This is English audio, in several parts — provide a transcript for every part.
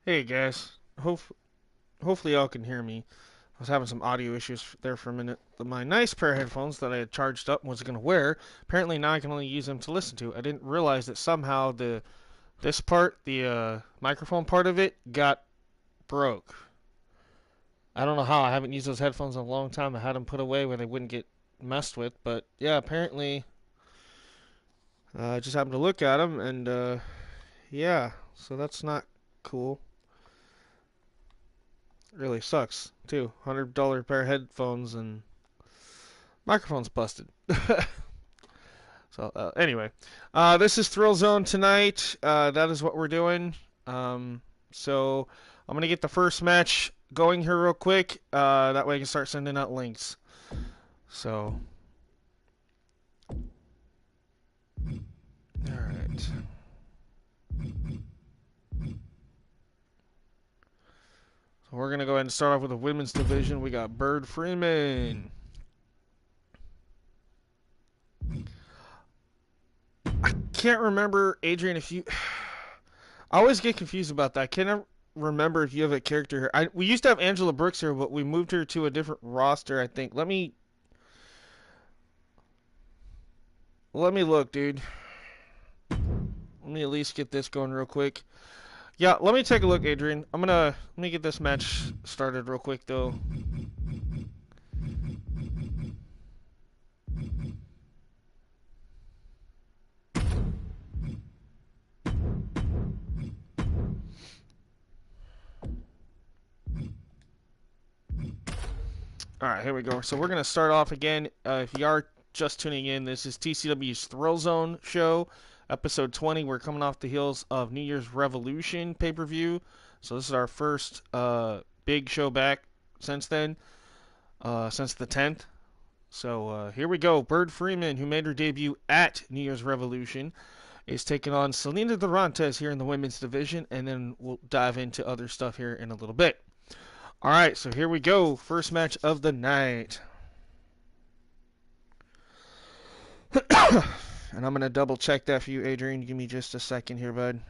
Hey guys, hopefully y'all can hear me. I was having some audio issues there for a minute. My nice pair of headphones that I had charged up and was gonna wear, apparently now I can only use them to listen to. I didn't realize that somehow this part, the microphone part of it, got broke. I don't know how. I haven't used those headphones in a long time. I had them put away where they wouldn't get messed with, but yeah, apparently I just happened to look at them and yeah, so that's not cool. Really sucks too. $100 pair of headphones and microphone's busted. So anyway, this is Thrillzone tonight. That is what we're doing. So I'm gonna get the first match going here real quick. That way I can start sending out links. So, all right. So we're gonna go ahead and start off with the women's division. We got Bird Freeman. I can't remember, Adrian, if you. I always get confused about that. I can't remember if you have a character here. We used to have Angela Brooks here, but we moved her to a different roster, I think. Let me look, dude. Let me at least get this going real quick. Yeah, let me take a look, Adrian. Let me get this match started real quick, though. Alright, here we go. So we're going to start off again. If you are just tuning in, this is TCW's Thrillzone show, episode 20. We're coming off the heels of New Year's Revolution pay-per-view. So this is our first big show back since then, since the 10th. So here we go. Bird Freeman, who made her debut at New Year's Revolution, is taking on Selena Durantes here in the women's division, and then we'll dive into other stuff here in a little bit. All right, so here we go. First match of the night. And I'm going to double check that for you, Adrian. Give me just a second here, bud.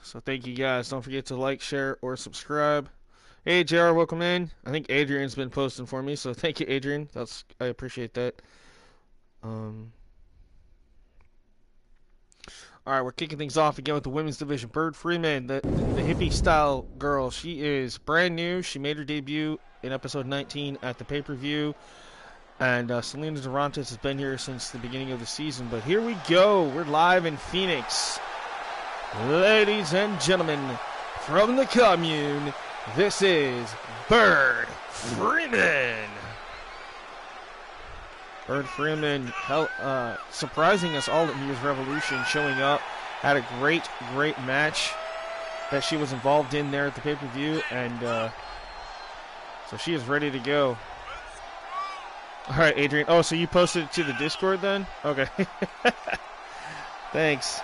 So thank you guys. Don't forget to like, share, or subscribe. Hey JR, welcome in. I think Adrian's been posting for me, so thank you, Adrian. I appreciate that. All right, we're kicking things off again with the women's division. Bird Freeman, the hippie style girl. She is brand new. She made her debut in episode 19 at the pay-per-view. And Selena Durantes has been here since the beginning of the season. But here we go. We're live in Phoenix. Ladies and gentlemen, from the commune, this is Bird Freeman. Bird Freeman surprising us all at New Year's Revolution, showing up, had a great match that she was involved in there at the pay-per-view, and so she is ready to go. All right, Adrian. Oh, so you posted it to the Discord then? Okay. Thanks.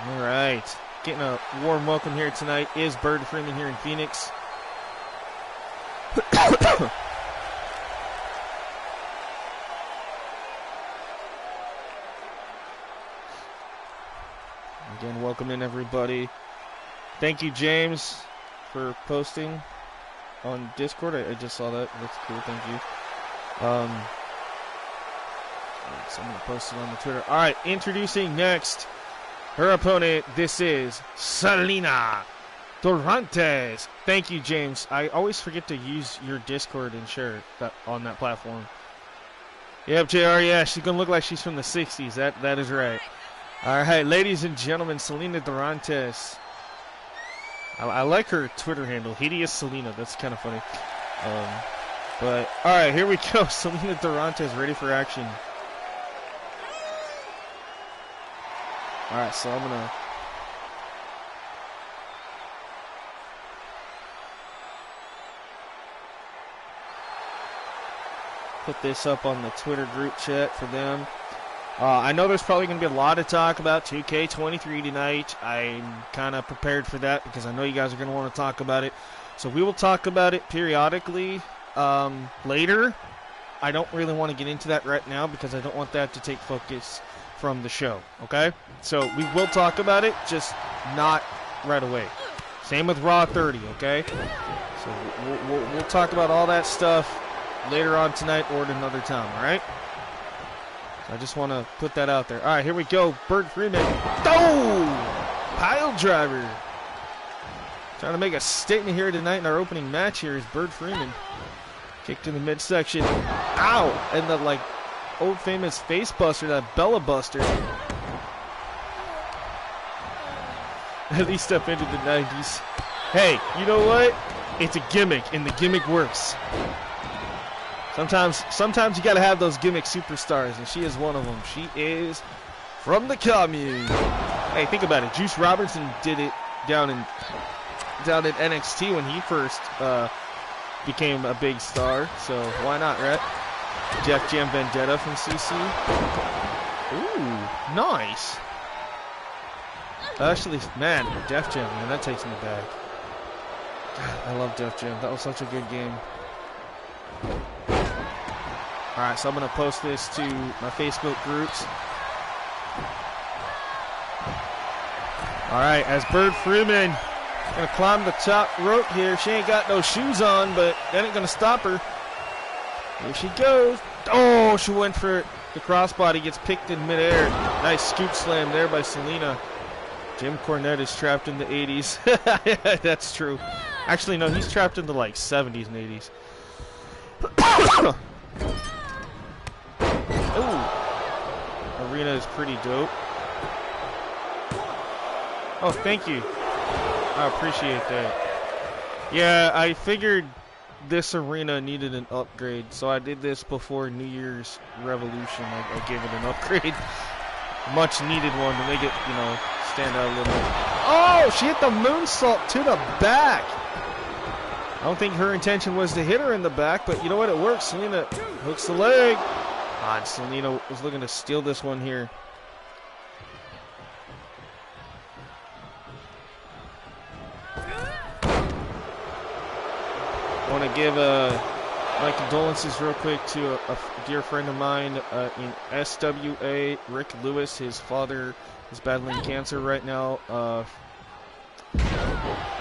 All right, getting a warm welcome here tonight is Bird Freeman here in Phoenix. Again, welcome in everybody. Thank you, James, for posting on Discord. I just saw that. That's cool. Thank you. So I'm gonna post it on the Twitter. All right, introducing next. Her opponent, this is Selena Durantes. Thank you, James. I always forget to use your Discord and share that on that platform. Yep, JR, yeah, she's going to look like she's from the 60s. That is right. All right, ladies and gentlemen, Selena Durantes. I like her Twitter handle, Hideous Selena. That's kind of funny. But, all right, here we go. Selena Durantes ready for action. All right, so I'm gonna put this up on the Twitter group chat for them. I know there's probably going to be a lot of talk about 2K23 tonight. I'm kind of prepared for that because I know you guys are going to want to talk about it. So we will talk about it periodically later. I don't really want to get into that right now because I don't want that to take focus from the show, okay? So we will talk about it, just not right away. Same with Raw 30, okay? So we'll talk about all that stuff later on tonight or at another time, all right? I just want to put that out there. All right, here we go. Bird Freeman. Oh! Pile driver. Trying to make a statement here tonight in our opening match here is Bird Freeman. Kicked in the midsection. Ow! And the, like, old famous face buster, that Bella buster. At least step into the 90s. Hey, you know what? It's a gimmick, and the gimmick works. Sometimes you gotta have those gimmick superstars, and she is one of them. She is from the commune. Hey, think about it. Juice Robinson did it down in NXT when he first became a big star. So why not, right? Def Jam Vendetta from CC. Ooh, nice. Actually, man, Def Jam, man, that takes me back. God, I love Def Jam. That was such a good game. Alright, so I'm going to post this to my Facebook groups. Alright, as Bird Freeman going to climb the top rope here. She ain't got no shoes on, but that ain't going to stop her. Here she goes. Oh, she went for the crossbody. Gets picked in midair. Nice scoop slam there by Selena. Jim Cornette is trapped in the 80s. That's true. Actually, no, he's trapped in the, like, 70s and 80s. Ooh. Arena is pretty dope. Oh, thank you. I appreciate that. Yeah, I figured this arena needed an upgrade, so I did this before New Year's Revolution. I gave it an upgrade. Much needed one to make it, you know, stand out a little bit. Oh, she hit the moonsault to the back. I don't think her intention was to hit her in the back, but you know what? It works. Selena hooks the leg. God, Selena was looking to steal this one here. I want to give my condolences real quick to a dear friend of mine in SWA, Rick Lewis. His father is battling cancer right now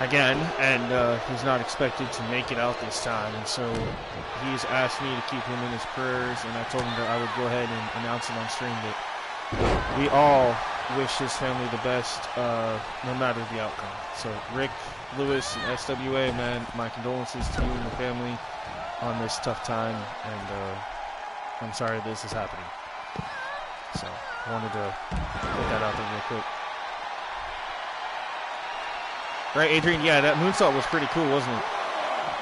again, and he's not expected to make it out this time. And so he's asked me to keep him in his prayers, and I told him that I would go ahead and announce it on stream that we all wish his family the best, no matter the outcome. So Rick Lewis and SWA, man, my condolences to you and your family on this tough time, and I'm sorry this is happening. So I wanted to put that out there real quick. Right, Adrian? Yeah, that moonsault was pretty cool, wasn't it?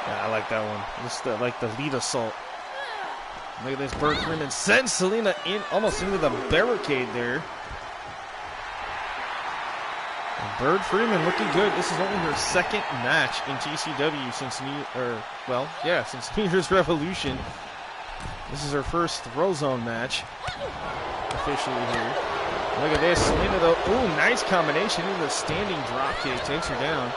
Yeah, I like that one. Just like the lead assault. Look at this. Bird Freeman sends Selena in almost into the barricade there. And Bird Freeman looking good. This is only her second match in TCW since since New Year's Revolution. This is her first Thrillzone match officially here. Look at this, Selena though. Ooh, nice combination into the standing drop kick. Takes her down.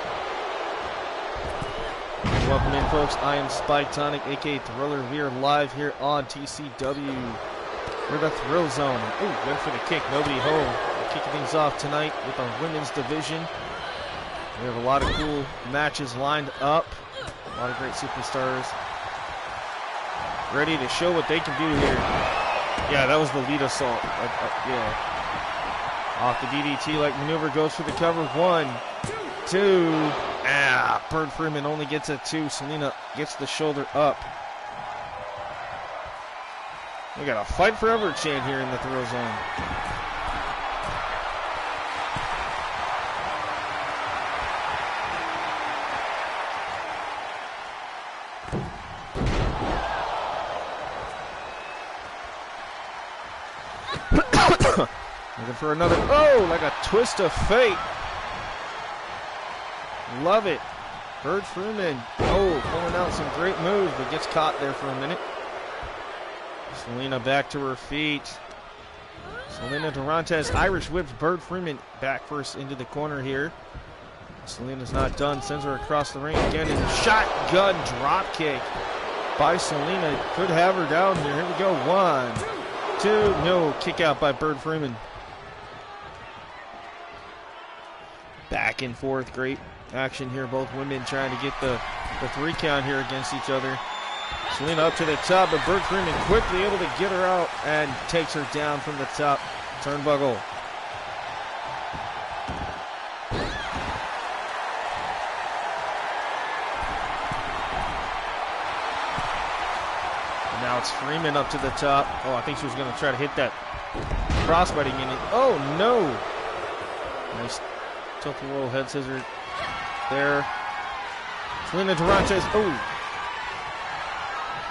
Welcome in, folks. I am Spike Tonic, aka Thriller. We are live here on TCW. We're the Thrillzone. Ooh, went for the kick. Nobody home. We're kicking things off tonight with our women's division. We have a lot of cool matches lined up. A lot of great superstars ready to show what they can do here. Yeah, that was the lead assault. Yeah. Off the DDT-like maneuver, goes for the cover. 1, 2. Bird Freeman only gets a 2. Selena gets the shoulder up. We got a fight forever chant here in the Thrillzone. Looking for another. Oh, like a twist of fate. Love it. Bird Freeman. Oh, pulling out some great moves, but gets caught there for a minute. Selena back to her feet. Selena Durantes Irish whips Bird Freeman back first into the corner here. Selena's not done. Sends her across the ring again. And shotgun drop kick by Selena. Could have her down here. Here we go. 1, 2. No. Kick out by Bird Freeman. Back and forth. Great action here. Both women trying to get the 3 count here against each other. Selena up to the top, but Bird Freeman quickly able to get her out and takes her down from the top turnbuckle. And now it's Freeman up to the top. Oh, I think she was going to try to hit that crossbody in it. Oh, no. Nice tilt-a-whirl head scissor there. Selena Durantes. Oh.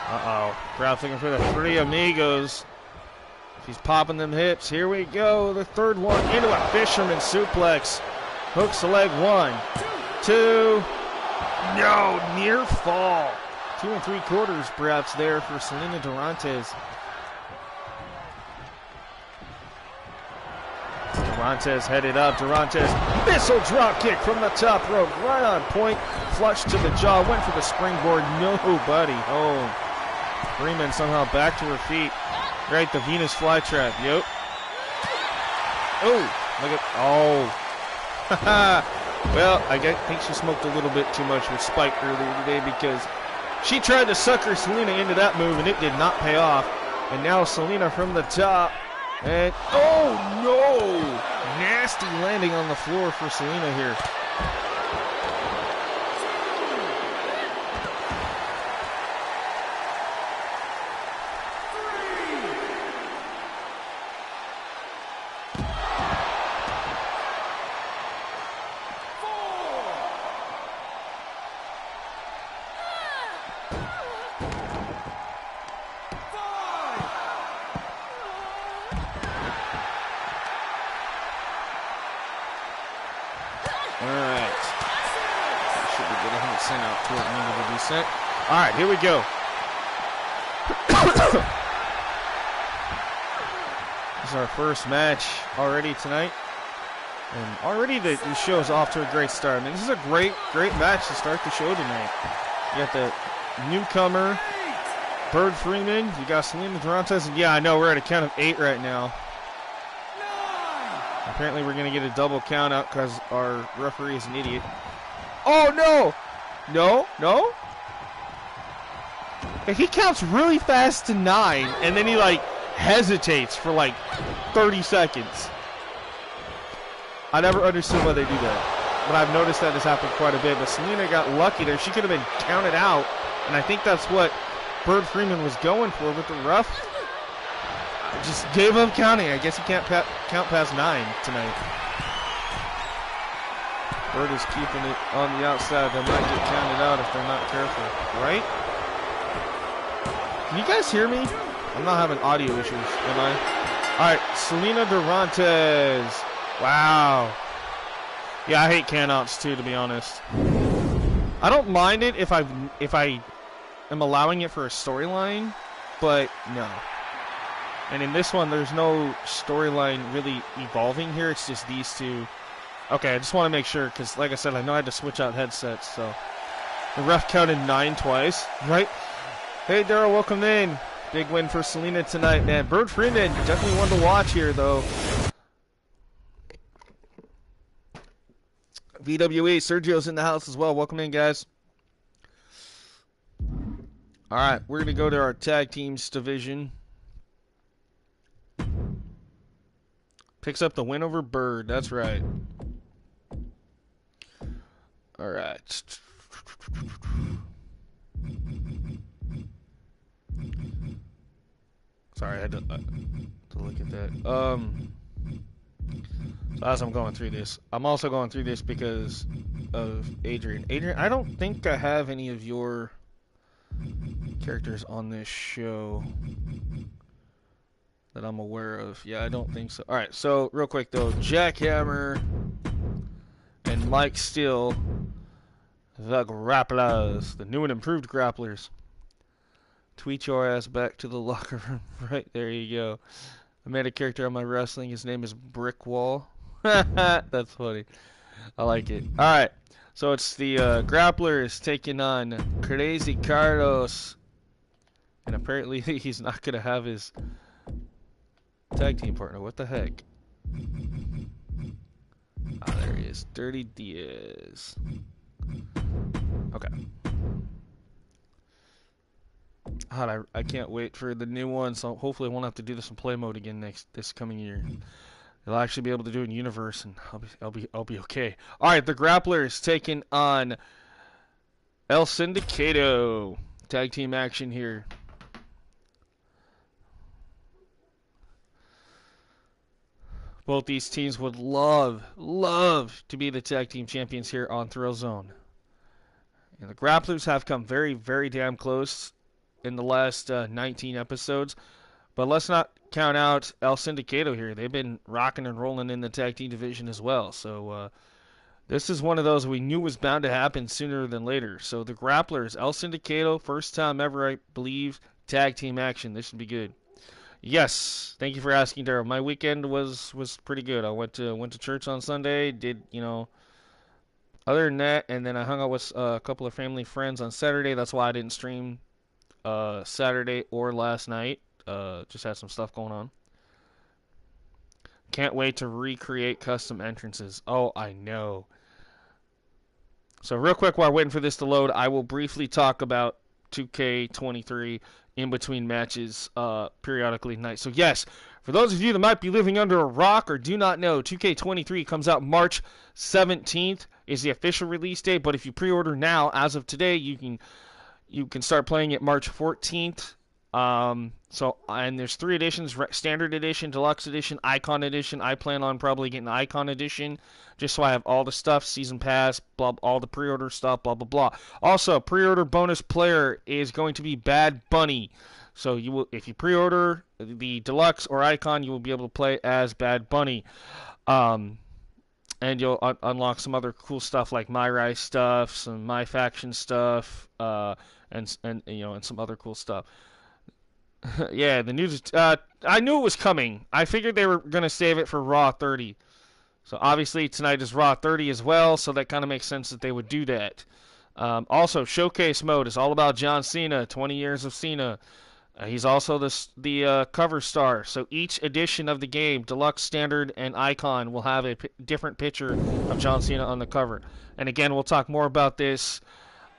Uh-oh. Crowd looking for the 3 amigos. She's popping them hips. Here we go. The third one into a fisherman suplex. Hooks the leg. 1, 2. No, near fall. 2 3/4 perhaps there for Selena Durantes. Durantes headed up. Durantes missile drop kick from the top rope. Right on point. Flush to the jaw. Went for the springboard. Nobody home. Freeman somehow back to her feet. Right, the Venus flytrap. Yep. Oh, look at. Oh. Well, I think she smoked a little bit too much with Spike earlier today because she tried to sucker Selena into that move and it did not pay off. And now Selena from the top. And oh no! Nasty landing on the floor for Selena here. All right, here we go. This is our first match already tonight. And already the show is off to a great start. I mean, this is a great match to start the show tonight. You got the newcomer, Bird Freeman. You got Selena Durantes. And yeah, I know we're at a count of 8 right now. Apparently we're going to get a double count out because our referee is an idiot. Oh, no! No? He counts really fast to 9, and then he, like, hesitates for, like, 30 seconds. I never understood why they do that. But I've noticed that has happened quite a bit. But Selena got lucky there. She could have been counted out, and I think that's what Bird Freeman was going for, but the ref just gave up counting. I guess he can't count past 9 tonight. Bird is keeping it on the outside. They might get counted out if they're not careful, right? Can you guys hear me? I'm not having audio issues, am I? All right, Selena Durantes. Wow. Yeah, I hate countouts too, to be honest. I don't mind it if I am allowing it for a storyline, but no. And in this one, there's no storyline really evolving here. It's just these two. Okay, I just want to make sure, because like I said, I know I had to switch out headsets, so. The ref counted 9 twice, right? Hey, Daryl, welcome in. Big win for Selena tonight, man. Bird Freeman, definitely one to watch here, though. VWE, Sergio's in the house as well. Welcome in, guys. All right, we're going to go to our tag teams division. Picks up the win over Bird. That's right. All right. Sorry, I had to look at that. So as I'm going through this, I'm also going through this because of Adrian. Adrian, I don't think I have any of your characters on this show that I'm aware of. Yeah, I don't think so. All right, so real quick though, Jackhammer and Mike Steele, the grapplers, the new and improved grapplers. Tweet your ass back to the locker room. Right, there you go. I made a character on my wrestling. His name is Brickwall. That's funny. I like it. All right, so it's the grapplers taking on Crazy Carlos. And apparently he's not going to have his tag team partner. What the heck? Ah, there he is. Dirty Diaz. Okay. God, I can't wait for the new one, so hopefully I won't have to do this in play mode again this coming year. I'll actually be able to do it in Universe, and I'll be okay. All right, the grapplers taking on El Sindicato. Tag team action here. Both these teams would love to be the tag team champions here on Thrillzone. And the grapplers have come very, very damn close in the last 19 episodes. But let's not count out El Sindicato here. They've been rocking and rolling in the tag team division as well. So this is one of those we knew was bound to happen sooner than later. So the grapplers, El Sindicato, first time ever, I believe, tag team action. This should be good. Yes, thank you for asking, Daryl. My weekend was pretty good. I went to church on Sunday. Did other than that, and then I hung out with a couple of family friends on Saturday. That's why I didn't stream Saturday or last night. Just had some stuff going on. Can't wait to recreate custom entrances. Oh, I know. So real quick, while waiting for this to load, I will briefly talk about 2K23 in between matches periodically tonight. So yes, for those of you that might be living under a rock or do not know, 2K23 comes out March 17th is the official release date, but if you pre-order now, as of today, you can start playing it March 14th. And there's 3 editions: Standard Edition, Deluxe Edition, Icon Edition. I plan on probably getting the Icon Edition just so I have all the stuff, Season Pass, blah, all the pre-order stuff, blah, blah, blah. Also, pre-order bonus player is going to be Bad Bunny. So you will, if you pre-order the Deluxe or Icon, you will be able to play as Bad Bunny. And you'll unlock some other cool stuff like My Rise stuff, some My Faction stuff, and some other cool stuff. Yeah, the news. I knew it was coming. I figured they were gonna save it for Raw 30. So obviously tonight is Raw 30 as well, so that kind of makes sense that they would do that. Also, Showcase Mode is all about John Cena, 20 years of Cena. He's also the cover star. So each edition of the game, Deluxe, Standard, and Icon, will have a different picture of John Cena on the cover. And again, we'll talk more about this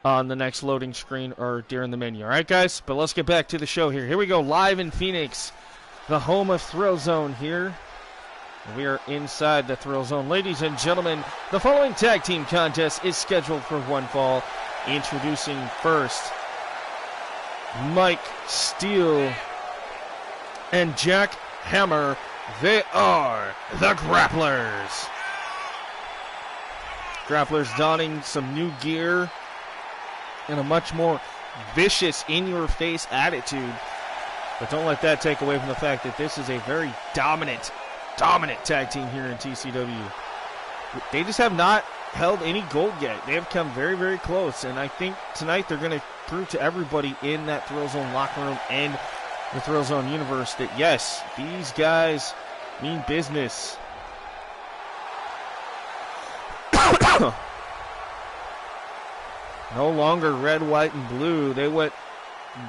on the next loading screen or during the menu. All right, guys? But let's get back to the show here. Here we go, live in Phoenix, the home of Thrillzone here. We are inside the Thrillzone. Ladies and gentlemen, the following tag team contest is scheduled for one fall. Introducing first, Mike Steele and Jack Hammer. They are the Grapplers. Grapplers donning some new gear and a much more vicious, in-your-face attitude. But don't let that take away from the fact that this is a very dominant tag team here in TCW. They just have not held any gold yet. They have come very, very close. And I think tonight they're going to prove to everybody in that Thrillzone locker room and the Thrillzone universe that, yes, these guys mean business. No longer red, white, and blue. They went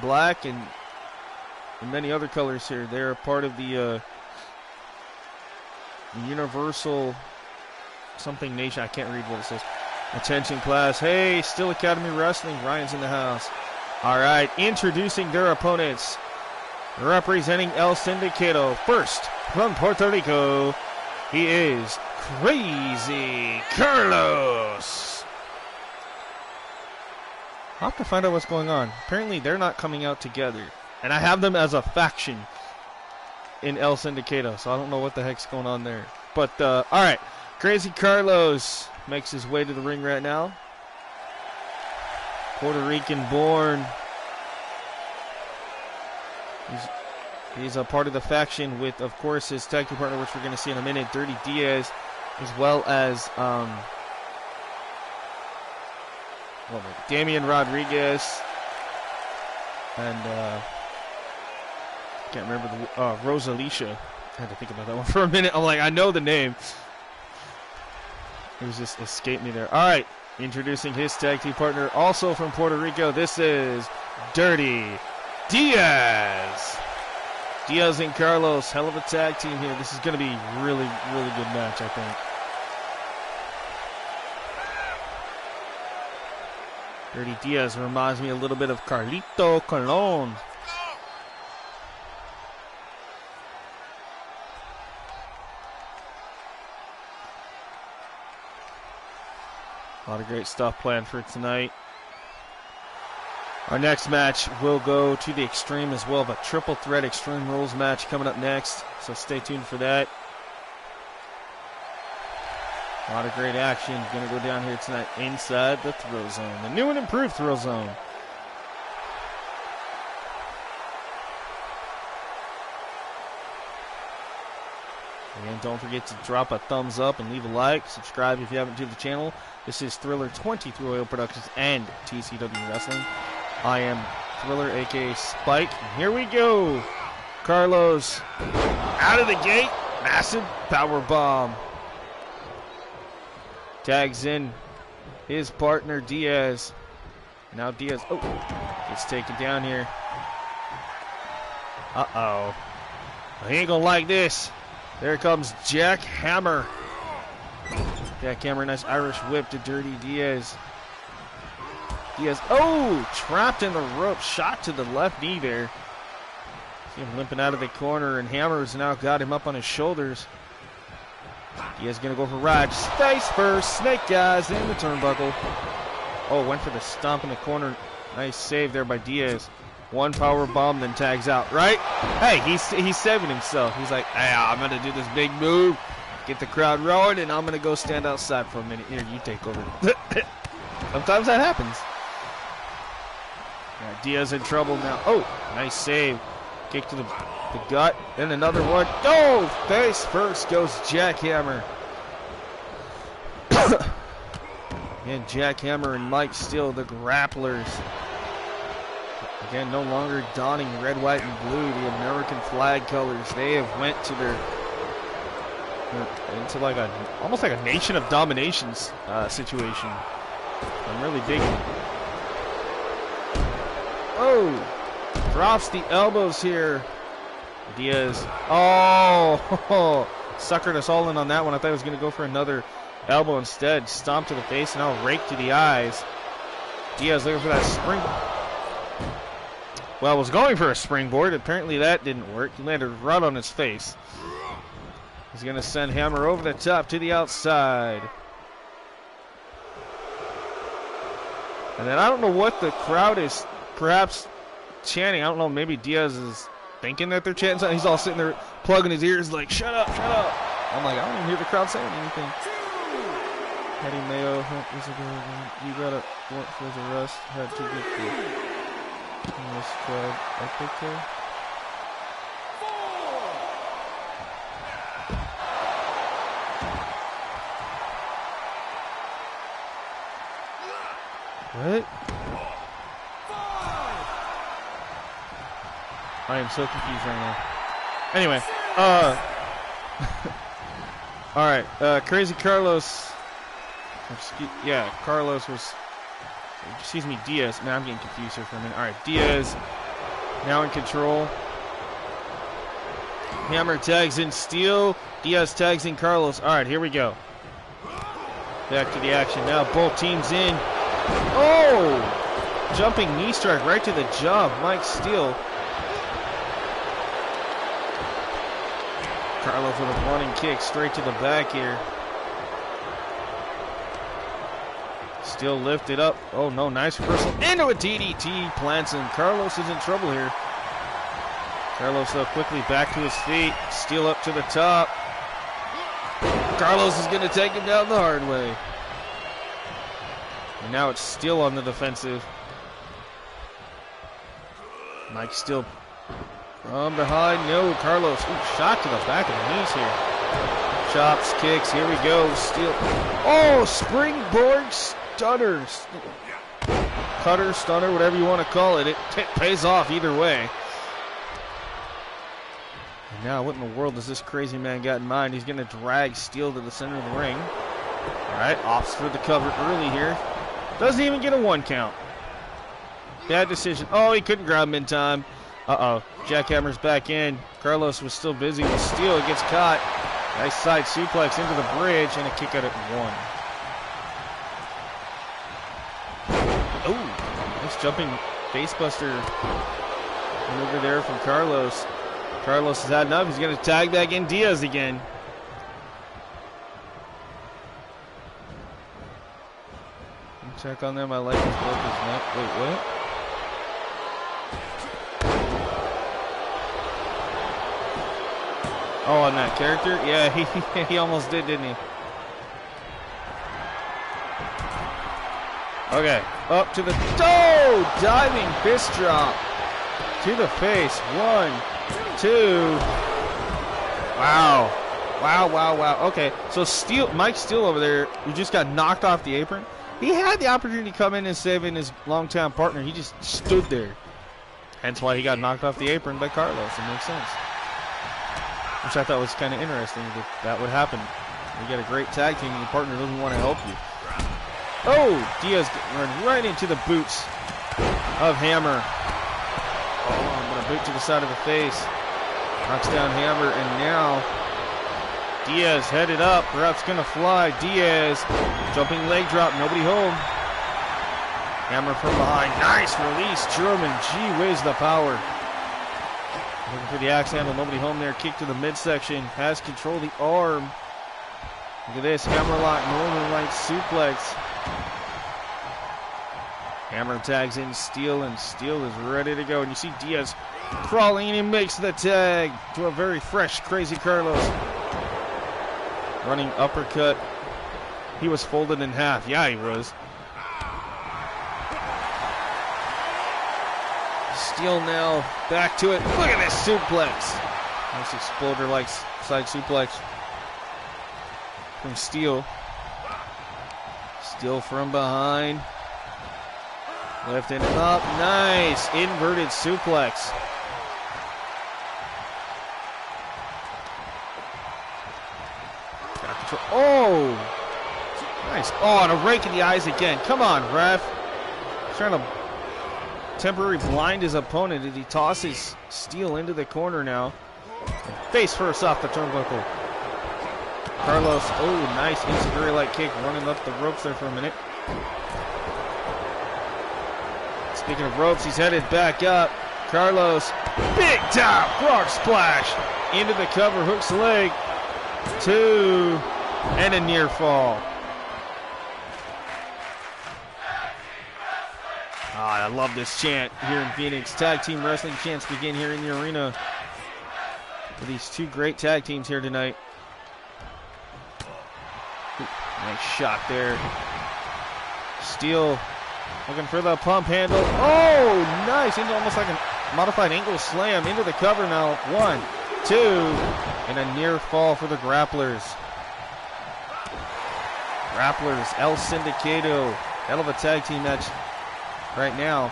black and many other colors here. They're a part of the Universal something nation. I can't read what it says. Attention class. Hey, Steel Academy Wrestling. Ryan's in the house. All right, introducing their opponents. Representing El Sindicato. First, from Puerto Rico, he is Crazy Carlos. I'll have to find out what's going on. Apparently, they're not coming out together. And I have them as a faction in El Sindicato, so I don't know what the heck's going on there. But, all right. Crazy Carlos makes his way to the ring right now. Puerto Rican born. He's He's a part of the faction with, of course, his tag team partner, which we're going to see in a minute, Dirty Diaz, as well as Damian Rodriguez and can't remember the Rosalicia. I had to think about that one for a minute. I'm like, I know the name. It was just escaped me there. All right, introducing his tag team partner, also from Puerto Rico. This is Dirty Diaz. Diaz and Carlos, hell of a tag team here. This is going to be really, really good match, I think. Dirty Diaz reminds me a little bit of Carlito Colon. A lot of great stuff planned for tonight. Our next match will go to the Extreme as well, but triple threat Extreme Rules match coming up next, so stay tuned for that. A lot of great action going to go down here tonight inside the Thrillzone, the new and improved Thrillzone. Again, don't forget to drop a thumbs up and leave a like. Subscribe if you haven't to the channel. This is Thriller23 Oil Productions and TCW Wrestling. I am Thriller, aka Spike. And here we go. Carlos out of the gate. Massive power bomb. Tags in his partner Diaz. Now Diaz, gets taken down here. Uh-oh. He ain't gonna like this. There comes Jack Hammer. Jack Hammer, nice Irish whip to Dirty Diaz. Diaz, trapped in the rope, shot to the left knee there. See him limping out of the corner, and Hammer's now got him up on his shoulders. Diaz gonna go for ride. Face first, snake eyes in the turnbuckle. Oh, went for the stomp in the corner. Nice save there by Diaz. One power bomb, then tags out, right? Hey, he's saving himself. He's like, hey, I'm going to do this big move, get the crowd rolling, and I'm going to go stand outside for a minute. Here, you take over. Sometimes that happens. Yeah, Diaz in trouble now. Oh, nice save. Kick to the gut, then another one. Oh, face first goes Jack Hammer. And Jack Hammer and Mike Steele, the grapplers. Again, no longer donning red, white, and blue, the American flag colors. They have went to into like almost like a nation of dominations situation. I'm really digging it. Oh, drops the elbows here. Diaz. Oh, suckered us all in on that one. I thought he was going to go for another elbow instead. Stomp to the face and now rake to the eyes. Diaz looking for that springboard. Well, was going for a springboard. Apparently that didn't work. He landed right on his face. He's going to send Hammer over the top to the outside. And then I don't know what the crowd is perhaps chanting. I don't know. Maybe Diaz is thinking that they're chanting something. He's all sitting there plugging his ears like, shut up, shut up. I'm like, I don't even hear the crowd saying anything. Eddie Mayo, you got to want for his arrest. Had to get the... this crowd epic here. What? I am so confused right now. Anyway, alright, Crazy Carlos. Carlos was... Excuse me, Diaz. Man, I'm getting confused here for a minute. All right, Diaz now in control. Hammer tags in Steele. Diaz tags in Carlos. All right, here we go. Back to the action now. Both teams in. Oh! Jumping knee strike right to the jaw. Mike Steele. Carlos with a running kick straight to the back here. Still lifted up. Oh no, nice reversal into a DDT. Plants him. Carlos is in trouble here. Carlos though quickly back to his feet. Steele up to the top. Carlos is going to take him down the hard way. And now it's Steele on the defensive. Mike Steele From behind, no, Carlos. Ooh, shot to the back of the knees here. Chops, kicks, here we go. Steel. Oh, springboard stunner. Cutter, stunner, whatever you want to call it. It pays off either way. And now, what in the world does this crazy man got in mind? He's going to drag Steel to the center of the ring. All right, opts for the cover early here. Doesn't even get a 1 count. Bad decision. Oh, he couldn't grab him in time. Uh-oh. Jackhammer's back in. Carlos was still busy with Steel. It gets caught. Nice side suplex into the bridge and a kick out at 1. Ooh, nice jumping facebuster maneuver there from Carlos. Carlos has had enough. He's going to tag back in Diaz again. Check on them. I like his broke his neck. Wait, what? Oh, on that character? Yeah, he almost did, didn't he? Okay, up to the diving fist drop to the face. 1, 2. Wow. Wow. Okay, so Mike Steel over there, who just got knocked off the apron, he had the opportunity to come in and save in his longtime partner. He just stood there. Hence why he got knocked off the apron by Carlos. It makes sense. Which I thought was kind of interesting that would happen. You get a great tag team and your partner doesn't want to help you. Oh, Diaz run right into the boots of Hammer. Oh, I'm going to boot to the side of the face. Knocks down Hammer, and now Diaz headed up. Perhaps going to fly. Diaz, jumping leg drop, nobody home. Hammer from behind. Nice release, German. Gee whiz, the power. Looking for the axe handle, nobody home there. Kick to the midsection. Has control of the arm. Look at this, hammerlock, northern light suplex. Hammer tags in Steel, and Steel is ready to go. And you see Diaz crawling, and he makes the tag to a very fresh, crazy Carlos. Running uppercut. He was folded in half. Yeah, he was. Steel now back to it. Look at this suplex. Nice exploder-like side suplex from Steel. Steel from behind. Lifting up. Nice. Inverted suplex. Got control. Oh. Nice. Oh, and a rake in the eyes again. Come on, ref. Trying to temporarily blind his opponent as he tosses Steel into the corner now. Face first off the turnbuckle. Carlos, oh, nice insecurity-like kick, running up the ropes there for a minute. Speaking of ropes, he's headed back up. Carlos, big time frog splash into the cover, hooks leg, 2, and a near fall. I love this chant here in Phoenix. Tag team wrestling chants begin here in the arena with these two great tag teams here tonight. Nice shot there. Steel looking for the pump handle. Oh, nice. Into almost like a modified angle slam into the cover now. 1, 2, and a near fall for the grapplers. Grapplers, El Sindicato. Hell of a tag team match right now.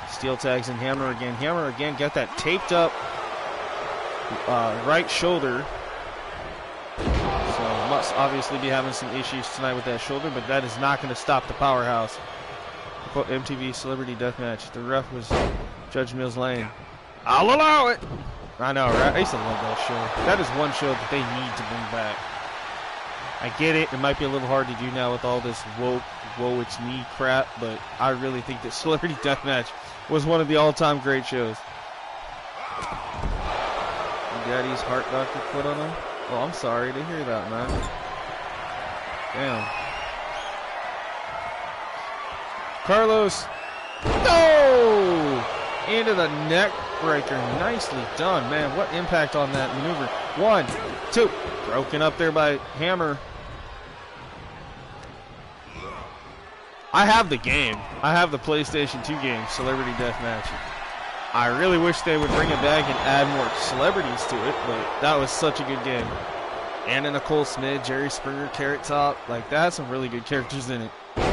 Steel tags and Hammer again. Hammer again got that taped up right shoulder. So must obviously be having some issues tonight with that shoulder, but that is not going to stop the powerhouse. Quote MTV Celebrity Deathmatch. The ref was Judge Mills Lane. I'll allow it. I know, right? I used to love that show. That is one show that they need to bring back. I get it. It might be a little hard to do now with all this woe it's me crap, but I really think that Celebrity Deathmatch was one of the all-time great shows. Daddy's heart doctor put on him? Oh, I'm sorry to hear that, man. Damn. Carlos. No! Into the neck breaker. Nicely done, man. What impact on that maneuver. 1, 2. Broken up there by Hammer. I have the game. I have the PlayStation 2 game, Celebrity Deathmatch. I really wish they would bring it back and add more celebrities to it, but that was such a good game. Anna Nicole Smith, Jerry Springer, Carrot Top, like that had some really good characters in it. But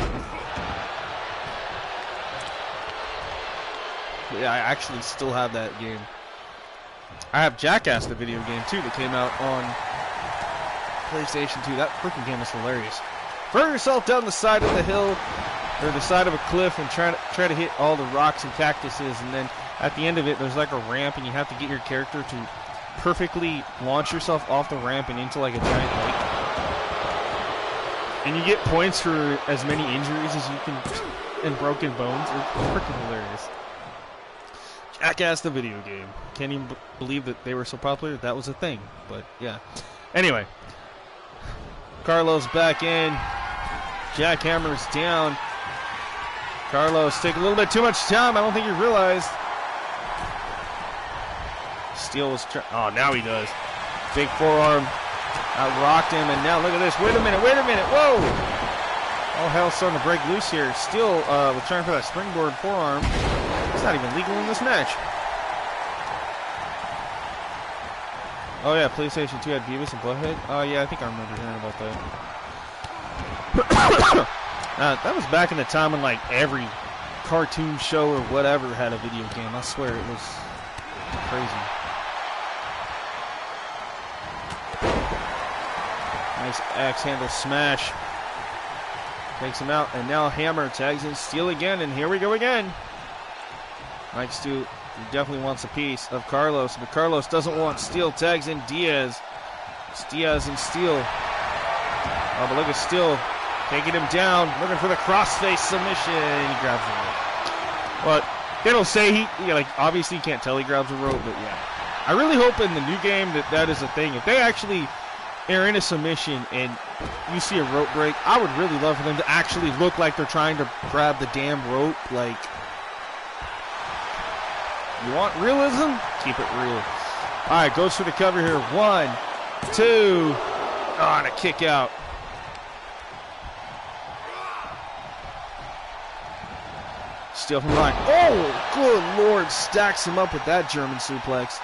yeah, I actually still have that game. I have Jackass, the video game too, that came out on PlayStation 2. That freaking game is hilarious. Throw yourself down the side of the hill or the side of a cliff and try to hit all the rocks and cactuses, and then at the end of it there's like a ramp and you have to get your character to perfectly launch yourself off the ramp and into like a giant lake. And you get points for as many injuries as you can and broken bones. It's freaking hilarious. Jackass, the video game. Can't even believe that they were so popular. That was a thing, but yeah. Anyway, Carlos back in. Jackhammer's down. Carlos taking a little bit too much time. I don't think he realized. Steel was oh, now he does. Big forearm. Rocked him, and now look at this. Wait a minute. Whoa! All hell's starting to break loose here. Steel was trying for that springboard forearm. It's not even legal in this match. Oh yeah, PlayStation 2 had Beavis and Butthead. Oh yeah, I think I remember hearing about that. That was back in the time when like every cartoon show or whatever had a video game. I swear it was crazy. Nice axe handle smash. Takes him out, and now Hammer tags in Steel again, and here we go again. Mike Stu definitely wants a piece of Carlos, but Carlos doesn't want Steel. Tags in Diaz. It's Diaz and Steel. Oh, but look at Steel taking him down, looking for the crossface submission, and he grabs the rope. But they don't say he, like, obviously you can't tell he grabs the rope, but yeah. I really hope in the new game that is a thing. If they actually are in a submission and you see a rope break, I would really love for them to actually look like they're trying to grab the damn rope. Like, you want realism? Keep it real. All right, goes for the cover here. 1, 2. Oh, and a kick out. Steel from behind. Oh, good Lord. Stacks him up with that German suplex.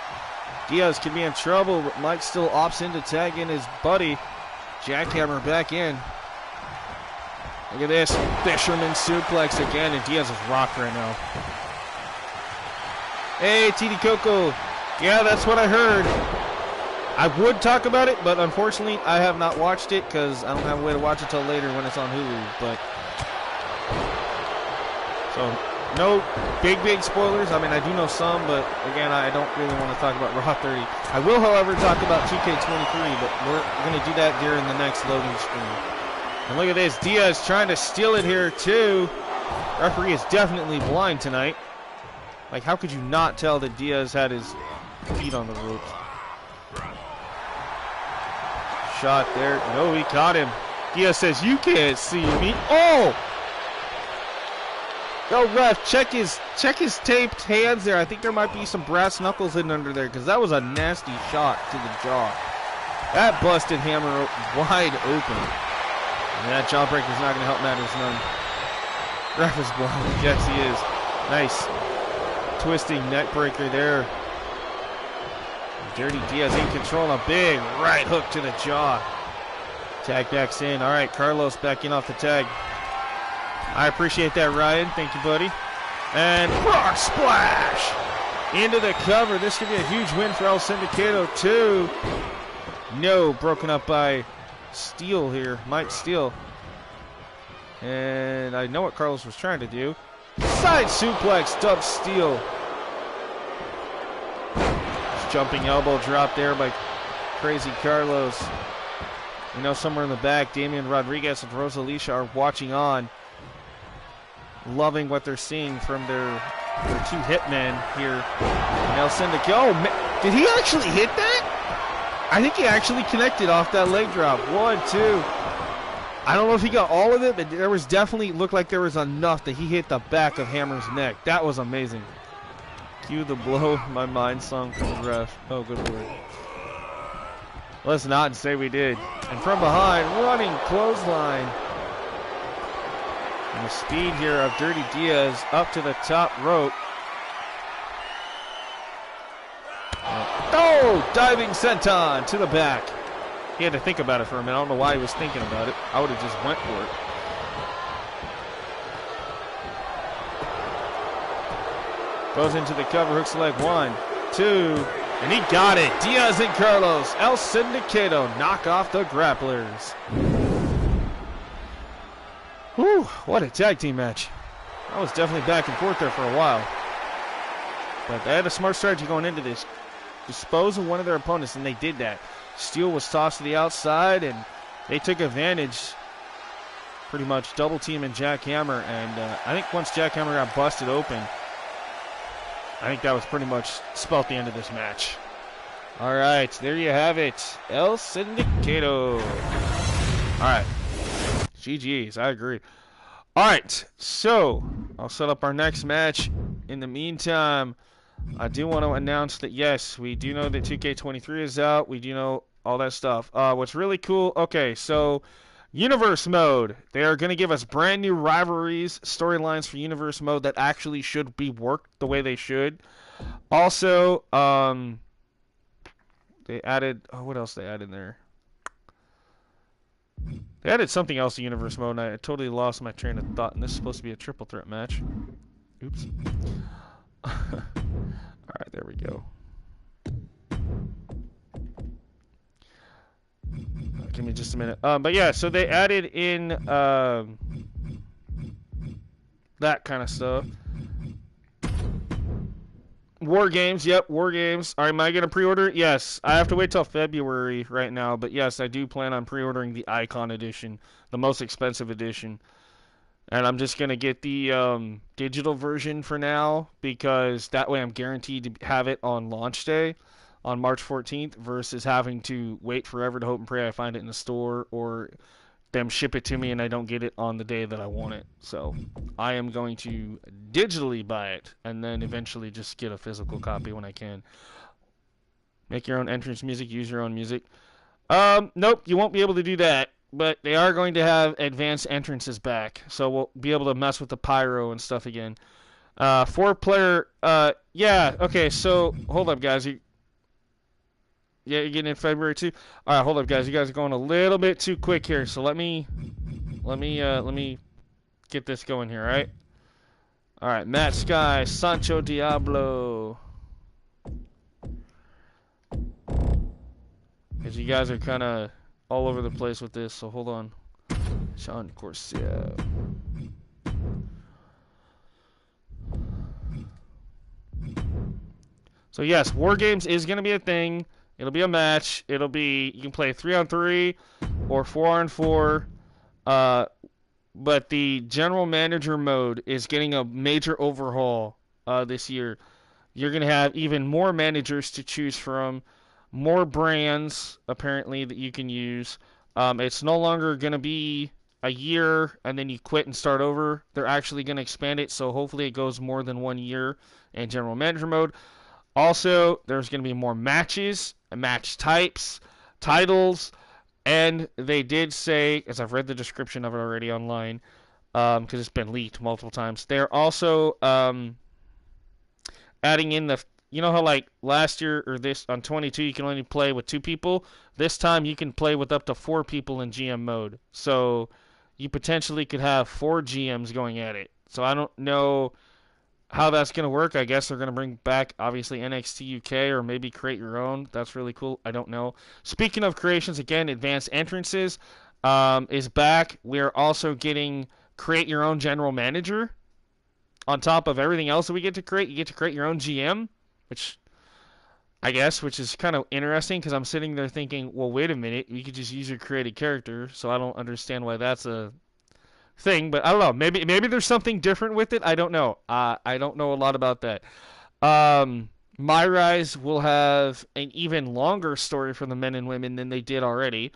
Diaz can be in trouble, but Mike still opts in to tag in his buddy. Jackhammer back in. Look at this. Fisherman suplex again, and Diaz is rocked right now. Hey, TD Coco. Yeah, that's what I heard. I would talk about it, but unfortunately, I have not watched it because I don't have a way to watch it till later when it's on Hulu. But so, no big spoilers. I mean, I do know some, but again, I don't really want to talk about Raw 30. I will, however, talk about 2K23, but we're going to do that during the next loading screen. And look at this. Diaz trying to steal it here, too. Referee is definitely blind tonight. Like, how could you not tell that Diaz had his feet on the ropes? Shot there. No, he caught him. Diaz says, you can't see me. Oh! Yo, ref, check his taped hands there. I think there might be some brass knuckles in under there because that was a nasty shot to the jaw. That busted Hammer wide open. And that jawbreaker is not going to help matters none. Ref is blind. Yes, he is. Nice. Twisting neck breaker there. Dirty Diaz in control. A big right hook to the jaw. Tag backs in. All right, Carlos backing off the tag. I appreciate that, Ryan. Thank you, buddy. And rock splash into the cover. This could be a huge win for El Sindicato, too. No, broken up by Steel here. Mike Steel. And I know what Carlos was trying to do. Side suplex, dub Steel. Jumping elbow drop there by Crazy Carlos. You know, somewhere in the back, Damian Rodriguez and Rosa Alicia are watching on. Loving what they're seeing from their two hitmen here. Nelson to go. Oh, did he actually hit that? I think he actually connected off that leg drop. 1, 2. I don't know if he got all of it, but there was definitely, looked like there was enough that he hit the back of Hammer's neck. That was amazing. Cue the blow my mind song from the ref. Oh, good word. Let's nod and say we did. And from behind, running clothesline. And the speed here of Dirty Diaz up to the top rope. Oh, diving senton to the back. He had to think about it for a minute. I don't know why he was thinking about it. I would have just went for it. Goes into the cover, hooks the leg. 1, 2, and he got it. Diaz and Carlos, El Sindicato knock off the grapplers. Whew, what a tag team match. I was definitely back and forth there for a while. But they had a smart strategy going into this. Dispose of one of their opponents, and they did that. Steel was tossed to the outside, and they took advantage. Pretty much double teaming Jackhammer, and I think once Jackhammer got busted open, I think that was pretty much spelled the end of this match. All right, there you have it. El Sindicato. All right. GG's, I agree. All right, so I'll set up our next match. In the meantime, I do want to announce that, yes, we do know that 2K23 is out. We do know all that stuff. What's really cool, okay, so Universe mode. They are going to give us brand new rivalries, storylines for Universe mode that actually should be worked the way they should. Also, they added, oh, what else they added in there? They added something else to Universe mode, and I totally lost my train of thought, and this is supposed to be a triple threat match. Oops. Alright, there we go. Give me just a minute. But yeah, so they added in that kind of stuff. War Games, yep, War Games. Alright, am I going to pre-order it? Yes. I have to wait till February right now, but yes, I do plan on pre-ordering the Icon Edition, the most expensive edition. And I'm just going to get the digital version for now, because that way I'm guaranteed to have it on launch day on March 14th versus having to wait forever to hope and pray I find it in the store or them ship it to me and I don't get it on the day that I want it. So I am going to digitally buy it and then eventually just get a physical copy when I can. Make your own entrance music, use your own music. Nope, you won't be able to do that. But they are going to have advanced entrances back, so we'll be able to mess with the pyro and stuff again. 4-player, yeah, okay, so, hold up, guys. Yeah, you're getting in February, too? All right, hold up, guys. You guys are going a little bit too quick here, so let me get this going here, all right? All right, Matt Sky, Sancho Diablo. Because you guys are kind of all over the place with this, so hold on. Sean Corsia. So yes, War Games is going to be a thing. It'll be a match. It'll be, you can play 3-on-3 or 4-on-4. But the General Manager mode is getting a major overhaul this year. You're going to have even more managers to choose from. More brands, apparently, that you can use. It's no longer going to be a year and then you quit and start over. They're actually going to expand it, so hopefully it goes more than 1 year in General Manager mode. Also, there's going to be more matches, match types, titles, and they did say, as I've read the description of it already online, because it's been leaked multiple times, they're also adding in the... You know how, like, last year or this on 22 you can only play with 2 people? This time you can play with up to 4 people in GM mode. So you potentially could have 4 GMs going at it. So I don't know how that's going to work. I guess they're going to bring back, obviously, NXT UK or maybe create your own. That's really cool. I don't know. Speaking of creations, again, Advanced Entrances is back. We are also getting create your own general manager. On top of everything else that we get to create, you get to create your own GM. Which is kind of interesting because I'm sitting there thinking, well, wait a minute, you could just use your created character, so I don't understand why that's a thing, but I don't know, maybe there's something different with it, I don't know. I don't know a lot about that. My Rise will have an even longer story for the men and women than they did already,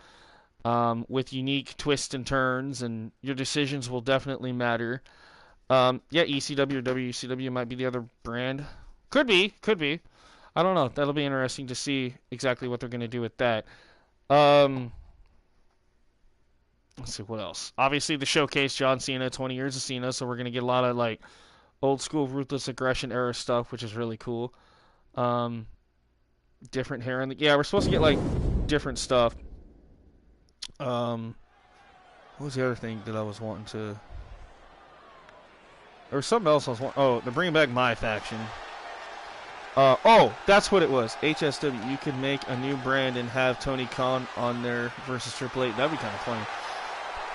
with unique twists and turns, and your decisions will definitely matter. Yeah, ECW or WCW might be the other brand. Could be. I don't know. That'll be interesting to see exactly what they're going to do with that. Let's see, what else? Obviously, the showcase, John Cena, 20 years of Cena, so we're going to get a lot of, like, old-school Ruthless Aggression era stuff, which is really cool. different hair on the. Yeah, we're supposed to get like different stuff. What was the other thing that I was wanting to? There was something else I was wanting. Oh, they're bringing back my faction. Oh, that's what it was. HSW. You could make a new brand and have Tony Khan on there versus Triple H. That'd be kind of funny.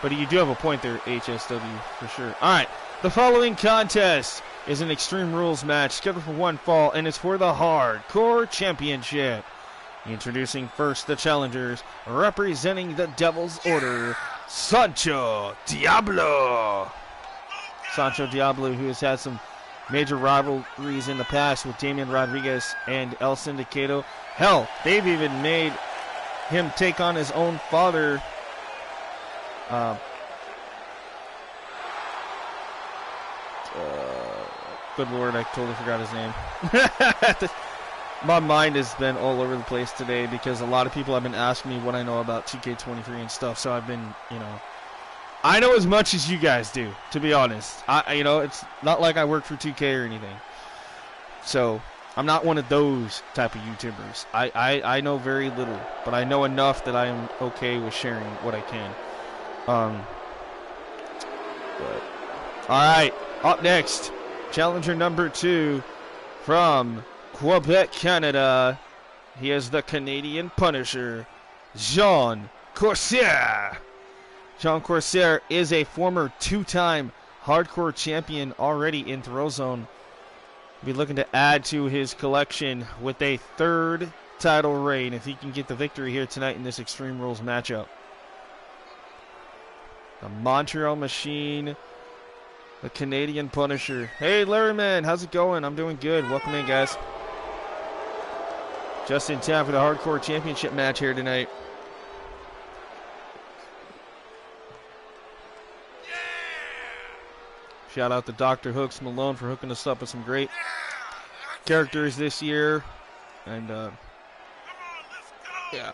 But you do have a point there, HSW, for sure. All right. The following contest is an Extreme Rules match scheduled for one fall, and it's for the Hardcore Championship. Introducing first the challengers, representing the Devil's Order, Sancho Diablo. Sancho Diablo, who has had some major rivalries in the past with Damian Rodriguez and El Sindicato. Hell, they've even made him take on his own father. Good Lord, I totally forgot his name. My mind has been all over the place today because a lot of people have been asking me what I know about 2K23 and stuff. So I've been, I know as much as you guys do, to be honest. It's not like I work for 2K or anything. So I'm not one of those type of YouTubers. I know very little, but I know enough that I am okay with sharing what I can. All right, up next, challenger number 2 from Quebec, Canada. He is the Canadian Punisher, Jean Corsair. Jean Corsair is a former 2-time hardcore champion already in Thrillzone. Be looking to add to his collection with a 3rd title reign if he can get the victory here tonight in this Extreme Rules matchup. The Montreal Machine, the Canadian Punisher. Hey, Larry Man, how's it going? I'm doing good. Welcome in, guys. Just in time for the Hardcore Championship match here tonight. Shout out to Dr. Hooks Malone for hooking us up with some great characters this year. And, yeah.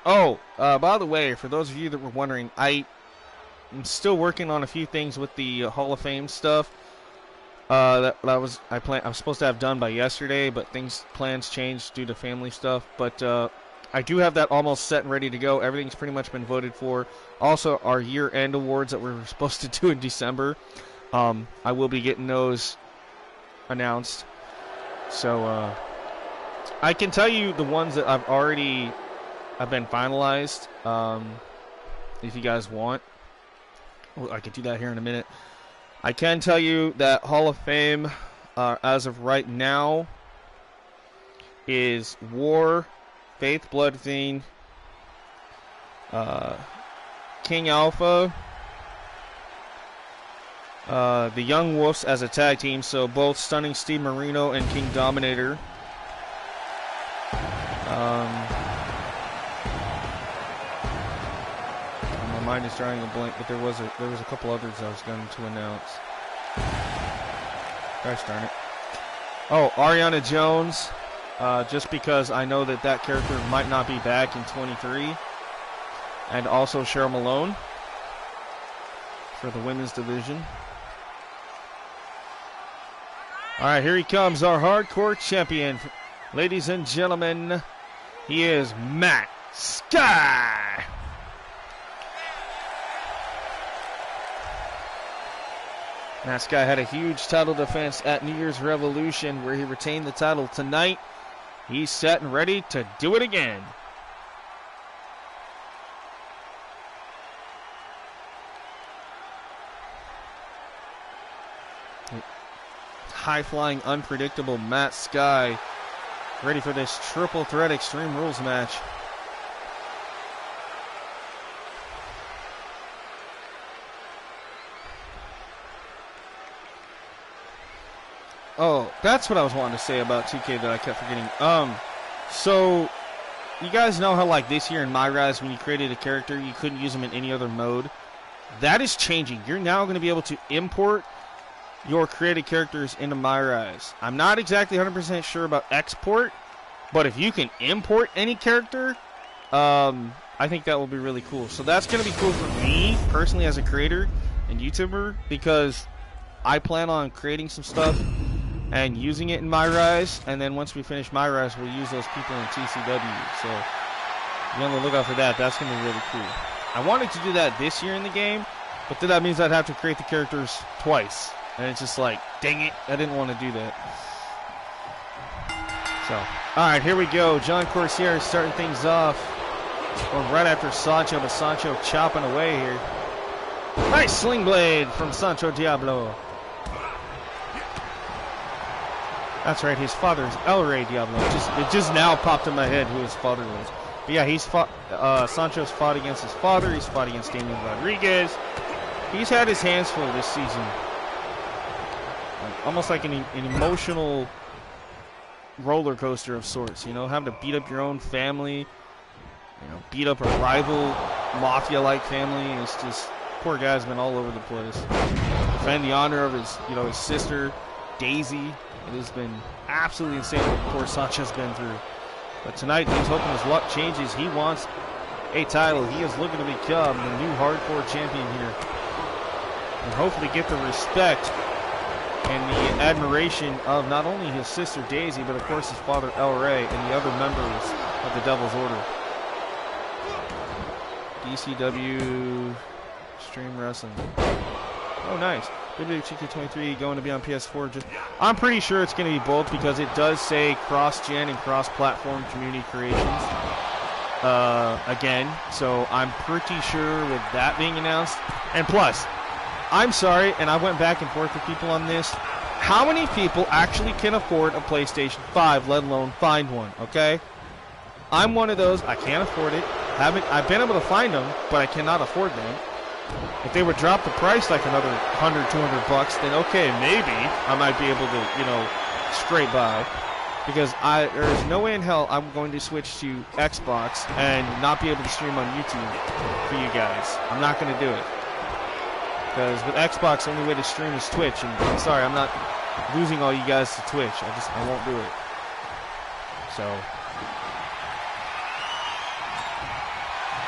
Oh, by the way, for those of you that were wondering, I'm still working on a few things with the Hall of Fame stuff. I was supposed to have done by yesterday, but plans changed due to family stuff. But I do have that almost set and ready to go. Everything's pretty much been voted for. Also, our year-end awards that we were supposed to do in December, I will be getting those announced. So I can tell you the ones that have been finalized. If you guys want, well, I can do that here in a minute. I can tell you that Hall of Fame, as of right now, is War, Faith Blood Fiend, King Alpha, the Young Wolves as a tag team, so both Stunning Steve Marino and King Dominator. My mind is drawing a blank, but there was a couple others I was going to announce. Gosh darn it. Oh, Ariana Jones, just because I know that character might not be back in 23. And also Cheryl Malone for the women's division. All right, here he comes, our hardcore champion. Ladies and gentlemen, he is Matt Sky. Matt Sky had a huge title defense at New Year's Revolution where he retained the title. Tonight, he's set and ready to do it again. High-flying, unpredictable Matt Sky, ready for this triple threat Extreme Rules match. Oh, that's what I was wanting to say about 2K that I kept forgetting. So you guys know how like this year in MyRise, when you created a character, you couldn't use them in any other mode. That is changing. You're now going to be able to import your created characters into MyRise. I'm not exactly 100% sure about export, but if you can import any character, I think that will be really cool. So that's going to be cool for me personally as a creator and YouTuber, because I plan on creating some stuff and using it in My Rise, and then once we finish My Rise, we'll use those people in TCW. So be on the lookout for that. That's going to be really cool. I wanted to do that this year in the game, but then that means I'd have to create the characters twice. And it's just like, dang it, I didn't want to do that. So, all right, here we go. John Corsair starting things off. Going right after Sancho, but Sancho chopping away here. Nice sling blade from Sancho Diablo. That's right, his father is El Rey Diablo. It just now popped in my head who his father was. But yeah, he's fought. Sancho's fought against his father. He's fought against Damian Rodriguez. He's had his hands full this season. Almost like an emotional roller coaster of sorts. You know, having to beat up your own family. You know, beat up a rival mafia-like family. It's just poor guy's been all over the place. Defend the honor of his sister Daisy. It has been absolutely insane what poor Sancho's been through. But tonight, he's hoping his luck changes. He wants a title. He is looking to become the new hardcore champion here. And hopefully get the respect and the admiration of not only his sister Daisy, but of course his father El Rey and the other members of the Devil's Order. DCW Stream Wrestling. Oh, nice. WWE2K22 going to be on PS4. I'm pretty sure it's going to be both because it does say cross-gen and cross-platform community creations again. So I'm pretty sure with that being announced. And plus, I'm sorry, and I went back and forth with people on this. How many people actually can afford a PlayStation 5, let alone find one, okay? I'm one of those. I can't afford it. I've been able to find them, but I cannot afford them. If they would drop the price like another $100, $200, then okay, maybe I might be able to, scrape by. Because there's no way in hell I'm going to switch to Xbox and not be able to stream on YouTube for you guys. I'm not going to do it. Because with Xbox, the only way to stream is Twitch. And I'm sorry, I'm not losing all you guys to Twitch. I won't do it. So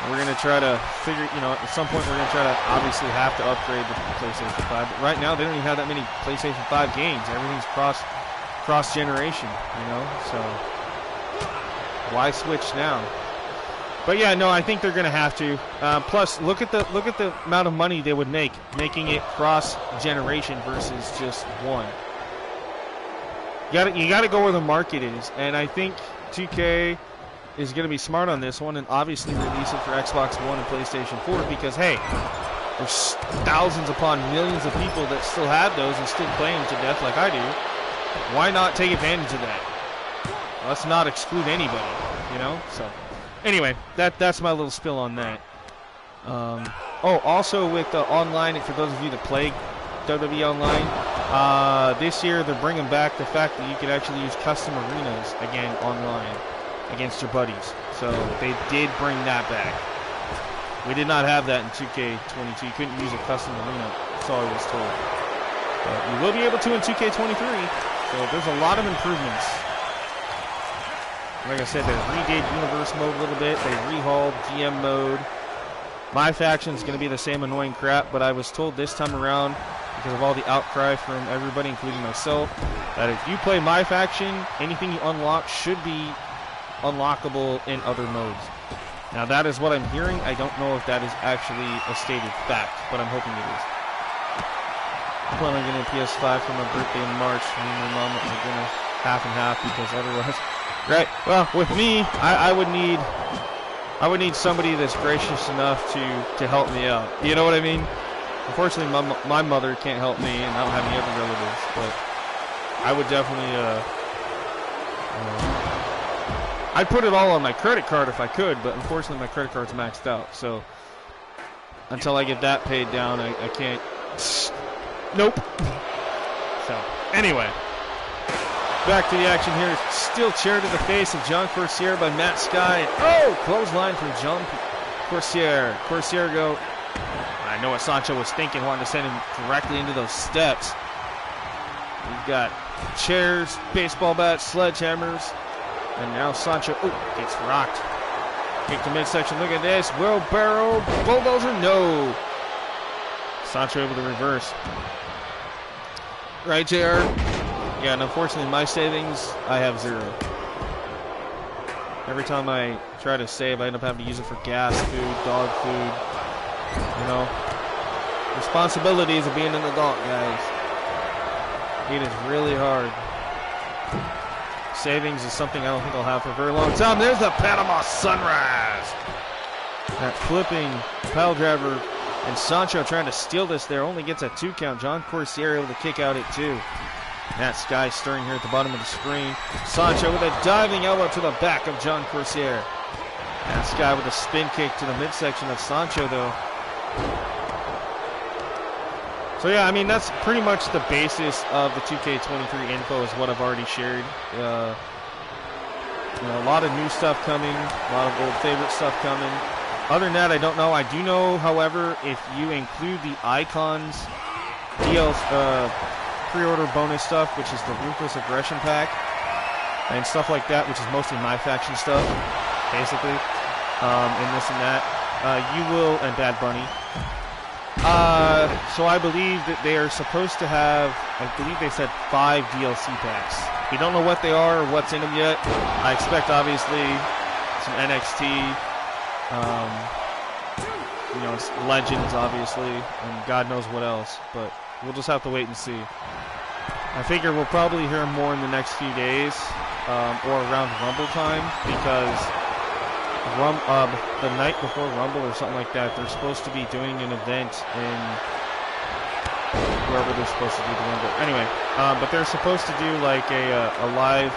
we're going to try to figure, at some point we're going to try to obviously have to upgrade the PlayStation 5. But right now, they don't even have that many PlayStation 5 games. Everything's cross-generation, so why switch now? But yeah, no, I think they're going to have to. Plus, look at the amount of money they would make making it cross-generation versus just one. You got to go where the market is, and I think 2K is going to be smart on this one and obviously release it for Xbox One and PlayStation 4 because, hey, there's thousands upon millions of people that still have those and still play them to death like I do. Why not take advantage of that? Let's not exclude anybody, So, anyway, that's my little spill on that. Also with online, for those of you that play WWE Online, this year they're bringing back the fact that you could actually use custom arenas again online against your buddies. So they did bring that back. We did not have that in 2K22. You couldn't use a custom arena. That's all I was told. But you will be able to in 2K23. So there's a lot of improvements. Like I said, they redid Universe mode a little bit. They rehauled GM mode. My faction's going to be the same annoying crap, but I was told this time around, because of all the outcry from everybody, including myself, that if you play my faction, anything you unlock should be unlockable in other modes. Now that is what I'm hearing. I don't know if that is actually a stated fact, but I'm hoping it is. I'm planning on getting a PS5 for my birthday in March. Me and my mom are going to half and half because otherwise, right? Well, with me, I would need somebody that's gracious enough to help me out. You know what I mean? Unfortunately, my mother can't help me, and I don't have any other relatives. But I would definitely I'd put it all on my credit card if I could, but unfortunately my credit card's maxed out. So until I get that paid down, I can't. Nope. So anyway, back to the action here. Steel chair to the face of John Corsair by Matt Sky. Oh, clothesline from John Corsair. Corsair go. I know what Sancho was thinking, wanting to send him directly into those steps. We've got chairs, baseball bats, sledgehammers. And now Sancho, gets rocked. Kick to midsection, look at this. Wheelbarrow, bulldozer, no. Sancho able to reverse. Right, JR? Yeah, and unfortunately my savings, I have 0. Every time I try to save, I end up having to use it for gas, food, dog food. You know, responsibilities of being an adult, guys. It is really hard. Savings is something I don't think I'll have for a very long time. There's the Panama Sunrise. That flipping pile driver, and Sancho trying to steal this there. Only gets a 2 count. John Corsier able to kick out at 2. That Sky stirring here at the bottom of the screen. Sancho with a diving elbow to the back of John Corsier. That Sky with a spin kick to the midsection of Sancho, though. So yeah, I mean, that's pretty much the basis of the 2K23 info is what I've already shared. You know, a lot of new stuff coming, a lot of old favorite stuff coming. Other than that, I don't know. I do know, however, if you include the Icons pre-order bonus stuff, which is the Ruthless Aggression Pack, and stuff like that, which is mostly my faction stuff, basically, and this and that, you will, and Bad Bunny. So I believe that they are supposed to have, I believe they said 5 DLC packs. We don't know what they are or what's in them yet. I expect, obviously, some NXT, you know, Legends, obviously, and God knows what else, but we'll just have to wait and see. I figure we'll probably hear more in the next few days, or around Rumble time, because the night before Rumble or something like that, they're supposed to be doing an event in wherever they're supposed to do the Rumble. Anyway, but they're supposed to do like a live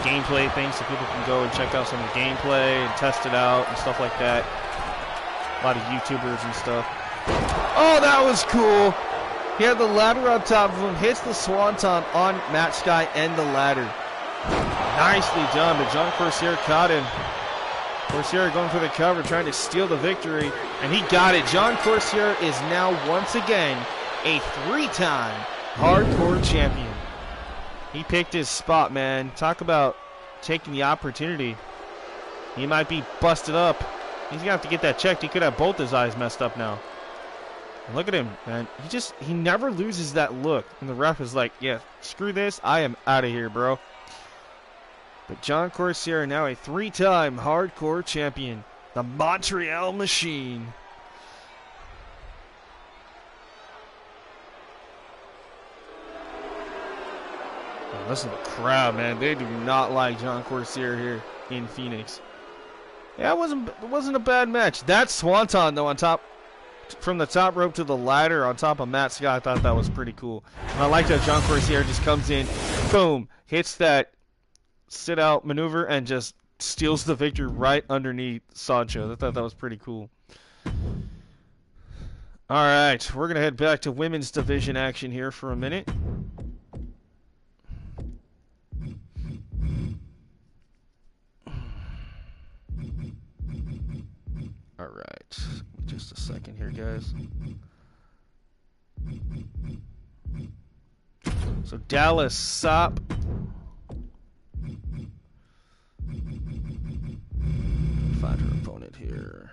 gameplay thing so people can go and check out some of the gameplay and test it out and stuff like that. A lot of YouTubers and stuff. Oh, that was cool. He had the ladder on top of him, hits the swanton on Matt Sky and the ladder. Nicely done, but John Corsier caught him. Corsier going for the cover, trying to steal the victory, and he got it. John Corsier is now once again a 3-time hardcore champion. He picked his spot, man. Talk about taking the opportunity. He might be busted up. He's going to have to get that checked. He could have both his eyes messed up now. And look at him, man. He never loses that look. And the ref is like, yeah, screw this. I am out of here, bro. But John Corsier now a 3-time hardcore champion. The Montreal Machine. Man, listen to the crowd, man. They do not like John Corsier here in Phoenix. Yeah, it wasn't a bad match. That swanton, though, on top, from the top rope to the ladder on top of Matt Scott, I thought that was pretty cool. And I like that John Corsier just comes in, boom, hits that sit-out maneuver and just steals the victory right underneath Sancho. I thought that was pretty cool. All right, we're going to head back to women's division action here for a minute. All right, just a second here, guys. So Dallas Sop. Find her opponent here.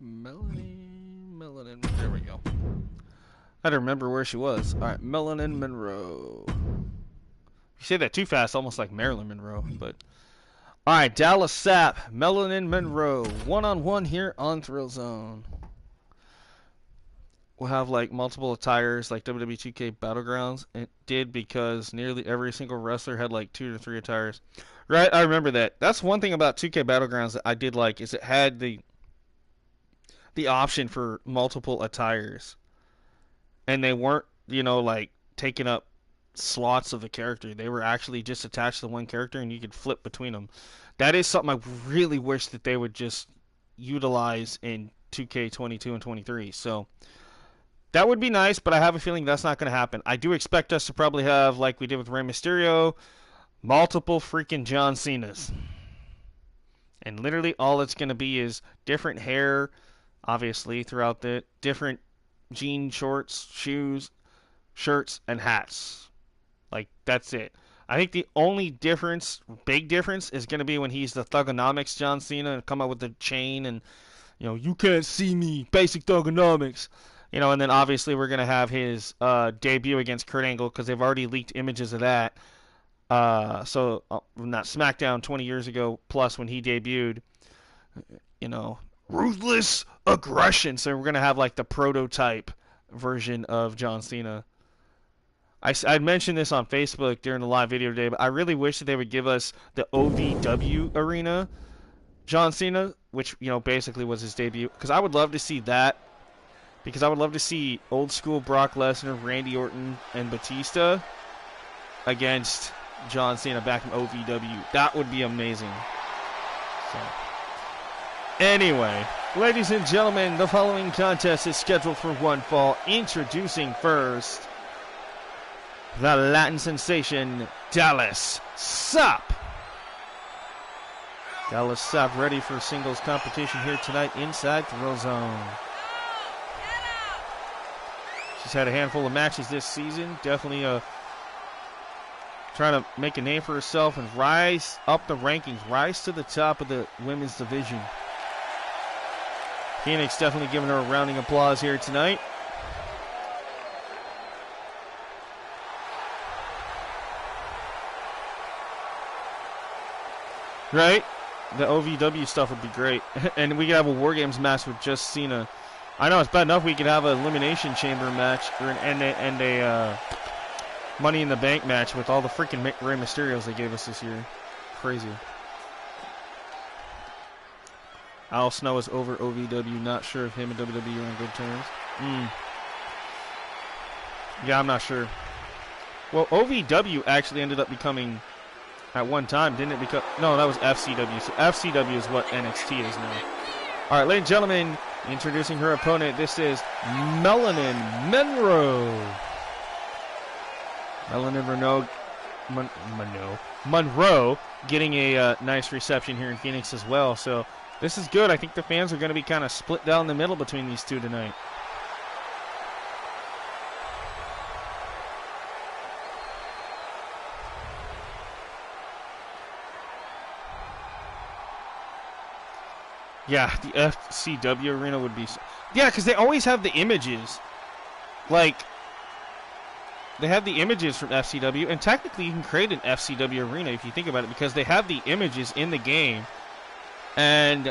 Melanin, there we go. I don't remember where she was. All right, Melanin Monroe. You say that too fast, almost like Marilyn Monroe, but... All right, Dallas Sap, Melanin Monroe, one-on-one here on Thrillzone. We'll have like multiple attires, like WWE2K Battlegrounds. It did because nearly every single wrestler had like 2 to 3 attires. Right, I remember that. That's one thing about 2K Battlegrounds that I did like, is it had the option for multiple attires. And they weren't, you know, like taking up slots of a character. They were actually just attached to one character and you could flip between them. That is something I really wish that they would just utilize in 2K22 and 23. So that would be nice, but I have a feeling that's not going to happen. I do expect us to probably have, like we did with Rey Mysterio, multiple freaking John Cenas. And literally all it's going to be is different hair, obviously, throughout the different jean shorts, shoes, shirts, and hats. Like, that's it. I think the only difference, big difference, is going to be when he's the Thugonomics John Cena and come out with the chain and, you can't see me, basic Thugonomics. And then obviously we're going to have his debut against Kurt Angle because they've already leaked images of that. So not SmackDown 20 years ago plus when he debuted, ruthless aggression. So we're going to have like the prototype version of John Cena. I mentioned this on Facebook during the live video today, but I really wish that they would give us the OVW arena John Cena, which, basically was his debut. Because I would love to see that. Because I would love to see old school Brock Lesnar, Randy Orton, and Batista against John Cena back in OVW. That would be amazing. So, anyway, ladies and gentlemen, the following contest is scheduled for one fall. Introducing first, the Latin sensation, Dallas Sap. Dallas Sap ready for singles competition here tonight inside Thrillzone. She's had a handful of matches this season. Definitely trying to make a name for herself and rise up the rankings, rise to the top of the women's division. Phoenix definitely giving her a rounding applause here tonight. Right? The OVW stuff would be great. And we could have a War Games match with just Cena. I know it's bad enough we could have an Elimination Chamber match and a Money in the Bank match with all the freaking Rey Mysterios they gave us this year. Crazy. Al Snow is over OVW. Not sure if him and WWE are on good terms. Yeah, I'm not sure. Well, OVW actually ended up becoming, at one time, didn't it become? No, that was FCW. So FCW is what NXT is now. All right, ladies and gentlemen, introducing her opponent. This is Melanin Monroe. Melanin Monroe getting a nice reception here in Phoenix as well. So this is good. I think the fans are going to be kind of split down the middle between these two tonight. Yeah, the FCW arena would be... Yeah, because they always have the images. Like, they have the images from FCW, and technically you can create an FCW arena if you think about it, because they have the images in the game. And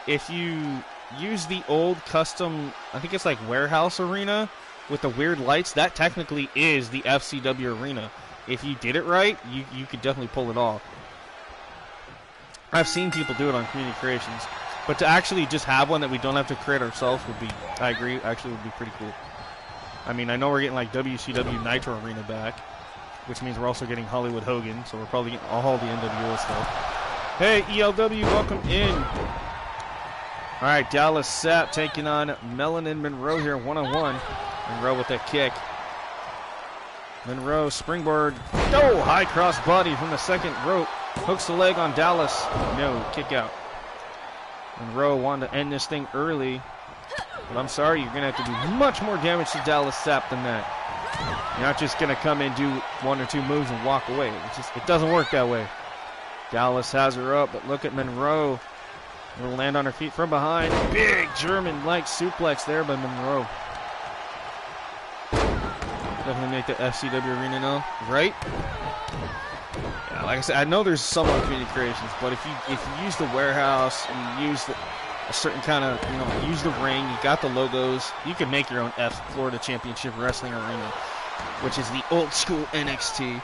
if you use the old custom, I think it's like warehouse arena with the weird lights, that technically is the FCW arena. If you did it right, you could definitely pull it off. I've seen people do it on Community Creations. But to actually just have one that we don't have to create ourselves would be, I agree, actually would be pretty cool. I mean, I know we're getting like WCW Nitro Arena back, which means we're also getting Hollywood Hogan, so we're probably getting all the NWO stuff. Hey, ELW, welcome in. All right, Dallas Sap taking on Melanin Monroe here, one-on-one. Monroe with that kick. Monroe, springboard. Oh, high cross body from the second rope. Hooks the leg on Dallas. No, kick out. Monroe wanted to end this thing early, but I'm sorry, you're going to have to do much more damage to Dallas Sap than that. You're not just going to come in, do one or two moves, and walk away. It doesn't work that way. Dallas has her up, but look at Monroe. Will land on her feet from behind. Big German-like suplex there by Monroe. Definitely make the FCW arena now, right? Yeah, like I said, I know there's some on Community Creations, but if you use the warehouse and you use a certain kind of, use the ring, you got the logos, you can make your own Florida Championship Wrestling Arena, which is the old school NXT.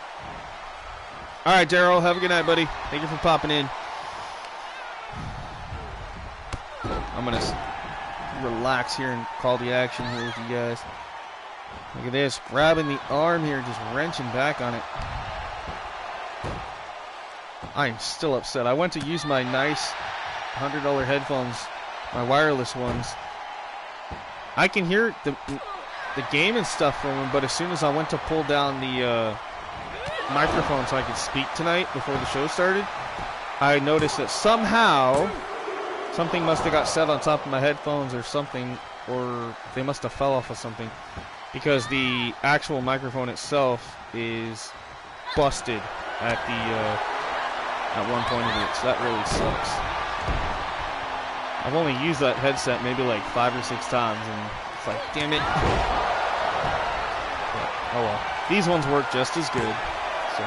All right, Daryl, have a good night, buddy. Thank you for popping in. I'm going to relax here and call the action here with you guys. Look at this, grabbing the arm here, just wrenching back on it. I'm still upset. I went to use my nice $100 headphones, my wireless ones. I can hear the game and stuff from them, but as soon as I went to pull down the microphone so I could speak tonight before the show started, I noticed that somehow something must have got set on top of my headphones or something, or they must have fell off of something, because the actual microphone itself is busted at one point of it, so that really sucks. I've only used that headset maybe like 5 or 6 times, and it's like, damn it. But, oh well. These ones work just as good, so.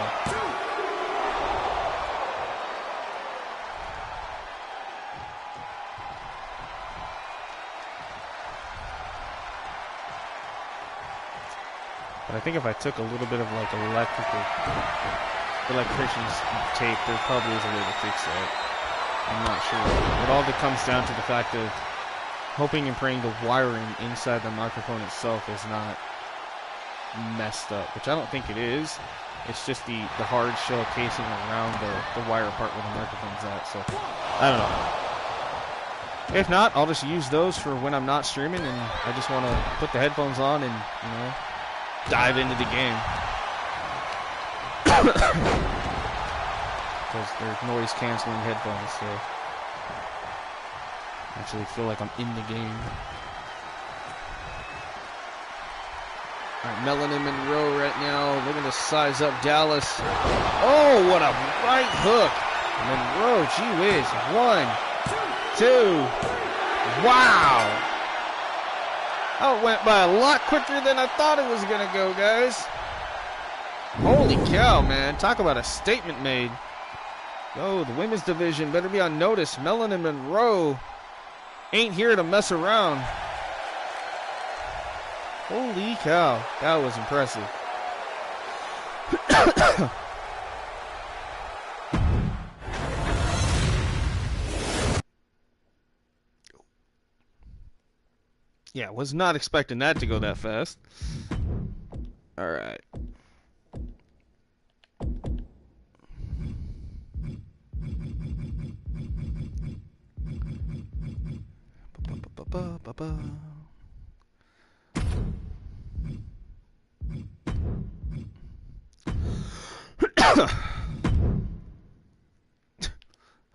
But I think if I took a little bit of like electrician's tape, there probably is a way to fix that. I'm not sure. It all comes down to the fact of hoping and praying the wiring inside the microphone itself is not messed up, which I don't think it is. It's just the hard shell casing around the wire part where the microphone's at, so I don't know. If not, I'll just use those for when I'm not streaming and I just want to put the headphones on and, you know, dive into the game. Because they're noise canceling headphones, so I actually feel like I'm in the game. Alright, Melanin Monroe right now looking to size up Dallas. Oh, what a right hook! Monroe, gee whiz. 1, 2. Wow! Oh, it went by a lot quicker than I thought it was going to go, guys. Holy cow, man. Talk about a statement made. Oh, the women's division better be on notice. Melanin Monroe ain't here to mess around. Holy cow. That was impressive. Yeah, was not expecting that to go that fast. All right.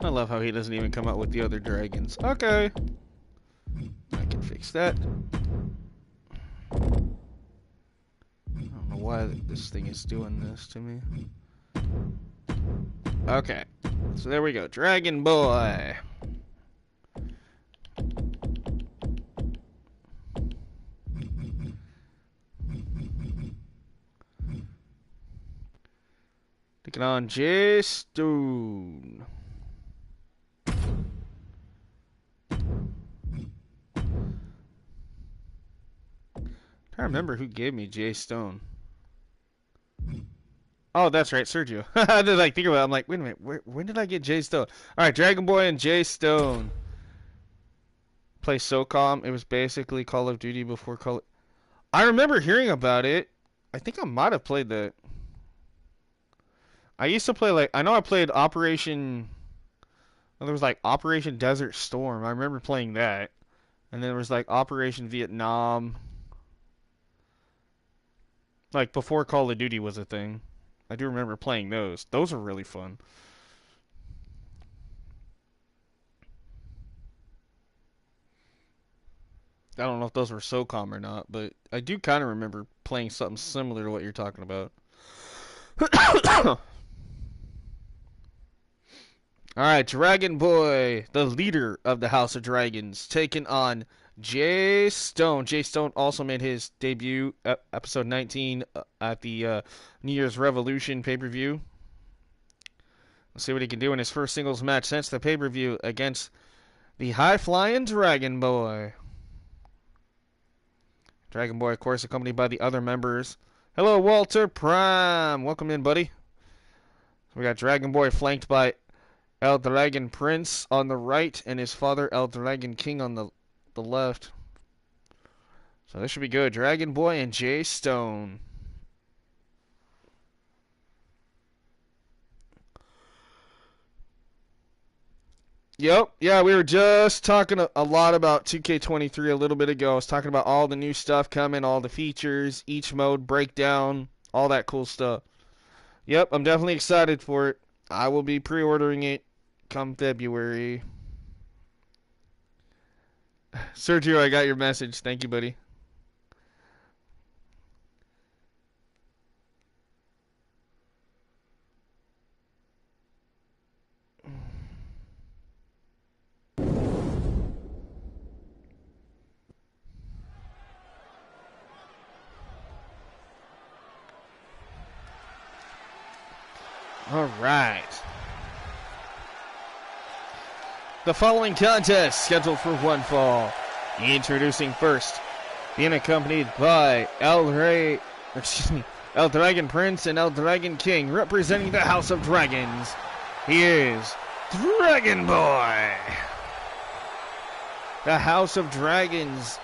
I love how he doesn't even come out with the other dragons. Okay. I can fix that. I don't know why this thing is doing this to me. Okay. So there we go. Dragon Boy. Taking on Jay Stone. I remember who gave me Jay Stone. Oh, that's right, Sergio. I did like think about it. I'm like, wait a minute, when did I get Jay Stone? All right, Dragon Boy and Jay Stone play SOCOM. It was basically Call of Duty before Call. I remember hearing about it. I think I might have played that. I used to play like I know I played Operation. Well, there was like Operation Desert Storm. I remember playing that, and then there was like Operation Vietnam. Like, before Call of Duty was a thing. I do remember playing those. Those were really fun. I don't know if those were SOCOM or not, but I do kind of remember playing something similar to what you're talking about. Alright, Dragon Boy, the leader of the House of Dragons, taking on Jay Stone. Jay Stone also made his debut, episode 19, at the New Year's Revolution pay-per-view. Let's see what he can do in his first singles match since the pay-per-view against the high-flying Dragon Boy. Dragon Boy, of course, accompanied by the other members. Hello, Walter Prime. Welcome in, buddy. So we got Dragon Boy flanked by El Dragon Prince on the right and his father El Dragon King on the left. So this should be good. Dragon Boy and Jay Stone. Yep. Yeah, we were just talking a lot about 2K23 a little bit ago. I was talking about all the new stuff coming, all the features, each mode breakdown, all that cool stuff. Yep, I'm definitely excited for it. I will be pre-ordering it come February. Sergio, I got your message. Thank you, buddy. All right. The following contest scheduled for one fall. Introducing first, being accompanied by El Dragon Prince and El Dragon King, representing the House of Dragons. He is Dragon Boy. The House of Dragons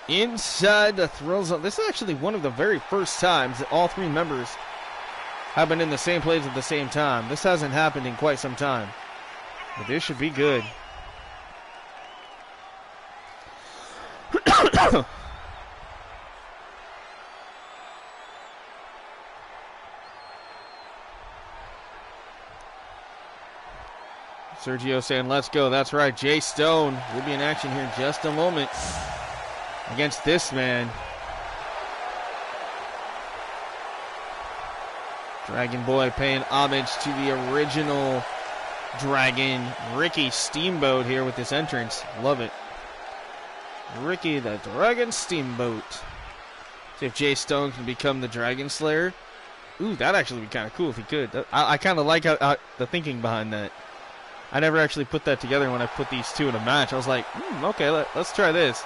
inside the Thrillzone. This is actually one of the very first times that all three members have been in the same place at the same time. This hasn't happened in quite some time, but this should be good. Sergio saying, let's go. That's right. Jay Stone will be in action here in just a moment against this man. Dragon Boy paying homage to the original Dragon, Ricky Steamboat, here with this entrance. Love it. Ricky the Dragon Steamboat. See if Jay Stone can become the Dragon Slayer. Ooh, that'd actually be kind of cool if he could. I kind of like the thinking behind that. I never actually put that together when I put these two in a match. I was like, okay, let's try this.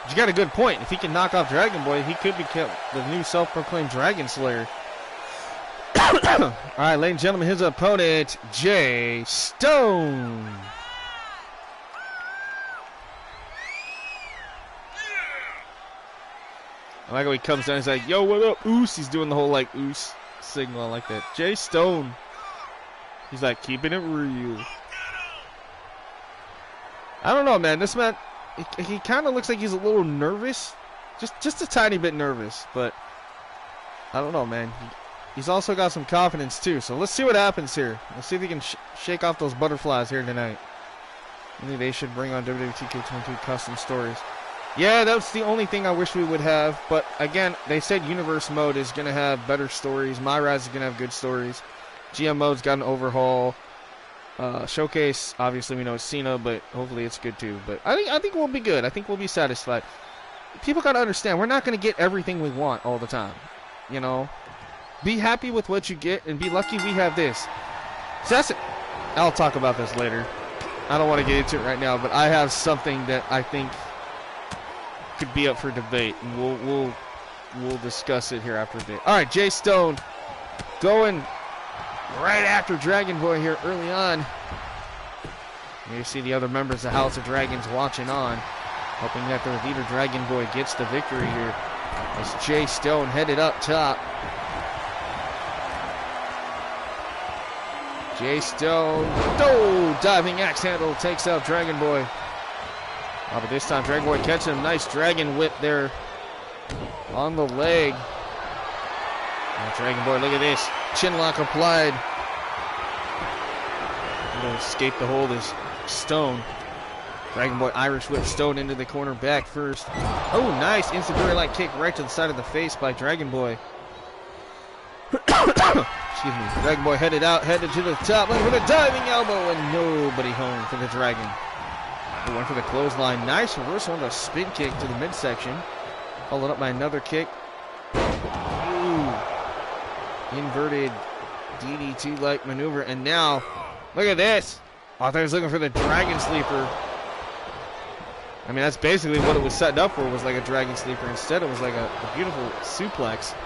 But you got a good point. If he can knock off Dragon Boy, he could become the new self-proclaimed Dragon Slayer. All right, ladies and gentlemen, his opponent, Jay Stone. I like how he comes down. He's like, yo, what up, Oos? He's doing the whole, like, Oos signal. I like that. Jay Stone. He's like, keeping it real. I don't know, man. This man, he kind of looks like he's a little nervous. Just a tiny bit nervous. But, I don't know, man. He's also got some confidence, too. So, let's see what happens here. Let's see if he can shake off those butterflies here tonight. Maybe they should bring on WWE2K22 custom stories. Yeah, that's the only thing I wish we would have. But, again, they said Universe mode is going to have better stories. My Rise is going to have good stories. GM mode's got an overhaul. Showcase, obviously we know it's Cena, but hopefully it's good too. But I think we'll be good. I think we'll be satisfied. People got to understand, we're not going to get everything we want all the time. You know? Be happy with what you get and be lucky we have this. So that's it. I'll talk about this later. I don't want to get into it right now, but I have something that I think could be up for debate, and we'll discuss it here after a bit. All right, Jay Stone going right after Dragon Boy here early on. You see the other members of House of Dragons watching on, hoping that their leader Dragon Boy gets the victory here. As Jay Stone headed up top. Jay Stone, diving axe handle takes out Dragon Boy. Oh, but this time Dragon Boy catching him. Nice dragon whip there on the leg. Oh, Dragon Boy, look at this. Chinlock applied. Going to escape the hold is Stone. Dragon Boy Irish whip Stone into the corner back first. Oh, nice. Insecurity-like kick right to the side of the face by Dragon Boy. Excuse me. Dragon Boy headed to the top. Looking for the diving elbow, and nobody home for the Dragon. He went for the clothesline. Nice reversal on the spin kick to the midsection. Followed up by another kick. Ooh. Inverted DDT-like maneuver. And now, look at this. I thought he was looking for the Dragon Sleeper. I mean, that's basically what it was setting up for, was like a Dragon Sleeper. Instead, it was like a beautiful suplex.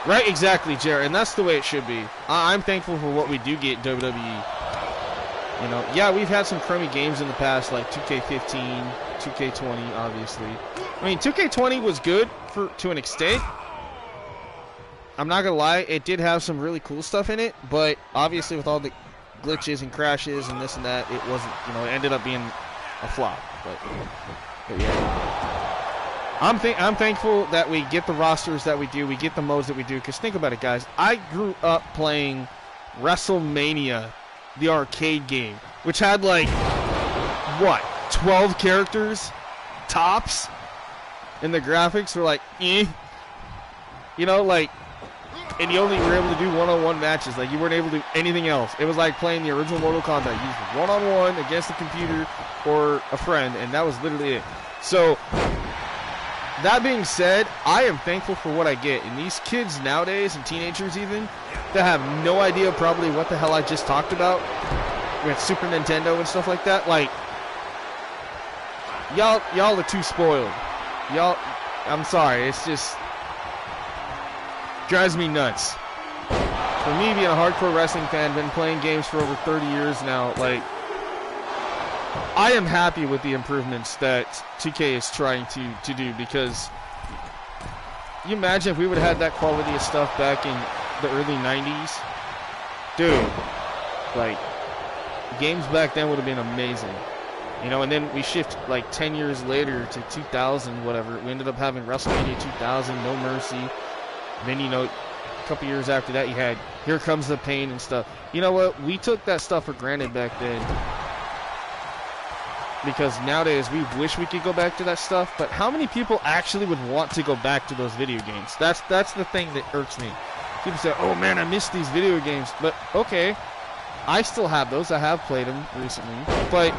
Right, exactly, Jared. And that's the way it should be. I'm thankful for what we do get in WWE. You know, yeah, we've had some crummy games in the past, like 2K15, 2K20, obviously. I mean, 2K20 was good to an extent. I'm not going to lie, it did have some really cool stuff in it, but obviously with all the glitches and crashes and this and that, it wasn't, you know, it ended up being a flop. But yeah. I'm thankful that we get the rosters that we do, we get the modes that we do, because think about it, guys. I grew up playing WrestleMania, the arcade game, which had like, what, 12 characters tops, and the graphics were like, eh. You know, like, and you only were able to do one-on-one matches. Like, you weren't able to do anything else. It was like playing the original Mortal Kombat. You used one-on-one against the computer or a friend, and that was literally it. So that being said, I am thankful for what I get. And these kids nowadays, and teenagers even, that have no idea probably what the hell I just talked about with Super Nintendo and stuff like that. Like, y'all are too spoiled. Y'all, I'm sorry, it's just drives me nuts. For me, being a hardcore wrestling fan, been playing games for over 30 years now, like, I am happy with the improvements that 2K is trying to do, because you imagine if we would have had that quality of stuff back in the early 90s? Dude, like, games back then would have been amazing. You know, and then we shift like 10 years later to 2000, whatever. We ended up having WrestleMania 2000, No Mercy. And then, you know, a couple years after that, you had Here Comes the Pain and stuff. You know what? We took that stuff for granted back then, because nowadays we wish we could go back to that stuff. But how many people actually would want to go back to those video games? That's the thing that irks me. People say, "Oh man, I miss these video games." But okay, I still have those. I have played them recently, but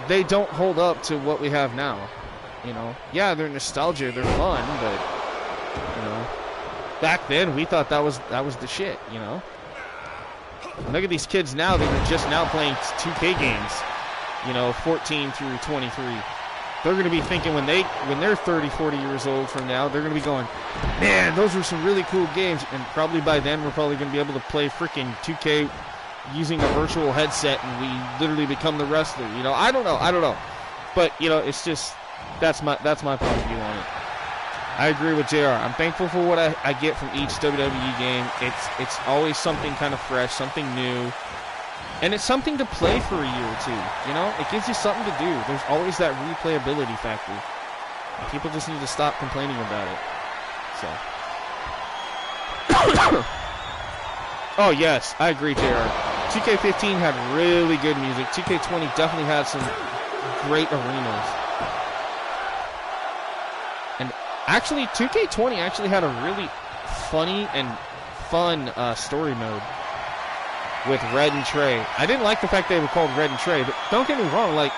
they don't hold up to what we have now. You know, yeah, they're nostalgia, they're fun, but you know, back then we thought that was the shit. You know, look at these kids now; they're just now playing 2K games. You know, 14 through 23. They're going to be thinking when they're 30, 40 years old from now, they're going to be going, man, those were some really cool games. And probably by then, we're probably going to be able to play freaking 2K using a virtual headset, and we literally become the wrestler. You know, I don't know. But, you know, it's just, that's my point of view on it. I agree with JR. I'm thankful for what I get from each WWE game. It's always something kind of fresh, something new. And it's something to play for a year or two, you know? It gives you something to do. There's always that replayability factor. And people just need to stop complaining about it. So. Oh, yes, I agree, JR. 2K15 had really good music. 2K20 definitely had some great arenas. And actually, 2K20 actually had a really funny and fun story mode with Red and Trey. I didn't like the fact they were called Red and Trey, but don't get me wrong, like,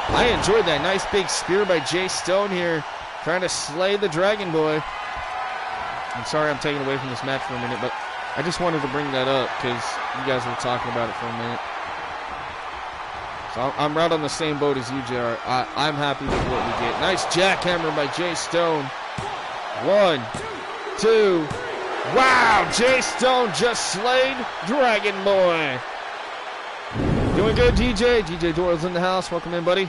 I enjoyed that nice big spear by Jay Stone here, trying to slay the Dragon Boy. I'm sorry I'm taking away from this match for a minute, but I just wanted to bring that up because you guys were talking about it for a minute. So I'm right on the same boat as you, JR. I'm happy with what we get. Nice jackhammer by Jay Stone. 1, 2... Wow, Jay Stone just slayed Dragon Boy. Doing good, DJ. DJ Doyle's in the house. Welcome in, buddy.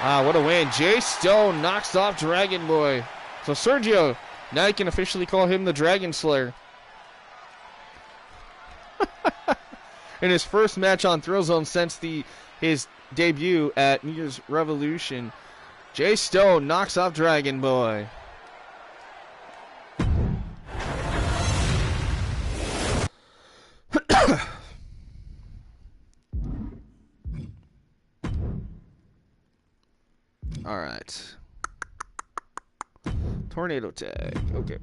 Ah, what a win. Jay Stone knocks off Dragon Boy. So, Sergio, now you can officially call him the Dragon Slayer. In his first match on Thrillzone since his debut at New Year's Revolution, Jay Stone knocks off Dragon Boy. All right. Tornado tag. Okay.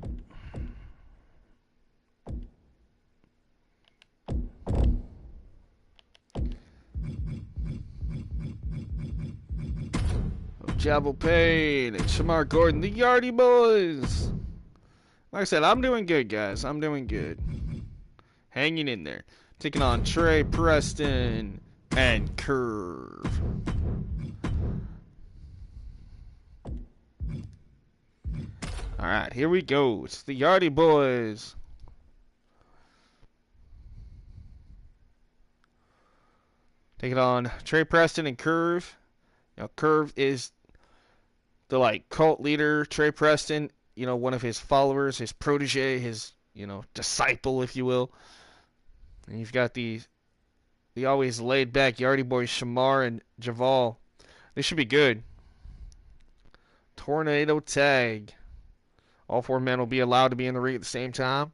Javel Payne and Shamar Gordon, the Yardy Boys. Like I said, I'm doing good, guys. I'm doing good. Hanging in there. Taking on Trey Preston and Curve. Alright, here we go. It's the Yardy Boys. Taking on Trey Preston and Curve. You know, Curve is the, like, cult leader. Trey Preston, you know, one of his followers, his protege, his, you know, disciple, if you will. And you've got the always laid-back Yardy Boys, Shamar and Javal. They should be good. Tornado tag. All 4 men will be allowed to be in the ring at the same time.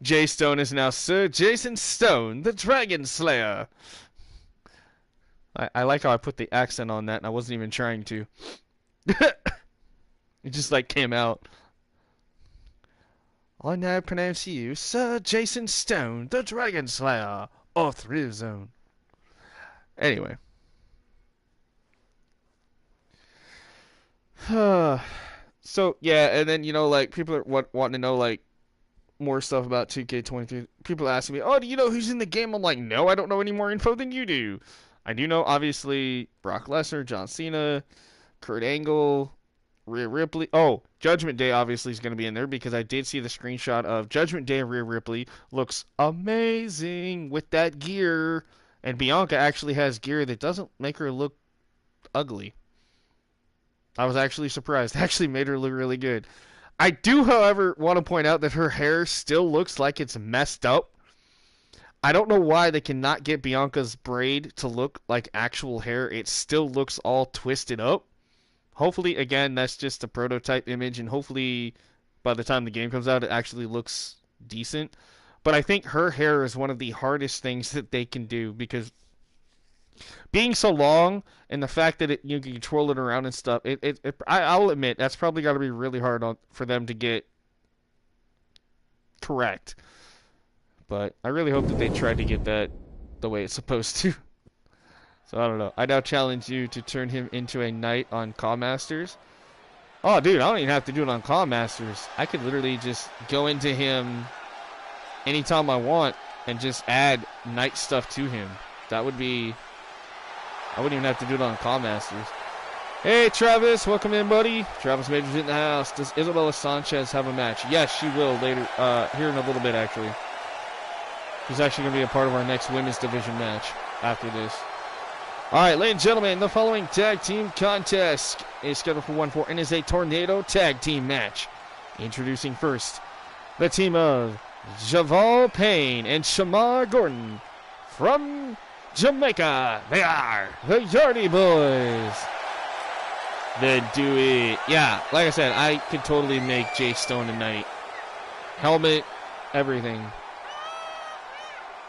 Jay Stone is now Sir Jason Stone, the Dragon Slayer. I like how I put the accent on that, and I wasn't even trying to. It just, like, came out. I now pronounce you Sir Jason Stone, the Dragon Slayer. Oh, Thrillzone. Anyway. So, yeah, and then, you know, like, people are wanting to know, like, more stuff about 2K22. People asking me, oh, do you know who's in the game? I'm like, no, I don't know any more info than you do. I do know, obviously, Brock Lesnar, John Cena, Kurt Angle, Rhea Ripley. Oh, Judgment Day obviously is going to be in there because I did see the screenshot of Judgment Day and Rhea Ripley. Looks amazing with that gear. And Bianca actually has gear that doesn't make her look ugly. I was actually surprised. It actually made her look really good. I do, however, want to point out that her hair still looks like it's messed up. I don't know why they cannot get Bianca's braid to look like actual hair. It still looks all twisted up. Hopefully, again, that's just a prototype image, and hopefully by the time the game comes out, it actually looks decent. But I think her hair is one of the hardest things that they can do because being so long and the fact that you can control it around and stuff, I'll admit that's probably got to be really hard for them to get correct. But I really hope that they try to get that the way it's supposed to. So I don't know. I now challenge you to turn him into a knight on CAWS Masters. Oh, dude, I don't even have to do it on CAWS Masters. I could literally just go into him anytime I want and just add knight stuff to him. That would be... I wouldn't even have to do it on CAWS Masters. Hey, Travis, welcome in, buddy. Travis Major's in the house. Does Isabella Sanchez have a match? Yes, she will later, here in a little bit, actually. She's actually going to be a part of our next women's division match after this. All right, ladies and gentlemen, the following tag team contest is scheduled for 1-4 and is a tornado tag team match. Introducing first, the team of Javal Payne and Shamar Gordon from Jamaica. They are the Yardie Boys. Then do it. Yeah, like I said, I could totally make Jay Stone a knight. Helmet, everything.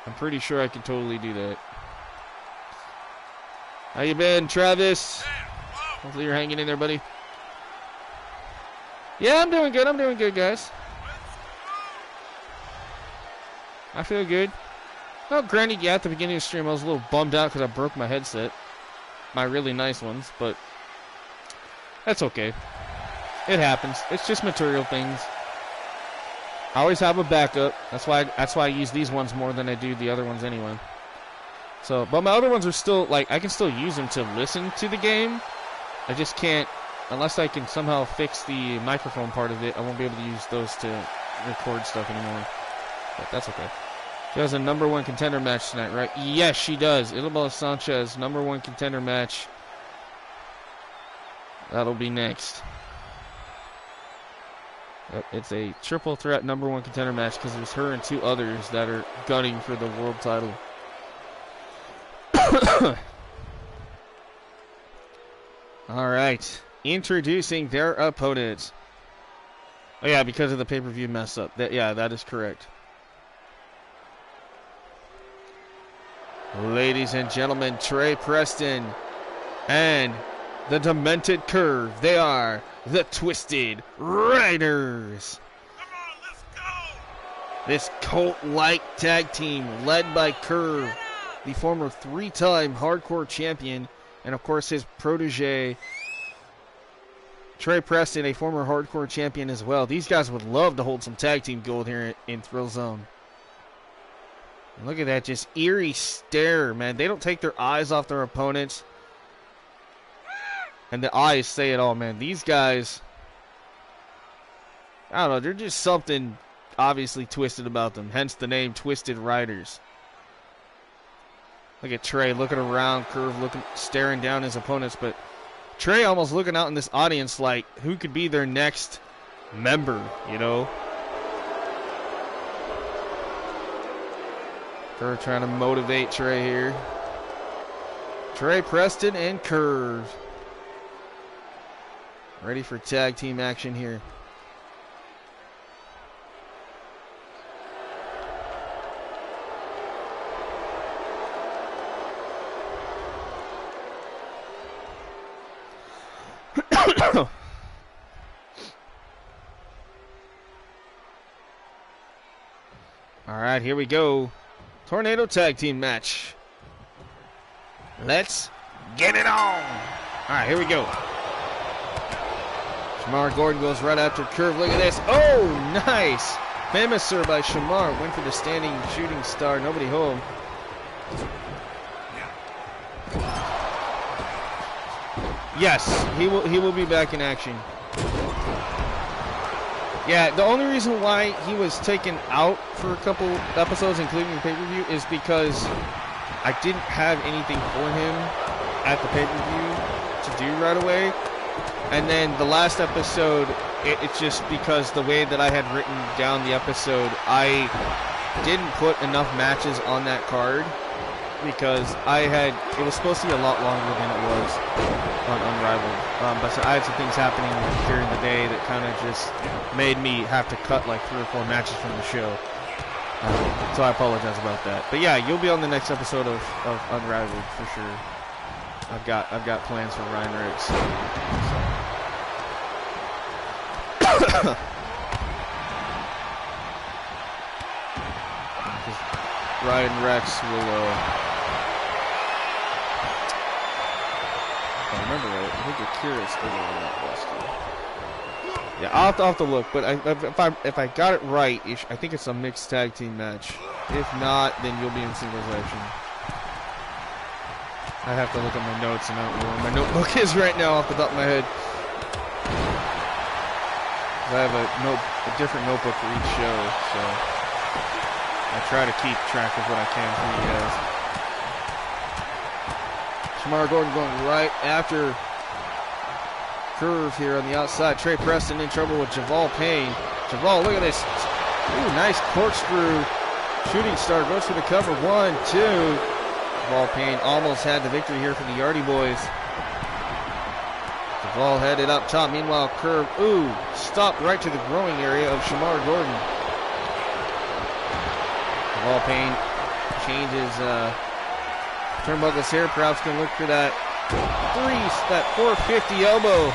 I'm pretty sure I can totally do that. How you been, Travis? Hopefully you're hanging in there, buddy. Yeah, I'm doing good. I'm doing good, guys. I feel good. Well, granted, yeah, at the beginning of the stream, I was a little bummed out because I broke my headset. My really nice ones, but that's okay. It happens. It's just material things. I always have a backup. That's why I use these ones more than I do the other ones anyway. So, but my other ones are still, like, I can still use them to listen to the game. I just can't, unless I can somehow fix the microphone part of it, I won't be able to use those to record stuff anymore. But that's okay. She has a number one contender match tonight, right? Yes, she does. Isabella Sanchez, number one contender match. That'll be next. Yep, it's a triple threat number one contender match because there's her and two others that are gunning for the world title. All right, introducing their opponents. Oh yeah, because of the pay-per-view mess up. Yeah, that is correct. Ladies and gentlemen, Trey Preston and the Demented Curve. They are the Twisted Riders. Come on, let's go. This cult-like tag team led by Curve, the former three-time hardcore champion, and of course his protege, Trey Preston, a former hardcore champion as well. These guys would love to hold some tag team gold here in Thrillzone. Look at that, just eerie stare, man. They don't take their eyes off their opponents. And the eyes say it all, man. These guys, I don't know, they're just something obviously twisted about them. Hence the name Twisted Riders. Look at Trey looking around, Curve looking, staring down his opponents. But Trey almost looking out in this audience like who could be their next member, you know? Curve trying to motivate Trey here. Trey Preston and Curve. Ready for tag team action here. All right, here we go. Tornado tag team match. Let's get it on. All right, here we go. Shamar Gordon goes right after Curve. Look at this. Oh, nice. Famous sir by Shamar. Went for the standing shooting star. Nobody home. Yes, he will be back in action. Yeah, the only reason why he was taken out for a couple episodes, including the pay-per-view, is because I didn't have anything for him at the pay-per-view to do right away. And then the last episode, it's just because the way that I had written down the episode, I didn't put enough matches on that card because it was supposed to be a lot longer than it was on Unrivaled. But so I had some things happening during the day that kind of just made me have to cut like 3 or 4 matches from the show. So I apologize about that. But yeah, you'll be on the next episode of Unrivaled for sure. I've got plans for Ryan Ricks. Ryan Rex will if I remember right, I think Akira's still on that roster. Yeah, I'll have to look, but if I got it right, I think it's a mixed tag team match. If not, then you'll be in singles action. I have to look at my notes, and I don't know where my notebook is right now off the top of my head. I have a different notebook for each show, so I try to keep track of what I can for you guys. Shamar Gordon going right after Curve here on the outside. Trey Preston in trouble with Javal Payne. Javal, look at this. Ooh, nice corkscrew. Shooting star goes for the cover. 1, 2. Javal Payne almost had the victory here for the Yardy boys. Javal headed up top. Meanwhile, Curve, stopped right to the growing area of Shamar Gordon. Javal Payne changes turnbuckles here. Perhaps can look for that 450 elbow.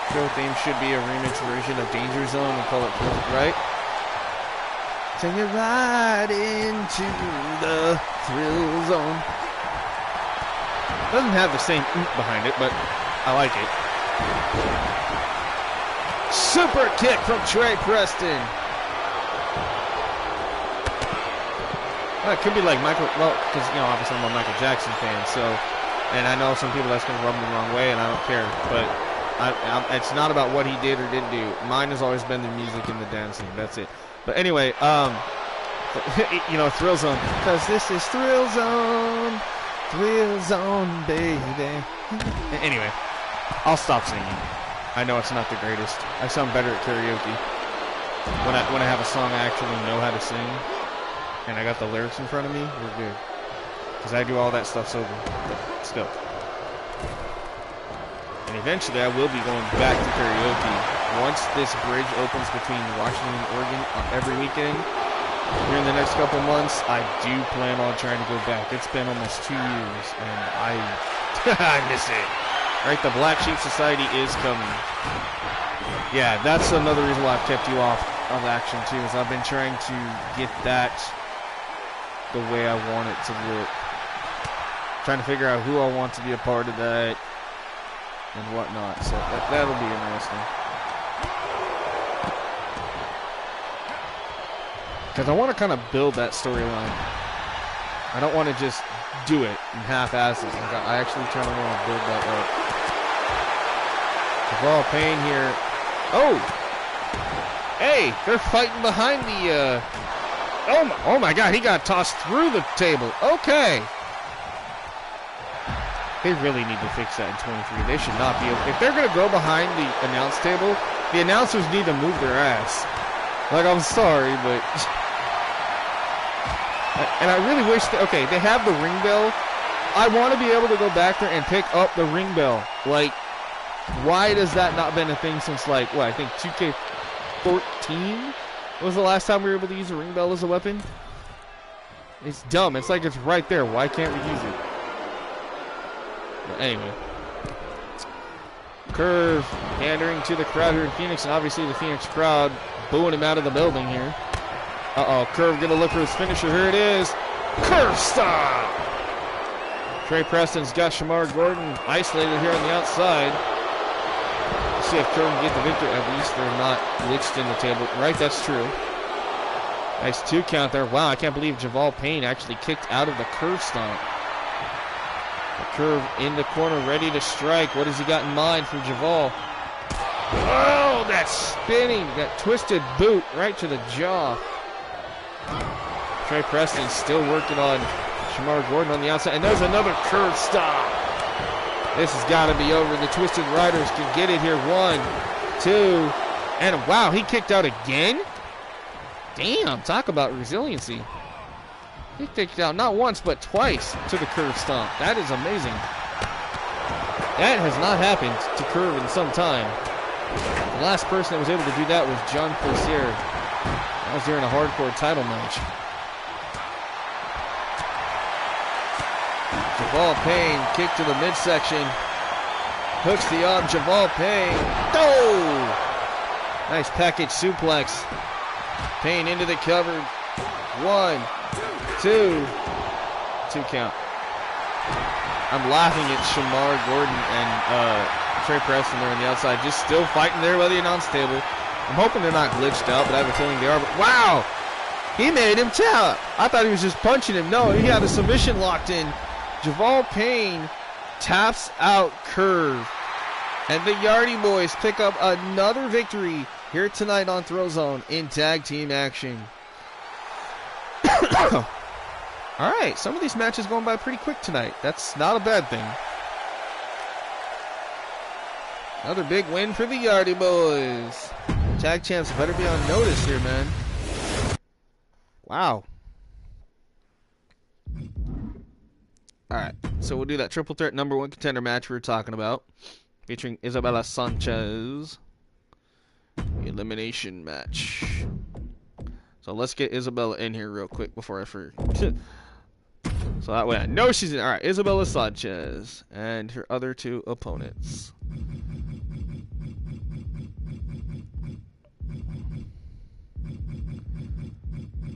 Show theme should be a remix version of Danger Zone. We call it Perfect Right. Take it right into the thrill zone. Doesn't have the same oomph behind it, but I like it. Super kick from Trey Preston. Well, it could be like Michael, well, because, obviously I'm a Michael Jackson fan, so, and I know some people that's going to rub me the wrong way, and I don't care, but it's not about what he did or didn't do. Mine has always been the music and the dancing, that's it. But anyway, Thrill Zone, because this is Thrill Zone, baby. Anyway, I'll stop singing. I know it's not the greatest. I sound better at karaoke. When I have a song I actually know how to sing, and I got the lyrics in front of me, we're good. Because I do all that stuff sober, but still. And eventually I will be going back to karaoke. Once this bridge opens between Washington and Oregon every weekend, here in the next couple months, I do plan on trying to go back. It's been almost 2 years, and I miss it. Right, the Black Sheep Society is coming. Yeah, that's another reason why I've kept you off of action, too, is I've been trying to get that the way I want it to look. Trying to figure out who I want to be a part of that and whatnot. So that'll be interesting. Because I want to kind of build that storyline. I don't want to just do it and half-ass it. I actually kind of want to build that up. Javal Payne here. Oh! Hey, they're fighting behind the... Oh my God, he got tossed through the table. Okay. They really need to fix that in 23. They should not be able... If they're going to go behind the announce table, the announcers need to move their ass. Like, I'm sorry, but... And I really wish that... Okay, they have the ring bell. I want to be able to go back there and pick up the ring bell. Like, why has that not been a thing since, like, what, I think 2K14 was the last time we were able to use a ring bell as a weapon? It's dumb. It's like it's right there. Why can't we use it? But anyway. Curve pandering to the crowd here in Phoenix, and obviously the Phoenix crowd booing him out of the building here. Uh-oh, Curve gonna look for his finisher. Here it is. Curve stop! Trey Preston's got Shamar Gordon isolated here on the outside. Let's see if Curve can get the victory. At least they're not glitched in the table. Right, that's true. Nice 2 count there. Wow, I can't believe Javal Payne actually kicked out of the curve stomp. The Curve in the corner, ready to strike. What has he got in mind for Javal? Oh, that spinning, that twisted boot right to the jaw. Trey Preston still working on Shamar Gordon on the outside. And there's another curve stop. This has got to be over. The Twisted Riders can get it here. 1, 2, and wow, he kicked out again? Damn, talk about resiliency. He kicked out not once, but twice to the curve stomp. That is amazing. That has not happened to Curve in some time. The last person that was able to do that was John Plaisir. That was during a hardcore title match. Javal Payne, kick to the midsection. Hooks the arm, Javal Payne. Oh! Nice package suplex. Payne into the cover. 1, 2. 2 count. I'm laughing at Shamar Gordon and Trey Preston there on the outside, just still fighting there by the announce table. I'm hoping they're not glitched out, but I have a feeling they are. But wow! He made him tap. I thought he was just punching him. No, he had a submission locked in. Javal Payne taps out Curve. And the Yardie Boys pick up another victory here tonight on Thrillzone in tag team action. Alright, some of these matches going by pretty quick tonight. That's not a bad thing. Another big win for the Yardie Boys. Tag champs better be on notice here, man. Wow. Alright, so we'll do that triple threat number 1 contender match we were talking about. Featuring Isabella Sanchez. Elimination match. So let's get Isabella in here real quick before I forget. So that way I know she's in. Alright, Isabella Sanchez and her other 2 opponents.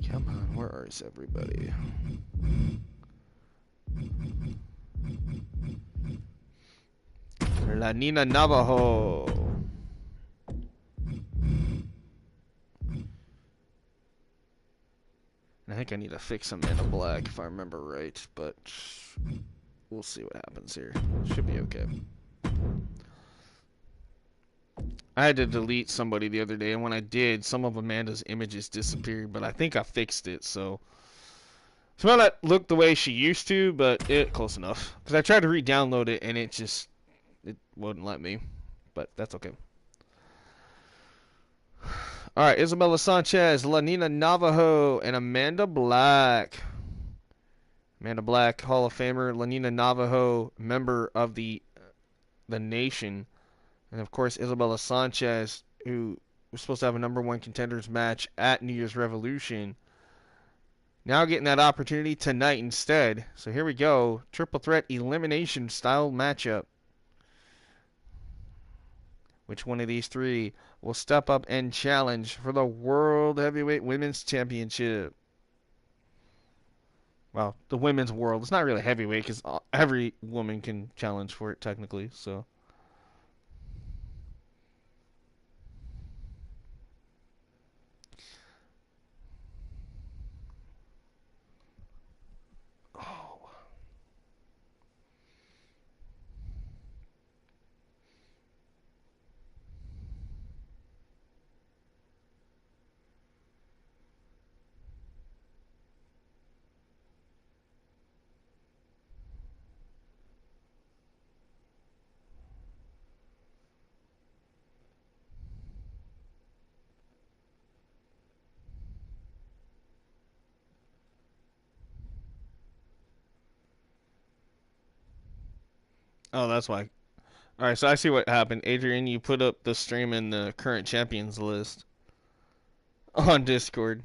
Come on, where is everybody? La Nina Navajo. I think I need to fix Amanda Black if I remember right, but we'll see what happens here. Should be okay. I had to delete somebody the other day, and when I did, some of Amanda's images disappeared, but I think I fixed it, so it might not look the way she used to, but it close enough. Because I tried to re-download it, and it wouldn't let me, but that's okay. Alright, Isabella Sanchez, Lanina Navajo, and Amanda Black. Amanda Black, Hall of Famer. Lanina Navajo, member of the Nation. And of course, Isabella Sanchez, who was supposed to have a number 1 contenders match at New Year's Revolution. Now getting that opportunity tonight instead. So here we go. Triple threat elimination style matchup. Which one of these 3 will step up and challenge for the World Heavyweight Women's Championship? Well, the women's world. It's not really heavyweight because every woman can challenge for it technically. So. Oh, that's why. Alright, so I see what happened. Adrian, you put up the stream in the current champions list on Discord.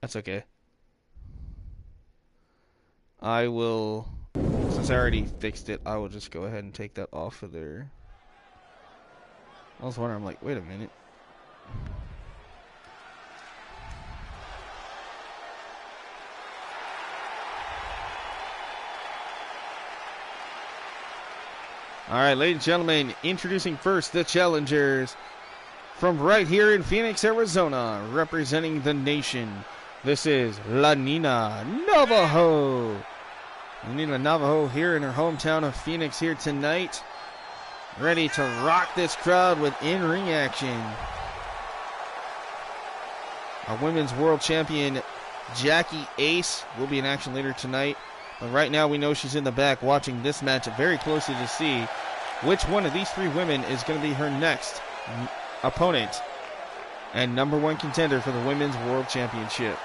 That's okay. I will, since I already fixed it, I will just go ahead and take that off of there. I was wondering, I'm like, wait a minute. All right, ladies and gentlemen, introducing first the challengers from right here in Phoenix, Arizona, representing the nation. This is La Nina Navajo. La Nina Navajo here in her hometown of Phoenix here tonight, ready to rock this crowd with in-ring action. Our women's world champion, Jackie Ace, will be in action later tonight. But right now we know she's in the back watching this match very closely to see which one of these three women is going to be her next opponent and #1 contender for the women's world championship.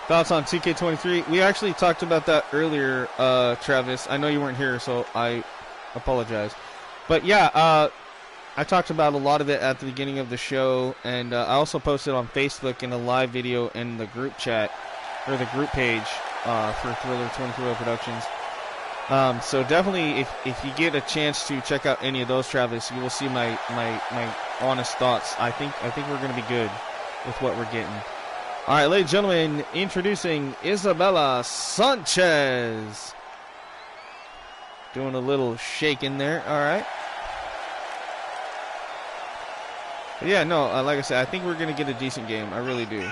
Thoughts on 2K23? We actually talked about that earlier, Travis. I know you weren't here, so I apologize. But yeah, I talked about a lot of it at the beginning of the show, and I also posted on Facebook in a live video in the group chat, or the group page for Thriller 23 Productions. So definitely, if you get a chance to check out any of those, Travis, you will see my honest thoughts. I think we're going to be good with what we're getting. All right, ladies and gentlemen, introducing Isabella Sanchez. Doing a little shake in there. All right. But yeah, no, like I said, I think we're going to get a decent game. I really do.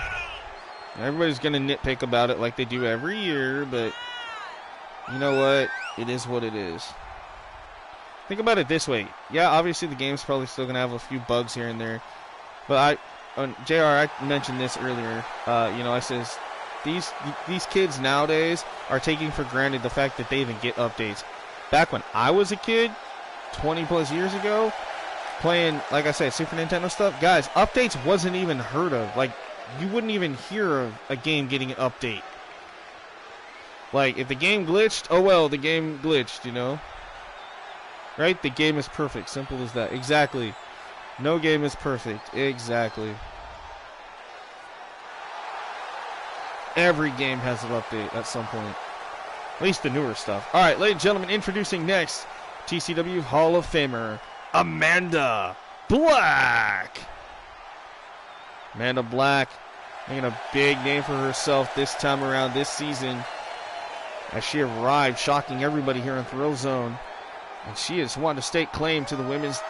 Everybody's going to nitpick about it like they do every year, but you know what? It is what it is. Think about it this way. Yeah, obviously the game's probably still going to have a few bugs here and there, but JR, I mentioned this earlier. I says these kids nowadays are taking for granted the fact that they even get updates. Back when I was a kid, 20 plus years ago, playing, like I said, Super Nintendo stuff, guys, updates wasn't even heard of. Like, you wouldn't even hear of a game getting an update. Like, if the game glitched, oh well, the game glitched, you know? Right? The game is perfect. Simple as that. Exactly. No game is perfect. Exactly. Every game has an update at some point. At least the newer stuff. All right, ladies and gentlemen, introducing next TCW Hall of Famer, Amanda Black. Amanda Black making a big name for herself this time around this season as she arrived, shocking everybody here in Thrillzone. And she has wanted to stake claim to the women's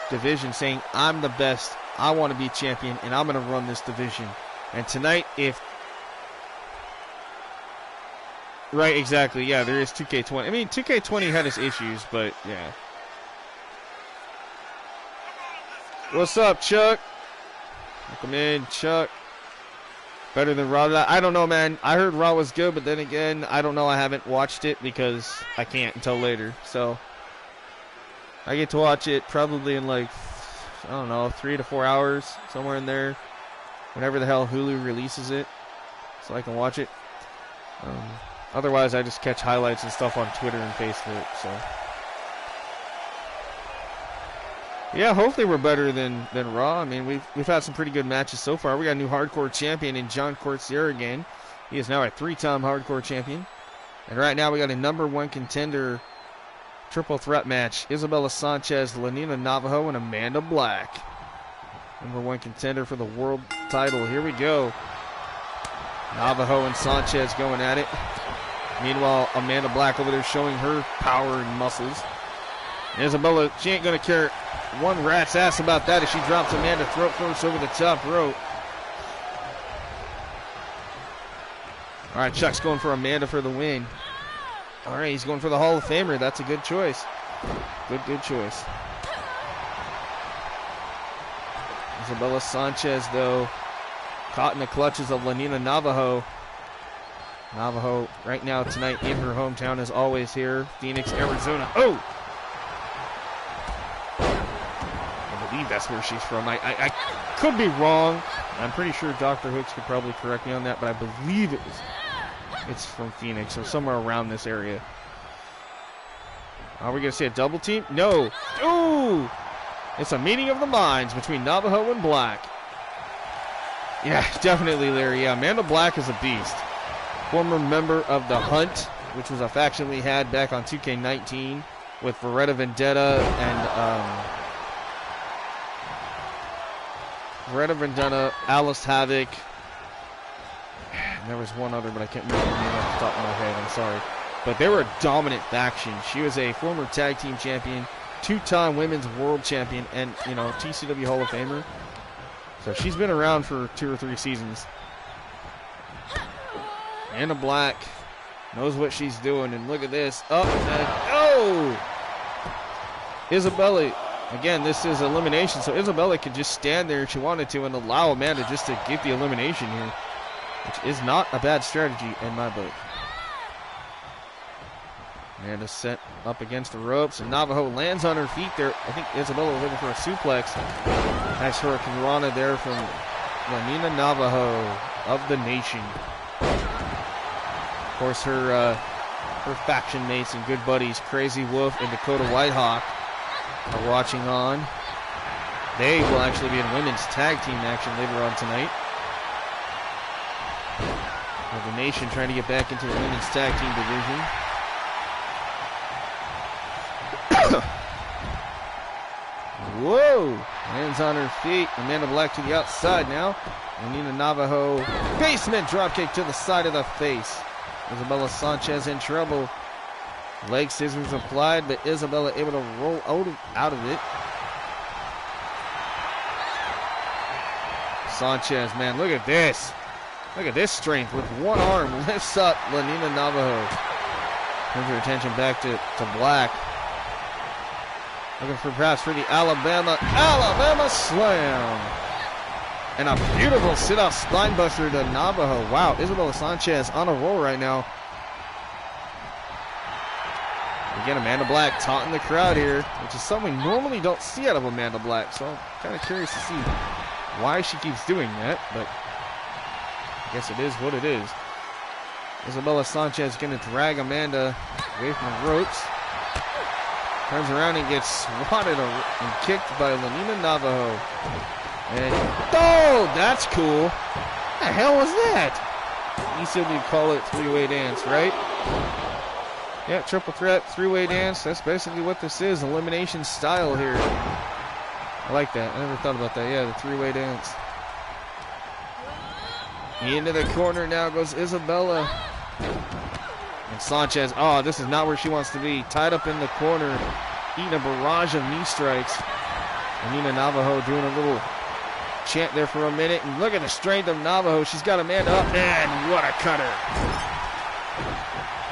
division, saying, I'm the best, I want to be champion, and I'm going to run this division. And tonight, right, exactly, yeah, there is 2K20. I mean, 2K20 had its issues, but yeah. What's up, Chuck? Welcome in, Chuck. Better than Raw. I don't know, man. I heard Raw was good, but then again, I don't know. I haven't watched it because I can't until later. So I get to watch it probably in like, I don't know, 3 to 4 hours, somewhere in there, whenever the hell Hulu releases it, so I can watch it. Otherwise, I just catch highlights and stuff on Twitter and Facebook. So yeah, hopefully we're better than Raw. I mean, we've had some pretty good matches so far. We got a new hardcore champion in John Corsier again. He is now a 3-time hardcore champion. And right now we got a #1 contender triple threat match. Isabella Sanchez, La Nina Navajo, and Amanda Black. #1 contender for the world title. Here we go. Navajo and Sanchez going at it. Meanwhile, Amanda Black over there showing her power and muscles. Isabella, she ain't going to care one rat's ass about that as she drops Amanda throat first over the top rope. All right, Chuck's going for Amanda for the win. All right, he's going for the Hall of Famer. That's a good choice. Good choice. Isabella Sanchez, though, caught in the clutches of La Nina Navajo. Navajo right now tonight in her hometown as always here, Phoenix, Arizona. Oh! I believe that's where she's from. I could be wrong. I'm pretty sure Dr. Hooks could probably correct me on that, but I believe it's from Phoenix or somewhere around this area. Are we going to see a double team? No. Ooh! It's a meeting of the minds between Navajo and Black. Yeah, definitely, Larry. Yeah, Amanda Black is a beast. Former member of the Hunt, which was a faction we had back on 2K19 with Beretta Vendetta and Alice Havoc. And there was one other, but I can't remember the name off the top of my head. I'm sorry. But they were a dominant faction. She was a former tag team champion, 2-time women's world champion, and, you know, TCW Hall of Famer. So she's been around for 2 or 3 seasons. Anna Black knows what she's doing, and look at this. Up and oh! Isabella, again, this is elimination, so Isabella could just stand there if she wanted to and allow Amanda just to get the elimination here, which is not a bad strategy in my book. Amanda set up against the ropes, and Navajo lands on her feet there. I think Isabella was looking for a suplex. Nice Hurricane Rana there from Lanina Navajo of the nation. Of course, her faction mates and good buddies, Crazy Wolf and Dakota Whitehawk, are watching on. They will actually be in women's tag team action later on tonight. Well, the nation trying to get back into the women's tag team division. Whoa! Lands on her feet. Amanda Black to the outside now. Nina Navajo. Basement dropkick to the side of the face. Isabella Sanchez in trouble. Leg scissors applied, but Isabella able to roll out of it. Sanchez, man, look at this. Look at this strength. With one arm, lifts up Lanina Navajo. Turns her attention back to Black. Looking for perhaps for the Alabama Slam. And a beautiful sit-out spinebuster to Navajo. Wow, Isabella Sanchez on a roll right now. Again, Amanda Black taunting the crowd here, which is something we normally don't see out of Amanda Black. So I'm kind of curious to see why she keeps doing that, but I guess it is what it is. Isabella Sanchez going to drag Amanda away from the ropes. Turns around and gets swatted and kicked by Lanina Navajo. And, oh, that's cool. What the hell was that? You said we'd call it three-way dance, right? Yeah, triple threat, three-way dance. That's basically what this is, elimination style here. I like that. I never thought about that. Yeah, the three-way dance. Into the corner now goes Isabella. And Sanchez, oh, this is not where she wants to be. Tied up in the corner, eating a barrage of knee strikes. And Nina Navajo doing a little chant there for a minute. And look at the strength of Navajo. She's got Amanda up. Man, what a cutter.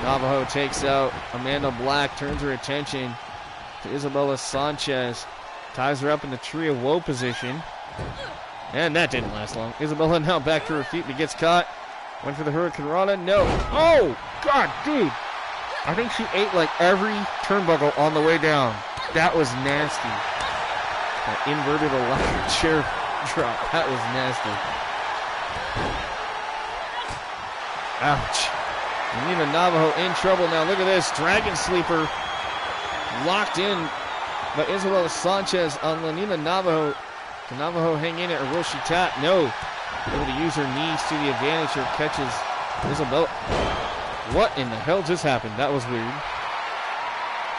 Navajo takes out Amanda Black, turns her attention to Isabella Sanchez. Ties her up in the Tree of Woe position. And that didn't last long. Isabella now back to her feet, but gets caught. Went for the Hurricane Rana. No. Oh, God, dude. I think she ate like every turnbuckle on the way down. That was nasty. That inverted electric chair drop. That was nasty. Ouch. Nina Navajo in trouble now. Look at this. Dragon Sleeper locked in by Isabella Sanchez on Lanina Navajo. Can Navajo hang in it or will she tap? No. Able to use her knees to the advantage here. Catches Isabella. What in the hell just happened? That was weird.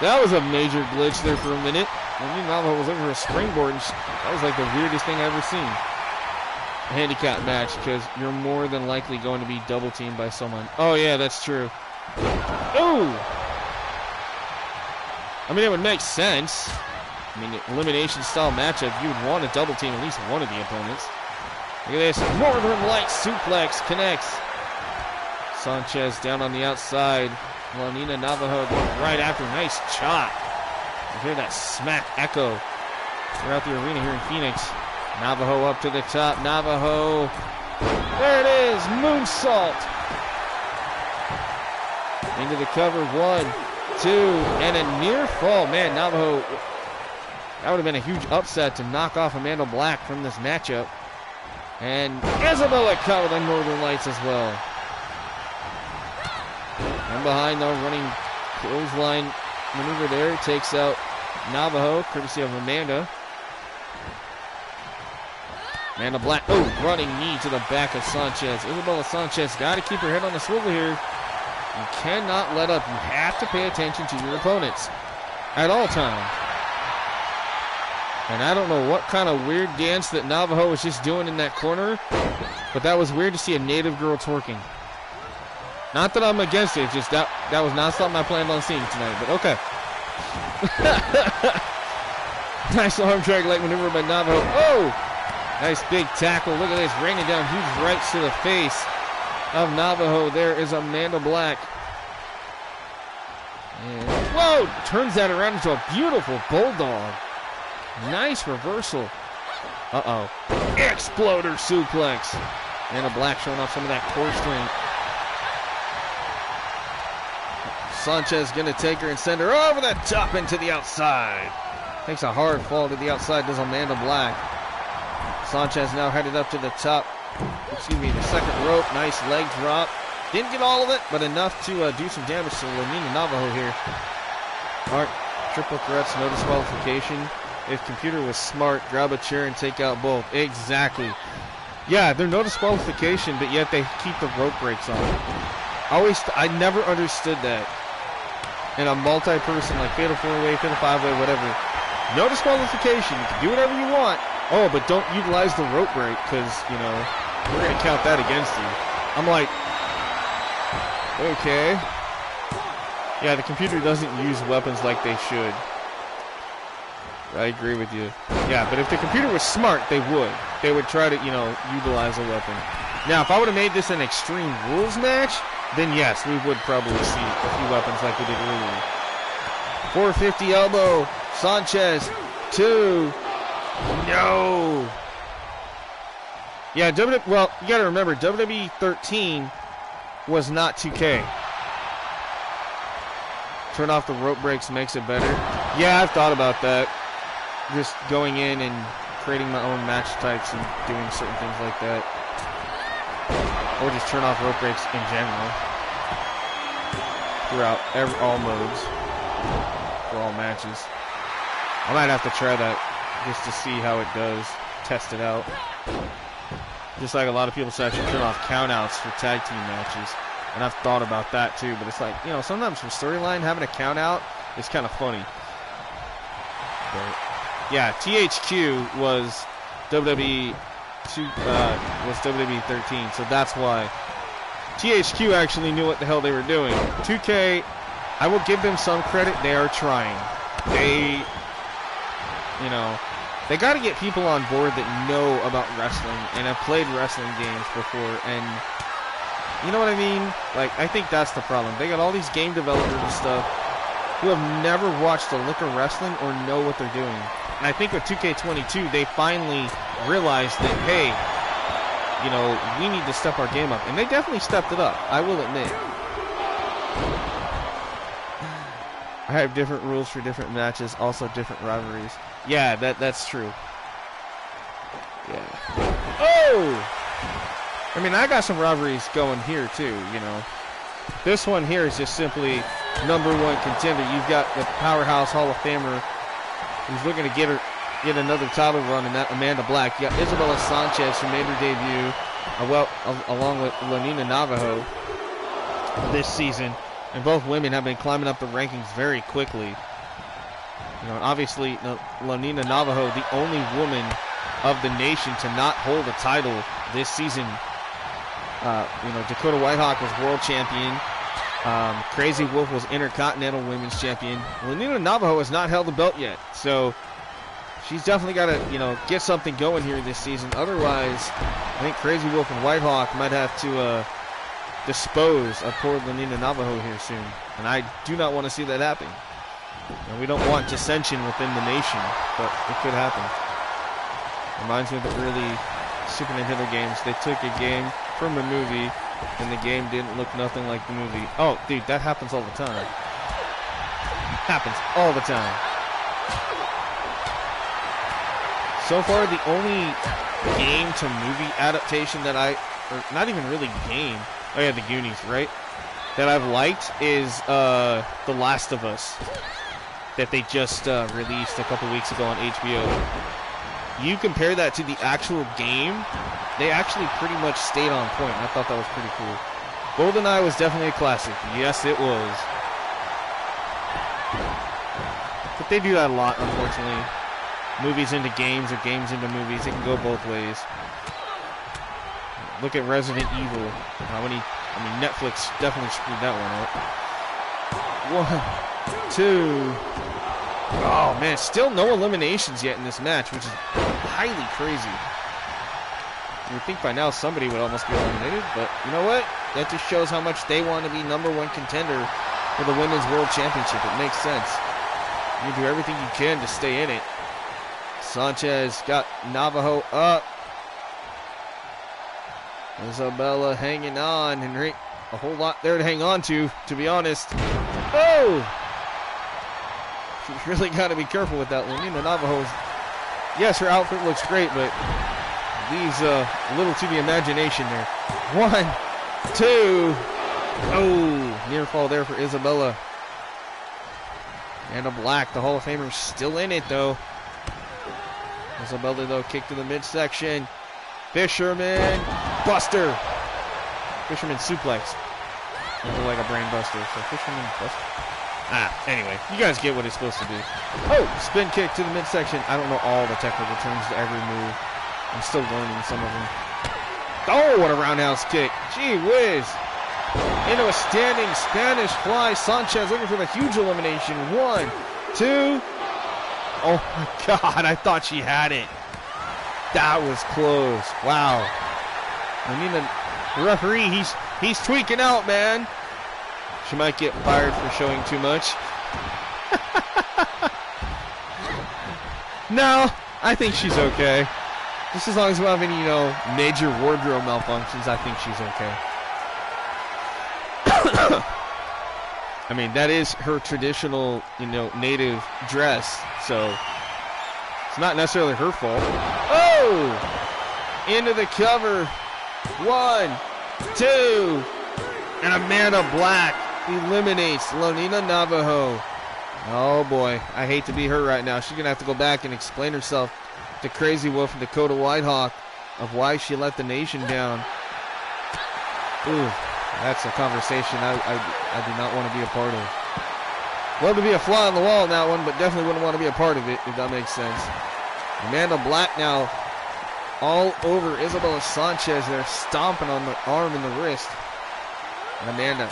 That was a major glitch there for a minute. Lanina Navajo was looking for a springboard. And that was like the weirdest thing I've ever seen. A handicap match because you're more than likely going to be double teamed by someone. Oh yeah, that's true. Ooh! I mean, it would make sense. I mean, elimination style matchup, you would want to double team at least one of the opponents. Look at this. Northern Light suplex connects. Sanchez down on the outside. Lanina Navajo going right after. Nice chop. You hear that smack echo throughout the arena here in Phoenix. Navajo up to the top. Navajo. There it is. Moonsault. Into the cover. 1, 2, and a near fall. Man, Navajo, that would have been a huge upset to knock off Amanda Black from this matchup. And Isabella caught with the Northern Lights as well. And behind the running clothesline maneuver there, takes out Navajo, courtesy of Amanda. Amanda Black, oh, running knee to the back of Sanchez. Isabella Sanchez got to keep her head on the swivel here. You cannot let up. You have to pay attention to your opponents. at all times. And I don't know what kind of weird dance that Navajo was just doing in that corner, but that was weird to see a native girl twerking. Not that I'm against it, just that was not something I planned on seeing tonight, but okay. Nice arm drag leg maneuver by Navajo. Oh! Nice big tackle. Look at this, raining down huge rights to the face of Navajo. There is Amanda Black. And, whoa! Turns that around into a beautiful bulldog. Nice reversal. Uh-oh. Exploder suplex. Amanda Black showing off some of that core strength. Sanchez gonna take her and send her over the top into the outside. Takes a hard fall to the outside, does Amanda Black. Sanchez now headed up to the top. Excuse me, the second rope. Nice leg drop. Didn't get all of it, but enough to do some damage to Lanina Navajo here. Mark, triple threats, no disqualification. If computer was smart, grab a chair and take out both. Exactly. Yeah, they're no disqualification, but yet they keep the rope breaks on. I never understood that. In a multi-person, like fatal 4-way, fatal 5-way, whatever. No disqualification. You can do whatever you want. Oh, but don't utilize the rope break because, you know, we're going to count that against you. I'm like, okay. Yeah, the computer doesn't use weapons like they should. I agree with you. Yeah, but if the computer was smart, they would. They would try to, you know, utilize a weapon. Now, if I would have made this an Extreme Rules match, then yes, we would probably see a few weapons like we did earlier. 450 elbow. Sanchez. 2. No. Yeah, well, you got to remember, WWE 13 was not 2K. Turn off the rope breaks makes it better. Yeah, I've thought about that. Just going in and creating my own match types and doing certain things like that. Or just turn off rope breaks in general. Throughout all modes. For all matches. I might have to try that just to see how it does. Test it out. Just like a lot of people say I should turn off countouts for tag team matches. And I've thought about that too, but it's like, you know, sometimes for storyline, having a count out is kind of funny. But yeah, THQ was WWE 13, so that's why. THQ actually knew what the hell they were doing. 2K, I will give them some credit, they are trying. They, you know, they got to get people on board that know about wrestling and have played wrestling games before, and you know what I mean? Like, I think that's the problem. They got all these game developers and stuff who have never watched a lick of wrestling or know what they're doing. And I think with 2K22, they finally realized that, hey, you know, we need to step our game up. And they definitely stepped it up, I will admit. I have different rules for different matches, also different rivalries. Yeah, that's true. Yeah. Oh! I mean, I got some rivalries going here, too, you know. This one here is just simply #1 contender. You've got the Powerhouse Hall of Famer who's looking to get another title run, and that Amanda Black. You got Isabella Sanchez, who made her debut, along with Lanina Navajo this season. And both women have been climbing up the rankings very quickly. You know, obviously, Lanina Navajo, the only woman of the nation to not hold a title this season. You know, Dakota Whitehawk was world champion. Crazy Wolf was Intercontinental Women's Champion. Lanina Navajo has not held the belt yet, so she's definitely got to, you know, get something going here this season. Otherwise, I think Crazy Wolf and Whitehawk might have to dispose of poor Lanina Navajo here soon, and I do not want to see that happen. And we don't want dissension within the nation, but it could happen. Reminds me of the early Super Nintendo games. They took a game from a movie, and the game didn't look nothing like the movie. Oh, dude, that happens all the time. Happens all the time. So far, the only game-to-movie adaptation that or not even really game, oh yeah, The Goonies, right? That I've liked is The Last of Us, that they just released a couple weeks ago on HBO. You compare that to the actual game, they actually pretty much stayed on point. I thought that was pretty cool. GoldenEye was definitely a classic. Yes, it was. But they do that a lot, unfortunately. Movies into games or games into movies. It can go both ways. Look at Resident Evil. How many? I mean, Netflix definitely screwed that one up. 1, 2. Oh, man. Still no eliminations yet in this match, which is highly crazy. You would think by now somebody would almost be eliminated, but you know what? That just shows how much they want to be #1 contender for the Women's World Championship. It makes sense. You do everything you can to stay in it. Sanchez got Navajo up. Isabella hanging on, and a whole lot there to hang on to be honest. Oh! She's really got to be careful with that one. You know, Navajo's, yes, her outfit looks great, but leaves a little to the imagination there. 1, 2. Oh, near fall there for Isabella. Amanda Black, the Hall of Famer, still in it though. Isabella though, kick to the midsection. Fisherman Buster. Fisherman suplex. Looks like a brain buster. So Fisherman Buster. Anyway, you guys get what it's supposed to do. Oh, spin kick to the midsection. I don't know all the technical terms to every move. I'm still learning some of them. Oh, what a roundhouse kick. Gee whiz. Into a standing Spanish fly. Sanchez looking for the huge elimination. 1, 2. Oh my God, I thought she had it. That was close. Wow. I mean, the referee, he's tweaking out, man. She might get fired for showing too much. No, I think she's okay. Just as long as we don't have any, major wardrobe malfunctions, I think she's okay. I mean, that is her traditional, native dress, so it's not necessarily her fault. Oh! Into the cover. 1, 2. And Amanda Black eliminates Lonina Navajo. Oh boy, I hate to be her right now. She's going to have to go back and explain herself to Crazy Wolf and Dakota Whitehawk of why she let the nation down. Ooh, that's a conversation I do not want to be a part of. Love to be a fly on the wall in that one, but definitely wouldn't want to be a part of it, if that makes sense. Amanda Black now all over Isabella Sanchez there, stomping on the arm and the wrist. And Amanda,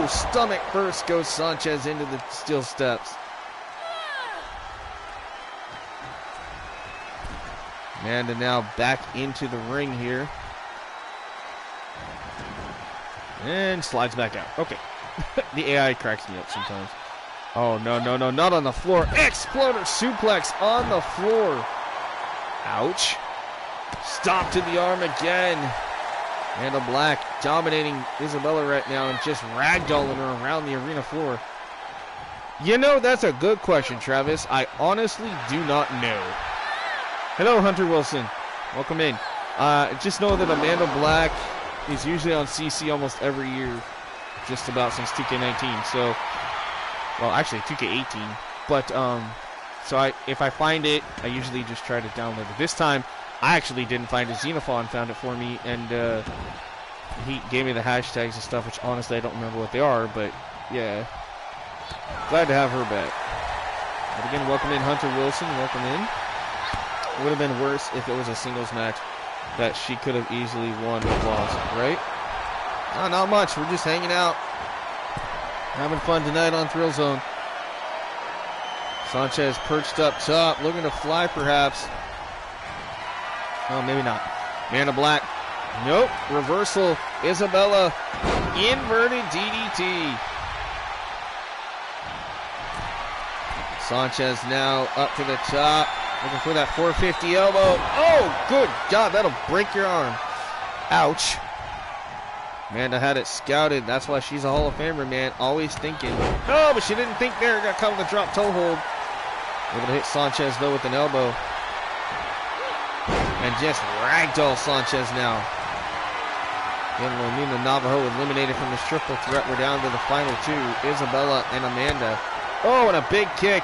stomach first goes Sanchez into the steel steps. Amanda now back into the ring here. And slides back out. Okay. The AI cracks me up sometimes. Oh, no, not on the floor. Exploder suplex on the floor. Ouch. Stop to the arm again. Amanda Black dominating Isabella right now and just ragdolling her around the arena floor. That's a good question, Travis. I honestly do not know. Hello, Hunter Wilson. Welcome in. Just know that Amanda Black is usually on CC almost every year, just about since 2K19. So, well, actually 2K18. But so if I find it, I usually just try to download it. This time, I actually didn't find it. Xenophon found it for me, and he gave me the hashtags and stuff, which honestly I don't remember what they are. But yeah, glad to have her back. But again, welcome in, Hunter Wilson. Welcome in. It would have been worse if it was a singles match that she could have easily won or lost, right? Oh, not much. We're just hanging out. Having fun tonight on Thrillzone. Sanchez perched up top, looking to fly perhaps. Oh, maybe not. Amanda Black. Nope. Reversal. Isabella. Inverted DDT. Sanchez now up to the top. Looking for that 450 elbow. Oh, good God. That'll break your arm. Ouch. Amanda had it scouted. That's why she's a Hall of Famer, man. Always thinking. Oh, but she didn't think there. Got caught with a drop toe hold. Able to hit Sanchez, though, with an elbow. And just ragdoll Sanchez now. Again, Lonina Navajo eliminated from this triple threat. We're down to the final two. Isabella and Amanda. Oh, and a big kick.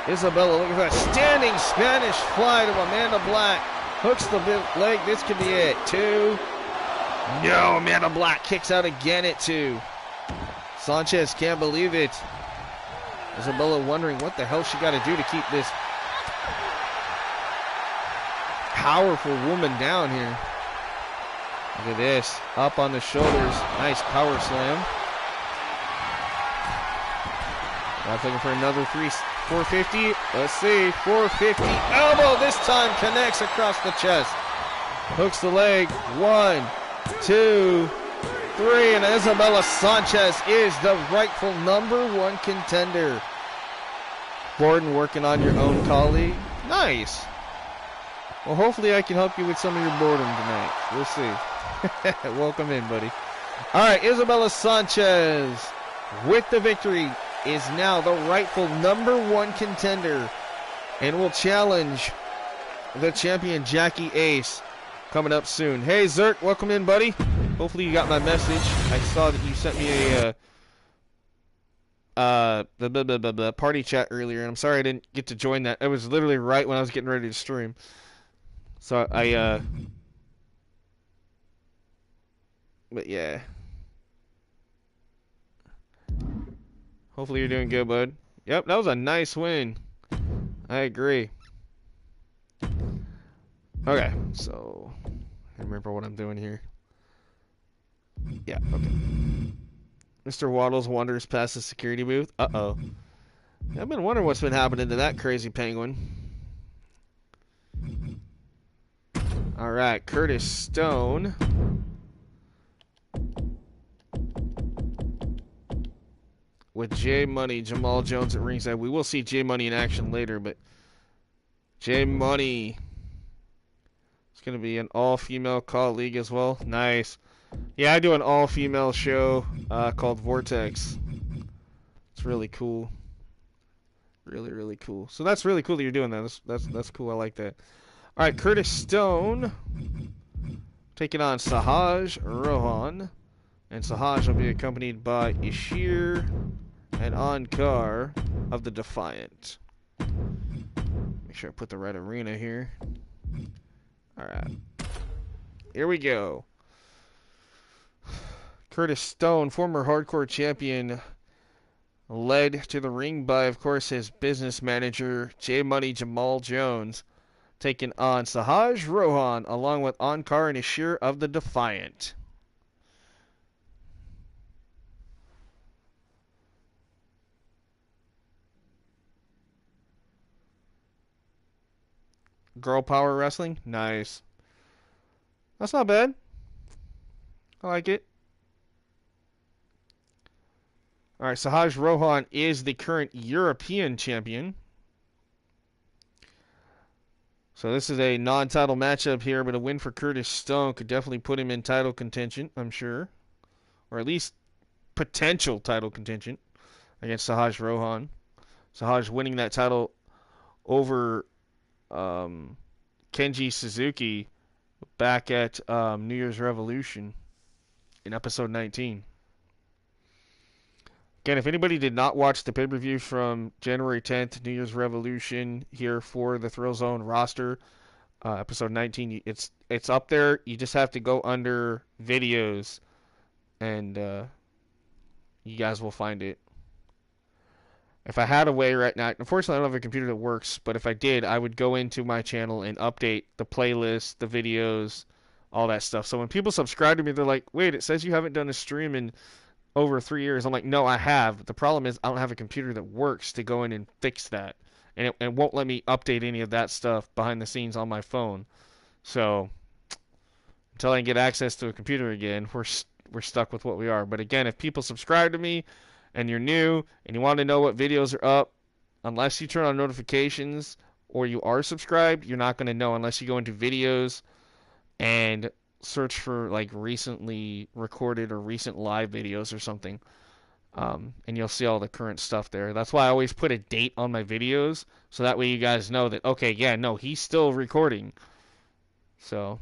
Isabella looking for a standing Spanish fly to Amanda Black. Hooks the leg. This could be it. 2. No, Amanda Black kicks out again at 2. Sanchez can't believe it. Isabella wondering what the hell she got to do to keep this powerful woman down here. Look at this. Up on the shoulders. Nice power slam. That's looking for another 450. Let's see. 450. Elbow this time connects across the chest. Hooks the leg. 1, 2, 3. And Isabella Sanchez is the rightful #1 contender. Gordon working on your own colleague. Nice. Well, hopefully I can help you with some of your boredom tonight. We'll see. Welcome in, buddy. All right, Isabella Sanchez with the victory is now the rightful #1 contender and will challenge the champion Jackie Ace coming up soon. Hey, Zerk, welcome in, buddy. Hopefully you got my message. I saw that you sent me the party chat earlier, and I'm sorry I didn't get to join that. It was literally right when I was getting ready to stream. So but yeah. Hopefully you're doing good, bud. Yep, that was a nice win. I agree. Okay, so I remember what I'm doing here. Yeah, okay. Mr. Waddles wanders past the security booth. Uh-oh. I've been wondering what's been happening to that crazy penguin. Alright, Curtis Stone. With J Money, Jamal Jones at ringside. We will see J Money in action later, but J Money. It's going to be an all-female colleague as well. Nice. Yeah, I do an all-female show called Vortex. It's really cool. Really, really cool. So that's really cool that you're doing that. That's cool. I like that. All right, Curtis Stone taking on Sahaj Rohan. And Sahaj will be accompanied by Ishir and Ankar of the Defiant. Make sure I put the right arena here. Alright. Here we go. Curtis Stone, former hardcore champion, led to the ring by, of course, his business manager, J Money Jamal Jones, taking on Sahaj Rohan, along with Ankar and Ishir of the Defiant. Girl power wrestling? Nice. That's not bad. I like it. Alright, Sahaj Rohan is the current European champion. So this is a non-title matchup here, but a win for Curtis Stone could definitely put him in title contention, I'm sure. Or at least potential title contention against Sahaj Rohan. Sahaj winning that title over Kenji Suzuki back at New Year's Revolution in episode 19. Again, if anybody did not watch the pay-per-view from January 10th, New Year's Revolution here for the Thrillzone roster, episode 19, it's up there. You just have to go under videos, and you guys will find it. If I had a way right now, unfortunately I don't have a computer that works, but if I did, I would go into my channel and update the playlist, the videos, all that stuff. So when people subscribe to me, they're like, wait, it says you haven't done a stream in over 3 years. I'm like, no, I have. The problem is I don't have a computer that works to go in and fix that. And it won't let me update any of that stuff behind the scenes on my phone. So until I can get access to a computer again, we're stuck with what we are. But again, if people subscribe to me, and you're new, and you want to know what videos are up, unless you turn on notifications or you are subscribed, you're not going to know unless you go into videos and search for like recently recorded or recent live videos or something. And you'll see all the current stuff there. That's why I always put a date on my videos, so that way you guys know that, okay, yeah, no, he's still recording. So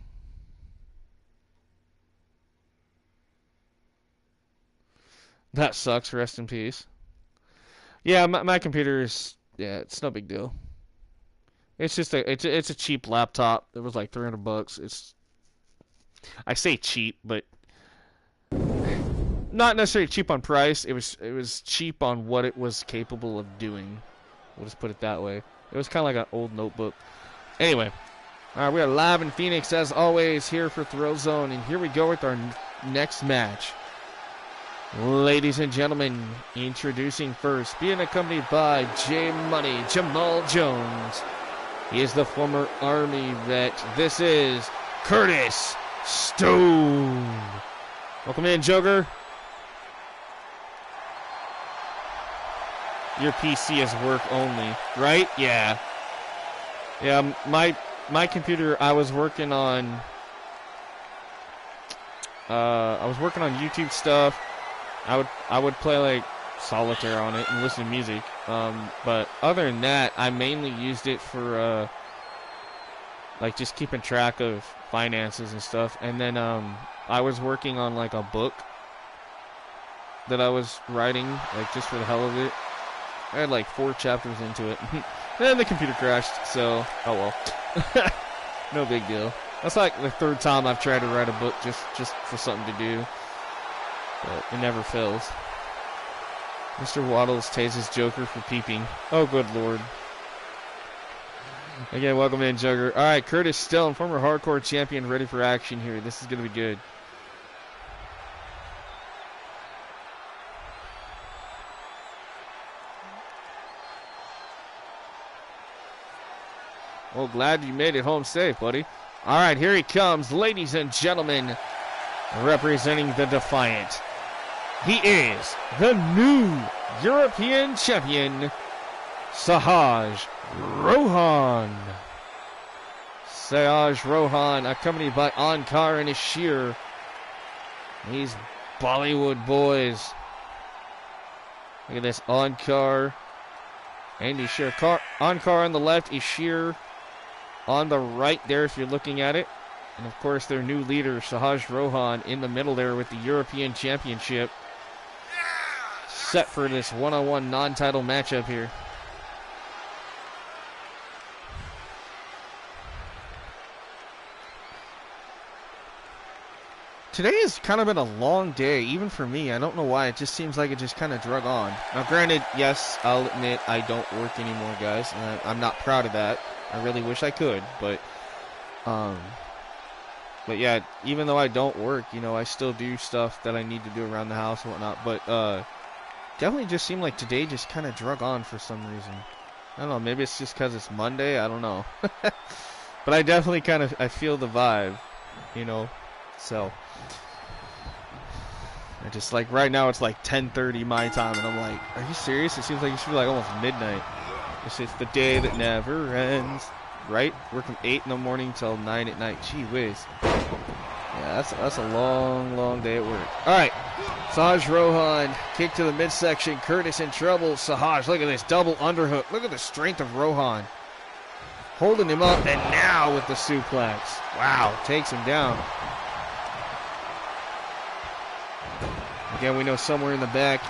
that sucks. Rest in peace. Yeah, my computer is, yeah, it's no big deal. It's just it's a cheap laptop. It was like $300. I say cheap, but not necessarily cheap on price. It was cheap on what it was capable of doing. We'll just put it that way. It was kind of like an old notebook. Anyway, all right, we are live in Phoenix as always here for Thrillzone, and here we go with our next match. Ladies and gentlemen, introducing first, being accompanied by J Money Jamal Jones. He is the former Army vet. This is Curtis Stone. Welcome in, Joker. Your PC is work only, right? Yeah. Yeah, my computer, I was working on YouTube stuff. I would play like solitaire on it and listen to music. But other than that, I mainly used it for like just keeping track of finances and stuff. And then I was working on like a book that I was writing, like just for the hell of it. I had like 4 chapters into it. Then the computer crashed, so oh well. No big deal. That's like the 3rd time I've tried to write a book just for something to do. But it never fails. Mr. Waddles tases Joker for peeping. Oh, good lord. Again, welcome in, Joker. Alright, Curtis Stone, former hardcore champion, ready for action here. This is going to be good. Well, glad you made it home safe, buddy. Alright, here he comes, ladies and gentlemen, representing the Defiant. He is the new European champion, Sahaj Rohan. Sahaj Rohan, accompanied by Ankar and Ishir. These Bollywood boys. Look at this, Ankar and Ishir. Ankar on the left, Ishir on the right there if you're looking at it. And of course their new leader, Sahaj Rohan, in the middle there with the European Championship. Set for this one-on-one non-title matchup here. Today has kind of been a long day, even for me. I don't know why. It just seems like it just kind of drug on. Now, granted, yes, I'll admit I don't work anymore, guys. And I'm not proud of that. I really wish I could, but yeah, even though I don't work, you know, I still do stuff that I need to do around the house and whatnot. But definitely just seemed like today just kind of drug on for some reason. I don't know, maybe it's just because it's Monday, I don't know. But I definitely I feel the vibe, you know, so. I just like, right now it's like 10:30 my time, and I'm like, are you serious? It seems like it should be like almost midnight. It's the day that never ends, right? Work from 8 in the morning till 9 at night. Gee whiz. Yeah, that's a long, long day at work. All right, Sahaj Rohan, kick to the midsection. Curtis in trouble. Sahaj, look at this double underhook. Look at the strength of Rohan. Holding him up, and now with the suplex. Wow, takes him down. Again, we know somewhere in the back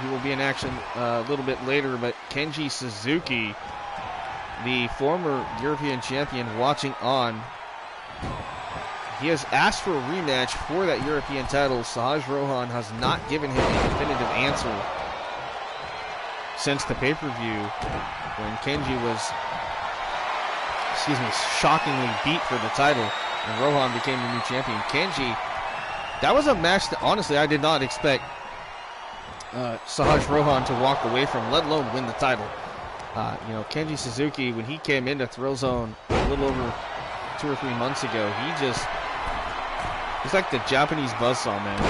he will be in action a little bit later, but Kenji Suzuki, the former European champion, watching on. He has asked for a rematch for that European title. Sahaj Rohan has not given him a definitive answer since the pay-per-view when Kenji was, shockingly beat for the title and Rohan became the new champion. Kenji, that was a match that honestly I did not expect Sahaj Rohan to walk away from, let alone win the title. You know, Kenji Suzuki, when he came into Thrillzone a little over 2 or 3 months ago, he's like the Japanese buzzsaw, man.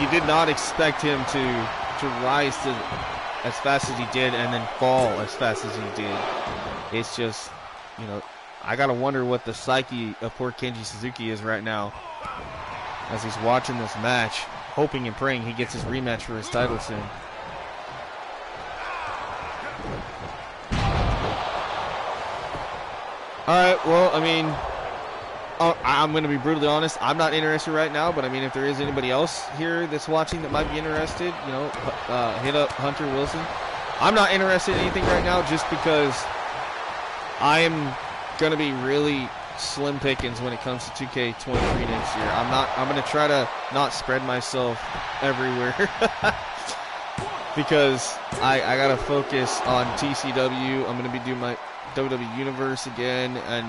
You did not expect him to rise to as fast as he did and then fall as fast as he did. It's just, you know, I gotta wonder what the psyche of poor Kenji Suzuki is right now as he's watching this match, hoping and praying he gets his rematch for his title soon. Alright, well, I mean, I'm going to be brutally honest. I'm not interested right now, but I mean, if there is anybody else here that's watching that might be interested, you know, hit up Hunter Wilson. I'm not interested in anything right now just because I'm going to be really slim pickings when it comes to 2K23 next year. I'm gonna try to not spread myself everywhere because I gotta focus on TCW. I'm gonna be doing my WWE Universe again, and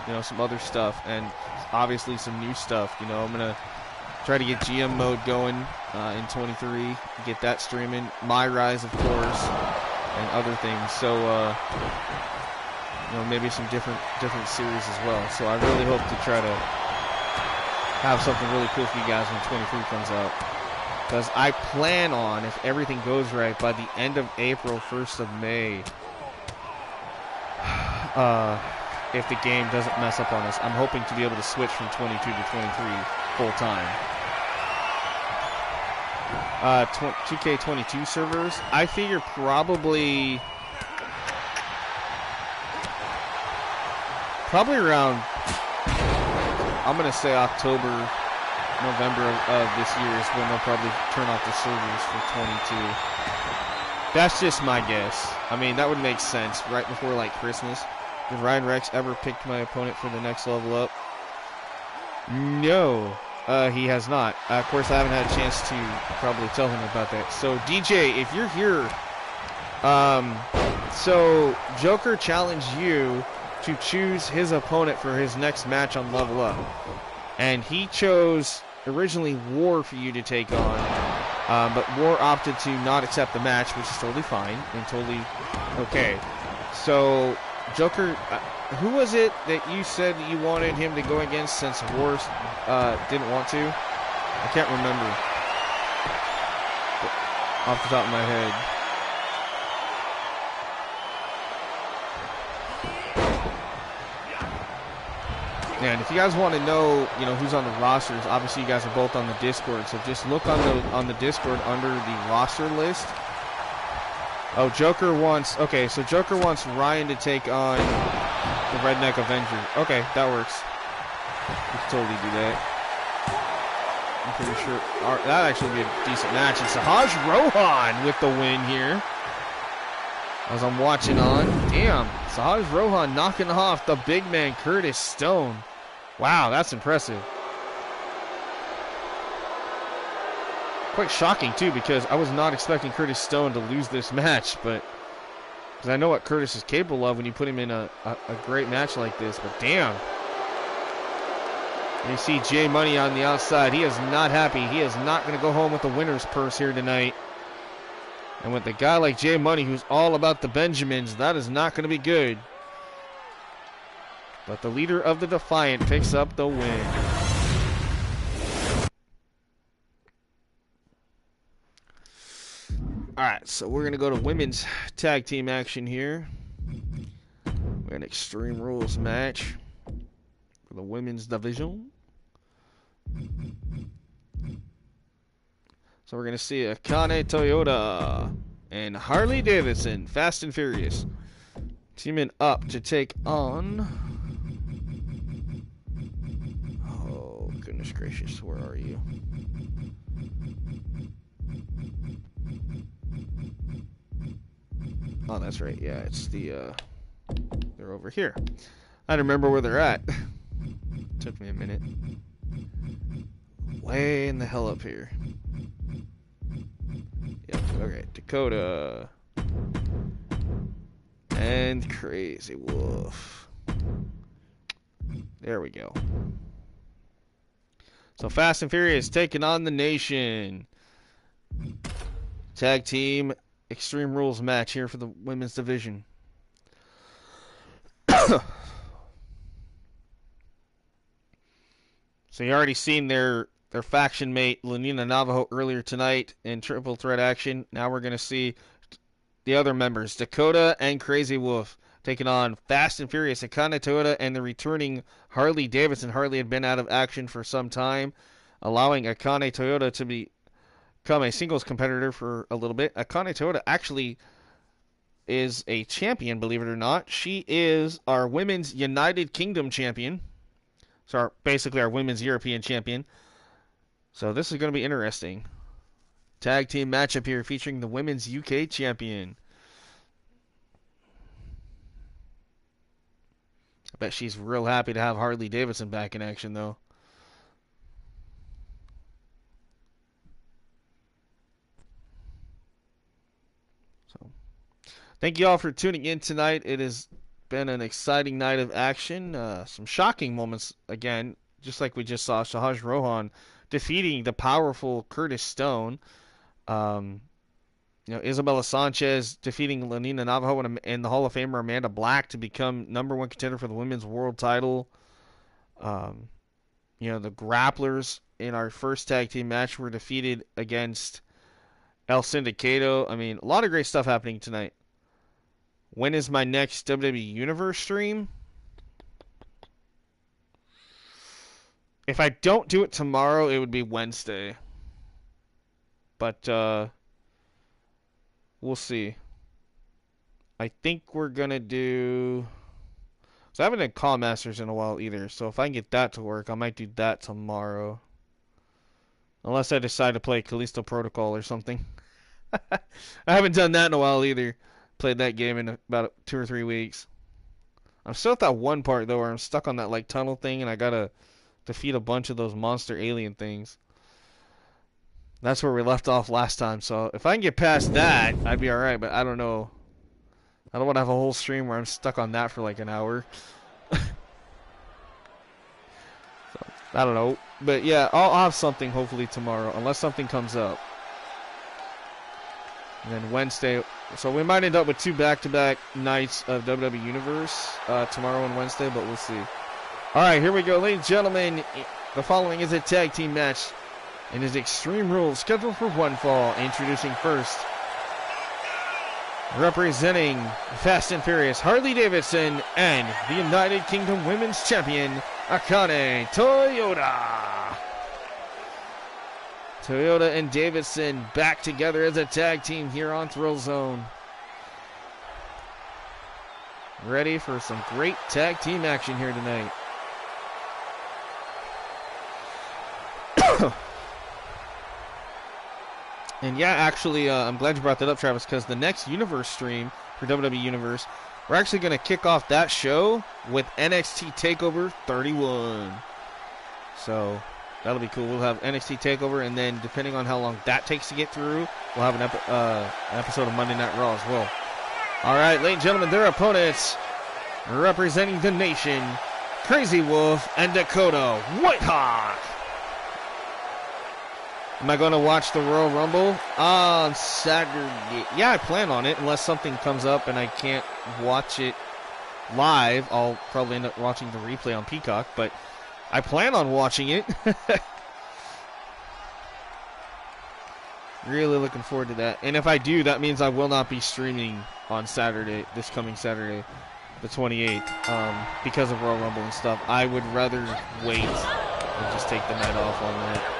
you know, some other stuff, and obviously some new stuff. You know, I'm gonna try to get GM mode going in 23, get that streaming. My Rise, of course, and other things. So you know, maybe some different series as well. So I really hope to try to have something really cool for you guys when 23 comes out. Because I plan on, if everything goes right, by the end of April, 1st of May, if the game doesn't mess up on us, I'm hoping to be able to switch from 22 to 23 full time. 2K22 servers, I figure probably around, I'm going to say October, November of this year is when they'll probably turn off the servers for 22. That's just my guess. I mean, that would make sense right before, like, Christmas. Did Ryan Rex ever pick my opponent for the next level up? No, he has not. Of course, I haven't had a chance to probably tell him about that. So, DJ, if you're here, so Joker challenged you to choose his opponent for his next match on Level Up. And he chose originally War for you to take on, but War opted to not accept the match, which is totally fine and totally okay. So, Joker, who was it that you said that you wanted him to go against since War didn't want to? I can't remember off the top of my head. And if you guys want to know, you know, who's on the rosters, obviously you guys are both on the Discord, so just look on the Discord under the roster list. Oh, Joker wants, okay, so Joker wants Ryan to take on the Redneck Avenger. Okay, that works. We can totally do that. I'm pretty sure that'd actually be a decent match. And Sahaj Rohan with the win here. As I'm watching on, damn, Sahaj Rohan knocking off the big man Curtis Stone. Wow, that's impressive. Quite shocking, too, because I was not expecting Curtis Stone to lose this match, but because I know what Curtis is capable of when you put him in a great match like this, but damn. And you see Jay Money on the outside. He is not happy. He is not going to go home with the winner's purse here tonight. And with a guy like Jay Money, who's all about the Benjamins, that is not going to be good. But the leader of the Defiant picks up the win. Alright, so we're going to go to women's tag team action here. We have an Extreme Rules match for the women's division. So we're going to see Akane Toyota and Harley Davidson, Fast and Furious, teaming up to take on... Oh, goodness gracious, where are you? Oh, that's right, yeah, it's the, they're over here. I don't remember where they're at. Took me a minute. Way in the hell up here. Yep, okay, Dakota. And Crazy Wolf. There we go. So Fast and Furious taking on the Nation. Tag team Extreme Rules match here for the women's division. So you already seen their faction mate, Lenina Navajo, earlier tonight in triple threat action. Now we're going to see the other members, Dakota and Crazy Wolf, taking on Fast and Furious, Akane Toyota, and the returning Harley Davidson. Harley had been out of action for some time, allowing Akane Toyota to become a singles competitor for a little bit. Akane Toyota actually is a champion, believe it or not. She is our Women's United Kingdom champion. So basically our Women's European champion. So this is going to be interesting. Tag team matchup here featuring the Women's UK champion. Bet she's real happy to have Harley Davidson back in action, though. So, thank you all for tuning in tonight. It has been an exciting night of action. Some shocking moments, again, just like we just saw Shahaj Rohan defeating the powerful Curtis Stone. Isabella Sanchez defeating Lenina Navajo and the Hall of Famer Amanda Black to become #1 contender for the women's world title. The grapplers in our first tag team match were defeated against El Sindicato. I mean, a lot of great stuff happening tonight. When is my next WWE Universe stream? If I don't do it tomorrow, it would be Wednesday. But, we'll see. I think we're going to do... So I haven't done Call Masters in a while either. So if I can get that to work, I might do that tomorrow. Unless I decide to play Callisto Protocol or something. I haven't done that in a while either. Played that game in about 2 or 3 weeks. I'm still at that one part, though, where I'm stuck on that like tunnel thing, and I gotta defeat a bunch of those monster alien things. That's where we left off last time, so if I can get past that, I'd be alright, but I don't know. I don't want to have a whole stream where I'm stuck on that for like an hour. So, I don't know. But yeah, I'll have something hopefully tomorrow, unless something comes up. And then Wednesday, so we might end up with 2 back-to-back nights of WWE Universe tomorrow and Wednesday, but we'll see. Alright, here we go, ladies and gentlemen. The following is a tag team match. It is Extreme Rules, scheduled for 1 fall. Introducing first, representing Fast and Furious, Harley Davidson, and the United Kingdom Women's Champion, Akane Toyota. Toyota and Davidson back together as a tag team here on Thrillzone. Ready for some great tag team action here tonight. And yeah, actually, I'm glad you brought that up, Travis, because the next Universe stream for WWE Universe, we're actually going to kick off that show with NXT TakeOver 31. So that'll be cool. We'll have NXT TakeOver, and then depending on how long that takes to get through, we'll have an episode of Monday Night Raw as well. All right, ladies and gentlemen, their opponents representing the nation, Crazy Wolf and Dakota Whitehawk. Am I going to watch the Royal Rumble on Saturday? Yeah, I plan on it, unless something comes up and I can't watch it live. I'll probably end up watching the replay on Peacock, but I plan on watching it. Really looking forward to that. And if I do, that means I will not be streaming on Saturday, this coming Saturday, the 28th, because of Royal Rumble and stuff. I would rather wait and just take the night off on that.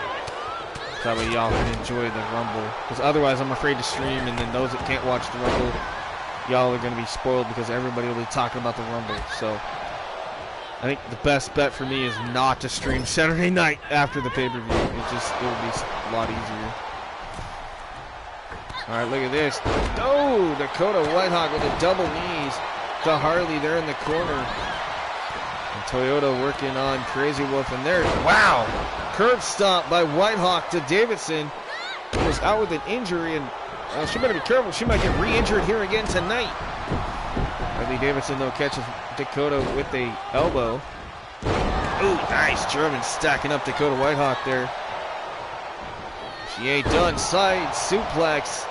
That way y'all can enjoy the Rumble. Because otherwise I'm afraid to stream, and then those that can't watch the Rumble, y'all are going to be spoiled because everybody will be talking about the Rumble. So I think the best bet for me is not to stream Saturday night after the pay-per-view. It will be a lot easier. All right, look at this. Oh, Dakota Whitehawk with the double knees to Harley there in the corner. And Toyota working on Crazy Wolf, and there, wow! Curb stomp by Whitehawk to Davidson, who was out with an injury, and she better be careful. She might get re-injured here again tonight. Harley Davidson, though, catches Dakota with a elbow. Ooh, nice German stacking up Dakota Whitehawk there. She ain't done. Side suplex.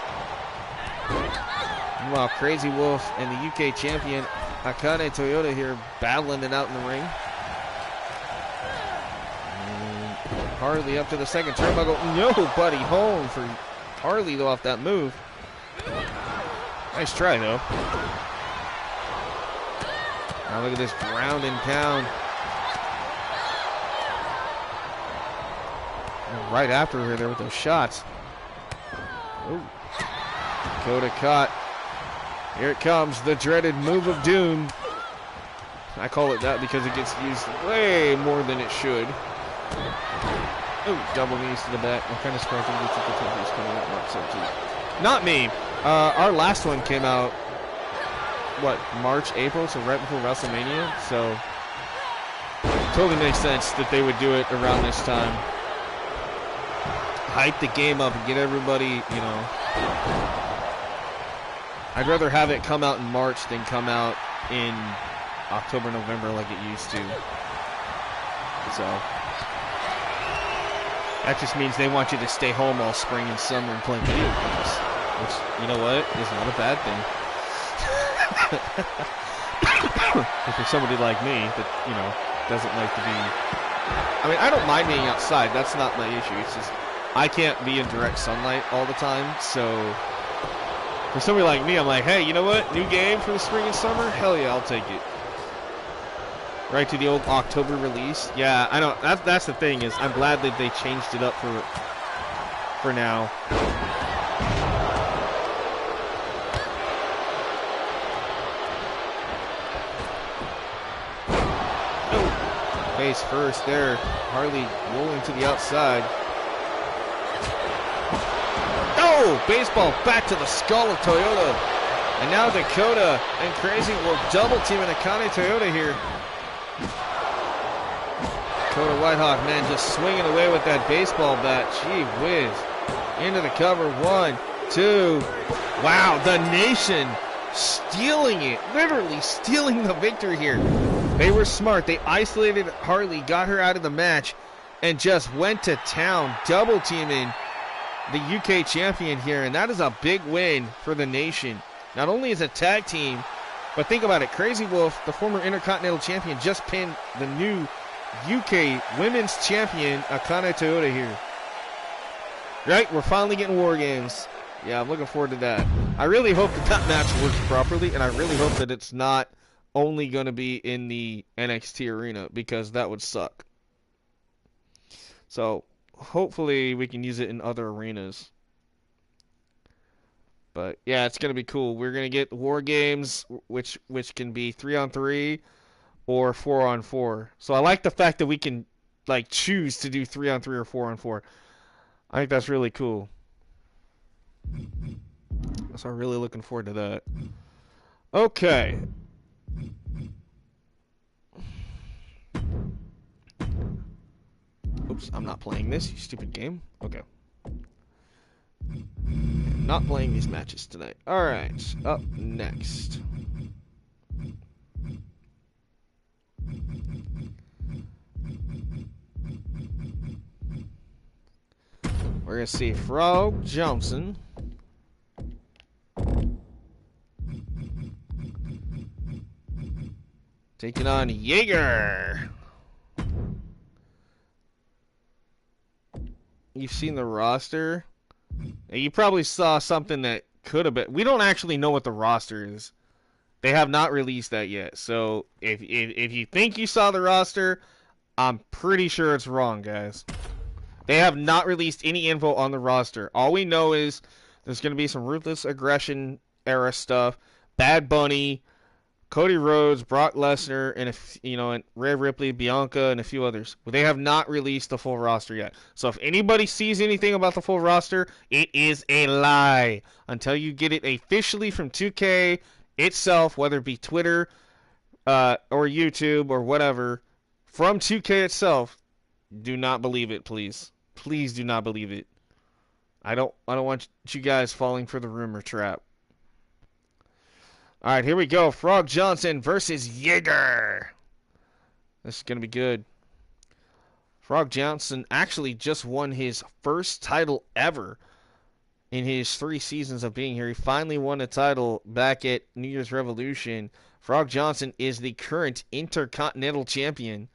Meanwhile, Crazy Wolf and the UK champion Akane Toyota here battling it out in the ring. Harley up to the second turnbuckle. Nobody home for Harley, though, off that move. Nice try, though. Now look at this ground and pound. And right after her there with those shots. Oh, Dakota caught. Here it comes, the dreaded move of doom. I call it that because it gets used way more than it should. Oh, double knees to the back. I'm kind of surprised that the temperature's coming out March 17th. Not me. Our last one came out, what, March, April, so right before WrestleMania. So totally makes sense that they would do it around this time. Hype the game up and get everybody, you know. I'd rather have it come out in March than come out in October, November like it used to. So that just means they want you to stay home all spring and summer and play video games, which, you know what, is not a bad thing. If you're somebody like me that, you know, doesn't like to be... I mean, I don't mind being outside. That's not my issue. It's just I can't be in direct sunlight all the time, so for somebody like me, I'm like, hey, you know what? New game for the spring and summer? Hell yeah, I'll take it. Right to the old October release. Yeah, I know. That's the thing is, I'm glad that they changed it up for now. Oh, face first there. Harley rolling to the outside. Oh, baseball back to the skull of Toyota. And now Dakota and Crazy will double team an Akane Toyota here. Dakota Whitehawk, man, just swinging away with that baseball bat. Gee whiz. Into the cover. 1, 2. Wow, the Nation stealing it. Literally stealing the victory here. They were smart. They isolated Harley, got her out of the match, and just went to town, double teaming the UK champion here. And that is a big win for the Nation. Not only as a tag team, but think about it. Crazy Wolf, the former Intercontinental Champion, just pinned the new UK Women's Champion, Akane Toyota here. Right, we're finally getting War Games. Yeah, I'm looking forward to that. I really hope that match works properly, and I really hope that it's not only going to be in the NXT arena, because that would suck. So, hopefully we can use it in other arenas. But yeah, it's gonna be cool. We're gonna get War Games, which can be 3-on-3 or 4-on-4. So I like the fact that we can like choose to do 3-on-3 or 4-on-4. I think that's really cool. So I'm really looking forward to that. Okay. Oops, I'm not playing this, you stupid game. Okay. Not playing these matches tonight. Alright, up next. We're going to see Frog Johnson taking on Jaeger. You've seen the roster. You probably saw something that could have been. We don't actually know what the roster is. They have not released that yet. So if you think you saw the roster, I'm pretty sure it's wrong, guys. They have not released any info on the roster. All we know is there's going to be some Ruthless Aggression era stuff. Bad Bunny, Cody Rhodes, Brock Lesnar, and and Rhea Ripley, Bianca, and a few others. But they have not released the full roster yet. So if anybody sees anything about the full roster, it is a lie. Until you get it officially from 2K itself, whether it be Twitter or YouTube or whatever, from 2K itself, do not believe it, please. Please do not believe it. I don't want you guys falling for the rumor trap. All right, here we go. Frog Johnson versus Jaeger. This is going to be good. Frog Johnson actually just won his first title ever in his 3 seasons of being here. He finally won a title back at New Year's Revolution. Frog Johnson is the current Intercontinental Champion.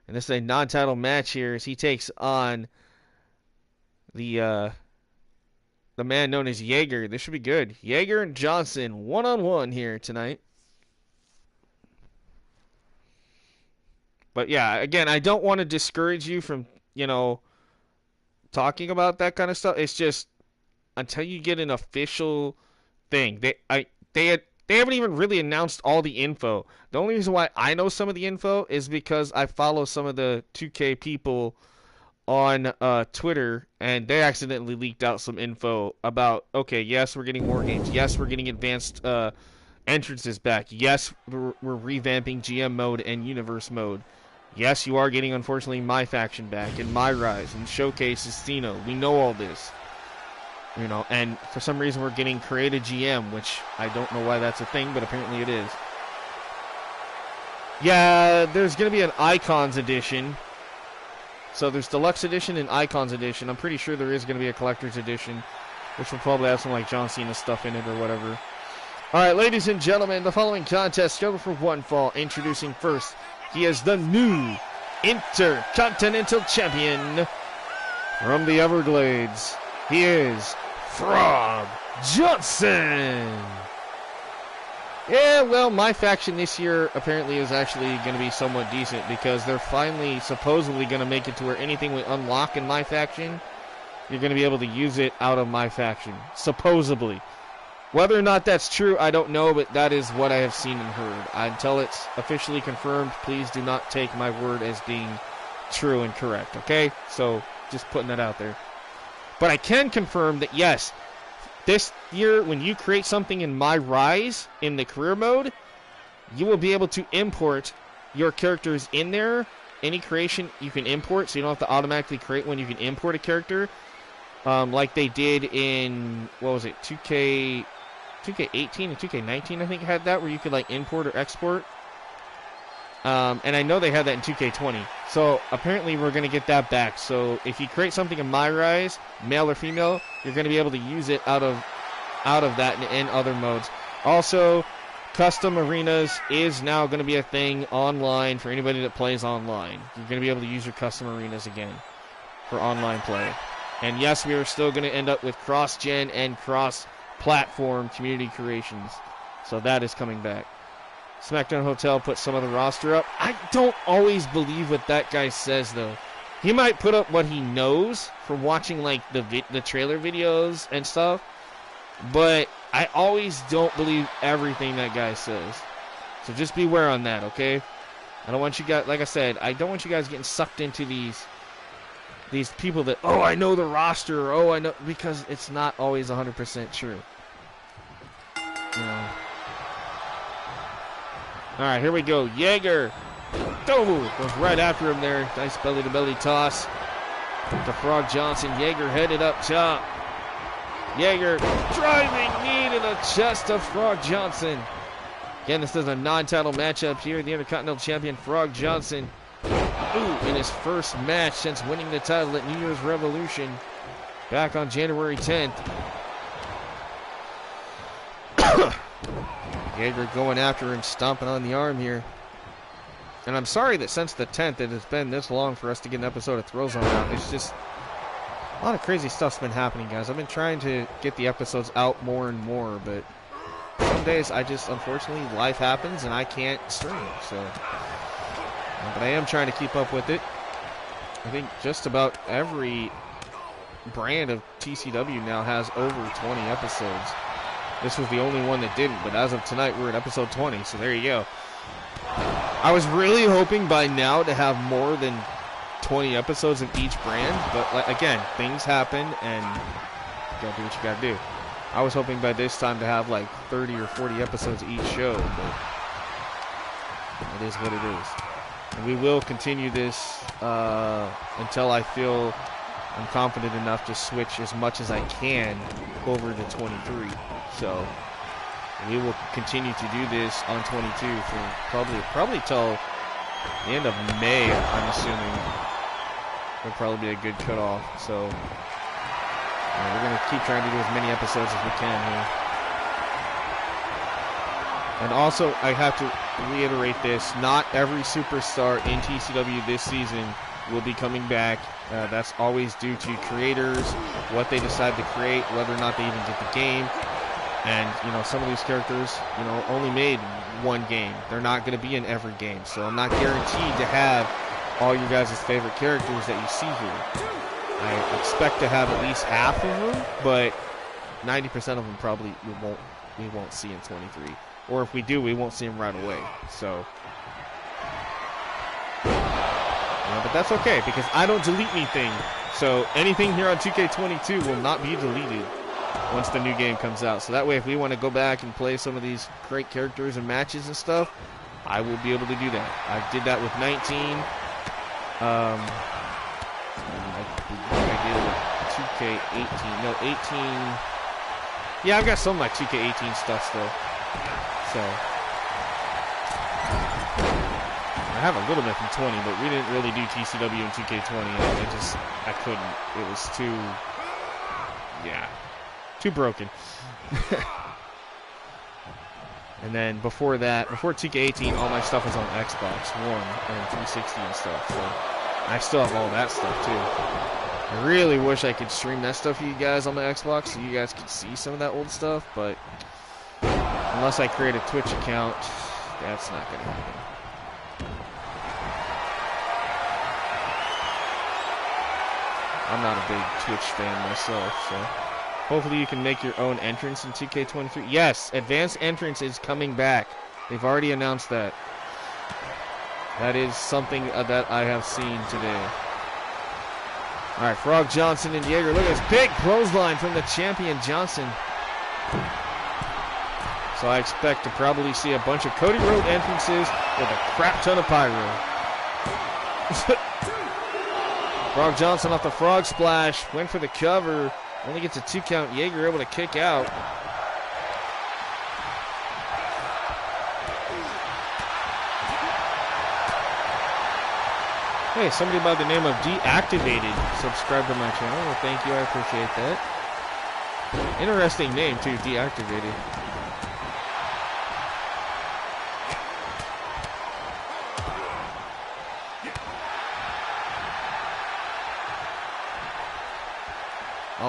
And this is a non-title match here as he takes on the man known as Jaeger. This should be good. Jaeger and Johnson, one-on-one here tonight. But yeah, again, I don't want to discourage you from, talking about that kind of stuff. It's just until you get an official thing. They haven't even really announced all the info. The only reason why I know some of the info is because I follow some of the 2K people on Twitter, and they accidentally leaked out some info about, okay, yes, we're getting War Games. Yes, we're getting advanced entrances back. Yes, we're revamping GM mode and Universe mode. Yes, you are getting, unfortunately, my faction back and my rise and showcase is Cena. We know all this. You know, and for some reason we're getting create a GM, which I don't know why that's a thing, but apparently it is. Yeah, there's going to be an Icons edition. So there's Deluxe Edition and Icons Edition. I'm pretty sure there is going to be a Collector's Edition, which will probably have some like John Cena stuff in it or whatever. All right, ladies and gentlemen, the following contest scheduled for one fall. Introducing first, he is the new Intercontinental Champion from the Everglades. He is Frog Johnson. Yeah, well, my faction this year apparently is actually going to be somewhat decent because they're finally supposedly going to make it to where anything we unlock in my faction, you're going to be able to use it out of my faction. Supposedly. Whether or not that's true, I don't know, but that is what I have seen and heard. Until it's officially confirmed, please do not take my word as being true and correct, okay? So, just putting that out there. But I can confirm that, yes, this year, when you create something in My Rise, in the career mode, you will be able to import your characters in there. Any creation you can import, so you don't have to automatically create one. You can import a character, like they did in, what was it, 2K18 and 2K19, I think had that, where you could like import or export. And I know they had that in 2K20. So apparently we're going to get that back. So if you create something in My Rise, male or female, you're going to be able to use it out of that in other modes. Also, custom arenas is now going to be a thing online for anybody that plays online. You're going to be able to use your custom arenas again for online play. And yes, we are still going to end up with cross-gen and cross-platform community creations. So that is coming back. SmackDown Hotel put some of the roster up. I don't always believe what that guy says, though. He might put up what he knows from watching like the trailer videos and stuff, but I always don't believe everything that guy says. So just beware on that, okay? I don't want you guys, like I said, I don't want you guys getting sucked into these people that, oh, I know the roster, or, oh, I know, because it's not always 100% true. You know. All right, here we go. Jaeger. Oh, goes right after him there. Nice belly-to-belly toss to Frog Johnson. Jaeger headed up top. Jaeger driving knee to the chest of Frog Johnson. Again, this is a non-title matchup here. The Intercontinental Champion, Frog Johnson. Ooh, in his first match since winning the title at New Year's Revolution back on January 10th. Jaeger going after him, stomping on the arm here. And I'm sorry that since the 10th it has been this long for us to get an episode of Thrillzone out. It's just a lot of crazy stuff's been happening, guys. I've been trying to get the episodes out more and more, but some days I just, unfortunately, life happens and I can't stream. So, but I am trying to keep up with it. I think just about every brand of TCW now has over 20 episodes. This was the only one that didn't, but as of tonight, we're at episode 20, so there you go. I was really hoping by now to have more than 20 episodes of each brand, but again, things happen, and you gotta do what you gotta do. I was hoping by this time to have like 30 or 40 episodes of each show, but it is what it is. And we will continue this until I feel I'm confident enough to switch as much as I can over to 23. So we will continue to do this on 22 for probably till the end of May, I'm assuming. Will probably be a good cutoff. So we're going to keep trying to do as many episodes as we can here. And also, I have to reiterate this. Not every superstar in TCW this season will be coming back. That's always due to creators, what they decide to create, whether or not they even get the game. And, you know, some of these characters, you know, only made one game. They're not going to be in every game. So I'm not guaranteed to have all you guys' favorite characters that you see here. I expect to have at least half of them, but 90% of them probably we won't see in 23. Or if we do, we won't see them right away. So, but that's okay because I don't delete anything. So anything here on 2K22 will not be deleted once the new game comes out. So that way, if we want to go back and play some of these great characters and matches and stuff, I will be able to do that. I did that with 19. I did 2K18. No, 18. Yeah, I've got some of my 2K18 stuff still. So I have a little bit from 20, but we didn't really do TCW and 2K20. I couldn't. It was too, too broken. And then before that, before 2K18, all my stuff was on Xbox One and 360 and stuff. So I still have all that stuff too. I really wish I could stream that stuff for you guys on my Xbox so you guys could see some of that old stuff, but unless I create a Twitch account, that's not going to happen. I'm not a big Twitch fan myself, so hopefully you can make your own entrance in 2K23. Yes, advanced entrance is coming back. They've already announced that. That is something that I have seen today. All right, Frog Johnson and Jaeger. Look at this big clothesline from the champion Johnson. So I expect to probably see a bunch of Cody Rhodes entrances with a crap ton of pyro. Frog Johnson off the frog splash. Went for the cover. Only gets a 2 count. Jaeger able to kick out. Hey, somebody by the name of Deactivated subscribed to my channel. Well, thank you. I appreciate that. Interesting name, too. Deactivated.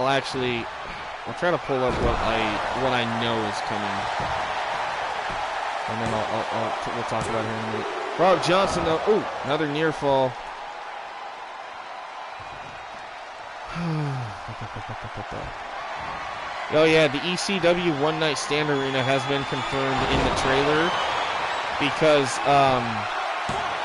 I'll try to pull up what I know is coming, and then we'll talk about him in a minute. Frog Johnson though, ooh, another near fall. Oh yeah, the ECW One Night Stand Arena has been confirmed in the trailer because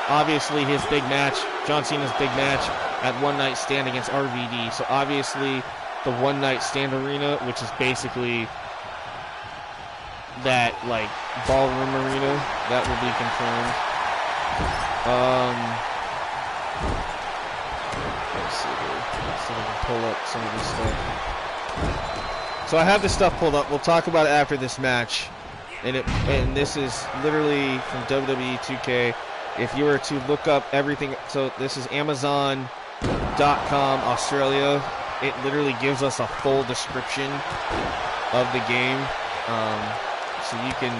obviously his big match, John Cena's big match at One Night Stand against RVD. So obviously the One Night Stand Arena, which is basically that like ballroom arena, that will be confirmed. Let's see here. Let's see if I can pull up some of this stuff. So I have this stuff pulled up. We'll talk about it after this match. And this is literally from WWE2K. If you were to look up everything, so this is Amazon.com Australia. It literally gives us a full description of the game. So you can,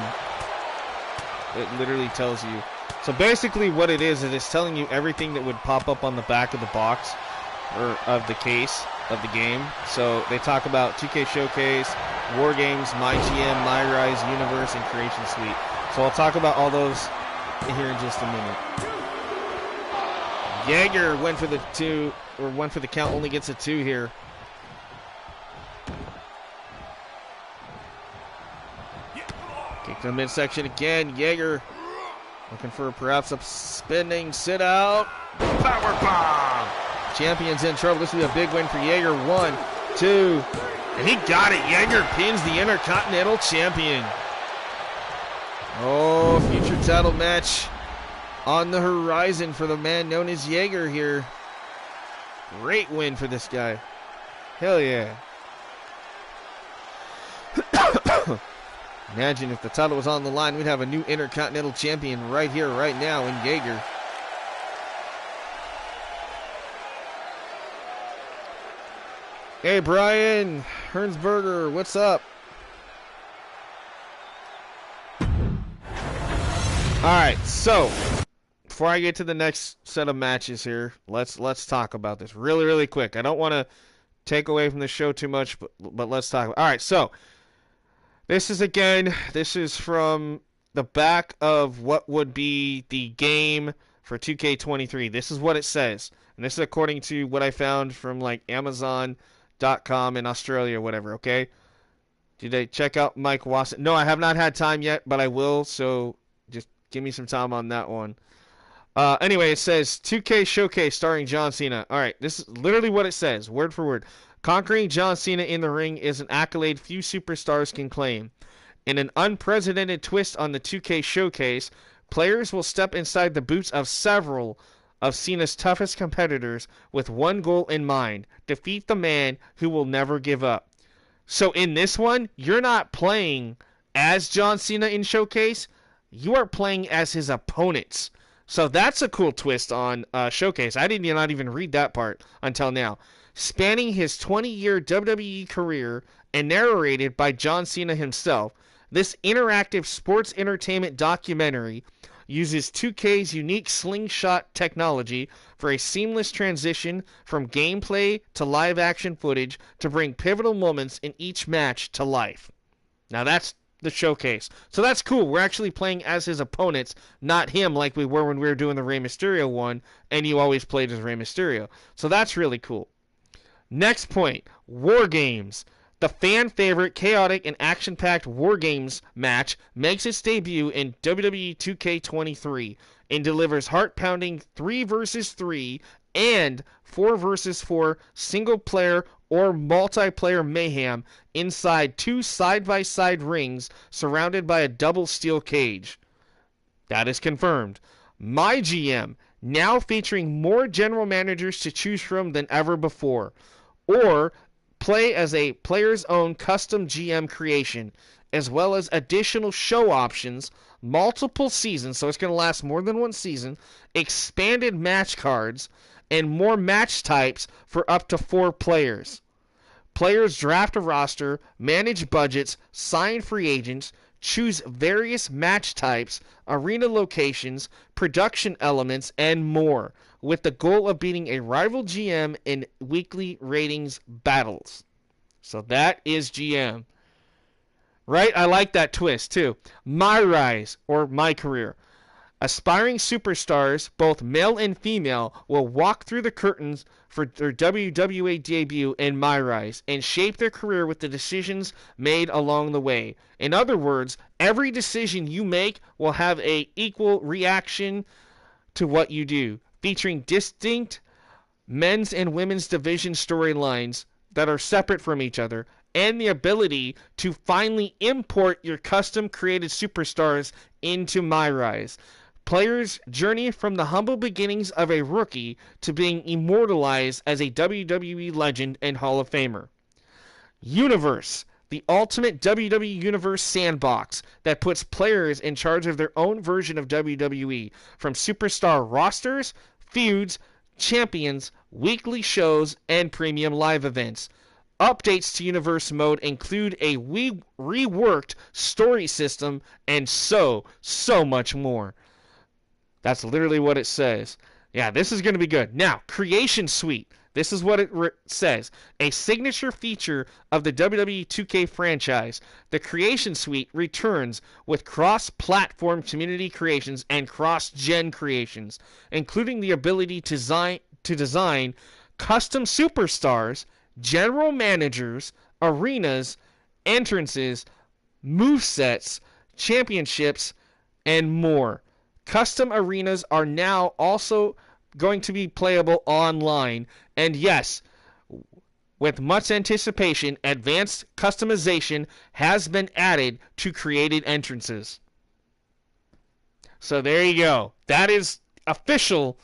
it literally tells you. So basically what it is it's telling you everything that would pop up on the back of the box or of the case of the game. So they talk about 2K Showcase, War Games, My GM, My Rise, Universe, and Creation Suite. So I'll talk about all those here in just a minute. Jaeger went for the count, only gets a 2 here. Kick to the midsection again. Jaeger looking for perhaps a spinning sit out. Power bomb. Champion's in trouble. This will be a big win for Jaeger. 1, 2, and he got it. Jaeger pins the Intercontinental Champion. Oh, future title match on the horizon for the man known as Jaeger here. Great win for this guy. Hell yeah. Imagine if the title was on the line, we'd have a new Intercontinental Champion right here, right now in Jaeger. Hey, Brian Hernsberger, what's up? All right, so before I get to the next set of matches here, let's talk about this really, really quick. I don't want to take away from the show too much, but let's talk about it. All right, so this is from the back of what would be the game for 2K23. This is what it says, and this is according to what I found from like Amazon.com in Australia or whatever, okay? Did I check out Mike Wasson? No, I have not had time yet, but I will, so just give me some time on that one. Anyway, it says 2K Showcase starring John Cena. All right, this is literally what it says, word for word. Conquering John Cena in the ring is an accolade few superstars can claim. In an unprecedented twist on the 2K Showcase, players will step inside the boots of several of Cena's toughest competitors with one goal in mind: defeat the man who will never give up. So in this one, you're not playing as John Cena in Showcase, you are playing as his opponents. So that's a cool twist on Showcase. I did not even read that part until now. Spanning his 20-year WWE career and narrated by John Cena himself, this interactive sports entertainment documentary uses 2K's unique slingshot technology for a seamless transition from gameplay to live action footage to bring pivotal moments in each match to life. Now that's the Showcase. So that's cool. We're actually playing as his opponents, not him like we were when we were doing the Rey Mysterio one, and you always played as Rey Mysterio. So that's really cool. Next point, War Games. The fan favorite, chaotic, and action-packed War Games match makes its debut in WWE 2K23 and delivers heart-pounding 3 versus 3 and 4 versus 4 single-player or multiplayer mayhem inside 2 side-by-side rings surrounded by a double steel cage. That is confirmed. My GM, now featuring more general managers to choose from than ever before. Or play as a player's own custom GM creation, as well as additional show options, multiple seasons, so it's going to last more than one season, expanded match cards, and more match types for up to 4 players. Players draft a roster, manage budgets, sign free agents, choose various match types, arena locations, production elements, and more, with the goal of beating a rival GM in weekly ratings battles. So that is GM. Right? I like that twist too. My Rise, or My Career. Aspiring superstars, both male and female, will walk through the curtains for their WWE debut in My Rise and shape their career with the decisions made along the way. In other words, every decision you make will have an equal reaction to what you do, featuring distinct men's and women's division storylines that are separate from each other, and the ability to finally import your custom created superstars into My Rise. Players journey from the humble beginnings of a rookie to being immortalized as a WWE legend and Hall of Famer. Universe, the ultimate WWE Universe sandbox that puts players in charge of their own version of WWE, from superstar rosters, feuds, champions, weekly shows, and premium live events. Updates to Universe mode include a reworked story system and so much more. That's literally what it says. Yeah, this is going to be good. Now, Creation Suite. This is what it says. A signature feature of the WWE 2K franchise. The Creation Suite returns with cross-platform community creations and cross-gen creations, including the ability to design custom superstars, general managers, arenas, entrances, movesets, championships, and more. Custom arenas are now also going to be playable online, and yes, with much anticipation, advanced customization has been added to created entrances. So there you go. That is official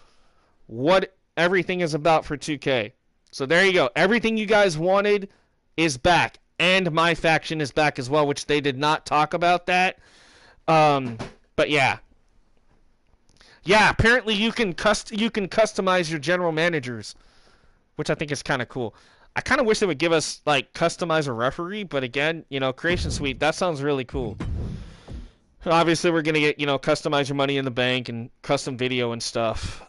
what everything is about for 2K. So there you go. Everything you guys wanted is back, and my faction is back as well, which they did not talk about that. But yeah. Yeah, apparently you can customize your general managers, which I think is kind of cool. I kind of wish they would give us, like, customize a referee, but again, Creation Suite, that sounds really cool. Obviously, we're going to get, customize your money in the bank and custom video and stuff.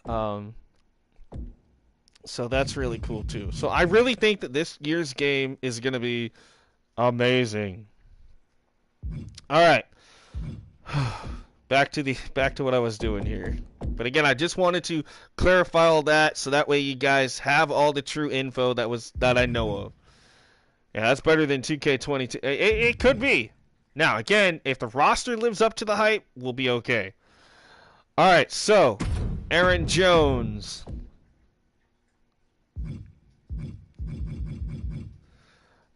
So that's really cool, too. So I really think that this year's game is going to be amazing. All right. Back to what I was doing here. But again, I just wanted to clarify all that so that way you guys have all the true info that I know of. Yeah, that's better than 2K22. It could be. Now, again, if the roster lives up to the hype, we'll be okay. All right, so Aaron Jones.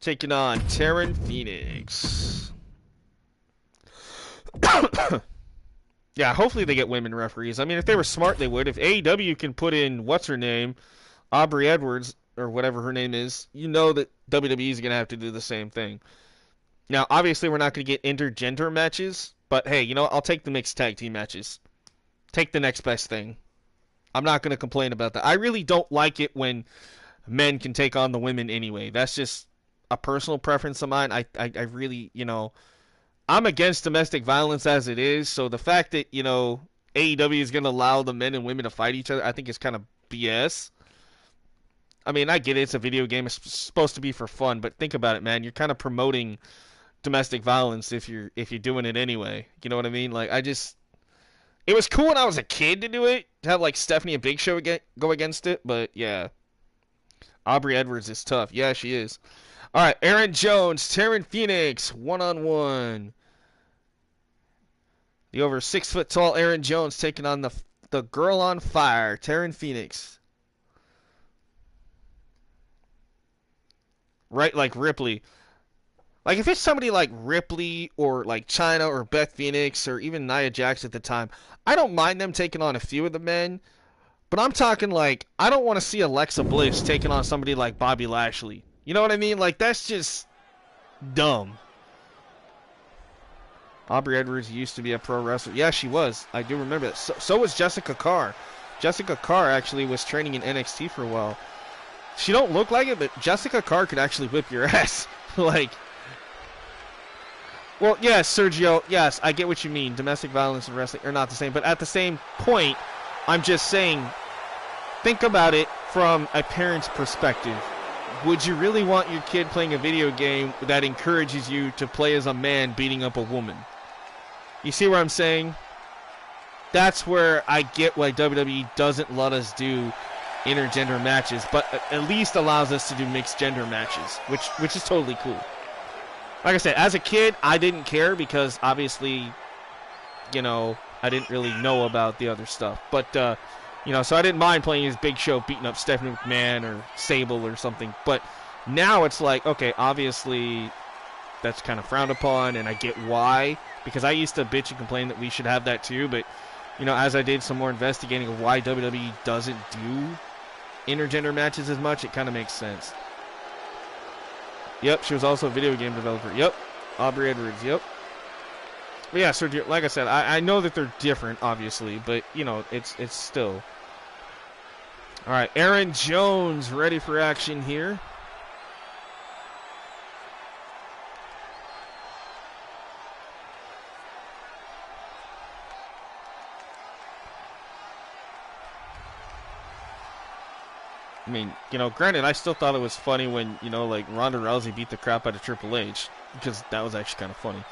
Taking on Terran Phoenix. Yeah, hopefully they get women referees. I mean, if they were smart, they would. If AEW can put in what's her name, Aubrey Edwards or whatever her name is, you know that WWE is gonna have to do the same thing. Now, obviously, we're not gonna get intergender matches, but hey, you know, I'll take the mixed tag team matches. Take the next best thing. I'm not gonna complain about that. I really don't like it when men can take on the women anyway. That's just a personal preference of mine. I really, you know, I'm against domestic violence as it is. So the fact that, you know, AEW is going to allow the men and women to fight each other, I think is kind of BS. I mean, I get it. It's a video game. It's supposed to be for fun. But think about it, man. You're kind of promoting domestic violence if you're doing it anyway. You know what I mean? Like, it was cool when I was a kid to do it. To have, like, Stephanie and Big Show go against it. But, yeah. Aubrey Edwards is tough. Yeah, she is. All right, Aaron Jones, Taryn Phoenix, one-on-one. The over 6 foot tall Aaron Jones taking on the girl on fire, Taryn Phoenix. Right, like Ripley. Like if it's somebody like Ripley or like Chyna or Beth Phoenix or even Nia Jax at the time, I don't mind them taking on a few of the men. But I'm talking like I don't want to see Alexa Bliss taking on somebody like Bobby Lashley. You know what I mean? Like that's just dumb. Aubrey Edwards used to be a pro wrestler. Yeah, she was. I do remember that. So was Jessica Carr. Jessica Carr actually was training in NXT for a while. She don't look like it, but Jessica Carr could actually whip your ass. Like, well, yes, Sergio, yes, I get what you mean. Domestic violence and wrestling are not the same. But at the same point, I'm just saying, think about it from a parent's perspective. Would you really want your kid playing a video game that encourages you to play as a man beating up a woman? You see what I'm saying? That's where I get why WWE doesn't let us do intergender matches, but at least allows us to do mixed gender matches, which is totally cool. Like I said, as a kid, I didn't care because obviously, you know, I didn't really know about the other stuff. But, you know, so I didn't mind playing as Big Show beating up Stephanie McMahon or Sable or something. But now it's like, okay, obviously that's kind of frowned upon, and I get why. Because I used to bitch and complain that we should have that too, but, you know, as I did some more investigating of why WWE doesn't do intergender matches as much, it kind of makes sense. Yep, she was also a video game developer. Yep, Aubrey Edwards, yep. But yeah, so like I said, I know that they're different, obviously, but, you know, it's still. All right, Aaron Jones ready for action here. I mean, you know, granted, I still thought it was funny when, you know, like Ronda Rousey beat the crap out of Triple H, because that was actually kind of funny.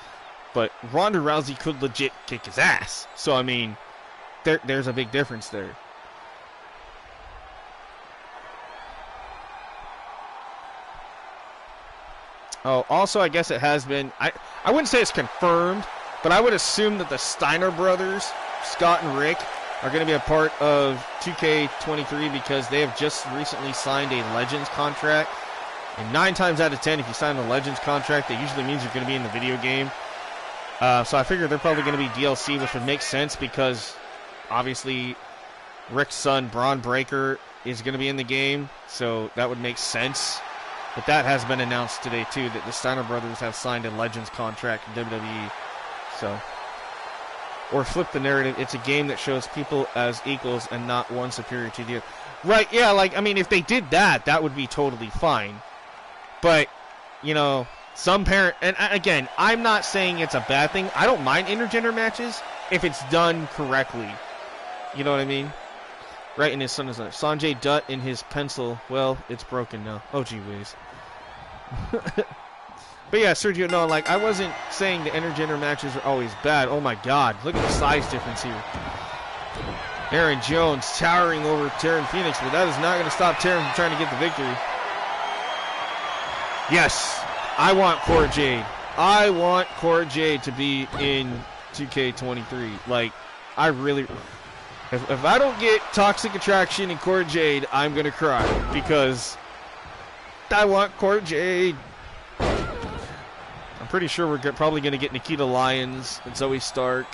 But Ronda Rousey could legit kick his ass. So, I mean, there's a big difference there. Oh, also, I guess it has been, I wouldn't say it's confirmed, but I would assume that the Steiner brothers, Scott and Rick, are going to be a part of 2K23 because they have just recently signed a Legends contract. And 9 times out of 10, if you sign a Legends contract, that usually means you're going to be in the video game. So I figure they're probably going to be DLC, which would make sense because obviously Rick's son, Braun Breaker, is going to be in the game. So that would make sense. But that has been announced today, too, that the Steiner brothers have signed a Legends contract in WWE. So, or flip the narrative, it's a game that shows people as equals and not one superior to the other. Right, yeah, like, I mean, if they did that, that would be totally fine. But, you know, some parent, and again, I'm not saying it's a bad thing. I don't mind intergender matches if it's done correctly. You know what I mean? Right, and his son is there. Sanjay Dutt in his pencil. Well, it's broken now. Oh, gee whiz. But yeah, Sergio, no, like, I wasn't saying the intergender matches are always bad. Oh my god, look at the size difference here. Aaron Jones towering over Taryn Phoenix, but that is not going to stop Taryn from trying to get the victory. Yes, I want Cora Jade. I want Cora Jade to be in 2K23. Like, I really... If I don't get Toxic Attraction and Cora Jade, I'm going to cry. Because I want Cora Jade. I'm pretty sure we're probably going to get Nikita Lyons and Zoe Stark.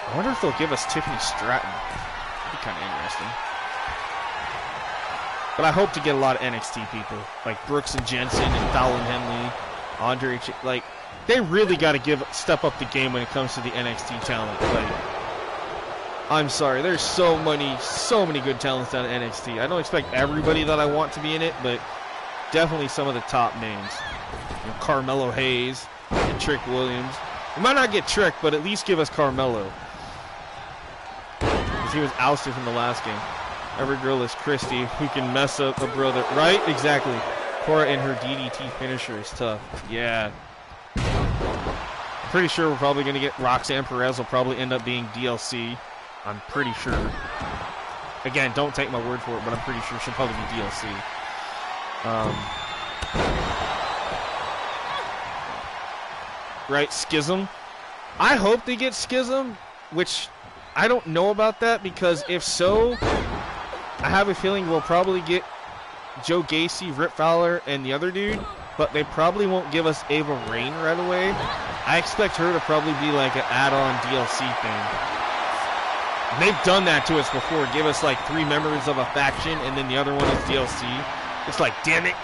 I wonder if they'll give us Tiffany Stratton. That'd be kind of interesting. But I hope to get a lot of NXT people, like Brooks and Jensen and Fallon Henley, Andre. Like, they really got to step up the game when it comes to the NXT talent. Like, I'm sorry, there's so many good talents down at NXT. I don't expect everybody that I want to be in it, but definitely some of the top names. You know, Carmelo Hayes and Trick Williams. We might not get Trick, but at least give us Carmelo. Because he was ousted from the last game. Every girl is Christy, who can mess up a brother. Right? Exactly. Cora and her DDT finisher is tough. Yeah. I'm pretty sure we're probably going to get Roxanne Perez will probably end up being DLC. I'm pretty sure. Again, don't take my word for it, but I'm pretty sure she'll probably be DLC. Right, Schism. I hope they get Schism, which I don't know about that, because if so, I have a feeling we'll probably get Joe Gacy, Rip Fowler, and the other dude, but they probably won't give us Ava Rain right away. I expect her to probably be like an add-on DLC thing. They've done that to us before, give us like 3 members of a faction, and then the other one is DLC. It's like, damn it.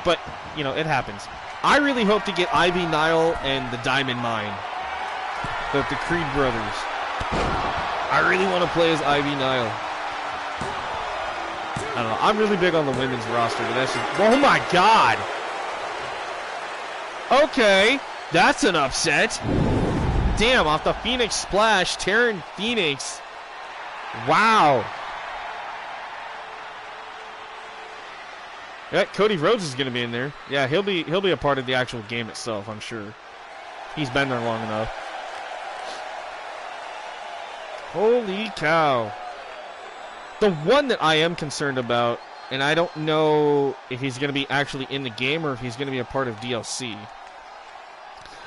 But, you know, it happens. I really hope to get Ivy Nile and the Diamond Mine. The Creed brothers. I really want to play as Ivy Nile. I don't know. I'm really big on the women's roster, but that's just... Oh my god! Okay, that's an upset. Damn, off the Phoenix Splash, Taryn Phoenix. Wow. Yeah, Cody Rhodes is going to be in there. Yeah, he'll be a part of the actual game itself, I'm sure. He's been there long enough. Holy cow. The one that I am concerned about, and I don't know if he's going to be actually in the game or if he's going to be a part of DLC.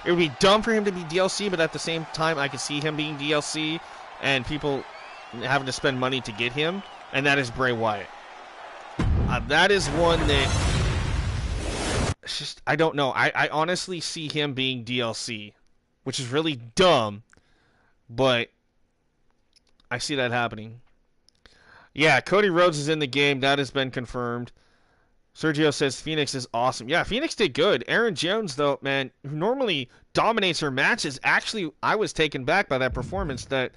It would be dumb for him to be DLC, but at the same time, I could see him being DLC and people having to spend money to get him, and that is Bray Wyatt. That is one that, it's just, I don't know. I honestly see him being DLC, which is really dumb, but I see that happening. Yeah, Cody Rhodes is in the game. That has been confirmed. Sergio says Phoenix is awesome. Yeah, Phoenix did good. Aaron Jones, though, man, who normally dominates her matches, actually, I was taken back by that performance that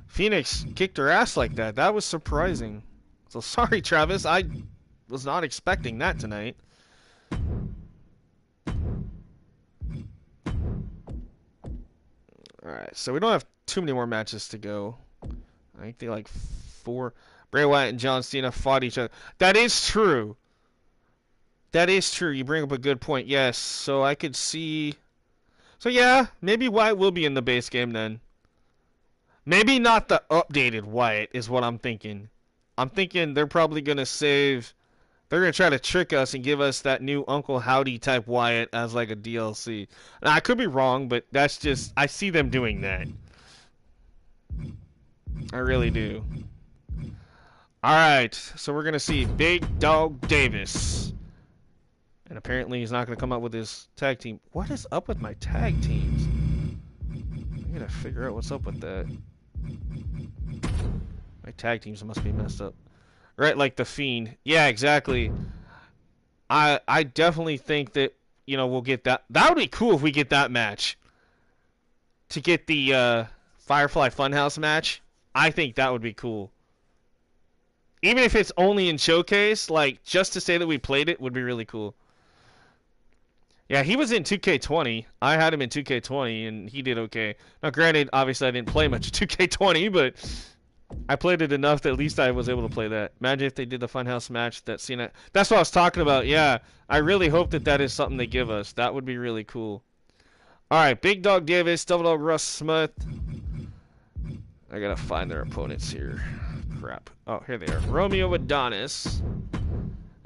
Phoenix kicked her ass like that. That was surprising. So sorry, Travis. I was not expecting that tonight. Alright, so we don't have too many more matches to go. I think they like 4. Bray Wyatt and John Cena fought each other. That is true. That is true. You bring up a good point. Yes, so I could see... So yeah, maybe Wyatt will be in the base game then. Maybe not the updated Wyatt is what I'm thinking. I'm thinking they're probably going to save... They're going to try to trick us and give us that new Uncle Howdy type Wyatt as like a DLC. Now, I could be wrong, but that's just... I see them doing that. I really do. Alright, so we're going to see Big Dog Davis. And apparently he's not going to come up with his tag team. What is up with my tag teams? I gotta figure out what's up with that. My tag teams must be messed up. Right, like the Fiend. Yeah, exactly. I definitely think that, you know, we'll get that. That would be cool if we get that match. To get the Firefly Funhouse match. I think that would be cool. Even if it's only in Showcase, like, just to say that we played it would be really cool. Yeah, he was in 2K20. I had him in 2K20, and he did okay. Now, granted, obviously I didn't play much of 2K20, but I played it enough that at least I was able to play that. Imagine if they did the Funhouse match that Cena... That's what I was talking about, yeah. I really hope that that is something they give us. That would be really cool. Alright, Big Dog Davis, Double Dog Russ Smith. I gotta find their opponents here. Crap. Oh, here they are. Romeo Adonis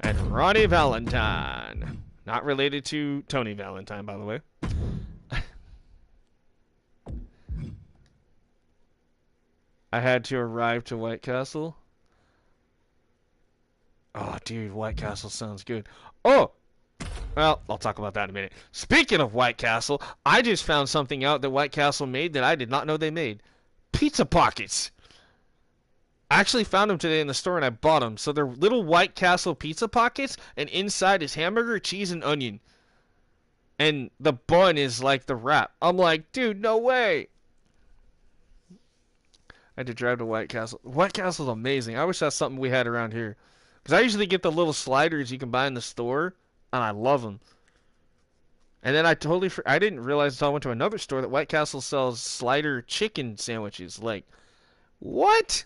and Ronnie Valentine. Not related to Tony Valentine, by the way. I had to arrive to White Castle. Oh, dude, White Castle sounds good. Oh! Well, I'll talk about that in a minute. Speaking of White Castle, I just found something out that White Castle made that I did not know they made. pizza pockets. I actually found them today in the store and I bought them. So they're little White Castle pizza pockets, and inside is hamburger, cheese, and onion. And the bun is like the wrap. I'm like, dude, no way. I had to drive to White Castle. White Castle's amazing. I wish that's something we had around here. Because I usually get the little sliders you can buy in the store, and I love them. And then I didn't realize until I went to another store that White Castle sells slider chicken sandwiches. Like, what?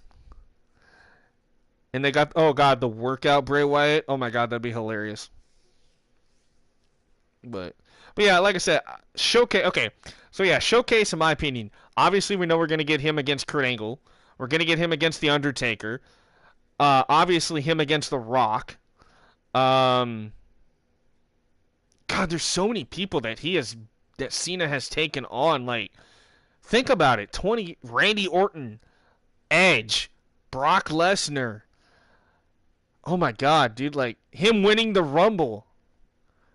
And they got, oh god, the workout Bray Wyatt. Oh my god, that'd be hilarious. But yeah, like I said, showcase. Okay, so yeah, showcase in my opinion. Obviously, we know we're gonna get him against Kurt Angle. We're gonna get him against the Undertaker. Obviously, him against The Rock. God, there's so many people that Cena has taken on. Like, think about it: Randy Orton, Edge, Brock Lesnar. Oh my god, dude! Like him winning the Rumble.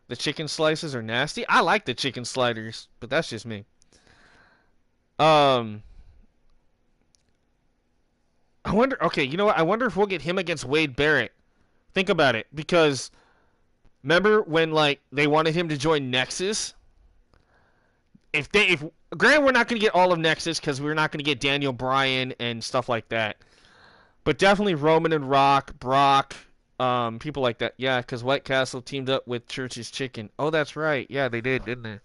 The chicken slices are nasty. I like the chicken sliders, but that's just me. I wonder. Okay, you know what? I wonder if we'll get him against Wade Barrett. Think about it, because remember when like they wanted him to join Nexus? If granted, we're not going to get all of Nexus because we're not going to get Daniel Bryan and stuff like that, but definitely Roman and Rock, Brock, people like that. Yeah, because White Castle teamed up with Church's Chicken. Oh, that's right. Yeah, they did, didn't they?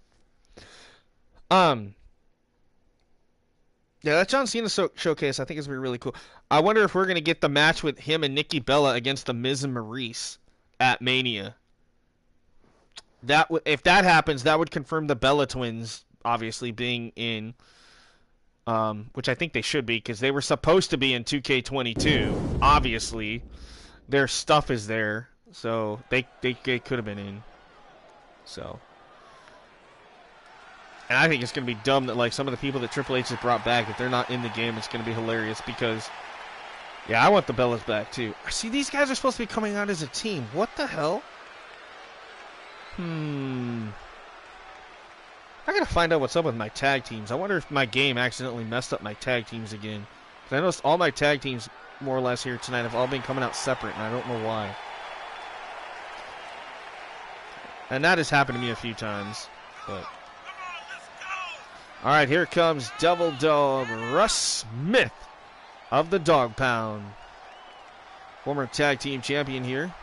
Yeah, that John Cena showcase I think is going to be really cool. I wonder if we're going to get the match with him and Nikki Bella against the Miz and Maurice at Mania. If that happens, that would confirm the Bella twins obviously being in, which I think they should be because they were supposed to be in 2K22. Obviously, their stuff is there, so they could have been in. So. And I think it's going to be dumb that like some of the people that Triple H has brought back, if they're not in the game, it's going to be hilarious because, yeah, I want the Bellas back too. See, these guys are supposed to be coming out as a team. What the hell? I got to find out what's up with my tag teams. I wonder if my game accidentally messed up my tag teams again. Because I noticed all my tag teams, more or less, here tonight have all been coming out separate, and I don't know why. And that has happened to me a few times, but... All right, here comes Devil Dog Russ Smith of the Dog Pound. Former tag team champion here.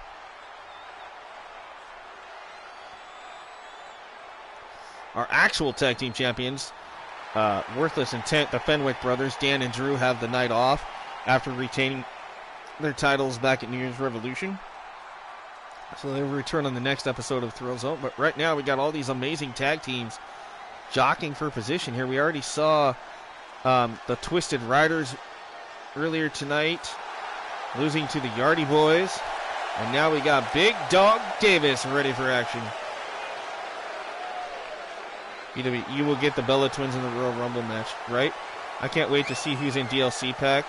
Our actual tag team champions, Worthless Intent, the Fenwick brothers, Dan and Drew, have the night off after retaining their titles back at New Year's Revolution. So they will return on the next episode of Thrillzone. But right now we got all these amazing tag teams jockeying for position here. We already saw the Twisted Riders earlier tonight losing to the Yardy Boys. And now we got Big Dog Davis ready for action. You will get the Bella Twins in the Royal Rumble match, right? I can't wait to see who's in DLC pack.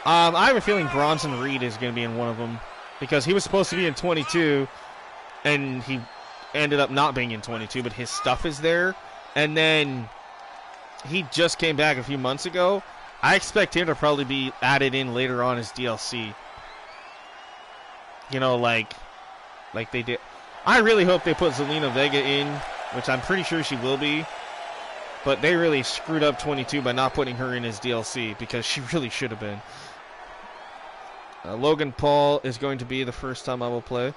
I have a feeling Bronson Reed is going to be in one of them because he was supposed to be in 22 and he ended up not being in 22, but his stuff is there. And then he just came back a few months ago. I expect him to probably be added in later on as DLC. You know, like they did. I really hope they put Zelina Vega in, which I'm pretty sure she will be. But they really screwed up 22 by not putting her in as DLC because she really should have been. Logan Paul is going to be the first time I will play.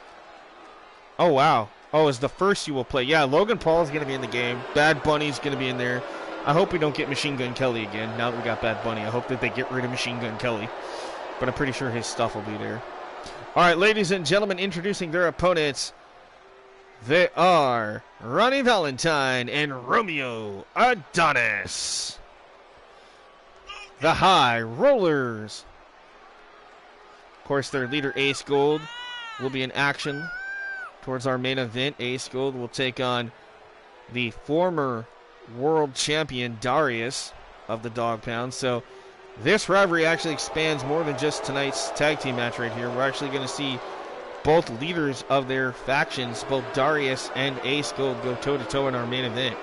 Oh, wow. Oh, it's the first you will play. Yeah, Logan Paul is going to be in the game. Bad Bunny's going to be in there. I hope we don't get Machine Gun Kelly again now that we got Bad Bunny. I hope that they get rid of Machine Gun Kelly. But I'm pretty sure his stuff will be there. All right, ladies and gentlemen, introducing their opponents. They are Ronnie Valentine and Romeo Adonis. The High Rollers. Of course, their leader, Ace Gold, will be in action towards our main event. Ace Gold will take on the former world champion Darius of the Dog Pound. So this rivalry actually expands more than just tonight's tag team match right here. We're actually going to see both leaders of their factions, both Darius and Ace Gold, go toe-to-toe in our main event.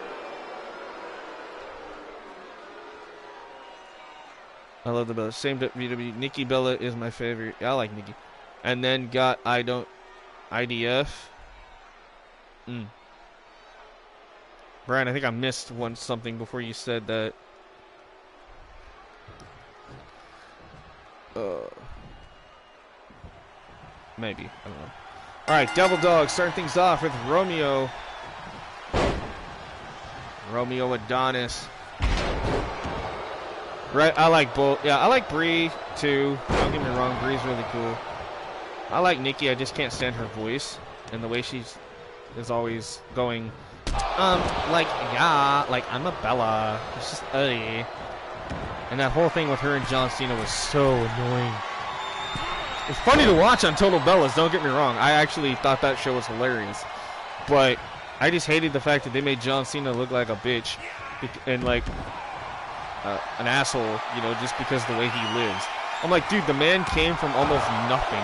I love the Bella. Same WWE. Nikki Bella is my favorite. I like Nikki. And then got IDF. Brian, I think I missed something before you said that. Maybe. I don't know. Alright, Devil Dog starting things off with Romeo. Romeo Adonis. Right, I like both. Yeah, I like Bree too. Don't get me wrong, Bree's really cool. I like Nikki, I just can't stand her voice and the way she's is always going like I'm a Bella. It's just and that whole thing with her and John Cena was so annoying. It's funny to watch on Total Bellas, don't get me wrong. I actually thought that show was hilarious. But I just hated the fact that they made John Cena look like a bitch and like an asshole, you know, just because of the way he lives. I'm like, dude, the man came from almost nothing,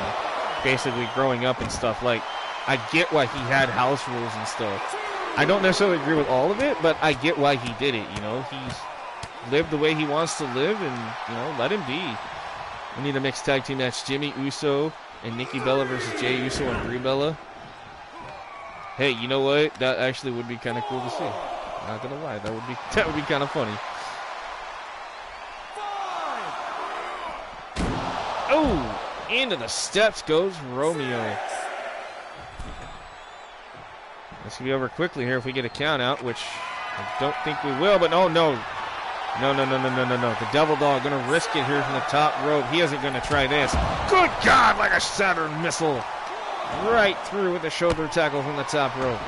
basically growing up and stuff. Like, I get why he had house rules and stuff. I don't necessarily agree with all of it, but I get why he did it, you know. He's lived the way he wants to live and, you know, let him be. We need a mixed tag team match. Jimmy Uso and Nikki Bella versus Jay Uso and Brie Bella. Hey, you know what? That actually would be kind of cool to see. Not gonna lie, that would be kind of funny. Oh, into the steps goes Romeo. This could be over quickly here if we get a count out, which I don't think we will. But no. The Devil Dog gonna risk it here from the top rope. He isn't gonna try this. Good God, like a Saturn missile. Right through with the shoulder tackle from the top rope.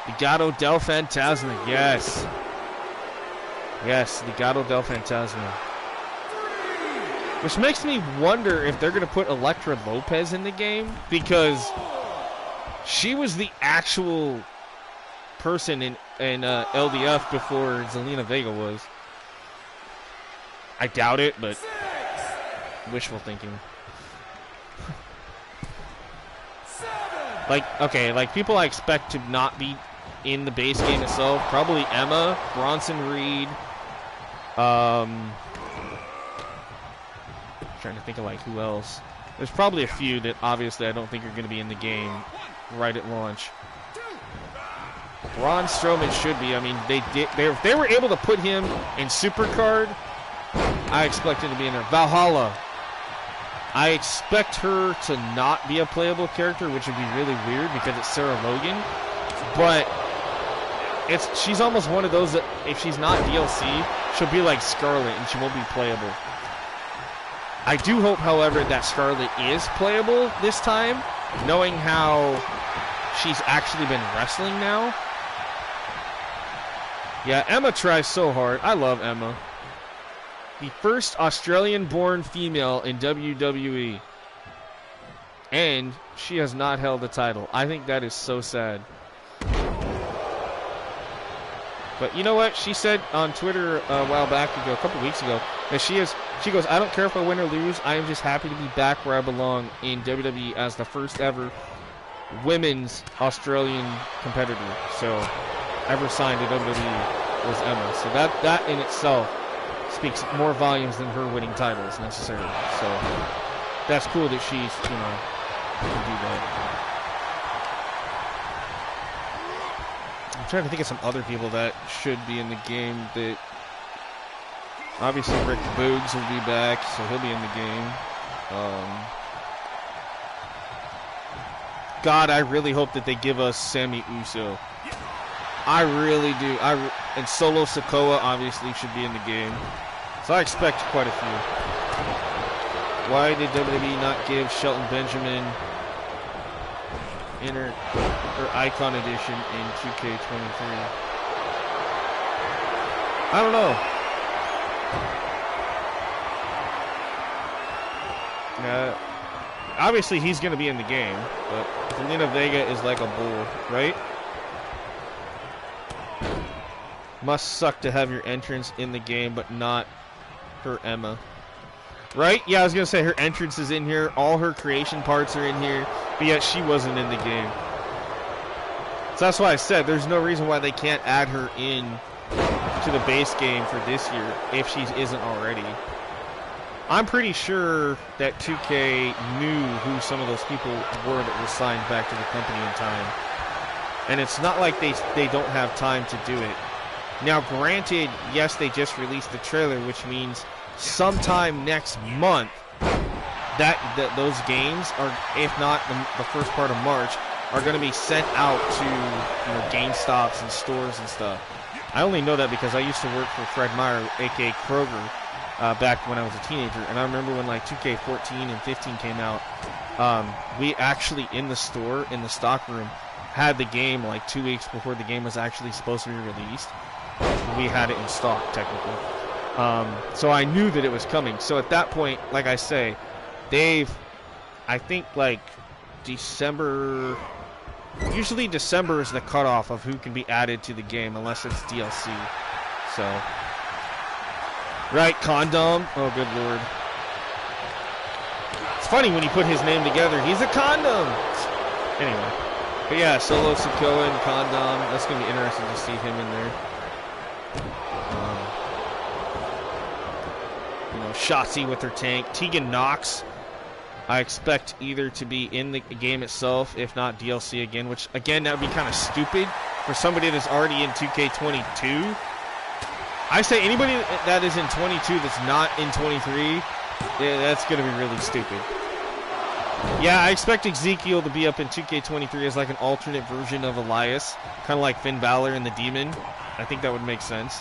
Legado del Fantasma, yes. Yes, Legado del Fantasma. Which makes me wonder if they're gonna put Elektra Lopez in the game, because she was the actual person in LDF before Zelina Vega was. I doubt it, but wishful thinking. Like, okay, like people I expect to not be in the base game itself, probably Emma, Bronson Reed, trying to think of like who else. There's probably a few that obviously I don't think are going to be in the game right at launch. Braun Strowman should be. I mean, they were able to put him in Supercard. I expect him to be in there. Valhalla. I expect her to not be a playable character, which would be really weird because it's Sarah Logan. But she's almost one of those that if she's not DLC, she'll be like Scarlet and she won't be playable. I do hope, however, that Scarlet is playable this time, knowing how she's actually been wrestling now. Yeah, Emma tries so hard. I love Emma. The first Australian-born female in WWE. And she has not held the title. I think that is so sad. But you know what? She said on Twitter a while back ago, a couple weeks ago, that she goes, I don't care if I win or lose. I am just happy to be back where I belong in WWE as the first ever women's Australian competitor. So, ever signed to WWE was Emma. So that in itself speaks more volumes than her winning titles necessarily. So that's cool that she's, you know, can do that. I'm trying to think of some other people that should be in the game. That obviously Rick Boogs will be back, so he'll be in the game. God, I really hope that they give us Sammy Uso. I really do. And Solo Sikoa obviously should be in the game. So I expect quite a few. Why did WWE not give Shelton Benjamin or Icon Edition in 2K23? I don't know. Obviously he's going to be in the game, but Zelina Vega is like a bull, right? Must suck to have your entrance in the game, but not her Emma. Right? Yeah, I was going to say her entrance is in here. All her creation parts are in here. But yet she wasn't in the game. So that's why I said there's no reason why they can't add her in to the base game for this year if she isn't already. I'm pretty sure that 2K knew who some of those people were that were signed back to the company in time. And it's not like they don't have time to do it. Now, granted, yes, they just released the trailer, which means sometime next month that those games are, if not the first part of March, are going to be sent out to GameStops and stores and stuff. I only know that because I used to work for Fred Meyer, aka Kroger, back when I was a teenager. And I remember when like 2K14 and 15 came out, we actually in the store, in the stock room, had the game like 2 weeks before the game was actually supposed to be released. We had it in stock, technically. So I knew that it was coming. So at that point, like I say, I think like December, usually December is the cutoff of who can be added to the game unless it's DLC. So, right, condom. Oh, good lord. It's funny when you put his name together. He's a condom. Anyway, but yeah, Solo Sikoa and condom. That's gonna be interesting to see him in there. Shotzi with her tank. Tegan Knox, I expect either to be in the game itself, if not DLC again, which, again, that would be kind of stupid for somebody that's already in 2K22. I say anybody that is in 22 that's not in 23, yeah, that's going to be really stupid. Yeah, I expect Ezekiel to be up in 2K23 as like an alternate version of Elias, kind of like Finn Balor and the Demon. I think that would make sense.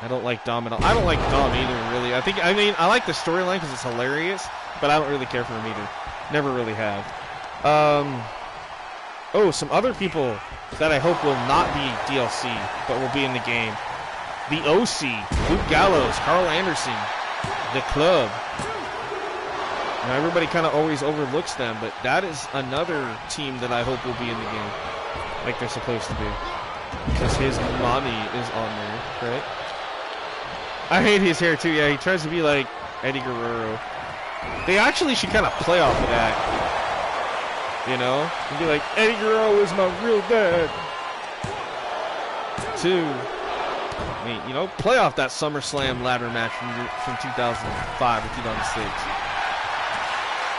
I don't like Dom at all. I don't like Dom either, really. I mean, I like the storyline because it's hilarious, but I don't really care for him either. Never really have. Oh, some other people that I hope will not be DLC, but will be in the game. The OC, Luke Gallows, Carl Anderson, The Club. Now, everybody kind of always overlooks them, but that is another team that I hope will be in the game, like they're supposed to be. Because his mommy is on there, right? I hate his hair too. Yeah, he tries to be like Eddie Guerrero. They actually should kind of play off of that, you know, and be like, Eddie Guerrero is my real dad. I mean, you know, play off that SummerSlam ladder match from 2005 or 2006.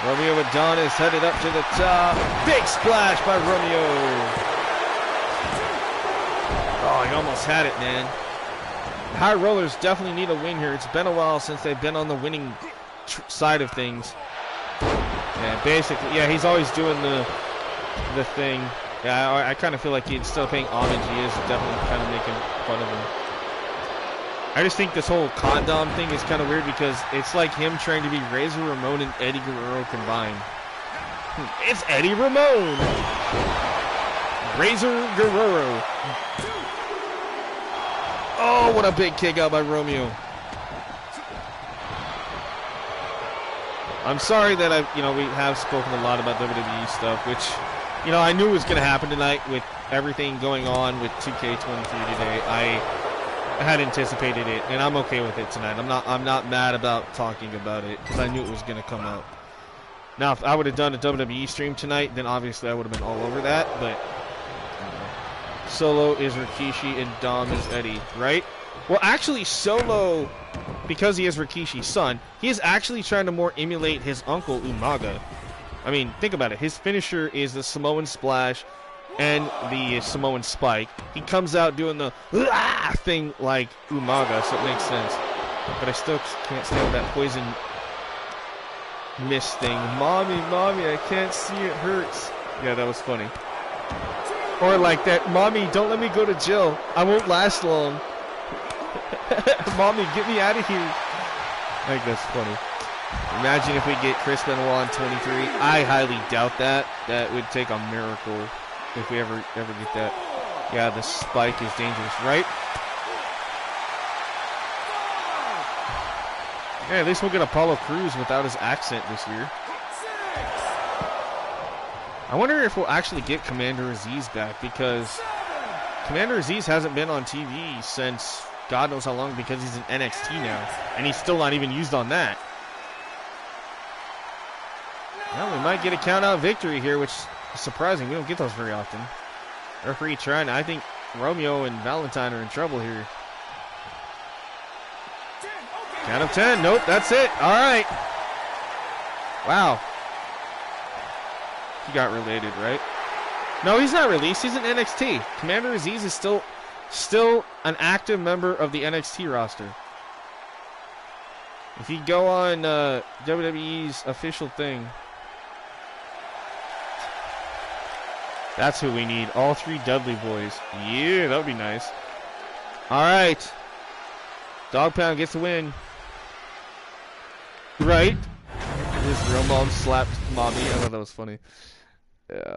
Romeo Adonis headed up to the top. Big splash by Romeo. Oh, he almost had it, man. High Rollers definitely need a win here. It's been a while since they've been on the winning side of things. Yeah, basically, yeah, he's always doing the thing. Yeah, I kind of feel like he's still paying homage. He is definitely kind of making fun of him. I just think this whole condom thing is kind of weird because it's like him trying to be Razor Ramon and Eddie Guerrero combined. It's Eddie Ramon! Razor Guerrero. Oh, what a big kick out by Romeo. I'm sorry that we have spoken a lot about WWE stuff, which, I knew was going to happen tonight with everything going on with 2K23 today. I had anticipated it, and I'm okay with it tonight. I'm not mad about talking about it because I knew it was going to come out. Now, if I would have done a WWE stream tonight, then obviously I would have been all over that, but Solo is Rikishi and Dom is Eddie, right? Well, actually, Solo, because he is Rikishi's son, he is actually trying to more emulate his uncle, Umaga. I mean, think about it. His finisher is the Samoan Splash and the Samoan Spike. He comes out doing the thing like Umaga, so it makes sense. But I still can't stand that poison mist thing. Mommy, I can't see, it hurts. Yeah, that was funny. Or like that, Mommy, don't let me go to jail. I won't last long. Mommy, get me out of here. I think that's funny. Imagine if we get Chris Benoit on 23. I highly doubt that. That would take a miracle if we ever get that. Yeah, the spike is dangerous, right? Yeah, at least we'll get Apollo Crews without his accent this year. I wonder if we'll actually get Commander Aziz back, because Commander Aziz hasn't been on TV since God knows how long, because he's in NXT now, and he's still not even used on that. Well, we might get a count-out victory here, which is surprising. We don't get those very often. Referee trying. I think Romeo and Valentine are in trouble here. Count of 10. Nope, that's it. All right. Wow. He got related, right? No, he's not released. He's in NXT. Commander Aziz is still an active member of the NXT roster. If you go on WWE's official thing, that's who we need. All three Dudley boys. Yeah, that would be nice. All right. Dog Pound gets the win. Right. His real mom slapped mommy. I thought that was funny. Yeah.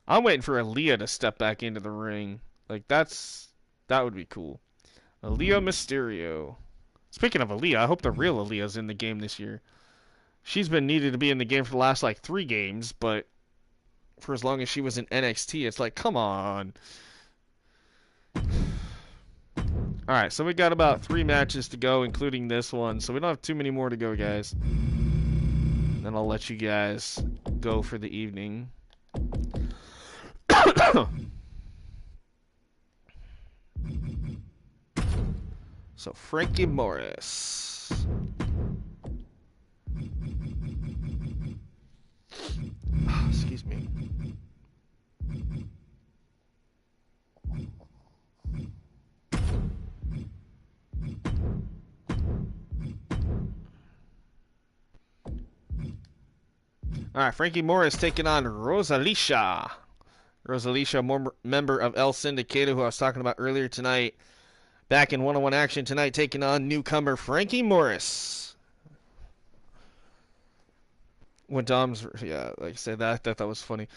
I'm waiting for Aaliyah to step back into the ring. Like, that would be cool. Aaliyah Mysterio. Speaking of Aaliyah, I hope the real Aaliyah's in the game this year. She's been needed to be in the game for the last, like, 3 games, but for as long as she was in NXT, it's like, come on. Alright, so we got about 3 matches to go, including this one, so we don't have too many more to go, guys. Then I'll let you guys go for the evening. So, Frankie Morris. Excuse me. Alright, Frankie Morris taking on Rosalicia. Rosalicia, member of El Sindicato, who I was talking about earlier tonight. Back in one-on-one action tonight, taking on newcomer Frankie Morris. When Dom's, yeah, like I said, I thought that was funny.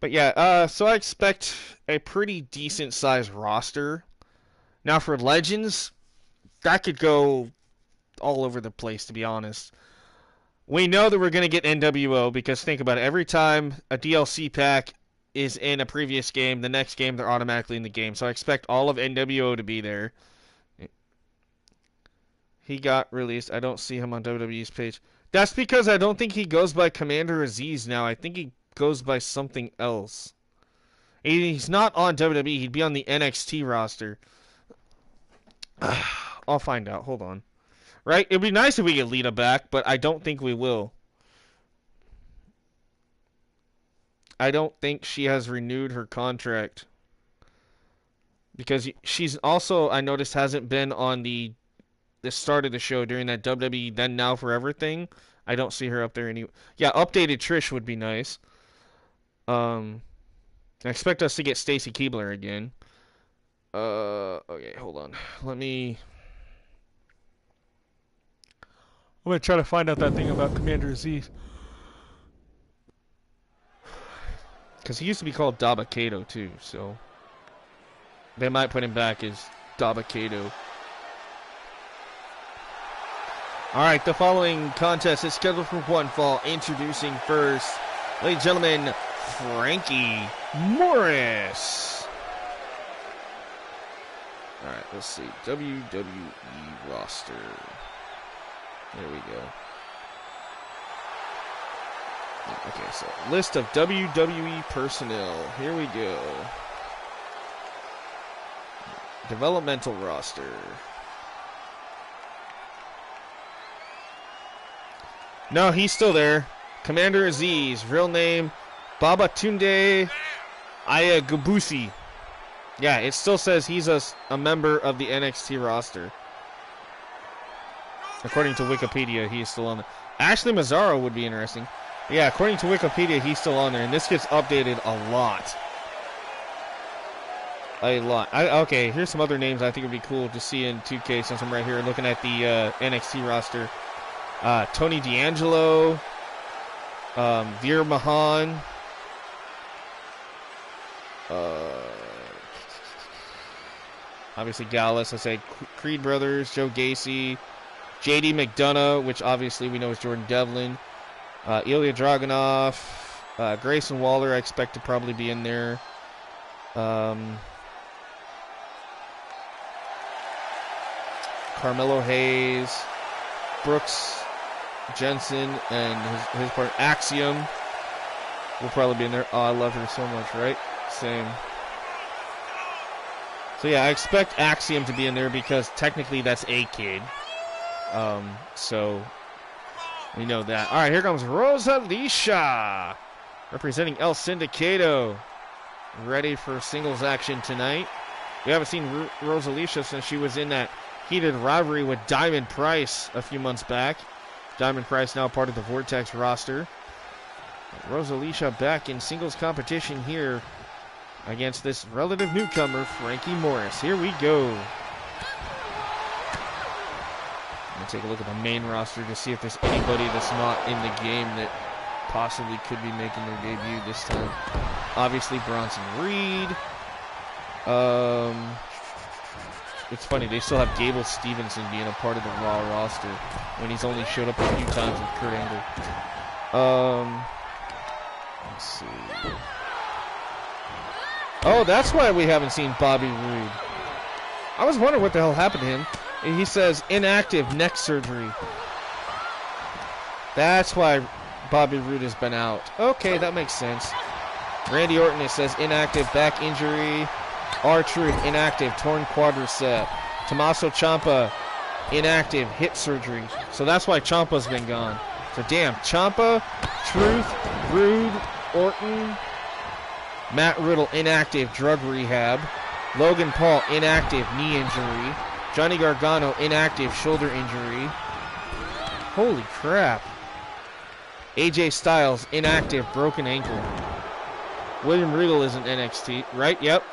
But yeah, so I expect a pretty decent-sized roster. Now for Legends, that could go all over the place, to be honest. We know that we're going to get NWO, because think about it, every time a DLC pack is in a previous game, the next game they're automatically in the game. So I expect all of NWO to be there. He got released. I don't see him on WWE's page. That's because I don't think he goes by Commander Aziz now. I think he goes by something else. He's not on WWE. He'd be on the NXT roster. I'll find out. Hold on. Right? It'd be nice if we get Lita back, but I don't think we will. I don't think she has renewed her contract. Because she's also, I noticed, hasn't been on the start of the show during that WWE Then Now Forever thing. I don't see her up there anyway. Yeah, updated Trish would be nice. I expect us to get Stacy Keibler again. Okay, hold on. I'm gonna try to find out that thing about Commander Aziz. Because he used to be called Dabba-Kato too, so they might put him back as Dabba-Kato. Alright, the following contest is scheduled for one fall. Introducing first, ladies and gentlemen, Frankie Morris. Alright, let's see. WWE roster. There we go. Okay, so list of WWE personnel. Here we go. Developmental roster. No, he's still there. Commander Aziz, real name Babatunde Ayagubusi. Yeah, it still says he's a member of the NXT roster. According to Wikipedia, he is still on there. Ashley Mazzaro would be interesting. Yeah, according to Wikipedia, he's still on there, and this gets updated a lot. A lot. Okay, here's some other names I think would be cool to see in 2K since I'm right here looking at the NXT roster. Tony D'Angelo, Veer Mahan, obviously Gallus, I say Creed Brothers, Joe Gacy, JD McDonough, which obviously we know is Jordan Devlin, Ilya Dragunov, Grayson Waller, I expect to probably be in there. Carmelo Hayes, Brooks Jensen, and his partner Axiom will probably be in there. Oh, I love her so much, right? Same. So yeah, I expect Axiom to be in there because technically that's a kid. So we know that. All right, here comes Rosalicia, representing El Sindicato, ready for singles action tonight. We haven't seen Rosalicia since she was in that heated rivalry with Diamond Price a few months back. Diamond Price now part of the Vortex roster. Rosalicia back in singles competition here against this relative newcomer, Frankie Morris. Here we go. Let's take a look at the main roster to see if there's anybody that's not in the game that possibly could be making their debut this time. Obviously, Bronson Reed. It's funny, they still have Gable Stevenson being a part of the Raw roster when he's only showed up a few times with Kurt Angle. Let's see. Oh, that's why we haven't seen Bobby Roode. I was wondering what the hell happened to him. He says inactive neck surgery. That's why Bobby Roode has been out. Okay, that makes sense. Randy Orton, it says inactive back injury. R-Truth, inactive torn quadricep. Tommaso Ciampa, inactive hip surgery. So that's why Ciampa's been gone. So damn, Ciampa, Truth, Roode, Orton, Matt Riddle, inactive drug rehab. Logan Paul, inactive knee injury. Johnny Gargano, inactive shoulder injury. Holy crap. AJ Styles, inactive broken ankle. William Regal is in NXT, right? Yep.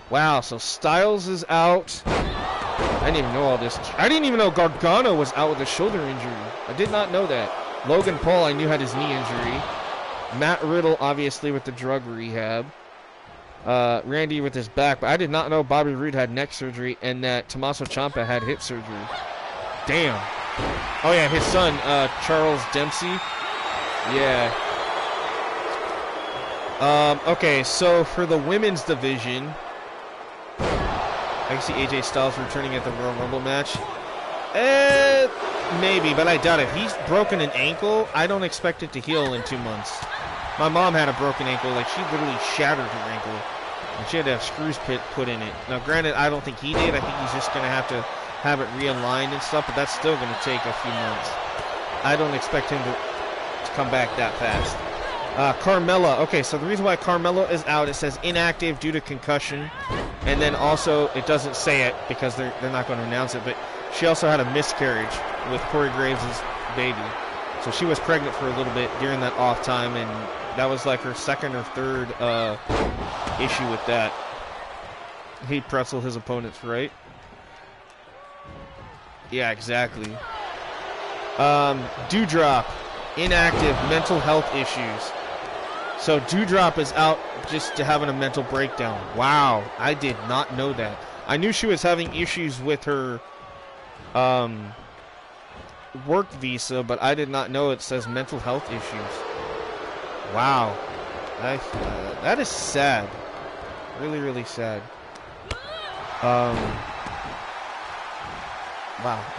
Wow, so Styles is out. I didn't even know all this. I didn't even know Gargano was out with a shoulder injury. I did not know that. Logan Paul, I knew had his knee injury. Matt Riddle, obviously, with the drug rehab. Randy with his back, but I did not know Bobby Roode had neck surgery and that Tommaso Ciampa had hip surgery. Damn. Oh yeah, his son, Charles Dempsey. Yeah. Okay, so for the women's division, I can see AJ Styles returning at the Royal Rumble match. Maybe, but I doubt it. If he's broken an ankle, I don't expect it to heal in 2 months. My mom had a broken ankle, like she literally shattered her ankle. And she had to have screws put in it. Now, granted, I don't think he did. I think he's just going to have it realigned and stuff, but that's still going to take a few months. I don't expect him to come back that fast. Carmella. Okay, so the reason why Carmella is out, it says inactive due to concussion. And then also, it doesn't say it because they're not going to announce it, but she also had a miscarriage with Corey Graves' baby. So she was pregnant for a little bit during that off time, and that was like her second or third issue with that. He pretzel his opponents, right? Yeah, exactly. Dewdrop, inactive, mental health issues. So Dewdrop is out just to having a mental breakdown. Wow, I did not know that. I knew she was having issues with her work visa, but I did not know it says mental health issues. Wow, that is sad. Really, really sad. Wow.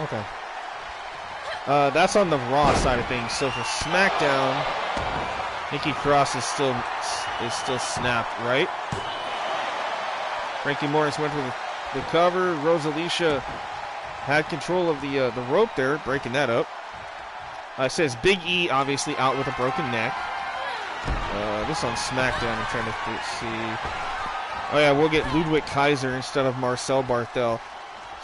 Okay. That's on the Raw side of things. So for SmackDown, Nikki Cross is still snapped, right? Frankie Morris went for the cover. Rosalicia had control of the rope there, breaking that up. It says Big E obviously out with a broken neck. This on SmackDown. I'm trying to see. Oh yeah, we'll get Ludwig Kaiser instead of Marcel Barthel.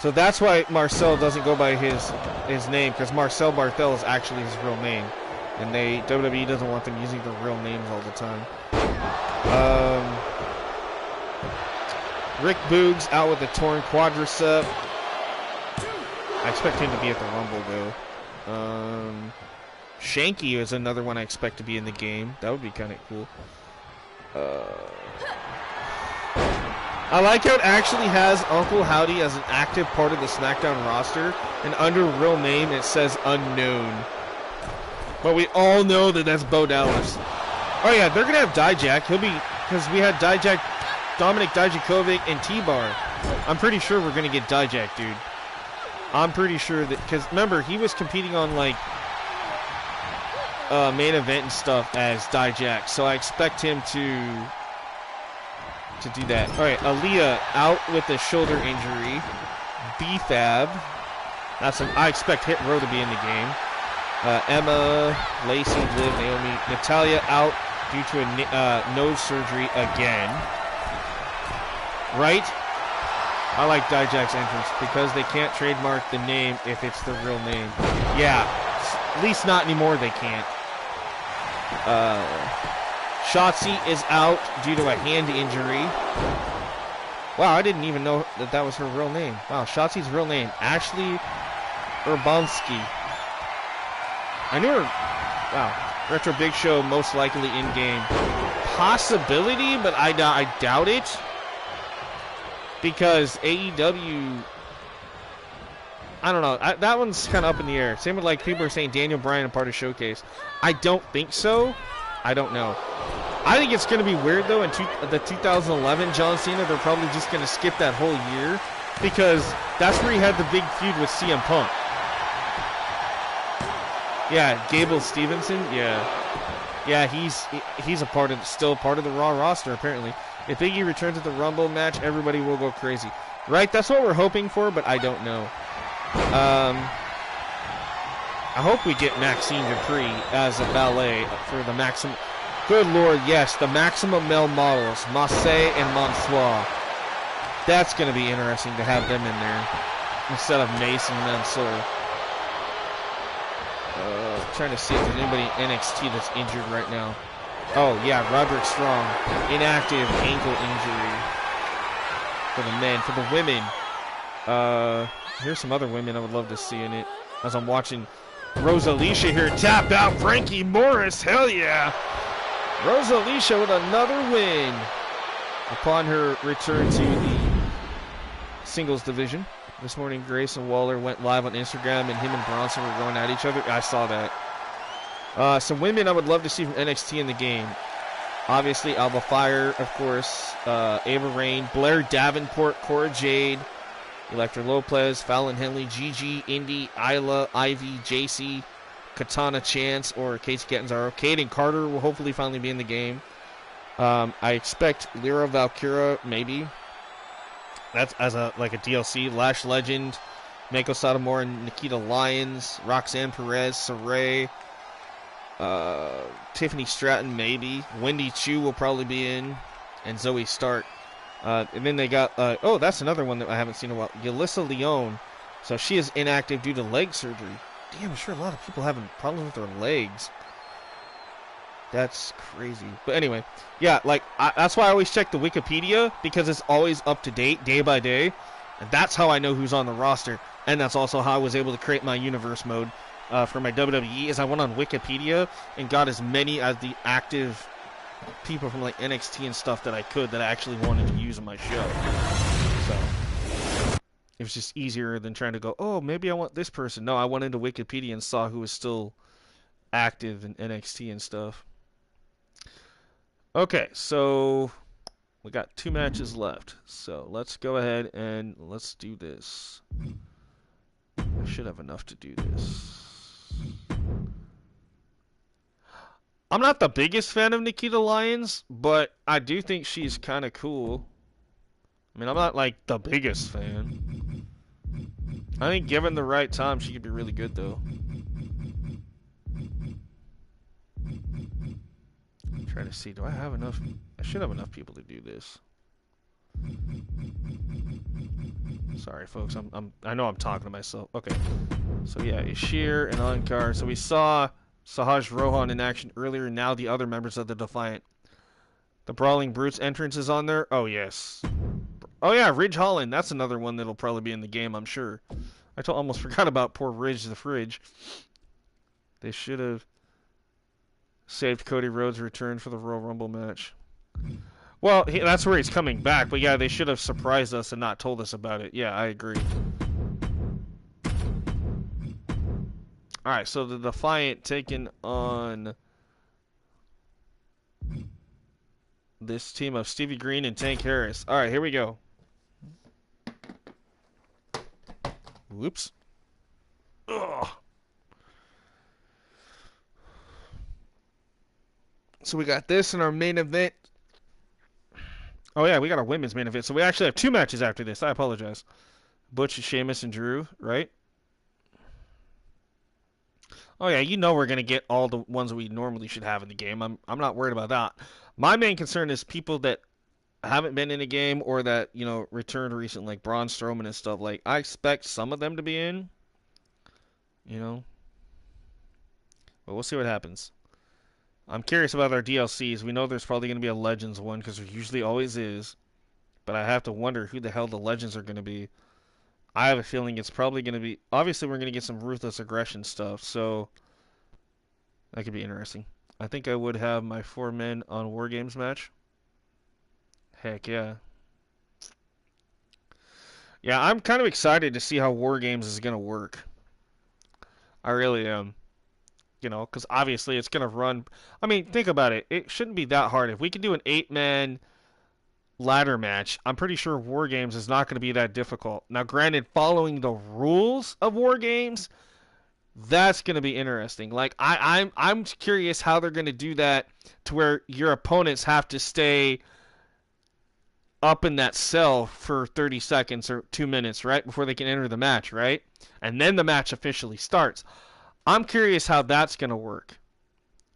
So that's why Marcel doesn't go by his name, because Marcel Barthel is actually his real name, and WWE doesn't want them using their real names all the time. Rick Boogs out with a torn quadricep. I expect him to be at the Rumble though. Shanky is another one I expect to be in the game. That would be kind of cool. I like how it actually has Uncle Howdy as an active part of the SmackDown roster, and under real name it says unknown. But we all know that that's Bo Dallas. Oh yeah, they're gonna have Dijak. He'll be, because we had Dijak, Dominic Dijakovic, and T-Bar. I'm pretty sure we're gonna get Dijak, dude. I'm pretty sure that, because remember, he was competing on like main event and stuff as Dijak, so I expect him to do that. All right, Aaliyah out with a shoulder injury. B-Fab I expect Hit Row to be in the game. Emma, Lacey, Liv, Naomi, Natalia out due to a nose surgery again. Right? I like Dijak's entrance because they can't trademark the name if it's the real name. Yeah, at least not anymore. They can't. Shotzi is out due to a hand injury. Wow, I didn't even know that was her real name. Wow, Shotzi's real name, Ashley Urbanski. I knew her. Wow. Retro Big Show most likely in game. Possibility, but I doubt it. Because AEW, I don't know. That one's kind of up in the air. Same with like people are saying Daniel Bryan a part of Showcase. I don't think so. I don't know. I think it's going to be weird though. In the 2011 John Cena, they're probably just going to skip that whole year because that's where he had the big feud with CM Punk. Yeah, Gable Stevenson. Yeah, he's still a part of the Raw roster apparently. If Iggy returns at the Rumble match, everybody will go crazy. Right? That's what we're hoping for, but I don't know. I hope we get Maxine Dupree as a valet for the Maximum. Good Lord, yes, the Maximum Male models, Massey and Mansoir. That's going to be interesting to have them in there instead of Mason and Mansour. Trying to see if there's anybody in NXT that's injured right now. Oh, yeah, Roderick Strong. Inactive ankle injury for the men. For the women, here's some other women I would love to see in it. As I'm watching Rosalicia here tap out Frankie Morris. Hell yeah. Rosalicia with another win upon her return to the singles division. This morning, Grayson Waller went live on Instagram, and him and Bronson were going at each other. I saw that. Some women I would love to see from NXT in the game. Obviously, Alba Fire, of course. Ava Rain, Blair Davenport, Cora Jade, Electra Lopez, Fallon Henley, Gigi, Indy, Isla, Ivy, JC, Katana Chance, or Casey Catanzaro. Caden Carter will hopefully finally be in the game. I expect Lyra Valkyra, maybe. That's as a DLC. Lash Legend, Mako Satomura, and Nikita Lyons, Roxanne Perez, Saray, Tiffany Stratton, maybe. Wendy Chu will probably be in, and Zoe Stark. And then they got, oh, that's another one that I haven't seen in a while. Yulissa Leone. So she is inactive due to leg surgery. Damn, I'm sure a lot of people having problems with their legs. That's crazy. But anyway, yeah, that's why I always check the Wikipedia, because it's always up to date, day by day. And that's how I know who's on the roster. And that's also how I was able to create my universe mode for my WWE, is I went on Wikipedia and got as many as the active people from like NXT and stuff that I could, that I actually wanted to use in my show. So it was just easier than trying to go, oh, maybe I want this person. No, I went into Wikipedia and saw who was still active in NXT and stuff. Okay, so we got 2 matches left. So let's go ahead and let's do this. I should have enough to do this. I'm not the biggest fan of Nikita Lyons, but I do think she's kind of cool. I mean, I'm not like the biggest fan. I think given the right time, she could be really good, though. I'm trying to see, do I have enough? I should have enough people to do this. Sorry, folks. I know I'm talking to myself. Okay. So yeah, Ishir and Ankar. So we saw Sahaj Rohan in action earlier. Now the other members of the Defiant. The Brawling Brutes entrance is on there. Oh yes. Oh yeah, Ridge Holland. That's another one that'll probably be in the game, I'm sure. I almost forgot about poor Ridge the Fridge. They should have saved Cody Rhodes' return for the Royal Rumble match. Well, that's where he's coming back, but yeah, they should have surprised us and not told us about it. Yeah, I agree. Alright, so the Defiant taking on this team of Stevie Green and Tank Harris. Alright, here we go. Whoops. Ugh. So we got this in our main event. Oh yeah, we got our women's main event. So we actually have 2 matches after this. I apologize. Butch, Sheamus, and Drew, right? Oh yeah, you know we're gonna get all the ones we normally should have in the game. I'm not worried about that. My main concern is people that haven't been in a game or that returned recently, like Braun Strowman and stuff. Like I expect some of them to be in, you know, but we'll see what happens. I'm curious about our DLCs. We know there's probably gonna be a Legends one because there usually always is, but I have to wonder who the hell the Legends are gonna be. I have a feeling it's probably gonna be. Obviously, we're gonna get some ruthless aggression stuff, so that could be interesting. I think I would have my 4 men on War Games match. Heck yeah. Yeah, I'm kind of excited to see how War Games is going to work. I really am. Because obviously it's going to run. I mean, think about it. It shouldn't be that hard. If we can do an 8-man ladder match, I'm pretty sure War Games is not going to be that difficult. Now, granted, following the rules of War Games, that's going to be interesting. Like, I'm curious how they're going to do that to where your opponents have to stay up in that cell for 30 seconds or 2 minutes, right? Before they can enter the match, right? And then the match officially starts. I'm curious how that's going to work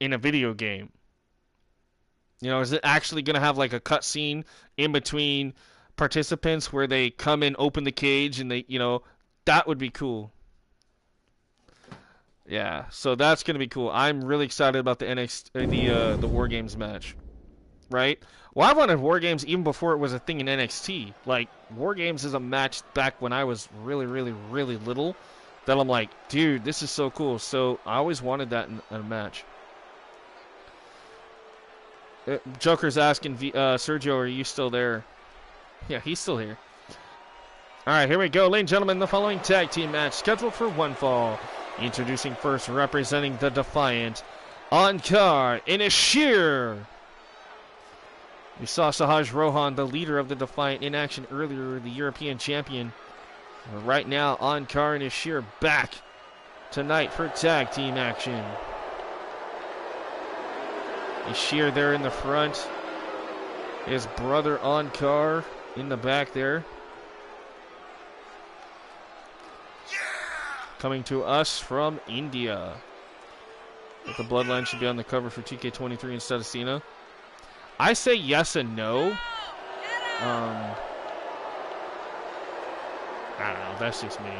in a video game. Is it actually going to have like a cutscene in between participants where they come in, open the cage, and that would be cool. Yeah, so that's going to be cool. I'm really excited about the War Games match. Right? Well, I wanted War Games even before it was a thing in NXT. Like, War Games is a match back when I was really, really, really little that I'm like, dude, this is so cool. So I always wanted that in a match. Joker's asking, Sergio, are you still there? Yeah, he's still here. All right, here we go. Ladies and gentlemen, the following tag team match scheduled for one fall. Introducing first, representing the Defiant, on card in a sheer. We saw Sahaj Rohan, the leader of the Defiant, in action earlier, the European champion. Right now, Ankar and Ashir back tonight for tag team action. Ashir there in the front. His brother Ankar in the back there. Coming to us from India. But the Bloodline should be on the cover for TK23 instead of Cena. I say yes and no. I don't know. That's just me.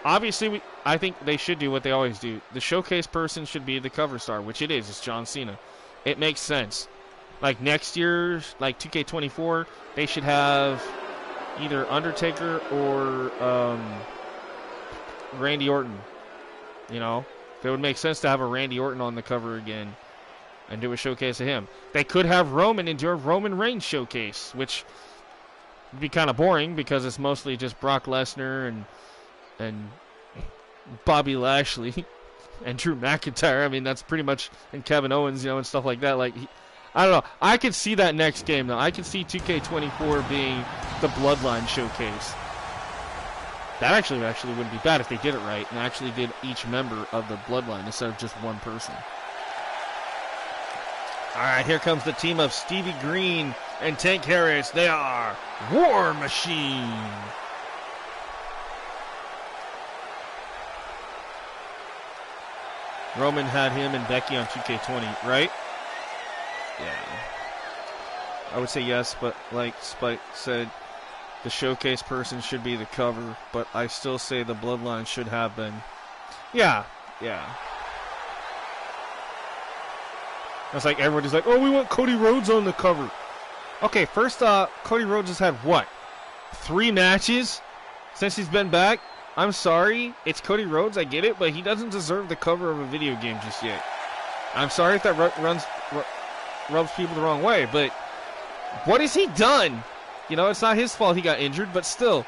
Obviously, I think they should do what they always do. The showcase person should be the cover star, which it is. It's John Cena. It makes sense. Like next year, like 2K24, they should have either Undertaker or Randy Orton. It would make sense to have a Randy Orton on the cover again. And do a showcase of him. They could have Roman and do a Roman Reigns showcase, which would be kind of boring because it's mostly just Brock Lesnar and Bobby Lashley and Drew McIntyre. I mean, that's pretty much, and Kevin Owens, and stuff like that. Like, I don't know. I could see that next game though. I could see 2K24 being the Bloodline showcase. That actually wouldn't be bad if they did it right and actually did each member of the Bloodline instead of just one person. All right, here comes the team of Stevie Green and Tank Harris. They are War Machine. Roman had him and Becky on 2K20, right? Yeah. I would say yes, but like Spike said, the showcase person should be the cover, but I still say the Bloodline should have been. Yeah. It's like everybody's like, oh, we want Cody Rhodes on the cover. Okay, first, Cody Rhodes has had what? 3 matches since he's been back? I'm sorry, it's Cody Rhodes, I get it, but he doesn't deserve the cover of a video game just yet. I'm sorry if that rubs people the wrong way, but what has he done? It's not his fault he got injured, but still.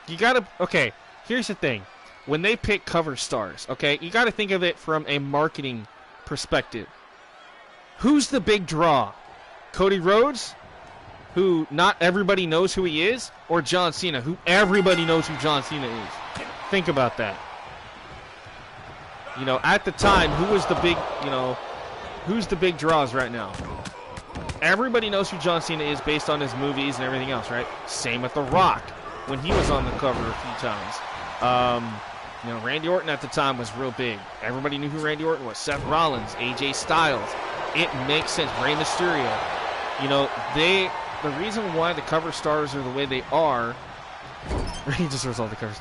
You gotta, okay, here's the thing. When they pick cover stars, okay, you got to think of it from a marketing perspective. Who's the big draw? Cody Rhodes, who not everybody knows who he is, or John Cena, who everybody knows who John Cena is? Think about that. At the time, who was the big, who's the big draws right now? Everybody knows who John Cena is based on his movies and everything else, right? Same with The Rock when he was on the cover a few times. You know, Randy Orton at the time was real big. Everybody knew who Randy Orton was. Seth Rollins, AJ Styles. It makes sense. Rey Mysterio. You know, the reason why the cover stars are the way they are. He just throws all the covers.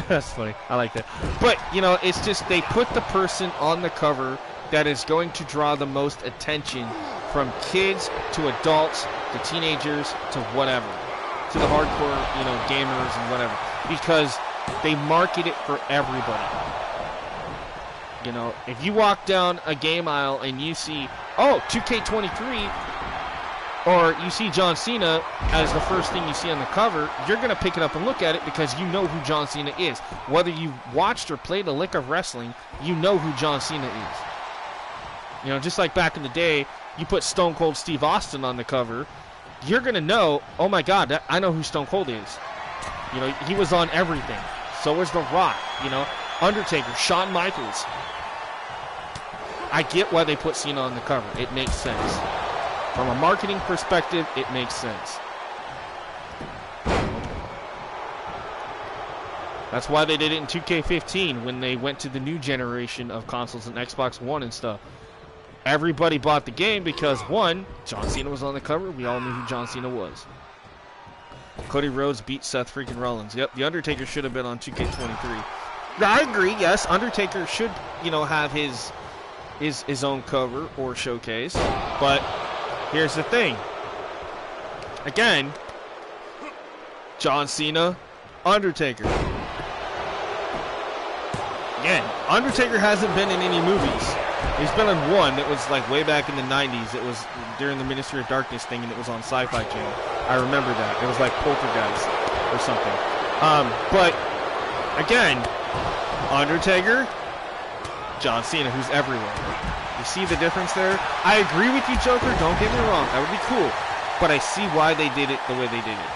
That's funny. I like that. But, you know, it's just they put the person on the cover that is going to draw the most attention from kids to adults to teenagers to whatever. To the hardcore, you know, gamers and whatever. Because they market it for everybody. You know, if you walk down a game aisle and you see, oh, 2K23, or you see John Cena as the first thing you see on the cover, you're going to pick it up and look at it because you know who John Cena is. Whether you watched or played a lick of wrestling, you know who John Cena is. You know, just like back in the day, you put Stone Cold Steve Austin on the cover, you're going to know, oh my God, I know who Stone Cold is. You know, he was on everything. So was The Rock, you know, Undertaker, Shawn Michaels. I get why they put Cena on the cover. It makes sense. From a marketing perspective, it makes sense. That's why they did it in 2K15 when they went to the new generation of consoles and Xbox One and stuff. Everybody bought the game because, one, John Cena was on the cover. We all knew who John Cena was. Cody Rhodes beat Seth freaking Rollins. Yep, The Undertaker should have been on 2K23. Now, I agree, yes, Undertaker should, you know, have his own cover or showcase. But here's the thing. Again, John Cena, Undertaker. Again, Undertaker hasn't been in any movies. He's been in one that was like way back in the 90s. It was during the Ministry of Darkness thing, and it was on Sci-Fi Channel. I remember that. It was like Poltergeist or something. But, again, Undertaker, John Cena, who's everywhere. You see the difference there? I agree with you, Joker. Don't get me wrong. That would be cool. But I see why they did it the way they did it.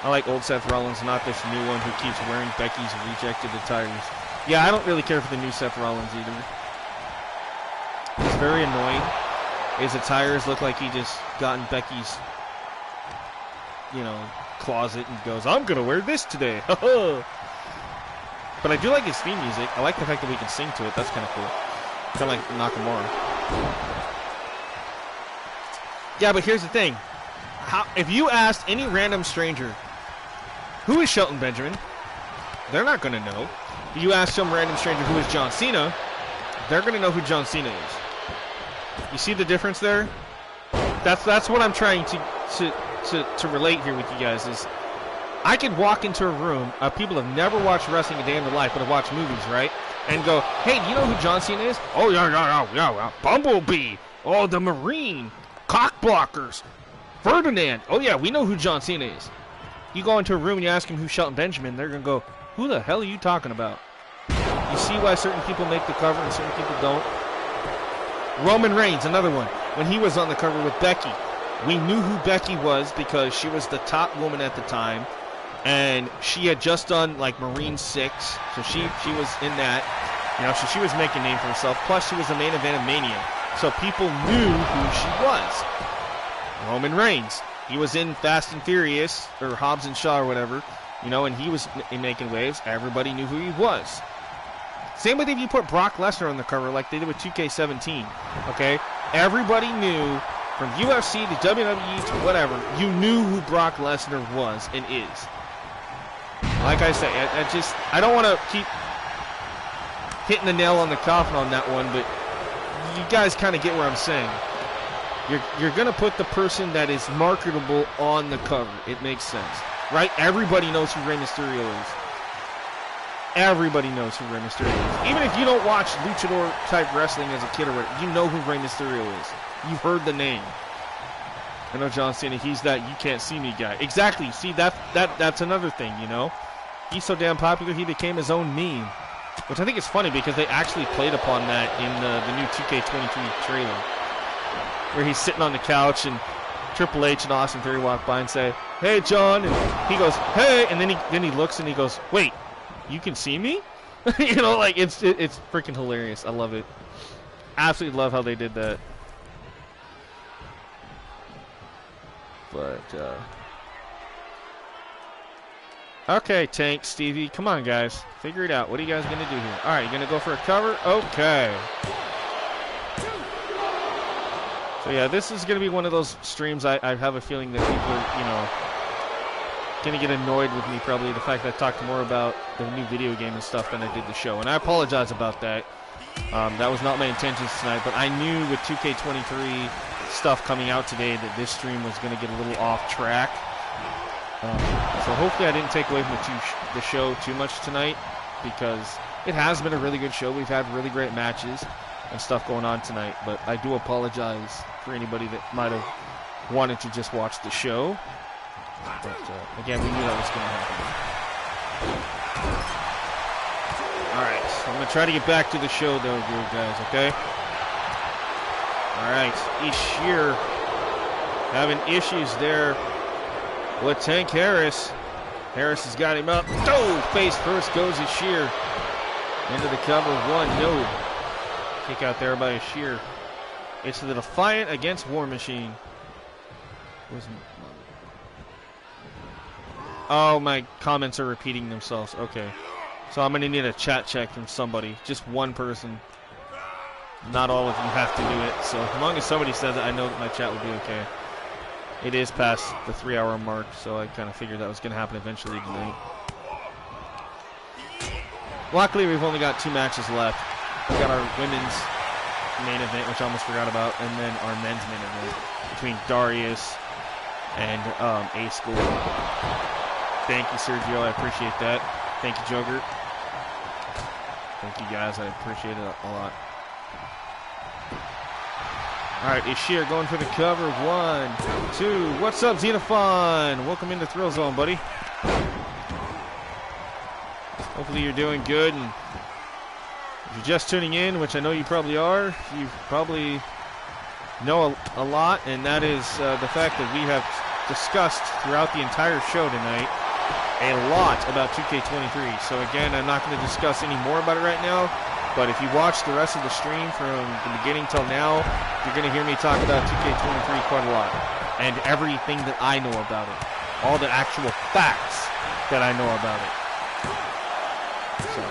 I like old Seth Rollins, not this new one who keeps wearing Becky's rejected attires. Yeah, I don't really care for the new Seth Rollins either. He's very annoying. His attires look like he just got in Becky's, you know, closet and goes, I'm going to wear this today. But I do like his theme music. I like the fact that we can sing to it. That's kind of cool. Kind of like Nakamura. Yeah, but here's the thing. If you asked any random stranger, who is Shelton Benjamin? They're not going to know. If you ask some random stranger who is John Cena, they're going to know who John Cena is. You see the difference there? That's what I'm trying to relate here with you guys is I could walk into a room of people have never watched wrestling a day in their life but have watched movies, right? And go, hey, do you know who John Cena is? Oh, yeah. Bumblebee. Oh, the Marine. Cockblockers. Ferdinand. Oh, yeah, we know who John Cena is. You go into a room and you ask him who's Shelton Benjamin, they're going to go, who the hell are you talking about? You see why certain people make the cover and certain people don't? Roman Reigns, another one. When he was on the cover with Becky, we knew who Becky was because she was the top woman at the time, and she had just done like Marine 6, so she was in that, you know, so she was making a name for herself. Plus, she was the main event of Mania, so people knew who she was. Roman Reigns, he was in Fast and Furious or Hobbs and Shaw or whatever, you know, and he was making waves. Everybody knew who he was. Same with if you put Brock Lesnar on the cover like they did with 2K17, okay? Everybody knew from UFC to WWE to whatever, you knew who Brock Lesnar was and is. Like I say, I don't want to keep hitting the nail on the coffin on that one, but you guys kind of get where I'm saying. You're going to put the person that is marketable on the cover. It makes sense, right? Everybody knows who Rey Mysterio is. Everybody knows who Rey Mysterio is. Even if you don't watch luchador-type wrestling as a kid or whatever, you know who Rey Mysterio is. You've heard the name. I know John Cena, he's that you can't see me guy. Exactly. See, that's another thing, you know? He's so damn popular, he became his own meme. Which I think is funny because they actually played upon that in the new 2K22 trailer. Where he's sitting on the couch and Triple H and Austin Theory walk by and say, hey, John. And he goes, hey. And then he looks and he goes, wait. You can see me? You know, like, it's freaking hilarious. I love it. Absolutely love how they did that. But, Okay, Tank, Stevie, come on, guys. Figure it out. What are you guys going to do here? All right, you're going to go for a cover? Okay. So, yeah, this is going to be one of those streams I have a feeling that people are, you know, going to get annoyed with me, probably the fact that I talked more about the new video game and stuff than I did the show. And I apologize about that. That was not my intentions tonight, but I knew with 2K23 stuff coming out today that this stream was going to get a little off track. So hopefully I didn't take away from the show too much tonight, because it has been a really good show. We've had really great matches and stuff going on tonight, but I do apologize for anybody that might have wanted to just watch the show. But again, we knew that was going to happen. Alright, so I'm going to try to get back to the show though, guys, okay? Alright, Ishir having issues there with Tank Harris. Harris has got him up. Oh, face first goes Ishir. Into the cover, one, no. Kick out there by Ishir. It's the Defiant against War Machine. Oh, my comments are repeating themselves. Okay. So I'm going to need a chat check from somebody. Just one person. Not all of you have to do it. So as long as somebody says it, I know that my chat will be okay. It is past the 3-hour mark, so I kind of figured that was going to happen eventually tonight. Luckily, we've only got 2 matches left. We've got our women's main event, which I almost forgot about, and then our men's main event between Darius and A-School. Thank you, Sergio. I appreciate that. Thank you, Joker. Thank you, guys. I appreciate it a lot. All right, Ishir going for the cover. 1, 2. What's up, Xenophon? Welcome into Thrillzone, buddy. Hopefully you're doing good. And if you're just tuning in, which I know you probably are, you probably know a lot, and that is the fact that we have discussed throughout the entire show tonight a lot about 2K23. So again, I'm not going to discuss any more about it right now. But if you watch the rest of the stream from the beginning till now, you're going to hear me talk about 2K23 quite a lot. And everything that I know about it. All the actual facts that I know about it. So.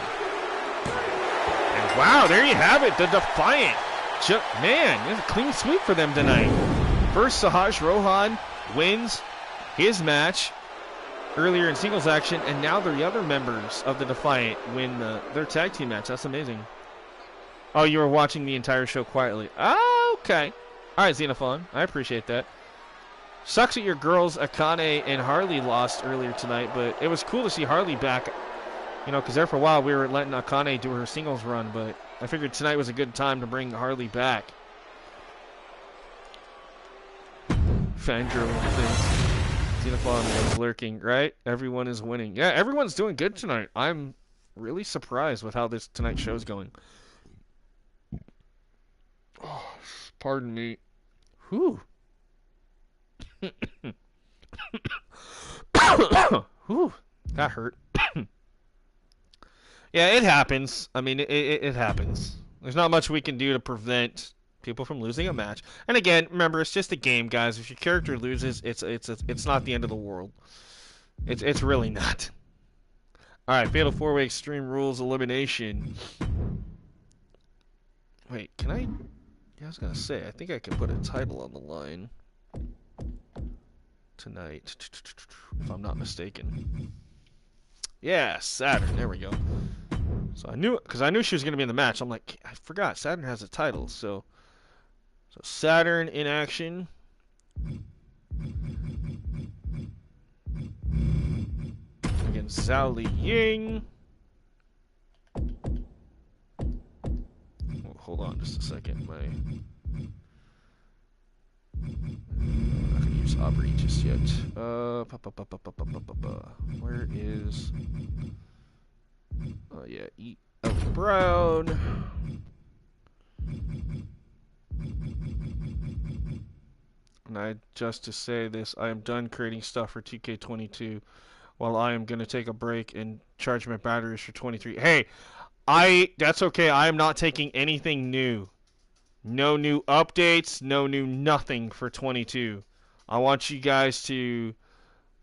And wow, there you have it. The Defiant. Man, it's a clean sweep for them tonight. First, Sahaj Rohan wins his match earlier in singles action, and now the other members of the Defiant win their tag team match. That's amazing. Oh, you were watching the entire show quietly. Oh, okay. All right, Xenophon. I appreciate that. Sucks that your girls, Akane and Harley, lost earlier tonight, but it was cool to see Harley back. You know, because there for a while we were letting Akane do her singles run, but I figured tonight was a good time to bring Harley back. Fangirl things. Xenophon was lurking, right? Everyone is winning. Yeah, everyone's doing good tonight. I'm really surprised with how this tonight's show's going. Oh, pardon me. Whew. Whew. That hurt. Yeah, it happens. I mean, it happens. There's not much we can do to prevent people from losing a match. And again, remember, it's just a game, guys. If your character loses, it's not the end of the world. It's really not. All right, Fatal 4-Way Extreme Rules Elimination. Wait, can I? Yeah, I was gonna say, I think I can put a title on the line tonight, if I'm not mistaken. Yeah, Saturn. There we go. So I knew, because I knew she was gonna be in the match. I'm like, I forgot Saturn has a title, so. So Saturn in action. Against Zhao Li Ying. Oh, hold on just a second. I'm not gonna use Aubrey just yet. Where is? Oh yeah, eat Ellie Brown. And just to say this, I am done creating stuff for 2K22 while I am going to take a break and charge my batteries for 23. Hey, that's okay. I am not taking anything new. No new updates, no new nothing for 22. I want you guys to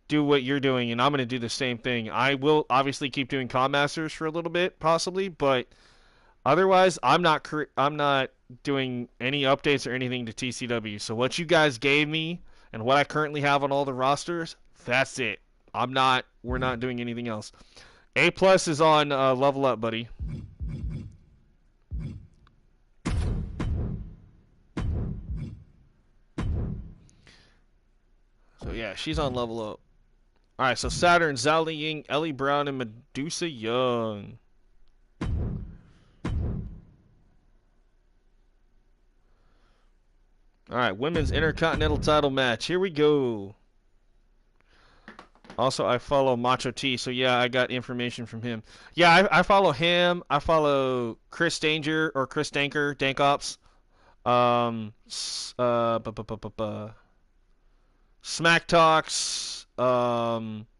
do what you're doing, and I'm going to do the same thing. I will obviously keep doing Comm Masters for a little bit, possibly, but otherwise, I'm not doing any updates or anything to TCW. So what you guys gave me and what I currently have on all the rosters, that's it. We're not doing anything else. A plus is on level up, buddy. So yeah, she's on level up. All right, so Saturn, Zhao Li Ying, Ellie Brown, and Medusa Young. All right, women's intercontinental title match. Here we go. Also, I follow Macho T, so yeah, I got information from him. Yeah, I follow him. I follow Chris Danger or Chris Danker, Dankops. Um, Smack Talks. Fuck,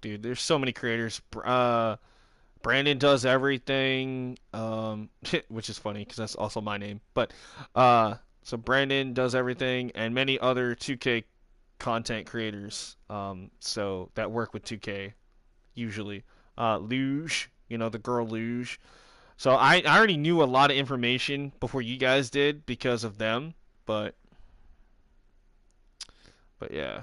dude. There's so many creators. Brandon does everything. Which is funny because that's also my name. But so Brandon does everything, and many other 2K content creators. So that work with 2K usually. Luge, the girl Luge. So I already knew a lot of information before you guys did because of them, but yeah.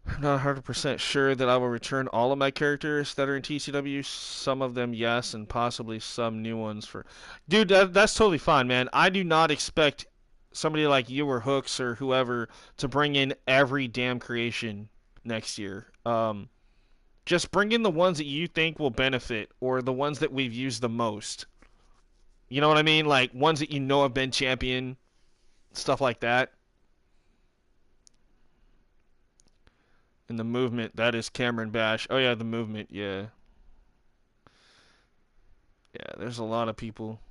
I'm not 100% sure that I will return all of my characters that are in TCW. Some of them, yes, and possibly some new ones for. Dude, that's totally fine, man. I do not expect somebody like you or Hooks or whoever to bring in every damn creation next year. Just bring in the ones that you think will benefit or the ones that we've used the most. You know what I mean? Like ones that you know have been champion, stuff like that. And the movement, that is Cameron Bash. Oh yeah, the movement, yeah. Yeah, there's a lot of people.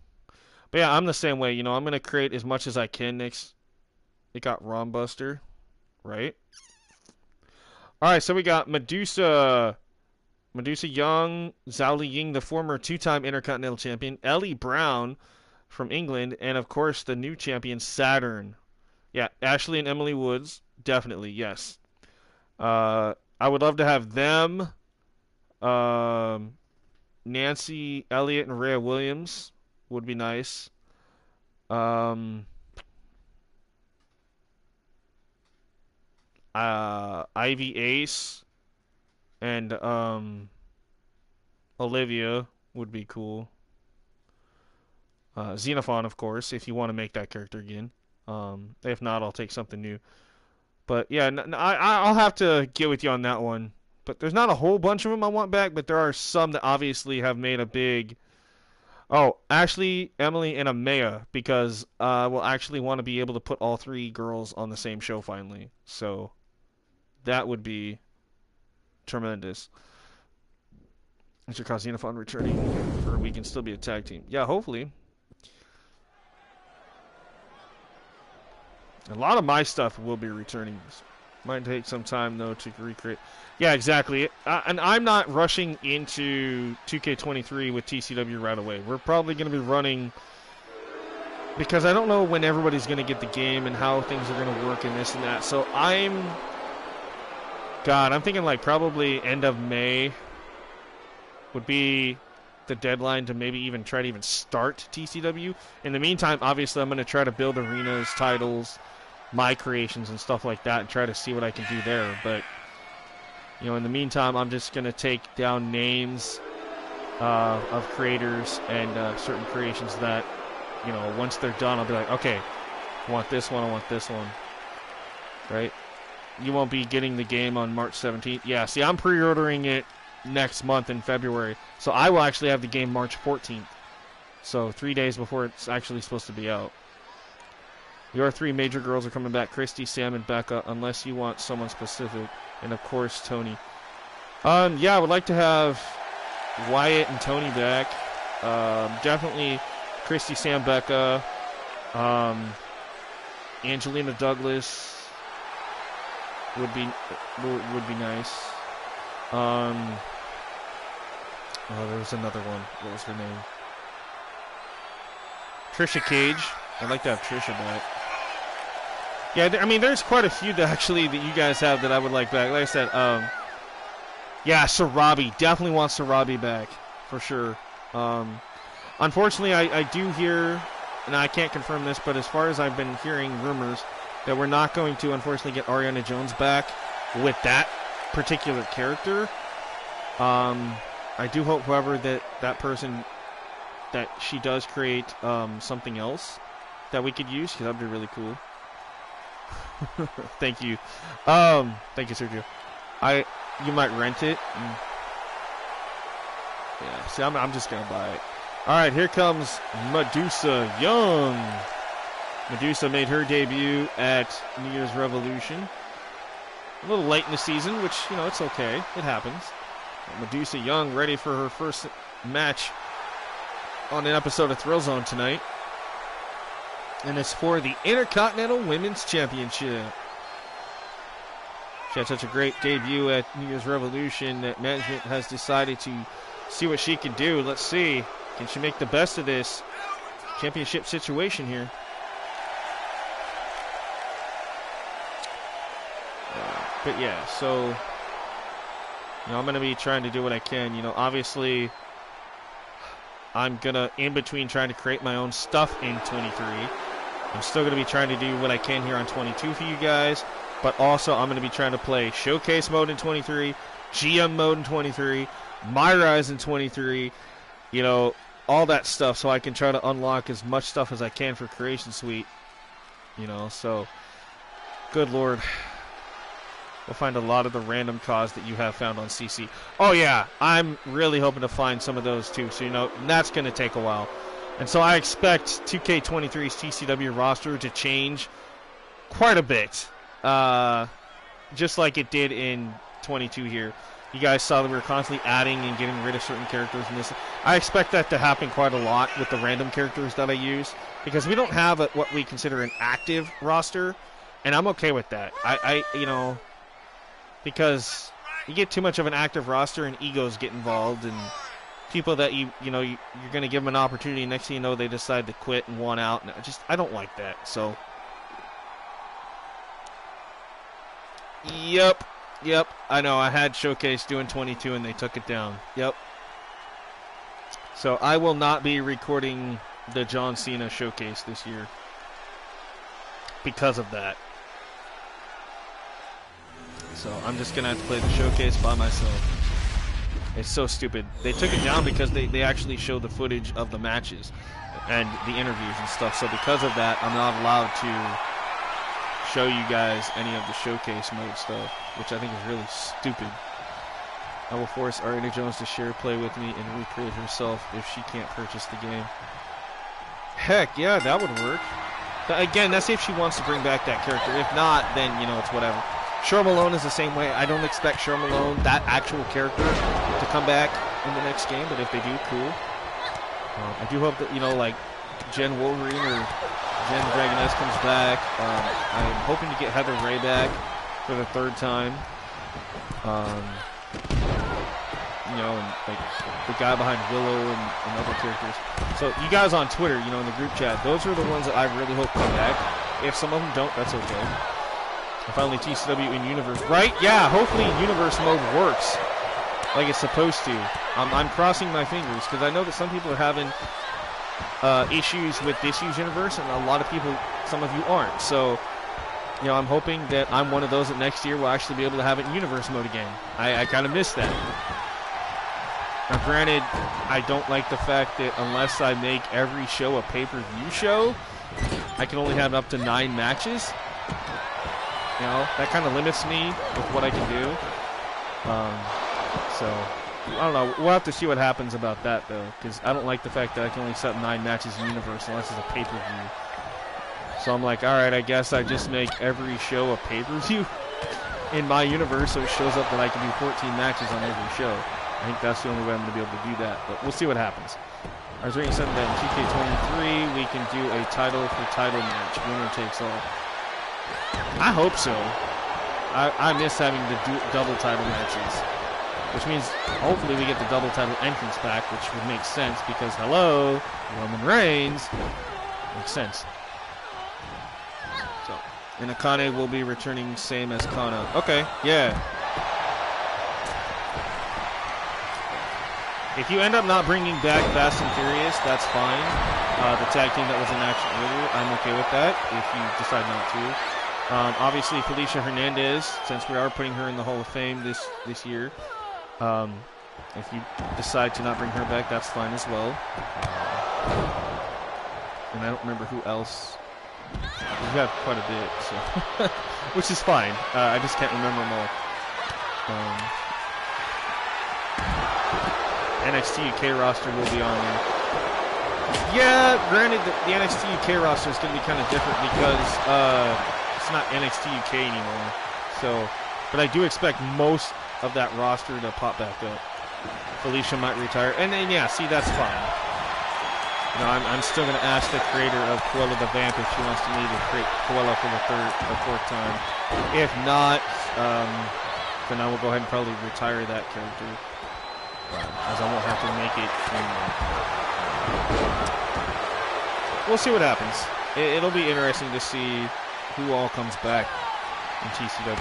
But yeah, I'm the same way. I'm going to create as much as I can next. It got Ron Buster, right? All right, so we got Medusa Young, Zhao Li Ying, the former two-time Intercontinental Champion, Ellie Brown from England, and of course the new champion, Saturn. Yeah, Ashley and Emily Woods, definitely, yes. I would love to have them, Nancy Elliott and Rhea Williams would be nice. Ivy Ace and Olivia would be cool. Xenophon, of course, if you want to make that character again. If not, I'll take something new. But yeah, I'll have to get with you on that one. But there's not a whole bunch of them I want back, but there are some that obviously have made a big. Oh, Ashley, Emily, and Amaya, because we'll actually want to be able to put all three girls on the same show finally. So that would be tremendous. Mr. Xenophon returning for we can still be a tag team. Yeah, hopefully. A lot of my stuff will be returning. Might take some time, though, to recreate. Yeah, exactly. And I'm not rushing into 2K23 with TCW right away. We're probably going to be running... Because I don't know when everybody's going to get the game and how things are going to work and this and that. So I'm thinking like probably end of May would be the deadline to maybe even try to even start TCW. In the meantime, obviously, I'm going to try to build arenas, titles, my creations, and stuff like that, and try to see what I can do there. But, in the meantime, I'm just going to take down names of creators and certain creations that, once they're done, I'll be like, okay, I want this one, right? You won't be getting the game on March 17th. Yeah, see, I'm pre-ordering it next month in February. So I will actually have the game March 14th. So 3 days before it's actually supposed to be out. Your three major girls are coming back. Christy, Sam, and Becca, unless you want someone specific. And of course, Tony. Yeah, I would like to have Wyatt and Tony back. Definitely Christy, Sam, Becca. Angelina Douglas would be nice. Oh, there was another one. What was her name? Trisha Cage. I'd like to have Trisha back. Yeah, I mean, there's quite a few that you guys have that I would like back. Like I said, yeah, Sarabi. Definitely want Sarabi back, for sure. Unfortunately, I do hear, and I can't confirm this, but as far as I've been hearing rumors, that we're not going to, unfortunately, get Ariana Jones back with that particular character. I do hope, however, that person, that she does create something else that we could use, because that would be really cool. Thank you. Thank you, Sergio. You might rent it. Yeah, see, I'm just going to buy it. All right, here comes Medusa Young. Medusa made her debut at New Year's Revolution. A little late in the season, which, you know, it's okay. It happens. Medusa Young ready for her first match on an episode of Thrillzone tonight. And it's for the Intercontinental Women's Championship. She had such a great debut at New Year's Revolution that management has decided to see what she can do. Let's see. Can she make the best of this championship situation here? But yeah, so, you know, I'm going to be trying to do what I can. You know, obviously, I'm going to, in between trying to create my own stuff in 23, I'm still going to be trying to do what I can here on 22 for you guys. But also, I'm going to be trying to play Showcase mode in 23, GM mode in 23, My Rise in 23, you know, all that stuff, so I can try to unlock as much stuff as I can for Creation Suite. You know, so, good Lord. We'll find a lot of the random CAWS that you have found on CC. Oh, yeah, I'm really hoping to find some of those, too. So, you know, that's going to take a while. And so I expect 2K23's TCW roster to change quite a bit. Just like it did in 22 here. You guys saw that we were constantly adding and getting rid of certain characters in this. I expect that to happen quite a lot with the random characters that I use. Because we don't have what we consider an active roster. And I'm okay with that. You know, because you get too much of an active roster and egos get involved, and people that you know you're going to give them an opportunity, and next thing you know they decide to quit and want out, and I don't like that. So yep, I know I had Showcase doing 22 and they took it down. Yep. So I will not be recording the John Cena Showcase this year because of that. So I'm just going to have to play the Showcase by myself. It's so stupid. They took it down because they actually showed the footage of the matches and the interviews and stuff. So because of that, I'm not allowed to show you guys any of the Showcase mode stuff, which I think is really stupid. I will force Ariana Jones to share play with me and recreate herself if she can't purchase the game. Heck, yeah, that would work. But again, that's if she wants to bring back that character. If not, then, you know, it's whatever. Cheryl Malone is the same way. I don't expect Cheryl Malone, that actual character, to come back in the next game, but if they do, cool. I do hope that, you know, like, Jen Wolverine or Jen Dragoness comes back. I'm hoping to get Heather Ray back for the third time. You know, and like the guy behind Willow and other characters. So you guys on Twitter, you know, in the group chat, those are the ones that I really hope come back. If some of them don't, that's okay. And finally, TCW in Universe. Right? Yeah, hopefully Universe mode works like it's supposed to. I'm crossing my fingers because I know that some people are having issues with this year's Universe, and a lot of people, some of you aren't. So, you know, I'm hoping that I'm one of those that next year will actually be able to have it in Universe mode again. I kind of miss that. Now, granted, I don't like the fact that unless I make every show a pay-per-view show, I can only have up to 9 matches. You know, that kind of limits me with what I can do. So, I don't know. We'll have to see what happens about that, though, because I don't like the fact that I can only set 9 matches in Universe unless it's a pay-per-view. So I'm like, all right, I guess I just make every show a pay-per-view in my universe, so it shows up that I can do 14 matches on every show. I think that's the only way I'm going to be able to do that, but we'll see what happens. I was reading something that in 2K23 we can do a title for title match, winner takes all. I hope so. I miss having the double title matches, which means hopefully we get the double title entrance back, which would make sense because, hello, Roman Reigns. Makes sense. So, And Akane will be returning same as Kana. Okay, yeah. If you end up not bringing back Fast and Furious, that's fine. The tag team that was in action earlier, I'm okay with that if you decide not to. Obviously, Felicia Hernandez, since we are putting her in the Hall of Fame this year, if you decide to not bring her back, that's fine as well. And I don't remember who else. We have quite a bit, so which is fine. I just can't remember them all. NXT UK roster will be on there. Yeah, granted, the NXT UK roster is going to be kind of different because it's not NXT UK anymore. So, but I do expect most of that roster to pop back up. Felicia might retire, and then yeah, see, that's fine. You know, I'm still going to ask the creator of Cruella the Vamp if she wants me to create Cruella for the third or fourth time. If not, then I will go ahead and probably retire that character. As I won't have to make it anymore. We'll see what happens. It'll be interesting to see who all comes back in TCW.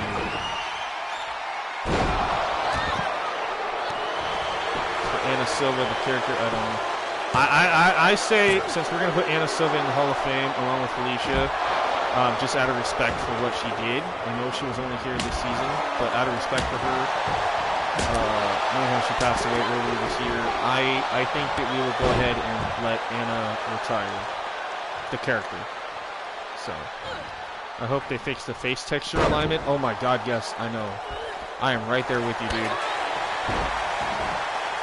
For Anna Silva, the character, I don't know. I say, since we're going to put Anna Silva in the Hall of Fame along with Felicia, just out of respect for what she did. I know she was only here this season, but out of respect for her, knowing how she passed away earlier this year, I think that we will go ahead and let Anna retire, the character. So, I hope they fix the face texture alignment. Oh my god, yes, I know. I am right there with you, dude.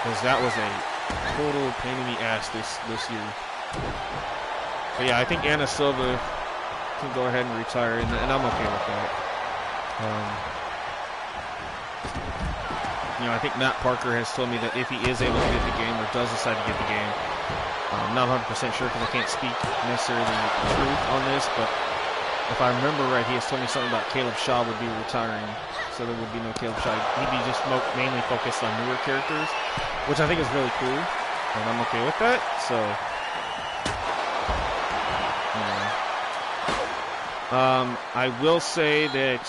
Because that was a total pain in the ass this year. But yeah, I think Anna Silva can go ahead and retire, and I'm okay with that. You know, I think Matt Parker has told me that if he is able to get the game or does decide to get the game, I'm not 100% sure because I can't speak necessarily the truth on this, but if I remember right, he has told me something about Caleb Shaw would be retiring, so there would be no Caleb Shaw. He'd be just mainly focused on newer characters, which I think is really cool, and I'm okay with that. So, I will say that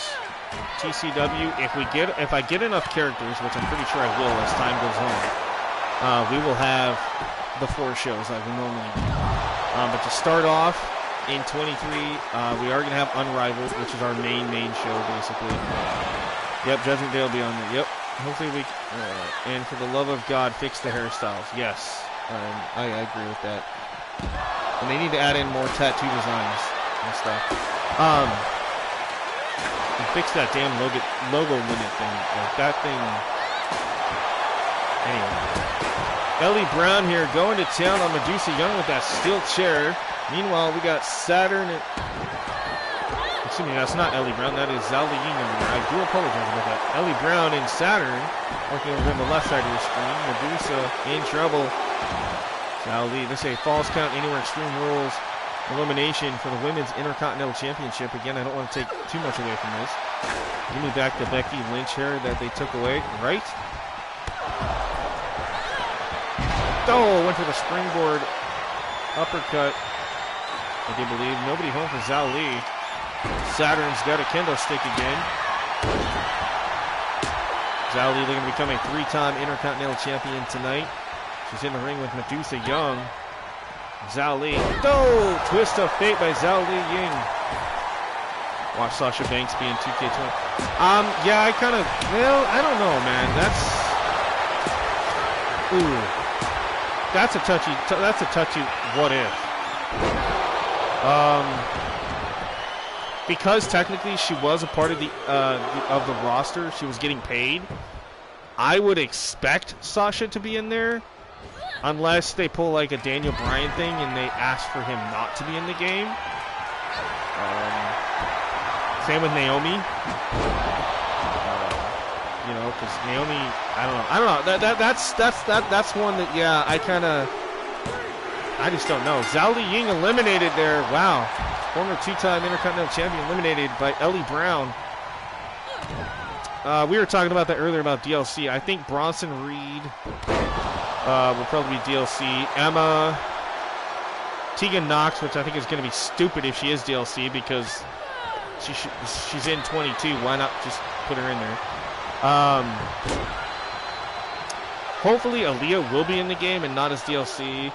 TCW, if I get enough characters, which I'm pretty sure I will as time goes on, we will have the 4 shows like we normally do. But to start off in 23, we are going to have Unrivaled, which is our main show basically. Yep, Judgment Day will be on there. Yep. Hopefully we and for the love of God, fix the hairstyles. Yes, I agree with that. And they need to add in more tattoo designs and stuff. And fix that damn logo limit thing. Like that thing. Anyway. Ellie Brown here going to town on Medusa Young with that steel chair. Meanwhile, we got Saturn and... Excuse me, that's not Ellie Brown. That is Zhao Li Ying over there. I do apologize about that. Ellie Brown and Saturn working over on the left side of the screen. Medusa in trouble. Zhao Li. This is a falls count anywhere Extreme Rules elimination for the Women's Intercontinental Championship. Again, I don't want to take too much away from this. Give me back the Becky Lynch here that they took away. Right? Oh, went for the springboard uppercut. I do believe. Nobody home for Zhao Li. Saturn's got a kendo stick again. Zhao Li looking to become a 3-time Intercontinental Champion tonight. She's in the ring with Medusa Young. Zhao Li. Oh! Twist of fate by Zhao Li Ying. Watch Sasha Banks being 2K20. Yeah, I kind of... Well, I don't know, man. That's a touchy what if. Because technically she was a part of the roster, she was getting paid. I would expect Sasha to be in there, unless they pull like a Daniel Bryan thing and they ask for him not to be in the game. Same with Naomi. You know, because Naomi, I don't know. That's one that, yeah, I just don't know. Zhao Li Ying eliminated there. Wow. Former 2-time Intercontinental Champion eliminated by Ellie Brown. We were talking about that earlier about DLC. I think Bronson Reed will probably be DLC. Emma, Tegan Knox, which I think is going to be stupid if she is DLC because she's in 22. Why not just put her in there? Hopefully Aaliyah will be in the game and not as DLC.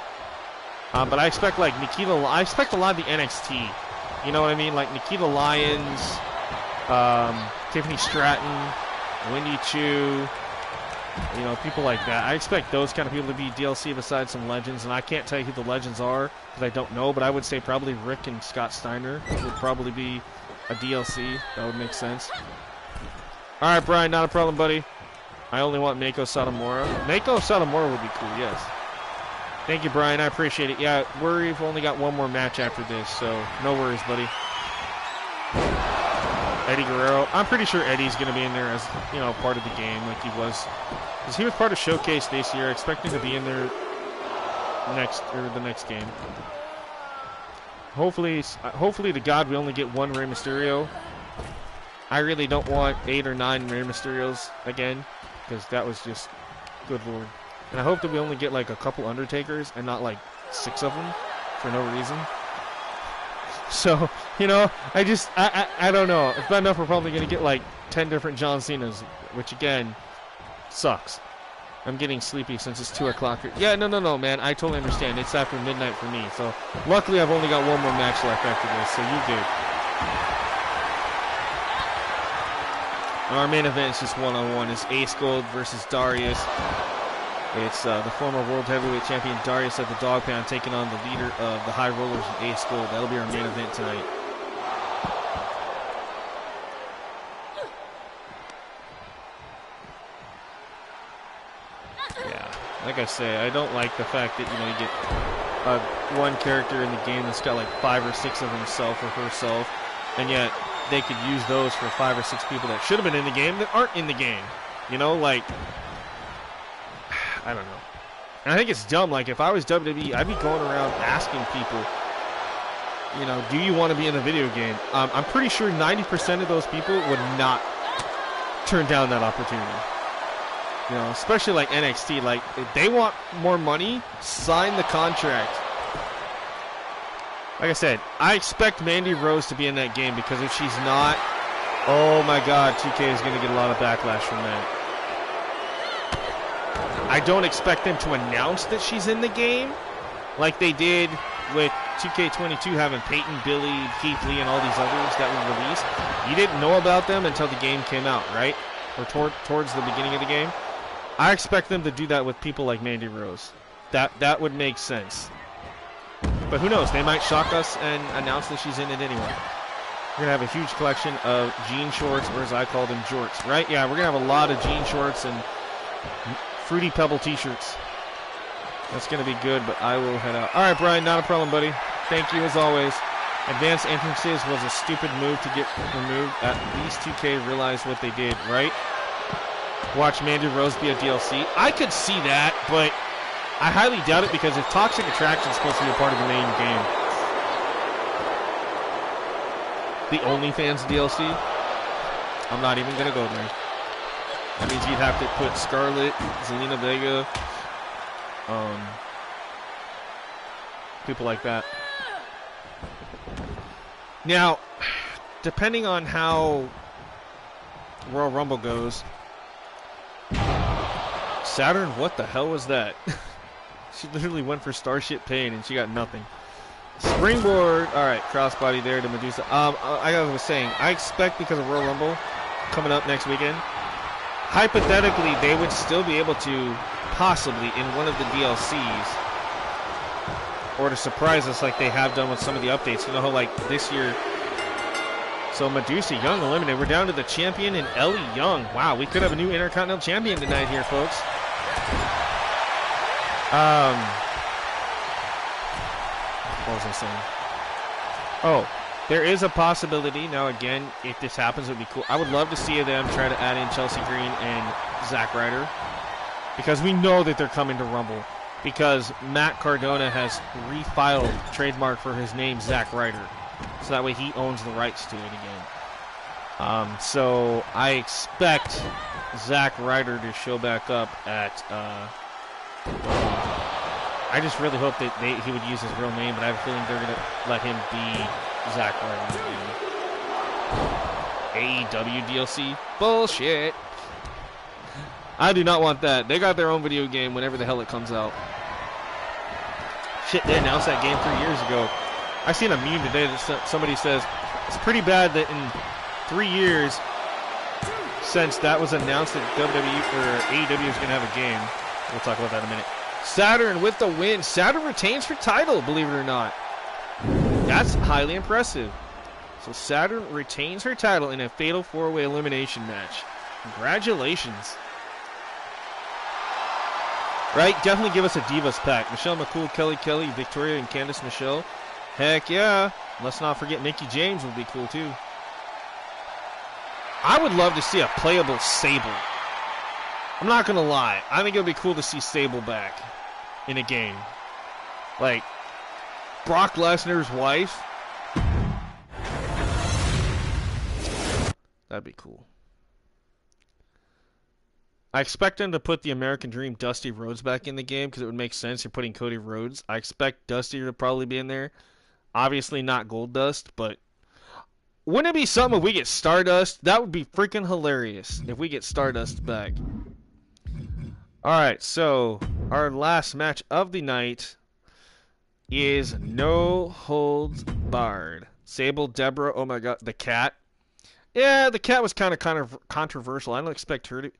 But I expect like Nikita. I expect a lot of the NXT. You know what I mean? Like Nikita Lyons, Tiffany Stratton, Wendy Chu. You know, people like that. I expect those kind of people to be DLC besides some legends, and I can't tell you who the legends are because I don't know. But I would say probably Rick and Scott Steiner would probably be a DLC. That would make sense. All right, Brian, not a problem, buddy. I only want Mako Satomura. Mako Satomura would be cool, yes. Thank you, Brian. I appreciate it. Yeah, we've only got one more match after this, so no worries, buddy. Eddie Guerrero. I'm pretty sure Eddie's going to be in there as, you know, part of the game like he was. Because he was part of Showcase this year. Expecting to be in there the next game. Hopefully to God, we only get one Rey Mysterio. I really don't want 8 or 9 Rey Mysterios again. Because that was just, good lord. And I hope that we only get like a couple Undertakers and not like 6 of them for no reason. So, you know, I don't know. If bad enough, we're probably going to get like 10 different John Cenas, which again, sucks. I'm getting sleepy since it's 2 o'clock. Yeah, no, man. I totally understand. It's after midnight for me. So, luckily, I've only got one more match left after this, so you good. Our main event is just one-on-one. It's Ace Gold versus Darius. It's the former World Heavyweight Champion Darius at the Dog Pound taking on the leader of the High Rollers, Ace Gold. That'll be our main event tonight. Yeah, like I say, I don't like the fact that, you know, you get one character in the game that's got like 5 or 6 of himself or herself, and yet they could use those for 5 or 6 people that should have been in the game that aren't in the game. You know, like, I don't know. And I think it's dumb. Like, if I was WWE, I'd be going around asking people, you know, do you want to be in a video game? I'm pretty sure 90% of those people would not turn down that opportunity. You know, especially like NXT. Like, if they want more money, sign the contract. Like I said, I expect Mandy Rose to be in that game because if she's not, oh my God, 2K is going to get a lot of backlash from that. I don't expect them to announce that she's in the game like they did with 2K22 having Peyton, Billy, Keith Lee, and all these others that were released. You didn't know about them until the game came out, right? Or towards the beginning of the game. I expect them to do that with people like Mandy Rose. That would make sense. But who knows? They might shock us and announce that she's in it anyway. We're going to have a huge collection of jean shorts, or as I call them, jorts, right? Yeah, we're going to have a lot of jean shorts and Fruity Pebble t-shirts. That's going to be good, but I will head out. All right, Brian, not a problem, buddy. Thank you as always. Advanced entrances was a stupid move to get removed. At least 2K realized what they did, right? Watch Mandy Rose be a DLC. I could see that, but I highly doubt it because if Toxic Attraction is supposed to be a part of the main game, the OnlyFans DLC, I'm not even going to go there. That means you'd have to put Scarlett, Zelina Vega, people like that. Now, depending on how Royal Rumble goes, Saturn, what the hell was that? She literally went for Starship Pain and she got nothing. Springboard, all right, crossbody there to Medusa. I was saying, I expect because of Royal Rumble coming up next weekend, hypothetically, they would still be able to possibly in one of the DLCs or to surprise us like they have done with some of the updates. You know how like this year, so Medusa Young eliminated. We're down to the champion and Ellie Young. Wow, we could have a new Intercontinental Champion tonight here, folks. What was I saying? Oh, there is a possibility. Now, again, if this happens, it would be cool. I would love to see them try to add in Chelsea Green and Zack Ryder because we know that they're coming to Rumble because Matt Cardona has refiled trademark for his name, Zack Ryder. So that way he owns the rights to it again. So I expect Zack Ryder to show back up at... I just really hope that he would use his real name, but I have a feeling they're going to let him be Zack Ryder again. AEW DLC. Bullshit. I do not want that. They got their own video game whenever the hell it comes out. Shit, they announced that game 3 years ago. I seen a meme today that somebody says it's pretty bad that in 3 years since that was announced that WWE or AEW is going to have a game. We'll talk about that in a minute. Saturn with the win. Saturn retains her title, believe it or not. That's highly impressive. So Saturn retains her title in a fatal 4-way elimination match. Congratulations. Right? Definitely give us a Divas pack. Michelle McCool, Kelly, Victoria, and Candice Michelle. Heck yeah. Let's not forget Mickey James would be cool too. I would love to see a playable Sable. I'm not going to lie. I think it would be cool to see Sable back in a game. Like, Brock Lesnar's wife. That'd be cool. I expect them to put the American Dream Dusty Rhodes back in the game because it would make sense. You're putting Cody Rhodes. I expect Dusty to probably be in there. Obviously not Goldust, but wouldn't it be something if we get Stardust? That would be freaking hilarious if we get Stardust back. Alright, so our last match of the night is No Holds Barred. Sable, Deborah, oh my god, the cat. Yeah, the cat was kind of controversial. I don't expect her to...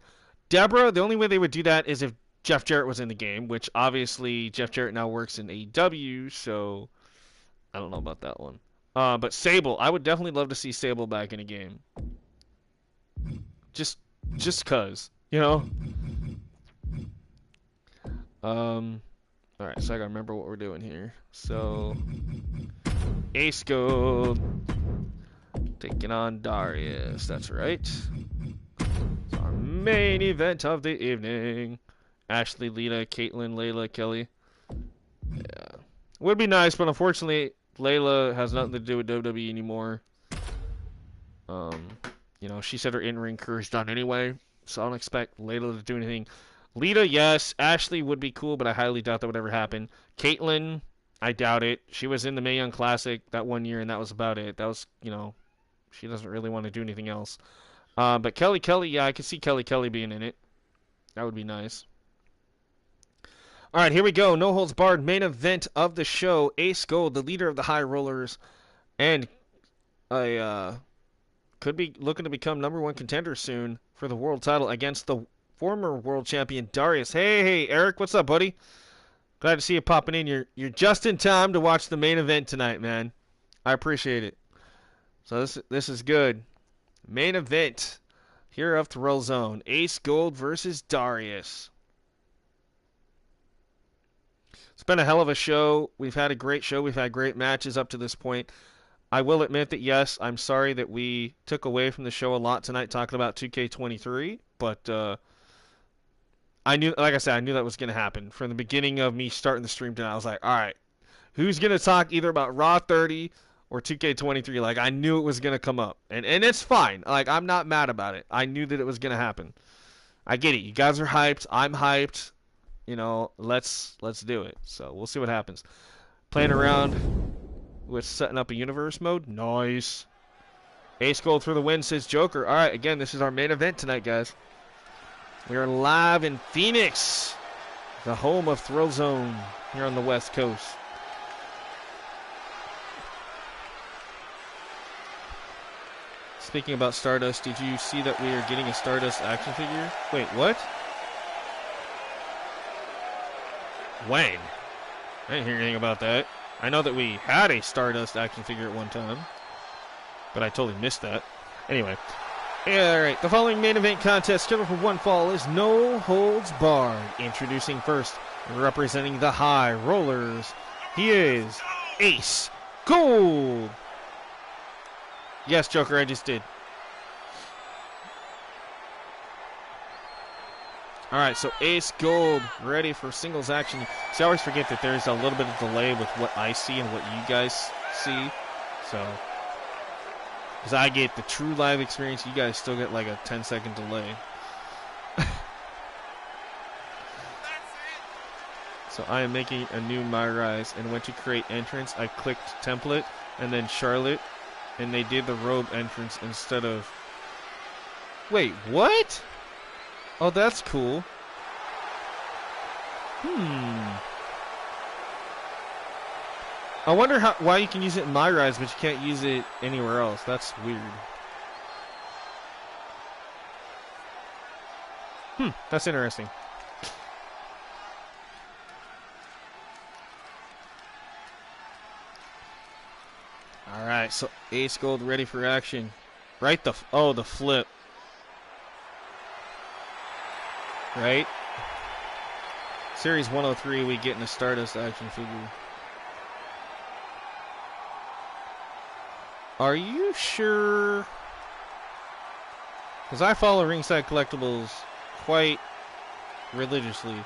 Deborah, the only way they would do that is if Jeff Jarrett was in the game, which obviously Jeff Jarrett now works in AEW, so I don't know about that one. But Sable, I would definitely love to see Sable back in a game. Just cause, you know? Alright, so I gotta remember what we're doing here. So, Ace Gold taking on Darius, that's right. It's our main event of the evening. Ashley, Lita, Caitlyn, Layla, Kelly. Yeah. Would be nice, but unfortunately, Layla has nothing to do with WWE anymore. You know, she said her in-ring career's done anyway, so I don't expect Layla to do anything. Lita, yes. Ashley would be cool, but I highly doubt that would ever happen. Caitlyn, I doubt it. She was in the Mae Young Classic that one year, and that was about it. That was, you know, she doesn't really want to do anything else. But Kelly, yeah, I could see Kelly being in it. That would be nice. All right, here we go. No Holds Barred main event of the show. Ace Gold, the leader of the High Rollers, and could be looking to become #1 contender soon for the world title against the former world champion Darius. Hey, Eric, what's up, buddy? Glad to see you popping in. You're just in time to watch the main event tonight, man. I appreciate it. So this is good. Main event here of Thrillzone. Ace Gold versus Darius. It's been a hell of a show. We've had a great show. We've had great matches up to this point. I will admit that, yes, I'm sorry that we took away from the show a lot tonight talking about 2K23, but I knew, like I said, I knew that was going to happen. From the beginning of me starting the stream tonight, I was like, all right, who's going to talk either about Raw 30 or 2K23? Like, I knew it was going to come up. And it's fine. Like, I'm not mad about it. I knew that it was going to happen. I get it. You guys are hyped. I'm hyped. You know, let's do it. So we'll see what happens. Playing around with setting up a universe mode. Nice. Ace Gold for the win, says Joker. All right, again, this is our main event tonight, guys. We are live in Phoenix, the home of Thrillzone here on the West Coast. Speaking about Stardust, did you see that we are getting a Stardust action figure? Wait, what? When? I didn't hear anything about that. I know that we had a Stardust action figure at one time, but I totally missed that. Anyway. Alright, the following main event contest scheduled for one fall is No Holds Barred. Introducing first, representing the High Rollers, he is Ace Gold. Yes, Joker, I just did. Alright, so Ace Gold ready for singles action. See, I always forget that there's a little bit of delay with what I see and what you guys see. So, because I get the true live experience, you guys still get like a 10-second delay. So I am making a new My Rise and went to create entrance. I clicked template and then Charlotte and they did the robe entrance instead of... Wait, what? Oh, that's cool. I wonder why you can use it in My Rise, but you can't use it anywhere else. That's weird. That's interesting. Alright, so Ace Gold ready for action. Right, the flip. Right? Series 103, we get in a Stardust action figure. Are you sure? Because I follow Ringside Collectibles quite religiously.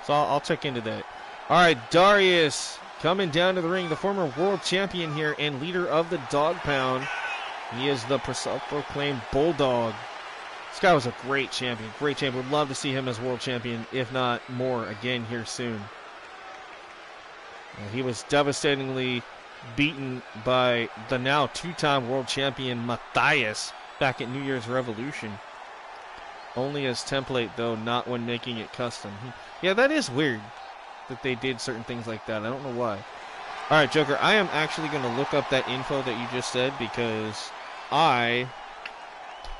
So I'll check into that. Alright, Darius coming down to the ring. The former world champion here and leader of the Dog Pound. He is the self-proclaimed Bulldog. This guy was a great champion. Great champion. Would love to see him as world champion, if not more, again here soon. He was devastatingly beaten by the now two-time world champion Matthias back at New Year's Revolution. Only as template, though, not when making it custom. Yeah, that is weird that they did certain things like that. I don't know why. Alright, Joker, I am actually going to look up that info that you just said because I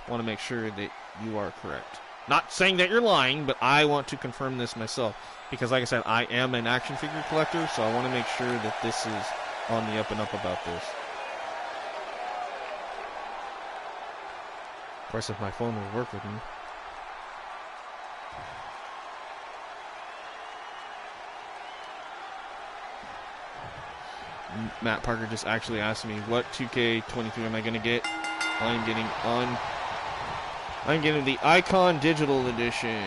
want to make sure that you are correct. Not saying that you're lying, but I want to confirm this myself. Because, like I said, I am an action figure collector, so I want to make sure that this is on the up and up about this. Of course, if my phone will work with me. Matt Parker just actually asked me, what 2K22 am I going to get? I'm getting the Icon Digital Edition.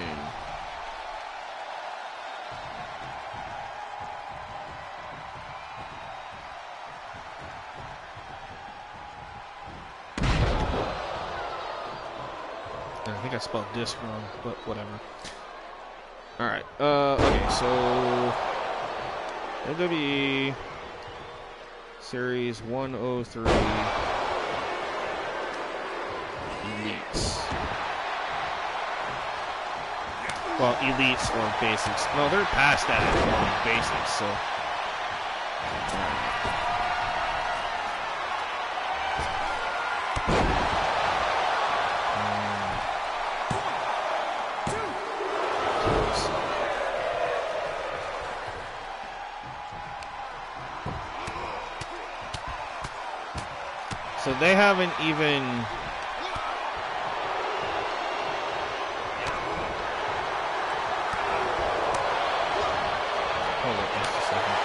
I think I spelled disc wrong, but whatever. Alright, okay, so WWE Series 103 Elites. Well, Elites or Basics. No, they're past that at Basics, so. So they haven't even... Hold on just a second.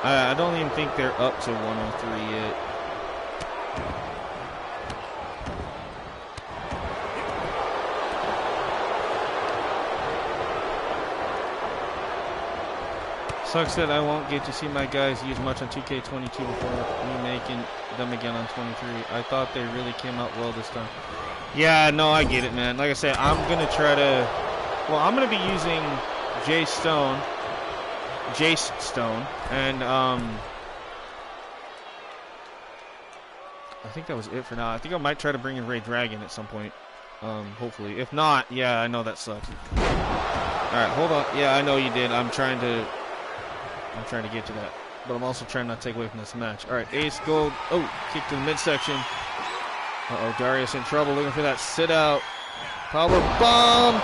I don't even think they're up to 103 yet. Sucks that I won't get to see my guys use much on 2K22 before remaking them again on 23. I thought they really came out well this time. Yeah, no, I get it, man. Like I said, I'm going to try to... Well, I'm going to be using Jace Stone, and I think that was it for now. I think I might try to bring in Ray Dragon at some point, hopefully. If not, yeah, I know that sucks. Alright, hold on. Yeah, I know you did. I'm trying to get to that. But I'm also trying not to take away from this match. Alright, Ace Gold. Oh, kick to the midsection. Uh-oh, Darius in trouble. Looking for that sit-out. Power bomb.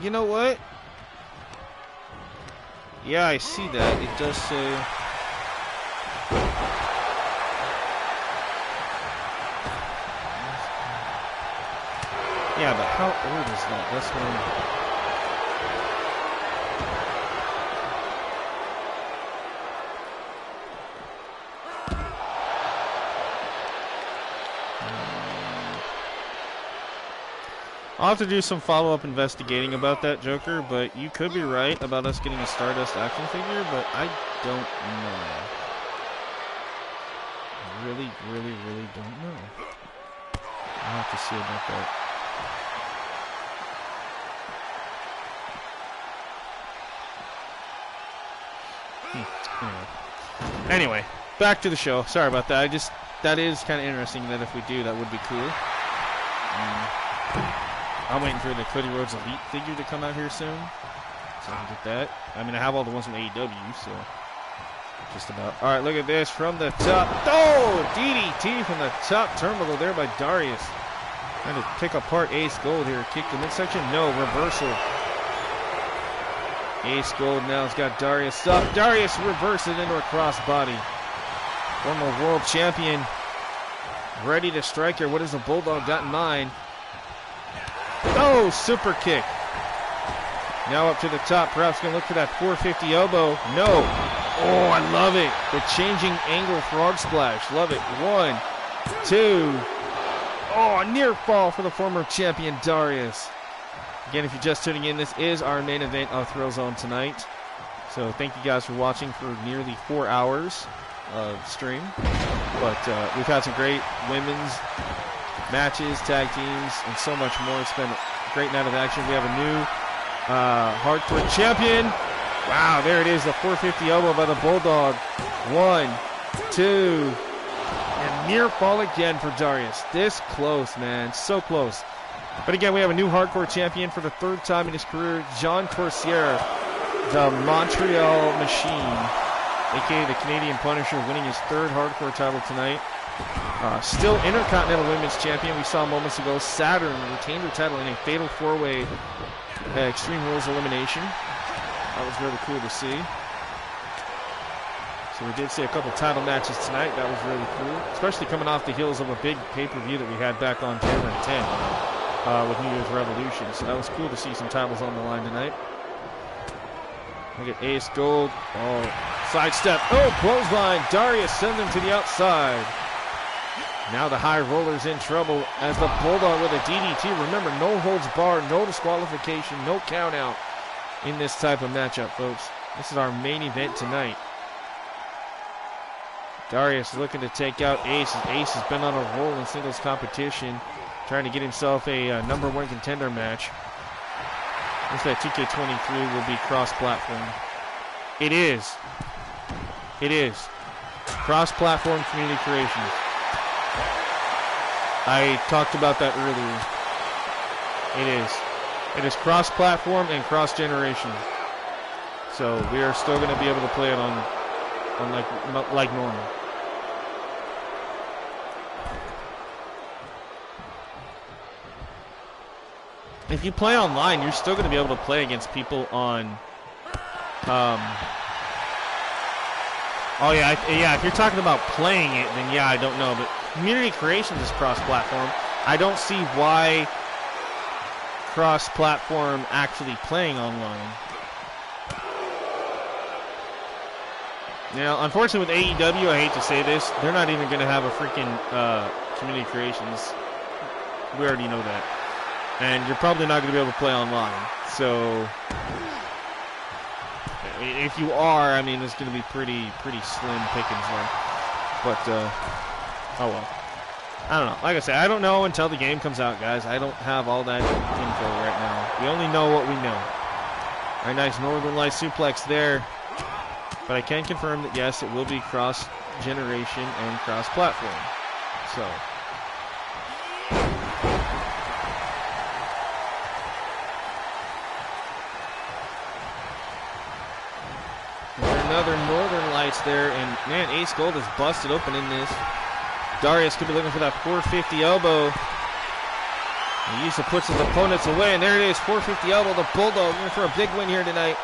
You know what? Yeah, I see that. It does say... Yeah, but how old is that? That's what I'm... I'll have to do some follow-up investigating about that, Joker, but you could be right about us getting a Stardust action figure, but I don't know. really don't know. I'll have to see about that. Anyway, back to the show. Sorry about that. That is kind of interesting that if we do, that would be cool. I'm waiting for the Cody Rhodes Elite figure to come out here soon, so I can get that. I mean, I have all the ones from AEW, so just about. All right, look at this from the top. Oh, DDT from the top turnbuckle there by Darius. Trying to pick apart Ace Gold here. Kick the midsection. No, reversal. Ace Gold now has got Darius up. Darius reverses into a crossbody. Former world champion. Ready to strike here. What has the Bulldog got in mind? Oh, super kick. Now up to the top. Perhaps going to look for that 450 elbow. No. Oh, I love it. The changing angle frog splash. Love it. 1, 2. Oh, a near fall for the former champion Darius. Again, if you're just tuning in, this is our main event of Thrillzone tonight. So thank you guys for watching for nearly 4 hours of stream. But we've had some great women's matches, tag teams, and so much more. It's been a great night of action. We have a new hardcore champion. Wow, there it is, the 450 elbow by the Bulldog. 1, 2, and near fall again for Darius. This close, man, so close. But again, we have a new hardcore champion for the 3rd time in his career, John Corsier, the Montreal Machine, aka the Canadian Punisher, winning his 3rd hardcore title tonight. Still Intercontinental Women's Champion. We saw moments ago Saturn retained her title in a fatal 4-way Extreme Rules elimination. That was really cool to see. So we did see a couple title matches tonight. That was really cool, especially coming off the heels of a big pay-per-view that we had back on January 10th with New Year's Revolution. So that was cool to see some titles on the line tonight. Look at Ace Gold. Oh, sidestep. Oh, clothesline. Darius sends him to the outside. Now the High Roller's in trouble as the Bulldog with a DDT. Remember, no holds barred, no disqualification, no count out in this type of matchup, folks. This is our main event tonight. Darius looking to take out Ace. Ace has been on a roll in singles competition, trying to get himself a #1 contender match. Looks like 2K23 will be cross-platform. It is. It is. Cross-platform community creations. I talked about that earlier. It is. It is cross-platform and cross-generation. So we are still going to be able to play it on like normal. If you play online, you're still going to be able to play against people on. Oh yeah, if you're talking about playing it, then yeah, I don't know. But Community Creations is cross-platform. I don't see why cross-platform actually playing online. Now, unfortunately with AEW, I hate to say this, they're not even going to have a freaking Community Creations. We already know that. And you're probably not going to be able to play online. So, if you are, I mean, it's going to be pretty slim pickings there. But, oh well. I don't know. Like I said, I don't know until the game comes out, guys. I don't have all that info right now. We only know what we know. All right, nice Northern Lights suplex there. But I can confirm that, yes, it will be cross-generation and cross-platform. So. Another Northern Lights there, and man, Ace Gold is busted open in this. Darius could be looking for that 450 elbow. He usually puts his opponents away, and there it is, 450 elbow. The Bulldog looking for a big win here tonight.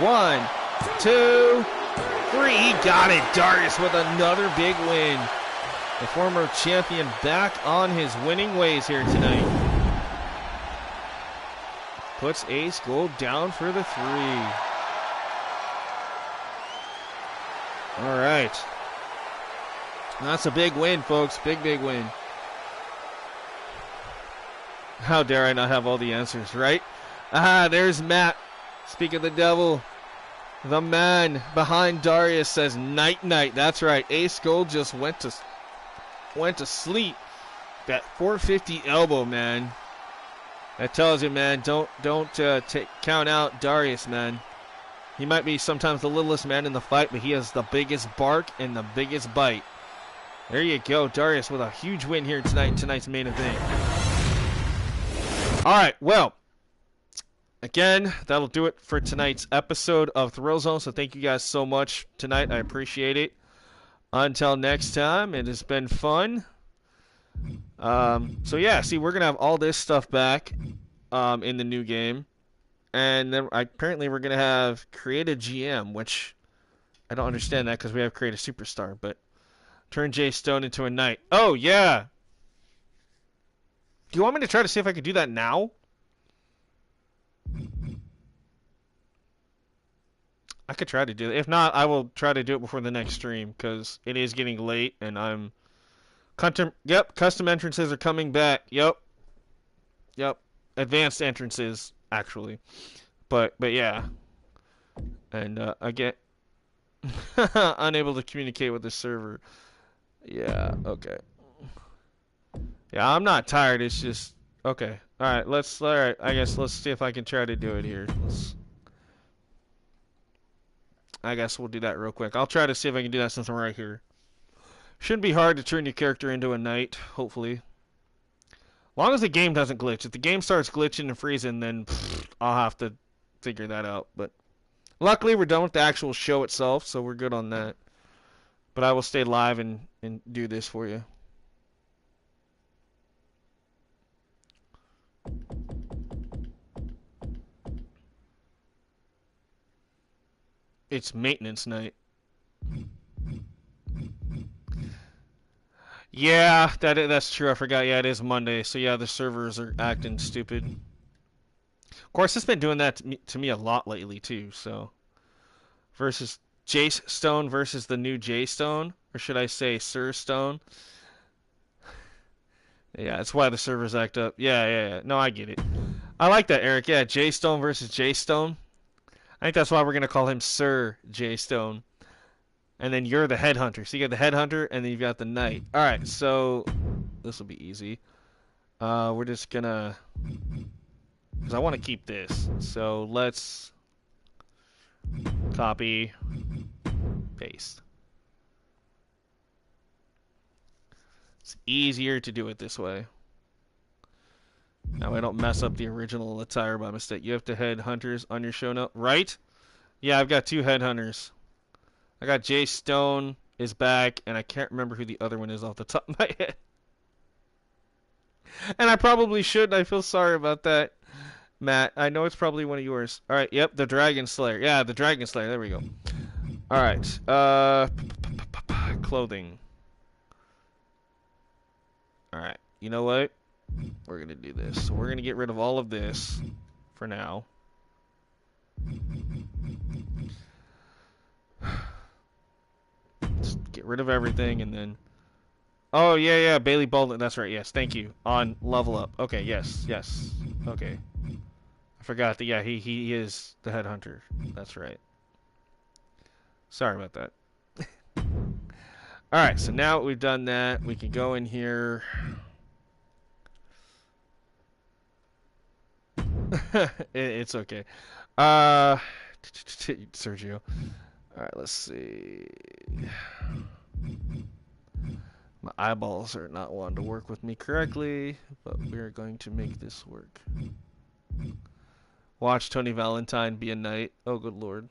1, 2, 3. He got it. Darius with another big win. The former champion back on his winning ways here tonight. Puts Ace Gold down for the 3. All right. That's a big win, folks. Big win. How dare I not have all the answers, right? Ah, there's Matt. Speak of the devil. The man behind Darius says night. That's right. Ace Gold just went to went to sleep. That 450 elbow, man. That tells you, man, don't count out Darius, man. He might be sometimes the littlest man in the fight, but he has the biggest bark and the biggest bite. There you go, Darius with a huge win here tonight in tonight's main event. All right, well, again, that'll do it for tonight's episode of Thrillzone. So thank you guys so much tonight. I appreciate it. Until next time, it has been fun. So yeah, see, we're gonna have all this stuff back in the new game, and then apparently we're gonna have create a GM, which I don't understand that because we have create a superstar, but turn Jay Stone into a knight. Oh yeah. Do you want me to try to see if I can do that now? I could try to do it. If not, I will try to do it before the next stream because it is getting late and I'm. Custom entrances are coming back. Yep. Advanced entrances, actually. But yeah. And I get unable to communicate with the server. Yeah, okay. Yeah, I'm not tired. It's just okay. All right. I guess let's see if I can try to do it here. I guess we'll do that real quick. I'll try to see if I can do that since I'm right here. Shouldn't be hard to turn your character into a knight, hopefully. As long as the game doesn't glitch. If the game starts glitching and freezing, then I'll have to figure that out. But luckily, we're done with the actual show itself, so we're good on that. But I will stay live and do this for you. It's maintenance night. Yeah, that's true. I forgot. Yeah, it is Monday. So yeah, the servers are acting stupid. Of course, it's been doing that to me a lot lately too. So versus Jace Stone versus the new J Stone, or should I say Sir Stone? Yeah, that's why the servers act up. Yeah. No, I get it. I like that, Eric. Yeah, J Stone versus J Stone. I think that's why we're gonna call him Sir J Stone. And then you're the headhunter. So you got the headhunter, and then you've got the knight. All right, so this will be easy. We're just gonna, because I want to keep this. So let's copy, paste. It's easier to do it this way. Now I don't mess up the original attire by mistake. You have to headhunters on your show note, right? Yeah, I've got 2 headhunters. I got Jay Stone is back, and I can't remember who the other one is off the top of my head. And I probably should. I feel sorry about that, Matt. I know it's probably one of yours. All right, yep, the Dragon Slayer. Yeah, the Dragon Slayer. There we go. All right. Clothing. All right. You know what? We're going to do this. So we're going to get rid of all of this for now. Just get rid of everything and then... Oh, yeah, Bailey Baldwin. That's right, yes. Thank you. On level up. Okay, yes. Okay. I forgot that, yeah, he is the headhunter. That's right. Sorry about that. Alright, so now we've done that, we can go in here. It's okay. Sergio. Alright, let's see. My eyeballs are not wanting to work with me correctly, but we're going to make this work. Watch Tony Valentine be a knight. Oh, good lord.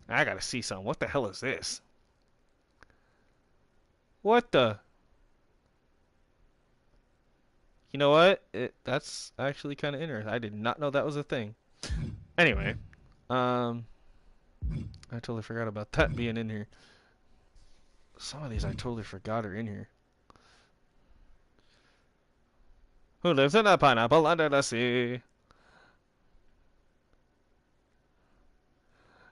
I gotta see something. What the hell is this? What the? You know what? That's actually kind of interesting. I did not know that was a thing. Anyway, I totally forgot about that being in here. Some of these I totally forgot are in here. Who lives in a pineapple under the sea?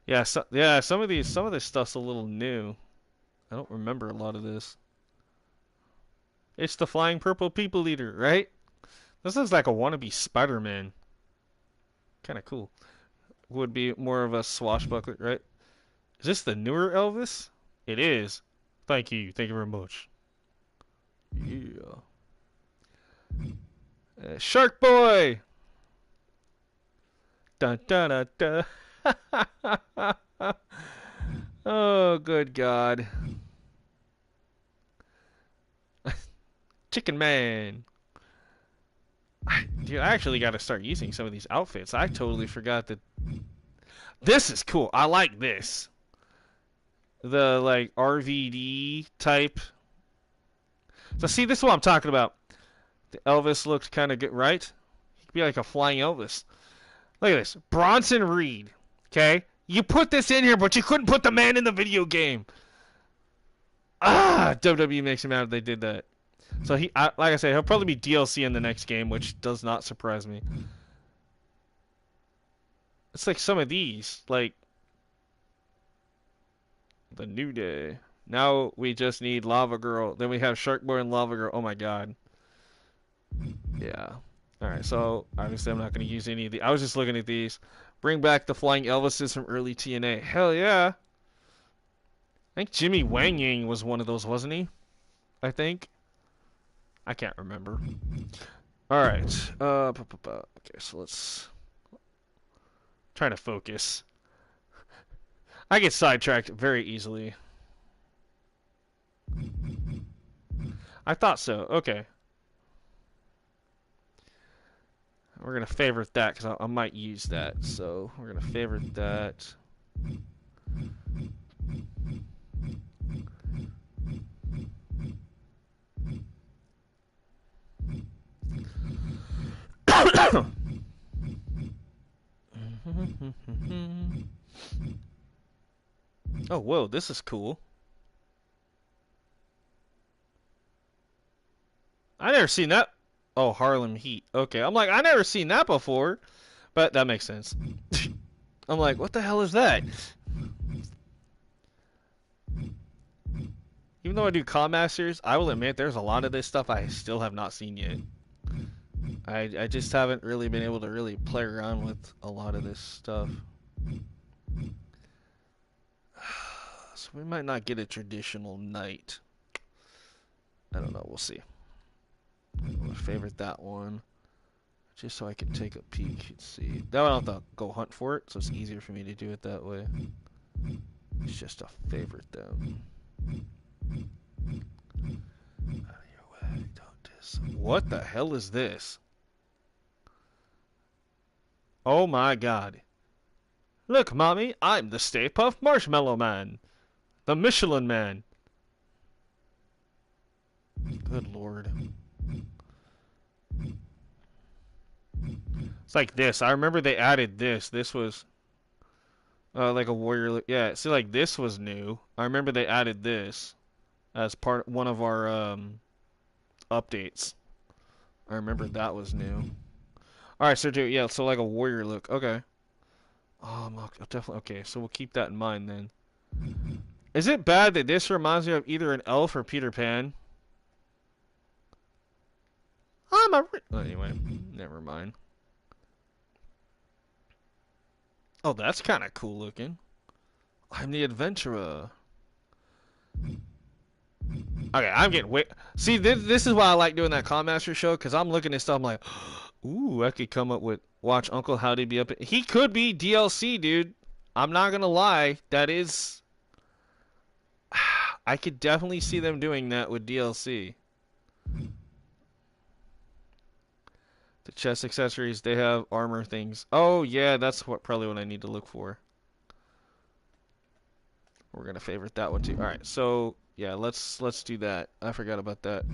Yeah, some of this stuff's a little new. I don't remember a lot of this. It's the flying purple people eater, right? This looks like a wannabe Spider-Man. Kind of cool. Would be more of a swashbuckler, right? Is this the newer Elvis? It is. Thank you. Thank you very much. Yeah. Shark Boy! Dun dun dun dun. Oh, good God. Chicken Man. Dude, I actually got to start using some of these outfits. I totally forgot that. This is cool. I like this. The, like, RVD type. So, see, this is what I'm talking about. The Elvis looked kind of good, right? He could be like a flying Elvis. Look at this. Bronson Reed. Okay? You put this in here, but you couldn't put the man in the video game. WWE makes me mad if they did that. So, like I said, he'll probably be DLC in the next game, which does not surprise me. It's like some of these. Like, the New Day. Now we just need Lava Girl. Then we have Shark Boy and Lava Girl. Oh my God. Yeah. Alright, so obviously I'm not going to use any of the. I was just looking at these. Bring back the Flying Elvises from early TNA. Hell yeah. I think Jimmy Wang Yang was one of those, wasn't he? I think. I can't remember. Alright. Okay, so let's. Trying to focus. I get sidetracked very easily. I thought so. Okay. We're going to favorite that because I might use that. So we're going to favorite that. Oh, whoa, this is cool. I never seen that. Oh, Harlem Heat. Okay, I'm like, I never seen that before. But that makes sense. I'm like, what the hell is that? Even though I do Con Masters, I will admit there's a lot of this stuff I still have not seen yet. I just haven't really been able to really play around with a lot of this stuff. So we might not get a traditional knight. I don't know, we'll see. I'm gonna favorite that one. Just so I can take a peek and see. That one I don't have to go hunt for it, so it's easier for me to do it that way. It's just a favorite them. Out of your way, don't diss. What the hell is this? Oh my God. Look, mommy, I'm the Stay Puft Marshmallow Man. The Michelin Man. Good Lord. It's like this. I remember they added this. This was like a warrior. Yeah, see, like this was new. I remember they added this as one of our updates. I remember that was new. All right, Sergio. Yeah, so like a warrior look. Okay. I'll definitely. Okay, so we'll keep that in mind then. Is it bad that this reminds me of either an elf or Peter Pan? Anyway, never mind. Oh, that's kind of cool looking. I'm the adventurer. Okay, I'm getting way. See, this is why I like doing that Con Master show, because I'm looking at stuff. I'm like, ooh, I could come up with watch Uncle Howdy be up. He could be DLC, dude. I'm not gonna lie. That is. I could definitely see them doing that with DLC. The chest accessories, they have armor things. Oh yeah, that's probably what I need to look for. We're gonna favorite that one too. All right, so yeah, let's do that. I forgot about that.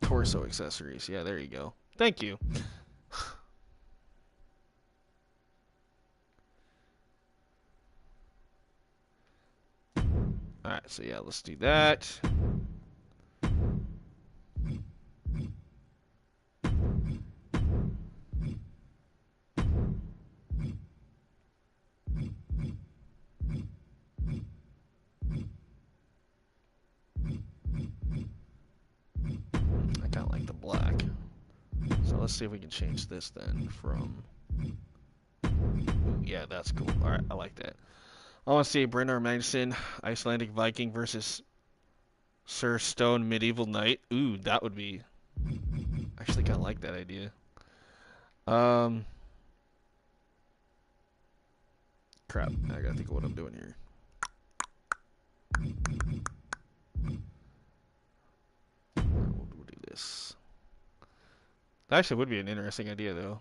Torso accessories. Yeah, there you go. Thank you. All right, so yeah, let's do that. I kind of like the black. So let's see if we can change this then from... Ooh, Yeah, that's cool. All right, I like that. I want to see Brynjar Magnusson, Icelandic Viking versus Sir Stone Medieval Knight. Ooh, that would be. Actually, kind of like that idea. Um, Crap. I gotta think of what I'm doing here. We'll do this. That actually would be an interesting idea, though.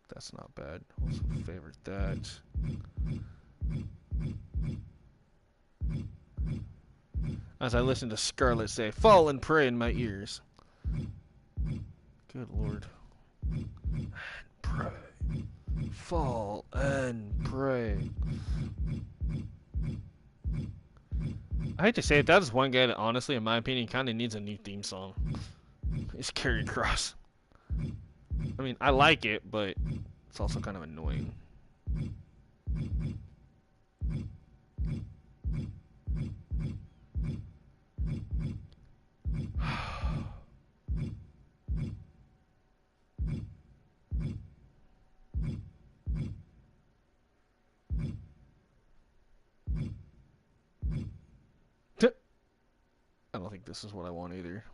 That's not bad. Also favorite that. As I listen to Scarlet say, "Fall and pray" in my ears. Good lord. And pray. Fall and pray. I hate to say it, that is one guy that honestly, in my opinion, kind of needs a new theme song. It's Karrion Kross. I mean, I like it, but it's also kind of annoying. I don't think this is what I want either.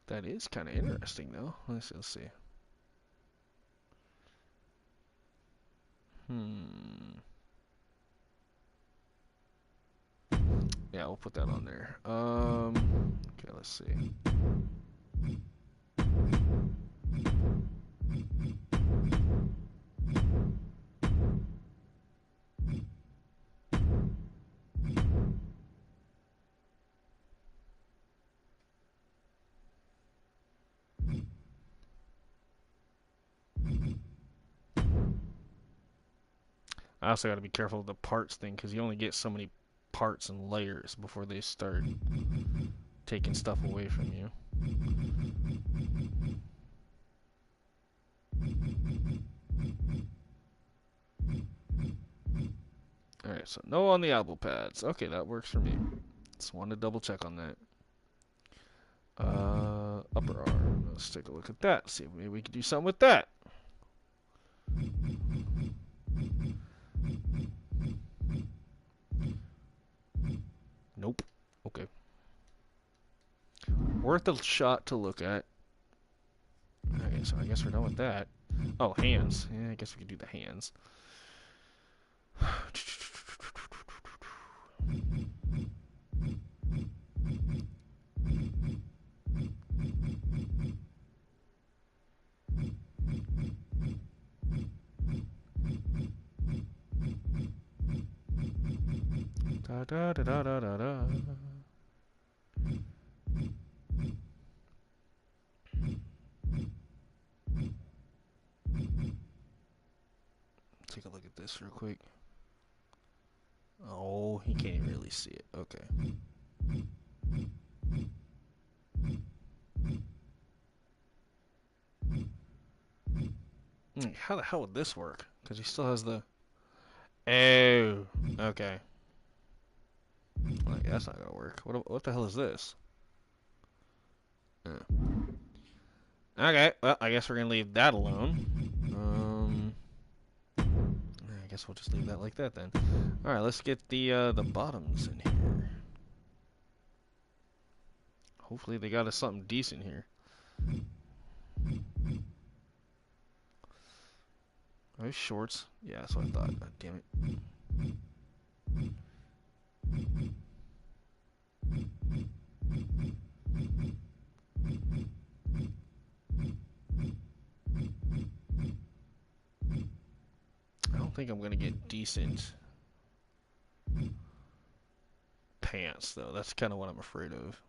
That is kind of interesting, though. Let's see. Yeah, we'll put that on there. Okay, let's see. I also got to be careful of the parts thing because you only get so many parts and layers before they start taking stuff away from you. Alright, so no on the elbow pads. Okay, that works for me. Just wanted to double check on that. Upper arm. Let's take a look at that. See if maybe we can do something with that. Nope. Okay. Worth a shot to look at. Okay, so I guess we're done with that. Oh, hands. Yeah, I guess we could do the hands. Da da da da da da da. Take a look at this real quick. Oh, he can't even really see it. Okay. How the hell would this work? Because he still has the... Oh, okay. Well, that's not gonna work. What the hell is this? Okay, well, I guess we're gonna leave that alone. I guess we'll just leave that like that then. All right, let's get the bottoms in here. Hopefully they got us something decent here. Are those shorts? Yeah, that's what I thought. God damn it. I don't think I'm gonna get decent pants though. That's kind of what I'm afraid of.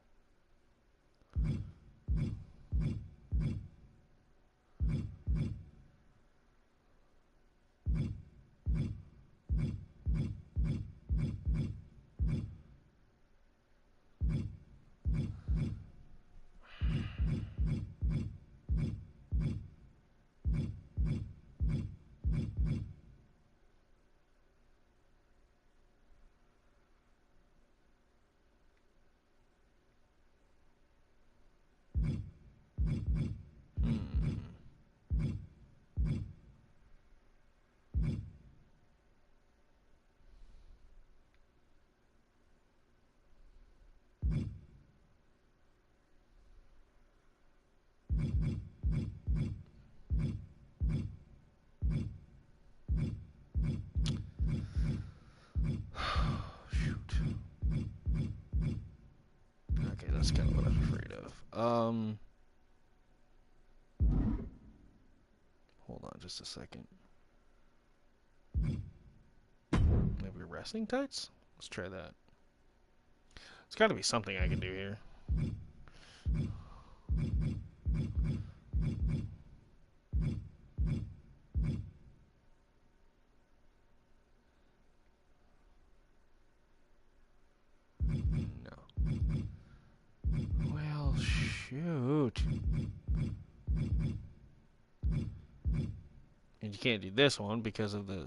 that's kind of what I'm afraid of. Hold on just a second. Maybe wrestling tights? Let's try that. There's got to be something I can do here. No. Well, shoot. And you can't do this one because of the...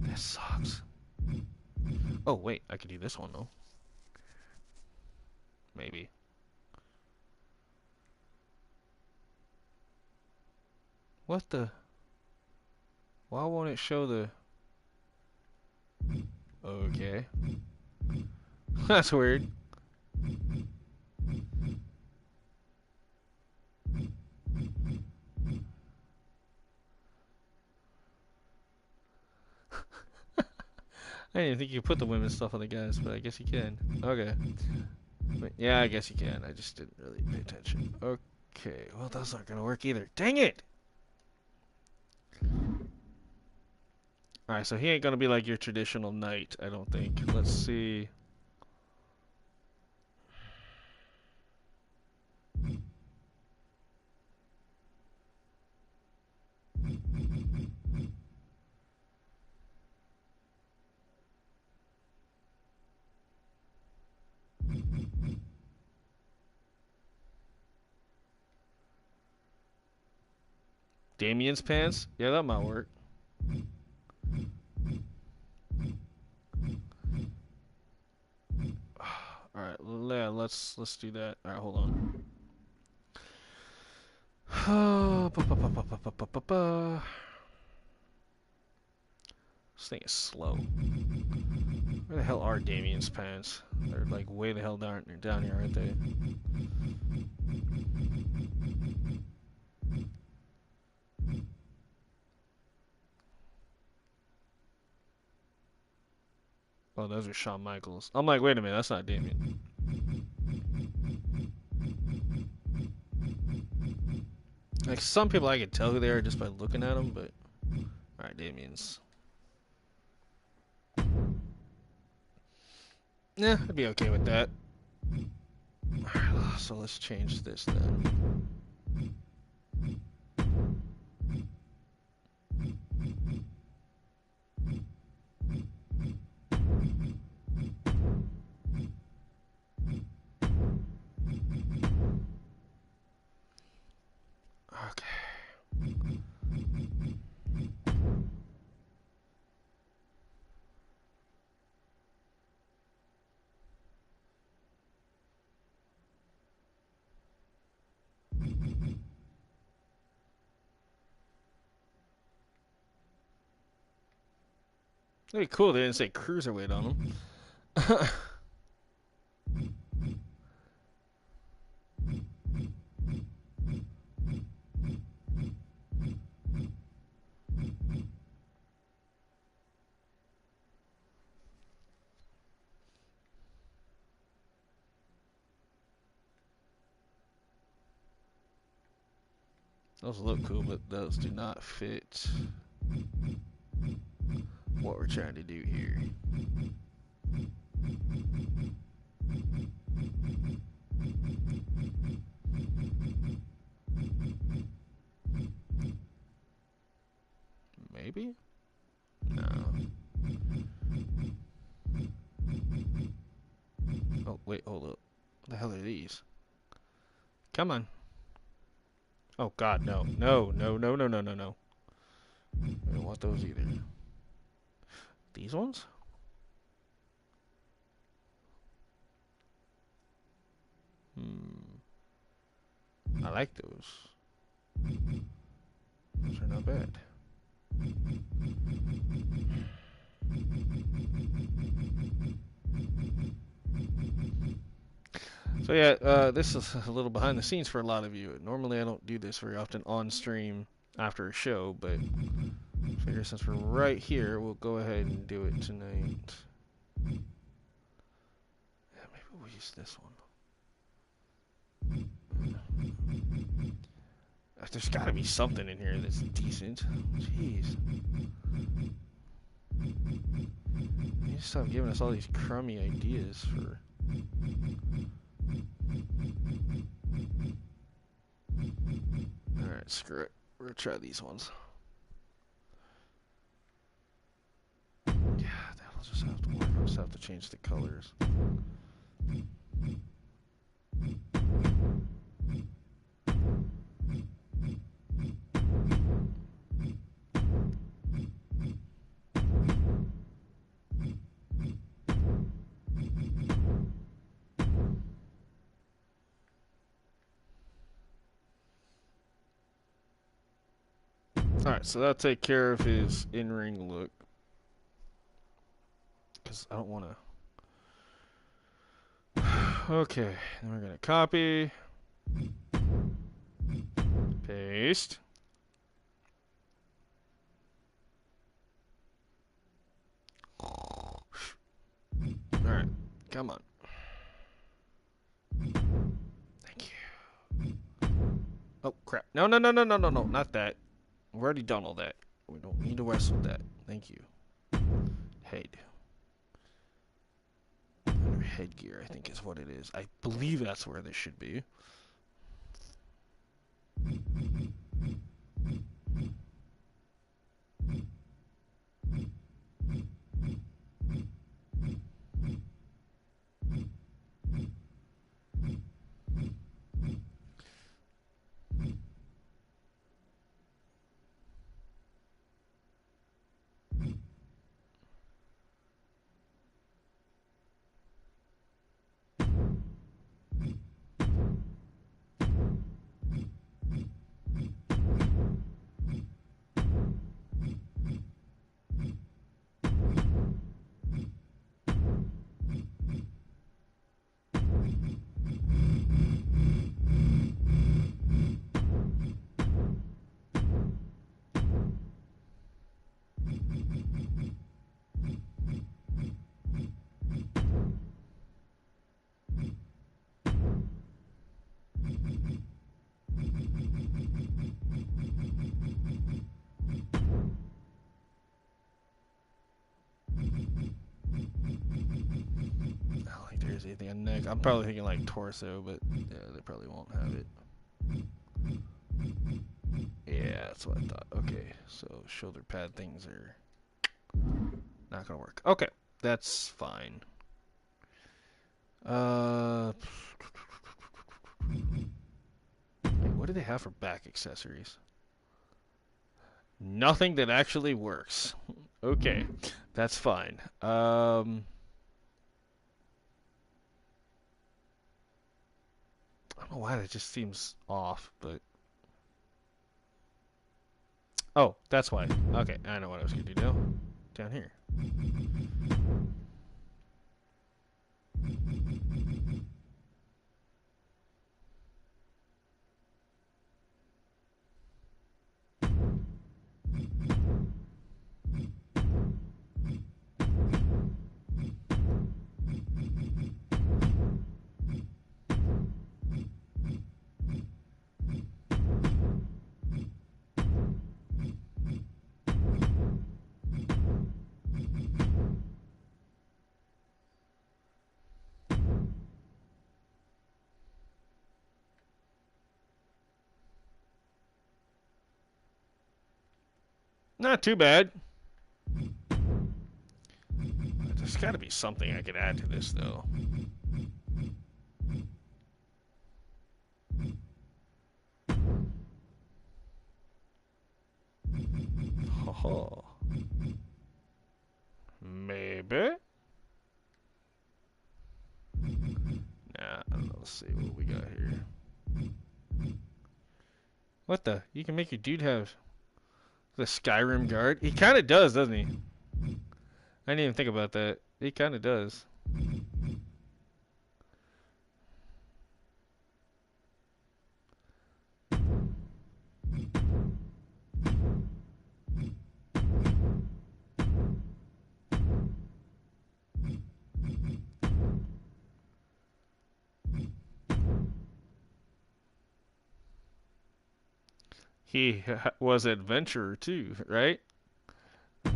That sucks. Oh, wait. I could do this one, though. Maybe. What the... Why won't it show the... Okay. That's weird. I didn't even think you could put the women's stuff on the guys, but I guess you can. Okay. But yeah, I guess you can. I just didn't really pay attention. Okay, well, that's not gonna work either. Dang it! Alright, so he ain't gonna be like your traditional knight, I don't think. Let's see. Damien's pants? Yeah, that might work. Alright, yeah, let's do that. Alright, hold on. This thing is slow. Where the hell are Damien's pants? They're like way the hell down here, aren't they? Oh, those are Shawn Michaels. I'm like, wait a minute, that's not Damien. Like, some people I can tell who they are just by looking at them, but... Alright, Damien's. Yeah, I'd be okay with that. Alright, so let's change this then. That'd be cool. They didn't say cruiserweight on them. Those look cool, but those do not fit what we're trying to do here. Maybe? No. Oh, wait, hold up. What the hell are these? Come on. Oh, God, no. No, no, no, no, no, no, no. I don't want those either. These ones? I like those. Those are not bad. So yeah, this is a little behind the scenes for a lot of you. Normally I don't do this very often on stream after a show, but I figure since we're right here, we'll go ahead and do it tonight. maybe we'll use this one. There's got to be something in here that's decent. Jeez. You stop giving us all these crummy ideas for. Alright, screw it. We're gonna try these ones. Yeah, that'll just have to work. I'll just have to change the colors. Alright, so that'll take care of his in-ring look. Because I don't want to... Okay, then we're going to copy. Paste. Alright, come on. Thank you. Oh, crap. No, not that. We've already done all that. We don't need to mess with that. Thank you. Head. Headgear, I think is what it is. I believe that's where this should be. Anything on neck. I'm probably thinking like torso, but yeah, they probably won't have it. Yeah, that's what I thought. Okay, so shoulder pad things are not gonna work. Okay, that's fine. Wait, what do they have for back accessories? Nothing that actually works. Okay, that's fine. I don't know why that just seems off, but... Oh, that's why. Okay, I know what I was going to do now. Down here. Not too bad. There's got to be something I could add to this, though. Oh, maybe. Nah, I don't know. Let's see what we got here. What the? You can make your dude have the Skyrim guard? He kind of does, doesn't he? I didn't even think about that. He kind of does. He was adventurer too, right? All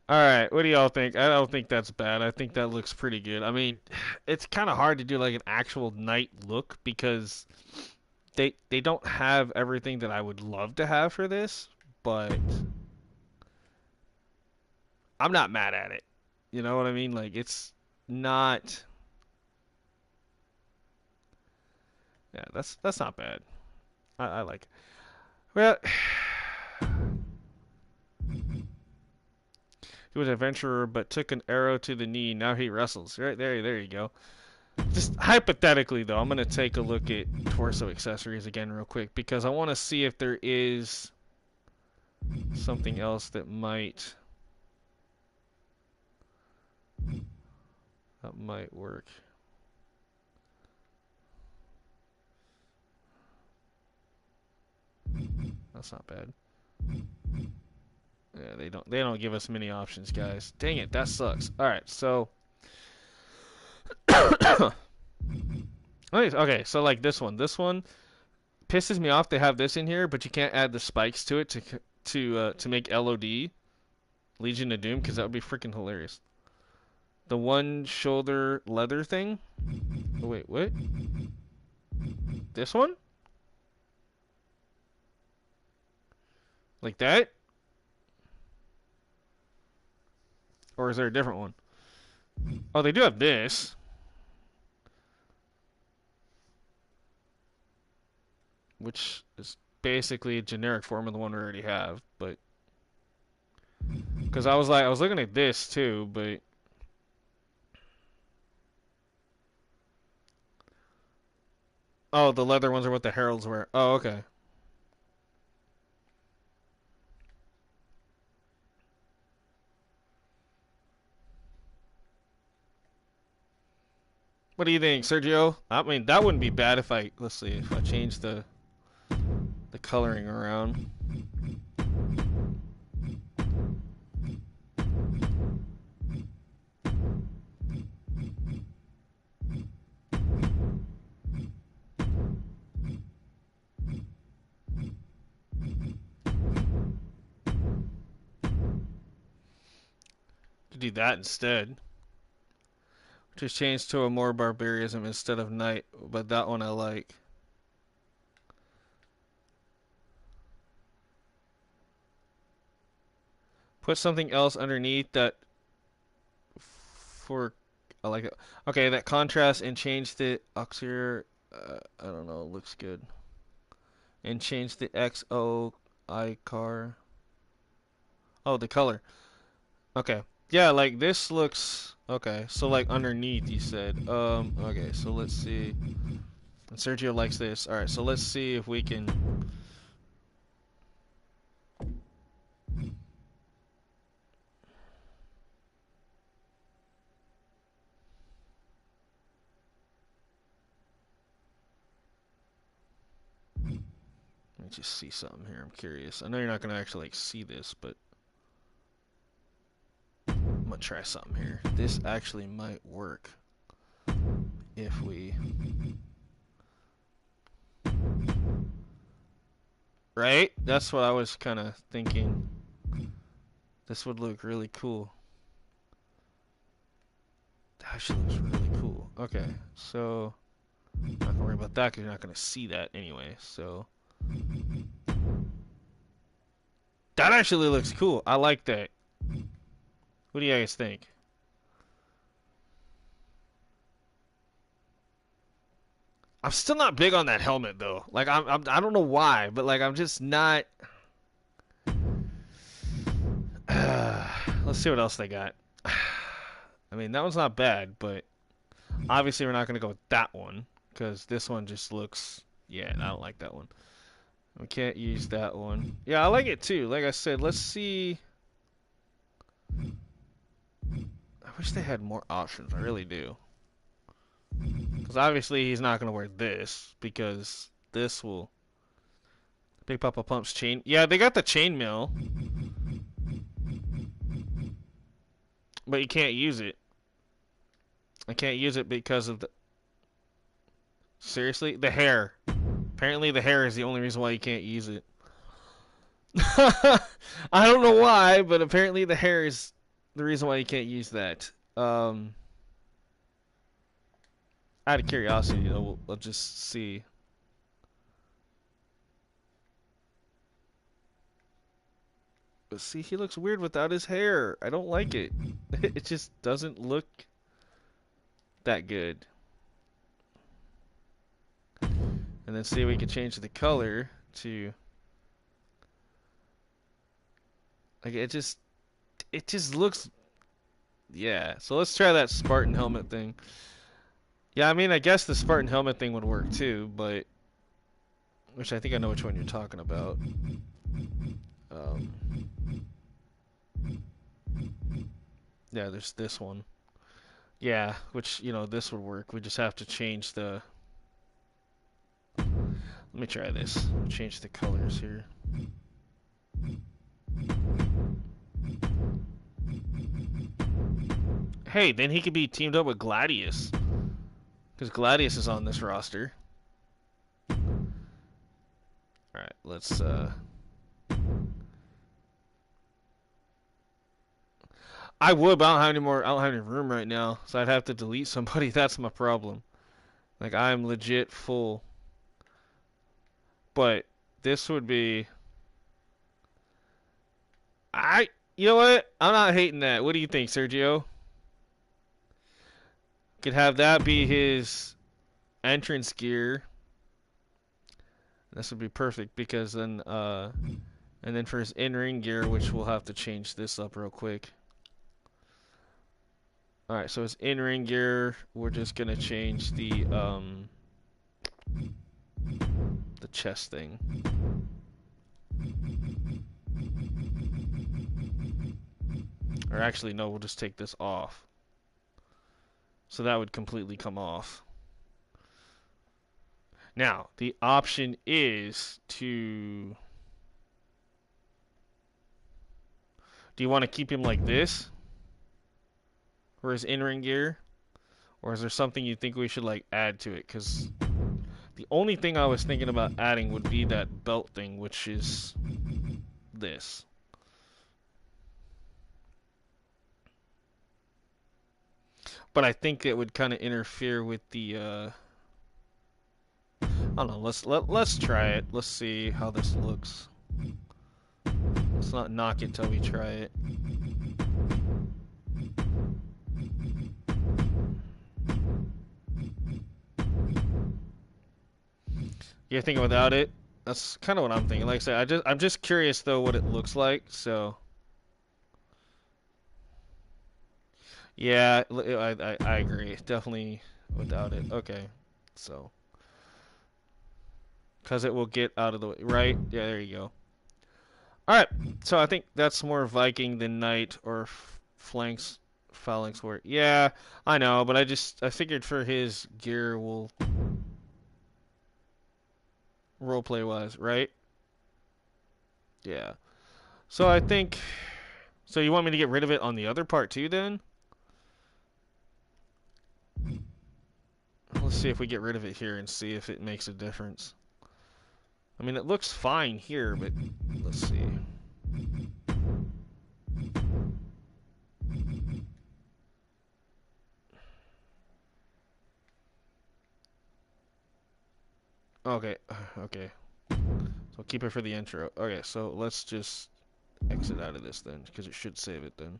right, what do y'all think? I don't think that's bad. I think that looks pretty good. I mean, it's kind of hard to do like an actual knight look because they don't have everything that I would love to have for this, but I'm not mad at it. You know what I mean? Like it's not. Yeah, that's not bad. I like it. Well, he was an adventurer, but took an arrow to the knee. Now he wrestles. Right there, there you go. Just hypothetically, though, I'm gonna take a look at torso accessories again real quick because I want to see if there is something else that might work. That's not bad. Yeah, they don't give us many options, guys. Dang it, that sucks. All right, so okay, so like this one pisses me off. They have this in here, but you can't add the spikes to it to make LOD Legion of Doom because that would be freaking hilarious. The one shoulder leather thing. Oh, wait, what? This one? Like that? Or is there a different one? Oh, they do have this. Which is basically a generic form of the one we already have, but because I was looking at this too, but oh, the leather ones are what the heralds wear. Oh, okay. What do you think, Sergio? I mean, that wouldn't be bad if let's see, if I change the coloring around. Could do that instead. Just change to a more barbarism instead of knight, but that one I like. Put something else underneath that for I like it. Okay, that contrast and change the auxiliary. I don't know. Looks good. And change the XO car. Oh, the color. Okay. Yeah, like this looks okay. So like underneath, you said. Okay. So let's see. And Sergio likes this. All right. So let's see if we can. Let me just see something here. I'm curious. I know you're not gonna actually like see this, but I'm gonna try something here. This actually might work if we. Right? That's what I was kind of thinking. This would look really cool. That actually looks really cool. Okay, so I'm not gonna worry about that because you're not gonna see that anyway. So that actually looks cool. I like that. What do you guys think? I'm still not big on that helmet though. Like I don't know why, but like I'm just not. Let's see what else they got. I mean, that one's not bad, but obviously we're not gonna go with that one because this one just looks. Yeah, I don't like that one. We can't use that one. Yeah, I like it too. Like I said, let's see. I wish they had more options. I really do. Because obviously he's not going to wear this because this will. Big Papa Pump's chain. Yeah, they got the chainmail. But you can't use it. I can't use it because of the. Seriously? The hair. Apparently the hair is the only reason why you can't use it. I don't know why, but apparently the hair is the reason why you can't use that. Out of curiosity, we'll just see. But see, he looks weird without his hair. I don't like it. It just doesn't look that good. And then see if we can change the color to like it just looks, yeah. So let's try that Spartan helmet thing. Yeah, I mean, I guess the Spartan helmet thing would work too, but which I think I know which one you're talking about. Um, yeah, there's this one. Yeah, which, this would work. We just have to change the... Let me try this. Change the colors here. Hey, then he could be teamed up with Gladius. Because Gladius is on this roster. Alright, let's, I would, but I don't have any more. I don't have any room right now, so I'd have to delete somebody. That's my problem. Like, I'm legit full. But this would be. You know what? I'm not hating that. What do you think, Sergio? Could have that be his entrance gear. This would be perfect because then, and then for his in-ring gear, which we'll have to change this up real quick. Alright, so his in-ring gear, we're just gonna change the chest thing. Or actually, no, we'll just take this off. So that would completely come off. Now, the option is to... Do you want to keep him like this? For his in-ring gear? Or is there something you think we should, like, add to it? Because the only thing I was thinking about adding would be that belt thing, which is this. But I think it would kind of interfere with the, I don't know, let's try it. Let's see how this looks. Let's not knock it till we try it. You're thinking without it? That's kind of what I'm thinking. Like I said, I'm just curious though what it looks like. So yeah, I agree. Definitely without it. Okay, so because it will get out of the way, right? Yeah, there you go. All right, so I think that's more Viking than Knight or flanks, phalanx war. Yeah, I know, but I figured for his gear will roleplay wise, right? Yeah. So I think. So you want me to get rid of it on the other part too, then? Let's see if we get rid of it here and see if it makes a difference. I mean, it looks fine here, but let's see. Okay, okay. So keep it for the intro. Okay, so let's just exit out of this then, because it should save it then.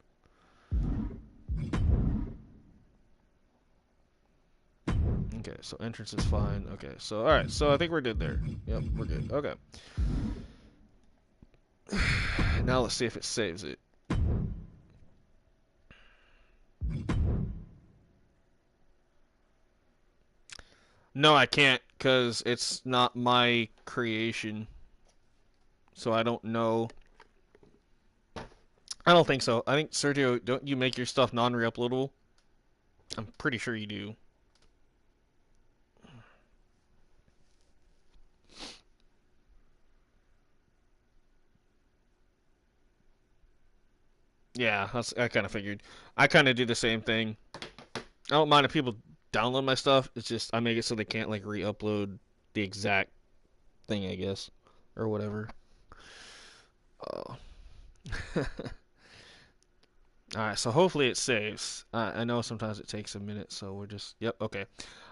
Okay, so entrance is fine. Okay, so alright, so I think we're good there. Yep, we're good. Okay. Now let's see if it saves it. No, I can't, because it's not my creation. So I don't know. I don't think so. I think, Sergio, don't you make your stuff non-re-uploadable? I'm pretty sure you do. Yeah, I kind of figured. I kind of do the same thing. I don't mind if people download my stuff. It's just I make it so they can't like re-upload the exact thing, I guess, or whatever. Oh. Alright, so hopefully it saves. I know sometimes it takes a minute, so we're just... Yep, okay.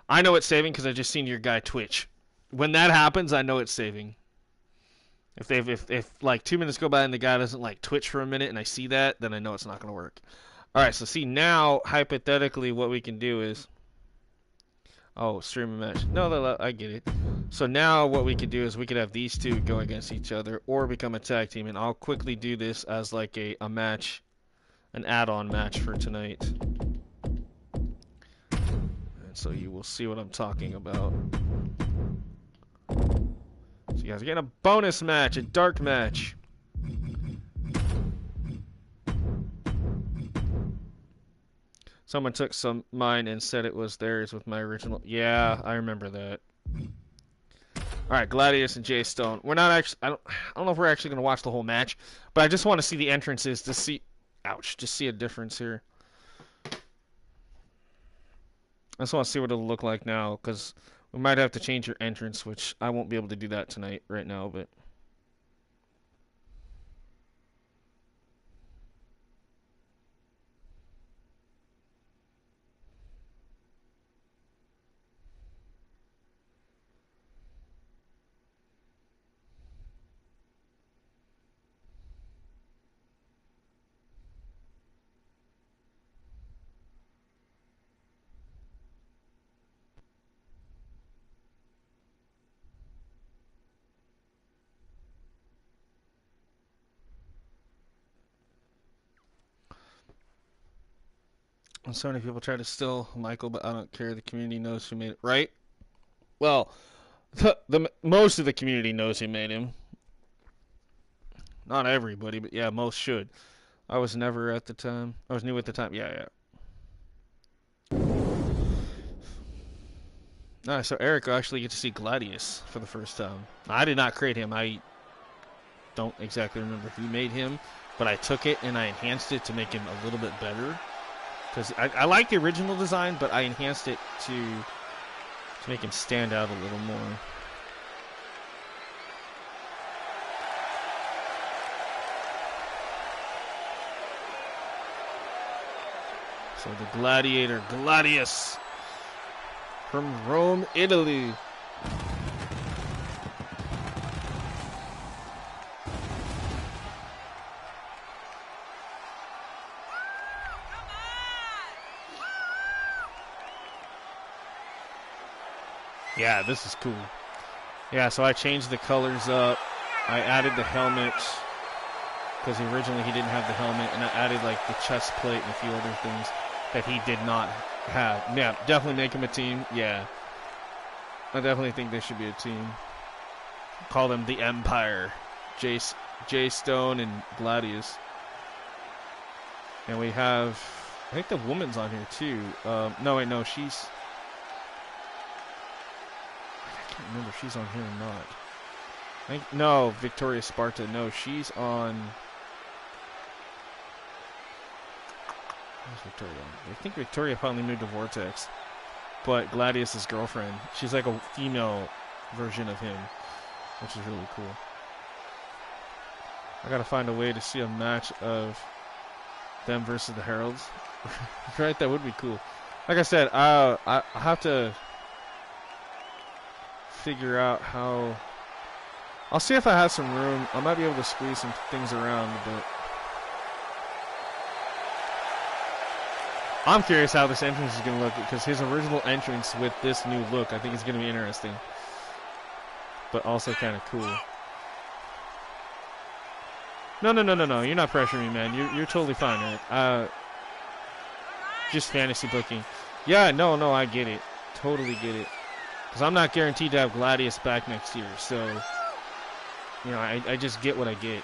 I know it's saving because I just seen your guy twitch. When that happens, I know it's saving. If like 2 minutes go by and the guy doesn't like twitch for a minute and I see that, then I know it's not going to work. Alright, so see now, hypothetically, what we can do is... Oh, stream a match. No, I get it. So now what we could do is we could have these two go against each other or become a tag team, and I'll quickly do this as like a match, an add-on match for tonight. And so you will see what I'm talking about. So you guys are getting a bonus match, a dark match. Someone took mine and said it was theirs with my original. Yeah, I remember that. All right, Gladius and Jay Stone. We're not actually. I don't know if we're actually going to watch the whole match, but I just want to see the entrances to see. Ouch! Just see a difference here. I just want to see what it'll look like now, because we might have to change your entrance, which I won't be able to do that tonight right now, but. And so many people try to steal Michael, but I don't care. The community knows who made it, right? Well, most of the community knows who made him. Not everybody, but yeah, most should. I was never at the time. I was new at the time. Yeah. Alright, so Eric will actually get to see Gladius for the first time. I did not create him. I don't exactly remember who made him, but I took it and I enhanced it to make him a little bit better. Because I like the original design, but I enhanced it to make him stand out a little more. So the gladiator, Gladius, from Rome, Italy. Yeah, this is cool. Yeah, so I changed the colors up. I added the helmet, because originally he didn't have the helmet, and I added like the chest plate and a few other things that he did not have. Yeah, definitely make him a team. Yeah. I definitely think they should be a team. Call them the Empire. Jay Stone and Gladius. And we have, I think the woman's on here too. No, wait, no, she's... I can't remember if she's on here or not. No, Victoria Sparta. No, she's on... Where's Victoria? I think Victoria finally moved to Vortex. But Gladius' girlfriend. She's like a female version of him, which is really cool. I gotta find a way to see a match of them versus the Heralds. Right? That would be cool. Like I said, I have to figure out how... I'll see if I have some room. I might be able to squeeze some things around, but... I'm curious how this entrance is going to look, because his original entrance with this new look, I think is going to be interesting. But also kind of cool. No. You're not pressuring me, man. You're totally fine, right? Just fantasy booking. Yeah, no, I get it. Totally get it. Because I'm not guaranteed to have Gladius back next year, so... You know, I just get what I get.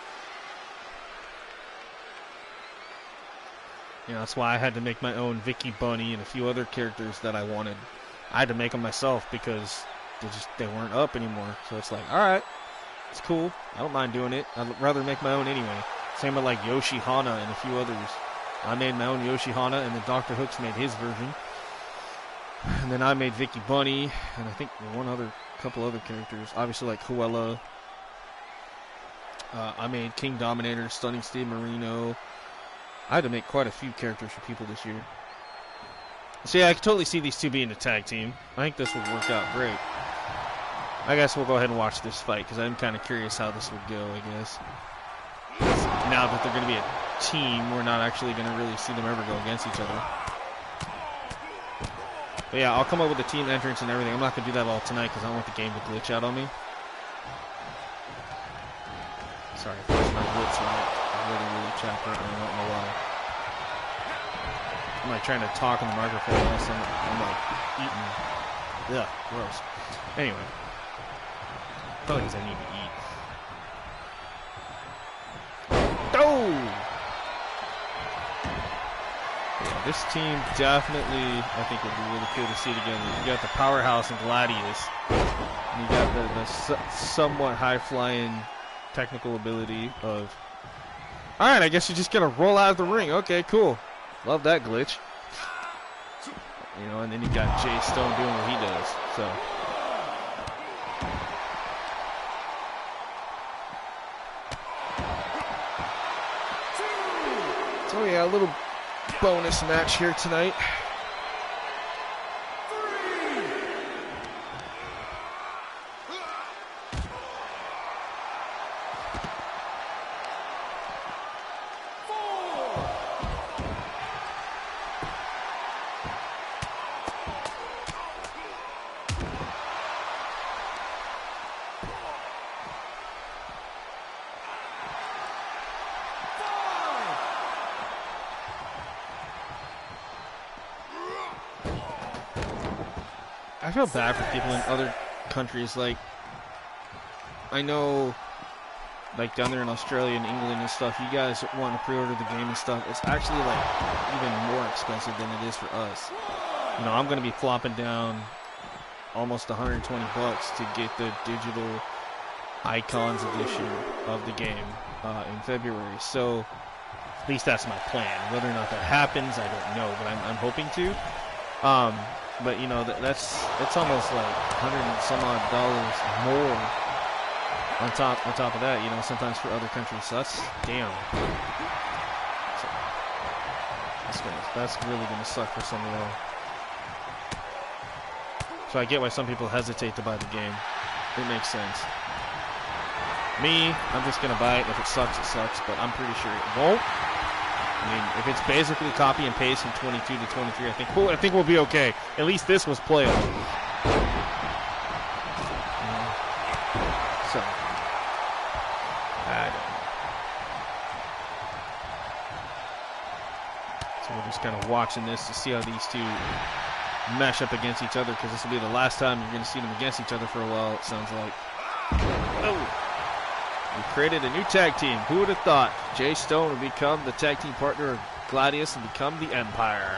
You know, that's why I had to make my own Vicky Bunny and a few other characters that I wanted. I had to make them myself because they weren't up anymore. So it's like, alright, it's cool. I don't mind doing it. I'd rather make my own anyway. Same with like Yoshi Hana and a few others. I made my own Yoshi Hana, and then Dr. Hooks made his version. And then I made Vicky Bunny, and I think one other couple other characters. Obviously, like Cruella. I made King Dominator, Stunning Steve Marino. I had to make quite a few characters for people this year. So yeah, I can totally see these two being a tag team. I think this would work out great. I guess we'll go ahead and watch this fight because I'm kind of curious how this would go, I guess. Now that they're going to be a team, we're not actually going to really see them ever go against each other. But yeah, I'll come up with the team entrance and everything. I'm not going to do that all tonight because I don't want the game to glitch out on me. Sorry, of course my lips are like really chapped right now. I don't know why. I'm like trying to talk on the microphone and all of a sudden I'm like eating. Ugh, gross. Anyway. Probably because I need to eat. Oh! Yeah, this team definitely, I think, would be really cool to see together. You got the Powerhouse and Gladius. And you got the somewhat high-flying technical ability of... Alright, I guess you're just going to roll out of the ring. Okay, cool. Love that glitch. You know, and then you got Jay Stone doing what he does. So yeah, a little bonus match here tonight. I feel bad for people in other countries. Like, I know, like down there in Australia and England and stuff, you guys want to pre-order the game and stuff. It's actually like even more expensive than it is for us. You know, I'm going to be flopping down almost 120 bucks to get the digital Icons edition of the game in February. So at least that's my plan. Whether or not that happens, I don't know, but I'm hoping to. But you know, that's almost like $100 and some odd more on top of that. You know, sometimes for other countries. So that's damn. So that's really gonna suck for some of y'all. So I get why some people hesitate to buy the game. It makes sense. Me, I'm just gonna buy it. If it sucks, it sucks. But I'm pretty sure it won't. I mean, if it's basically copy and paste from 22 to 23, I think we'll be okay. At least this was playable. So, I don't know. So we're just kind of watching this to see how these two mesh up against each other, because this will be the last time you're going to see them against each other for a while, it sounds like. Oh! We created a new tag team. Who would have thought Jay Stone would become the tag team partner of Gladius and become the Empire?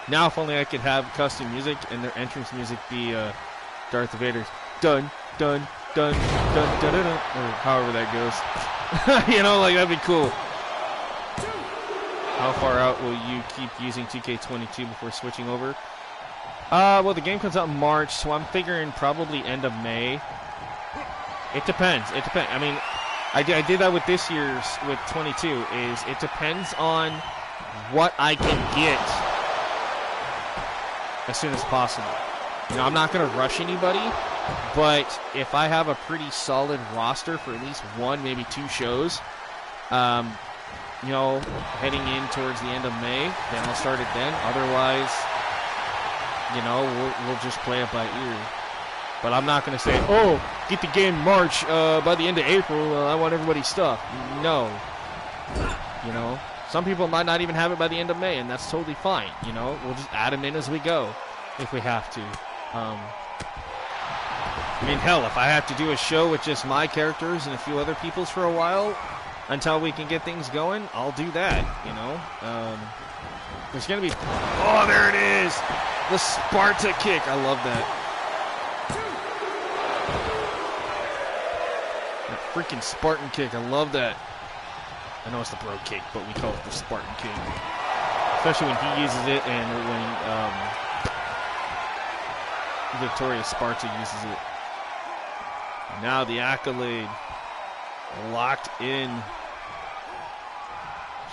Now, if only I could have custom music and their entrance music be Darth Vader's dun dun dun dun dun dun, dun or however that goes. You know, like that'd be cool. How far out will you keep using 2K22 before switching over? Well, the game comes out in March, so I'm figuring probably end of May. It depends. I mean, I did that with this year's, with 22, is it depends on what I can get as soon as possible. You know, I'm not going to rush anybody, but if I have a pretty solid roster for at least one, maybe two shows, you know, heading in towards the end of May, then I'll start it then. Otherwise, you know, we'll just play it by ear. But I'm not going to say, oh, get the game March, by the end of April, I want everybody's stuff. No. You know, some people might not even have it by the end of May, and that's totally fine. You know, we'll just add them in as we go if we have to. I mean, hell, if I have to do a show with just my characters and a few other people's for a while until we can get things going, I'll do that, you know. There's going to be... Oh, there it is! The Sparta kick. I love that. That freaking Spartan kick. I love that. I know it's the bro kick, but we call it the Spartan kick. Especially when he uses it and when Victorious Sparta uses it. Now the Accolade locked in.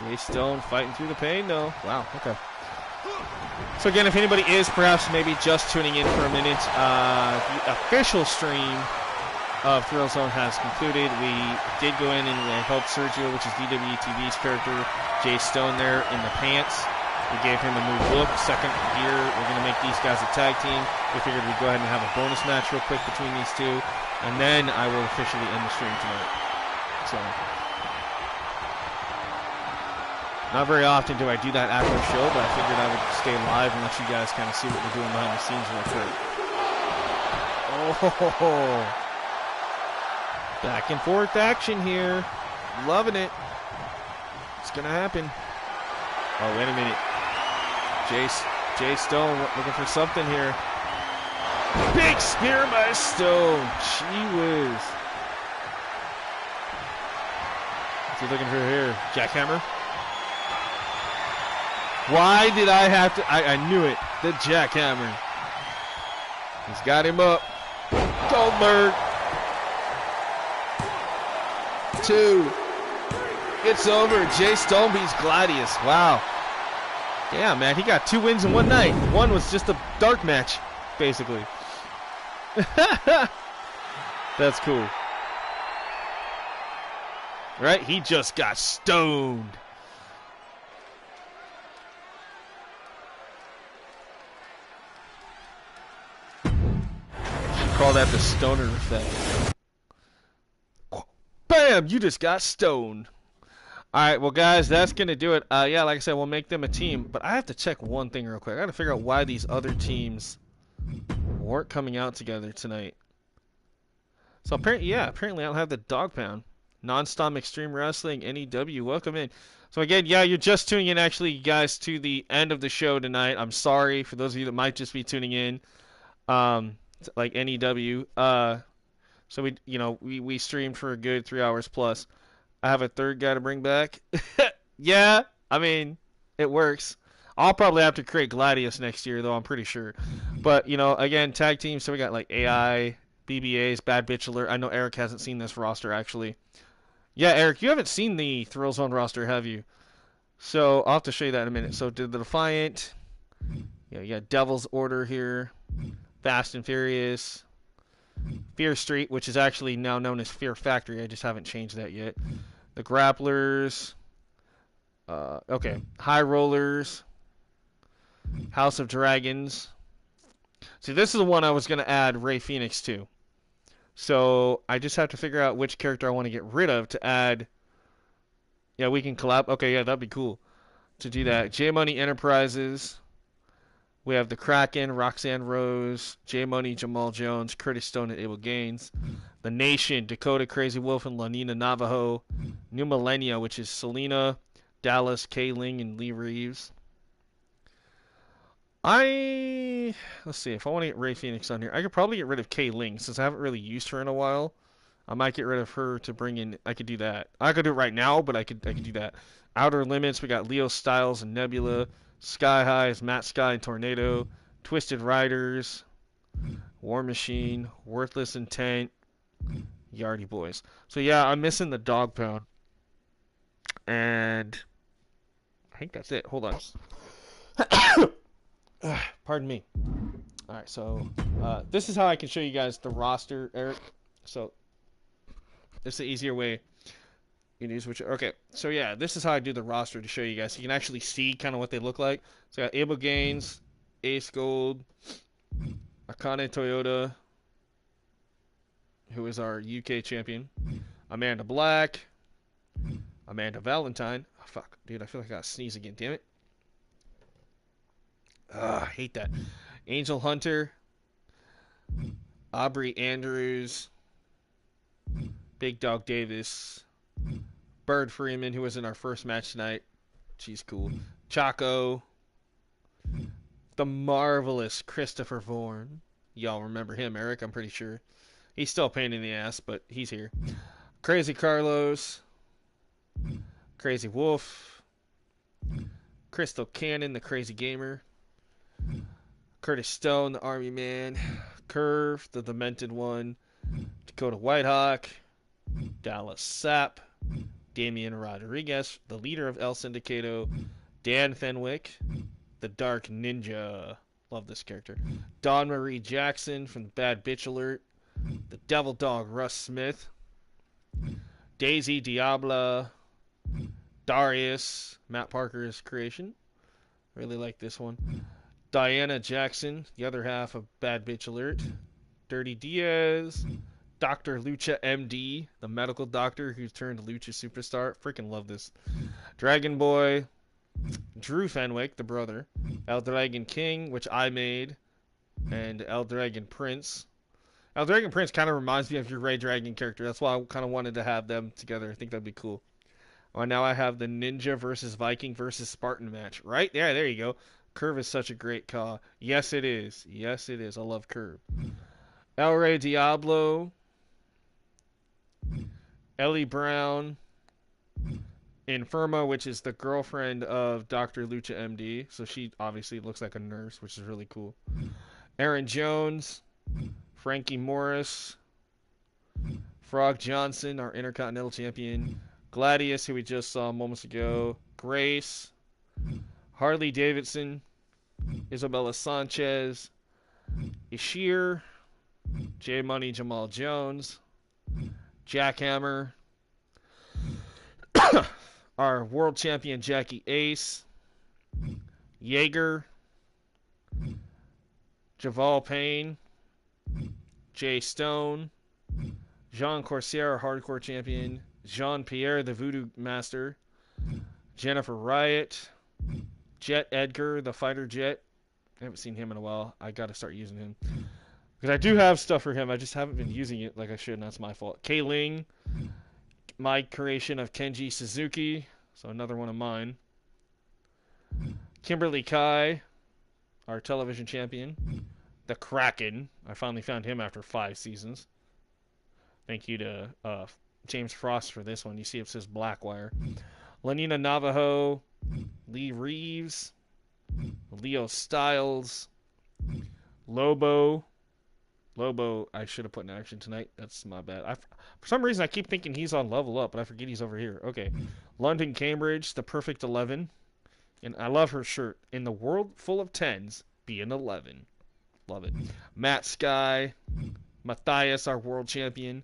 Jay Stone fighting through the pain, though. Wow, okay. So again, if anybody is perhaps maybe just tuning in for a minute, the official stream of Thrillzone has concluded. We did go in and we helped Sergio, which is DWTV's character, Jay Stone there in the pants. We gave him a new look, second gear. We're going to make these guys a tag team. We figured we'd go ahead and have a bonus match real quick between these two, and then I will officially end the stream tonight. So, not very often do I do that after the show, but I figured I would stay live and let you guys kind of see what we're doing behind the scenes real quick. Oh, back and forth action here. Loving it. It's going to happen. Oh, wait a minute. Jay Stone looking for something here. Big spear by Stone. Gee whiz. What's he looking for here? Jackhammer? Why did I have to? I knew it. The jackhammer. He's got him up. Goldberg. 2. It's over. Jay Stone beats Gladius. Wow. Yeah, man. He got 2 wins in one night. One was just a dark match, basically. That's cool. Right? He just got stoned. Call that the stoner effect. Bam! You just got stoned. Alright, well, guys, that's going to do it. Yeah, like I said, we'll make them a team. But I have to check one thing real quick. I got to figure out why these other teams weren't coming out together tonight. So, apparently I don't have the dog pound. Non-stop Extreme Wrestling, NEW, welcome in. So, again, yeah, you're just tuning in, actually, guys, to the end of the show tonight. I'm sorry for those of you that might just be tuning in. Like NEW. So we streamed for a good 3 hours plus. I have a third guy to bring back. Yeah, I mean, it works. I'll probably have to create Gladius next year, though, I'm pretty sure. But, again, tag team, so we got like AI, BBAs, Bad Bitch Alert. I know Eric hasn't seen this roster, actually. Yeah, Eric, you haven't seen the Thrillzone roster, have you? So I'll have to show you that in a minute. So did the Defiant. Yeah, you got Devil's Order here. Fast and Furious. Fear Street, which is actually now known as Fear Factory. I just haven't changed that yet. The Grapplers. Okay. High Rollers. House of Dragons. See, this is the one I was going to add Ray Phoenix to. So I just have to figure out which character I want to get rid of to add. Yeah, we can collab. Okay, yeah, that'd be cool to do that. J Money Enterprises. We have the Kraken, Roxanne Rose, J Money, Jamal Jones, Curtis Stone, and Abel Gaines. The Nation, Dakota Crazy Wolf, and Lanina Navajo. New Millennia, which is Selena, Dallas, Kay Ling, and Lee Reeves. Let's see, if I want to get Ray Phoenix on here, I could probably get rid of Kay Ling, since I haven't really used her in a while. I might get rid of her to bring in, I could do that. I could do it right now, but I could do that. Outer Limits, we got Leo Styles and Nebula. Sky Highs, Matt Sky and Tornado, Twisted Riders, War Machine, Worthless Intent, Yardie Boys. So yeah, I'm missing the dog pound. And I think that's it. Hold on. Pardon me. Alright, so this is how I can show you guys the roster, Eric. So it's the easier way. You can use which. Okay, so yeah, this is how I do the roster to show you guys. So you can actually see kind of what they look like. So I got Abel Gaines, Ace Gold, Akane Toyota, who is our UK champion, Amanda Black, Amanda Valentine. Oh, fuck, dude, I feel like I gotta sneeze again. Damn it. I hate that. Angel Hunter, Aubrey Andrews, Big Dog Davis. Bird Freeman, who was in our first match tonight. She's cool. Chaco. The marvelous Christopher Vaughan. Y'all remember him, Eric, I'm pretty sure. He's still a pain in the ass, but he's here. Crazy Carlos. Crazy Wolf. Crystal Cannon, the Crazy Gamer. Curtis Stone, the Army Man. Curve, the Demented One, Dakota Whitehawk, Dallas Sap, Damian Rodriguez, the leader of El Sindicato, Dan Fenwick, the Dark Ninja. Love this character. Dawn Marie Jackson from Bad Bitch Alert, the Devil Dog Russ Smith, Daisy Diabla, Darius, Matt Parker's creation. Really like this one. Diana Jackson, the other half of Bad Bitch Alert. Dirty Diaz, Dr. Lucha MD, the medical doctor who turned Lucha superstar. Freaking love this. Dragon Boy, Drew Fenwick, the brother. El Dragon King, which I made, and El Dragon Prince. El Dragon Prince kind of reminds me of your Ray Dragon character. That's why I kind of wanted to have them together. I think that'd be cool. Well, now I have the Ninja versus Viking versus Spartan match. Right there, there you go. Curve is such a great call. Yes, it is. Yes, it is. I love Curve. El Rey Diablo, Ellie Brown, Inferma, which is the girlfriend of Dr. Lucha MD. So she obviously looks like a nurse, which is really cool. Aaron Jones, Frankie Morris, Frog Johnson, our Intercontinental Champion, Gladius, who we just saw moments ago, Grace, Harley Davidson, Isabella Sanchez, Ishir, J Money Jamal Jones, Jackhammer, our world champion Jackie Ace, Jaeger, Javal Payne, Jay Stone, Jean Corsair, hardcore champion, Jean Pierre, the Voodoo Master, Jennifer Riot, Jet Edgar, the fighter jet. I haven't seen him in a while. I gotta start using him. Because I do have stuff for him. I just haven't been using it like I should, and that's my fault. Kay Ling, my creation of Kenji Suzuki. So another one of mine. Kimberly Kai, our television champion. The Kraken. I finally found him after 5 seasons. Thank you to James Frost for this one. You see it says Blackwire. Lenina Navajo, Lee Reeves, Leo Styles, Lobo, I should have put in action tonight. That's my bad. For some reason, I keep thinking he's on Level Up, but I forget he's over here. Okay. London Cambridge, the Perfect 11. And I love her shirt. In the world full of 10s, be an 11. Love it. Matt Sky, Matthias, our world champion.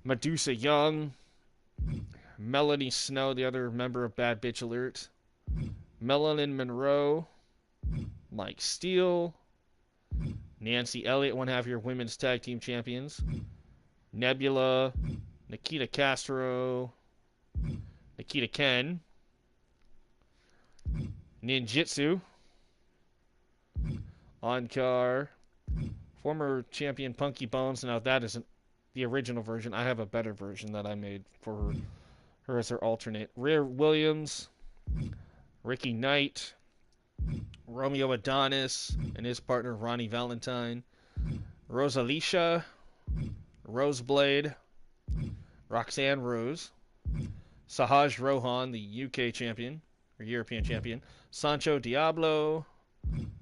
Medusa Young, Melanie Snow, the other member of Bad Bitch Alert. Melanin Monroe, Mike Steele, Nancy Elliott, one half of your women's tag team champions. Nebula, Nikita Castro, Nikita Ken, Ninjitsu, Onkar, former champion Punky Bones. Now that isn't the original version. I have a better version that I made for her as her alternate. Rhea Williams, Ricky Knight, Romeo Adonis and his partner Ronnie Valentine, Rosalicia, Roseblade, Roxanne Rose, Sahaj Rohan, the UK champion, or European champion, Sancho Diablo,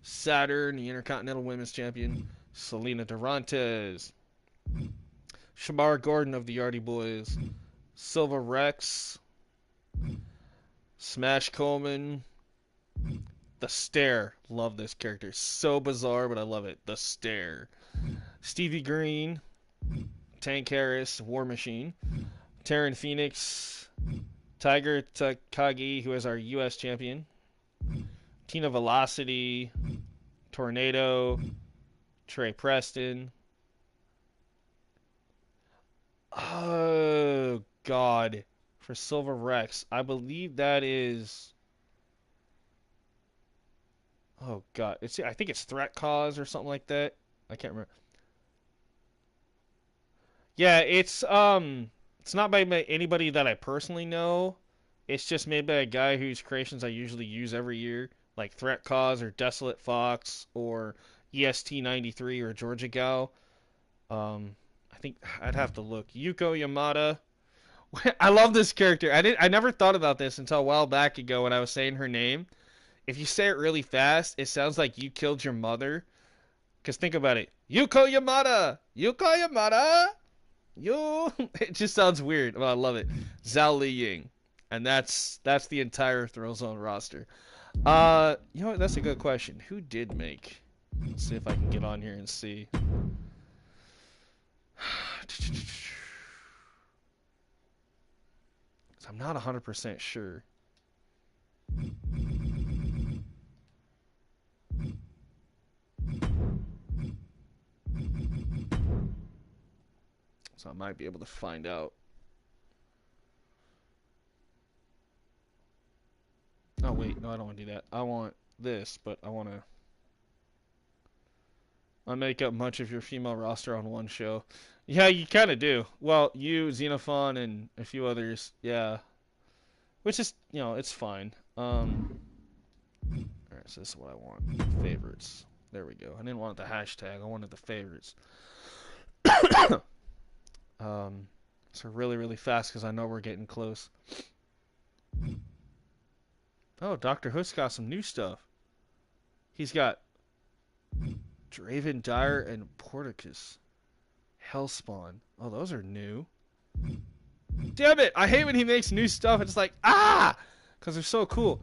Saturn, the Intercontinental Women's Champion, Selena Durantes, Shamar Gordon of the Yardie Boys, Silva Rex, Smash Coleman, The Stare. Love this character. So bizarre, but I love it. The Stare. Stevie Green, Tank Harris, War Machine, Taryn Phoenix, Tiger Takagi, who is our U.S. champion, Tina Velocity, Tornado, Trey Preston. Oh, God. For Silver Rex, I believe that is... Oh, God. I think it's Threat Cause or something like that. I can't remember. Yeah, it's not by anybody that I personally know. It's just made by a guy whose creations I usually use every year, like Threat Cause or Desolate Fox or EST93 or Georgia Gal. I think I'd have to look. Yuko Yamada. I love this character. I never thought about this until a while back ago when I was saying her name. If you say it really fast, it sounds like you killed your mother. Because think about it. Yuko Yamada! Yuko Yamada! Yo! It just sounds weird. Well, I love it. Zhao Li Ying. And that's the entire Thrillzone roster. You know what? That's a good question. Who did make? Let's see if I can get on here and see. I'm not 100% sure. So I might be able to find out. Oh, wait. No, I don't want to do that. I want this, but I want to... I make up much of your female roster on one show. Yeah, you kind of do. Well, you, Xenophon, and a few others. Yeah. Which is, you know, it's fine. Alright, so this is what I want. Favorites. There we go. I didn't want the hashtag. I wanted the favorites. So really, really fast because I know we're getting close. Oh, Dr. Hook's got some new stuff. He's got Draven Dire and Porticus. Hellspawn. Oh, those are new. Damn it! I hate when he makes new stuff. It's like, ah! Because they're so cool.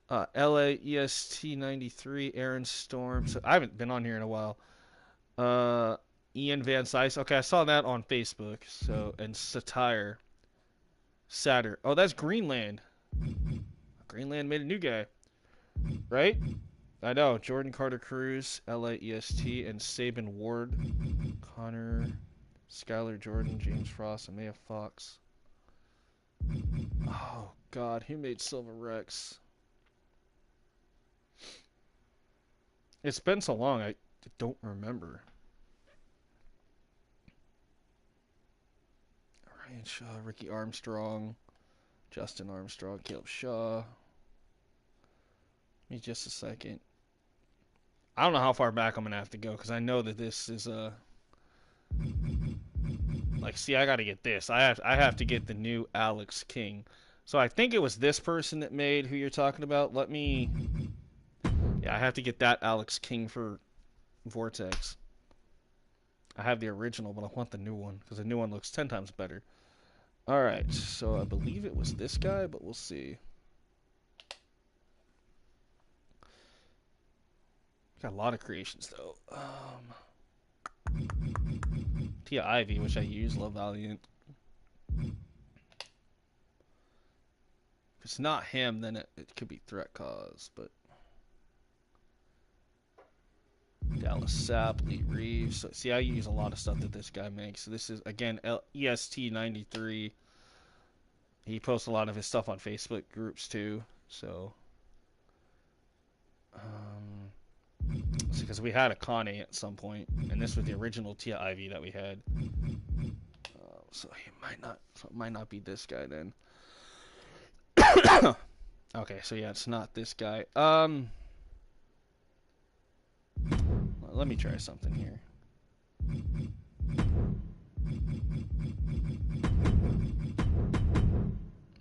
LAEST93, Aaron Storm. So I haven't been on here in a while. Ian Van Sice. Okay, I saw that on Facebook. So, and Satire. Satyr. Oh, that's Greenland. Greenland made a new guy. Right? I know. Jordan Carter Cruz, LAEST, and Sabin Ward. Connor, Skylar Jordan, James Frost, Amaya Fox. Oh, God. Who made Silver Rex? It's been so long, I don't remember. Ryan Shaw, Ricky Armstrong, Justin Armstrong, Caleb Shaw. Give me just a second. I don't know how far back I'm going to have to go because I know that this is like, see, I got to get this. I have to get the new Alex King. So I think it was this person that made who you're talking about. Let me... Yeah, I have to get that Alex King for Vortex. I have the original, but I want the new one because the new one looks 10 times better. Alright, so I believe it was this guy, but we'll see. Got a lot of creations, though. Tia Ivy, which I use. Love Valiant. If it's not him, then it could be Threat Cause, but... Dallas Sapp, Lee Reeves. So, see, I use a lot of stuff that this guy makes. So this is, again, EST93. He posts a lot of his stuff on Facebook groups, too. So... because we had a Kane at some point, and this was the original Tia Ivy that we had. So he might not be this guy then. Okay, so yeah, it's not this guy. Let me try something here.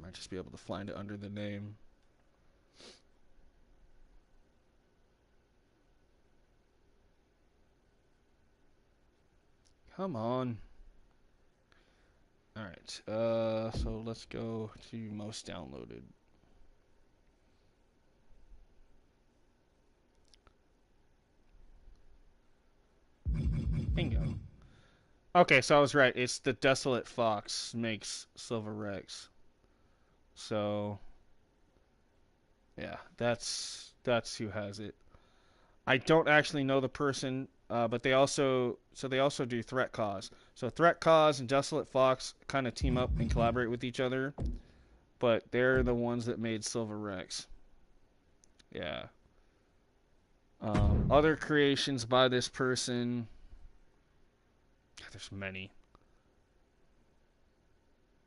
Might just be able to find it under the name. Come on. Alright, so let's go to most downloaded. Bingo. Okay, so I was right. It's the Desolate Fox makes Silver Rex. So, yeah, that's who has it. I don't actually know the person, but they also do Threat Cause. So Threat Cause and Desolate Fox kind of team up and collaborate with each other, but they're the ones that made Silver Rex. Yeah. Other creations by this person. There's many.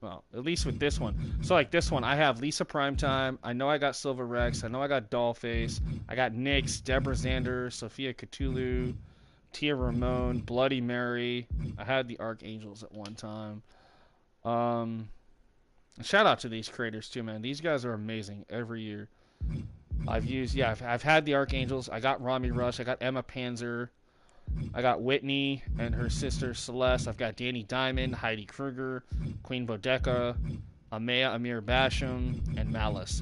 Well, at least with this one. So like this one, I have Lisa Primetime. I know I got Silver Rex. I know I got Dollface. I got Nyx, Deborah Xander, Sophia Cthulhu, Tia Ramone, Bloody Mary. I had the Archangels at one time. Shout out to these creators too, man. These guys are amazing every year. I've had the Archangels. I got Rami Rush. I got Emma Panzer. I got Whitney and her sister Celeste. I've got Danny Diamond, Heidi Kruger, Queen Bodeca, Amaya Amir Basham, and Malice.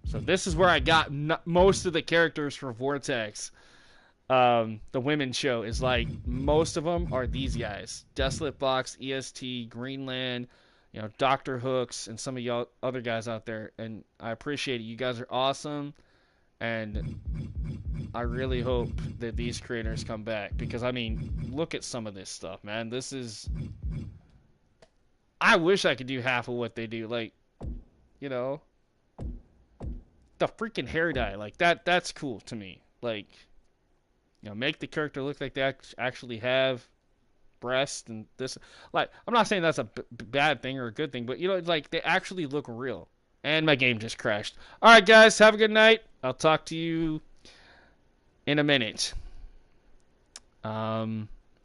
So this is where I got most of the characters for Vortex. The women's show is like most of them are these guys: Desolate Box, EST, Greenland, Doctor Hooks, and some of y'all other guys out there. And I appreciate it. You guys are awesome, and I really hope that these creators come back, because I mean, look at some of this stuff, man. This is. I wish I could do half of what they do. Like, you know, the freaking hair dye, like that's cool to me. Like, make the character look like they actually have breasts and this. Like, I'm not saying that's a bad thing or a good thing, but like they actually look real. And my game just crashed. All right, guys, have a good night. I'll talk to you in a minute.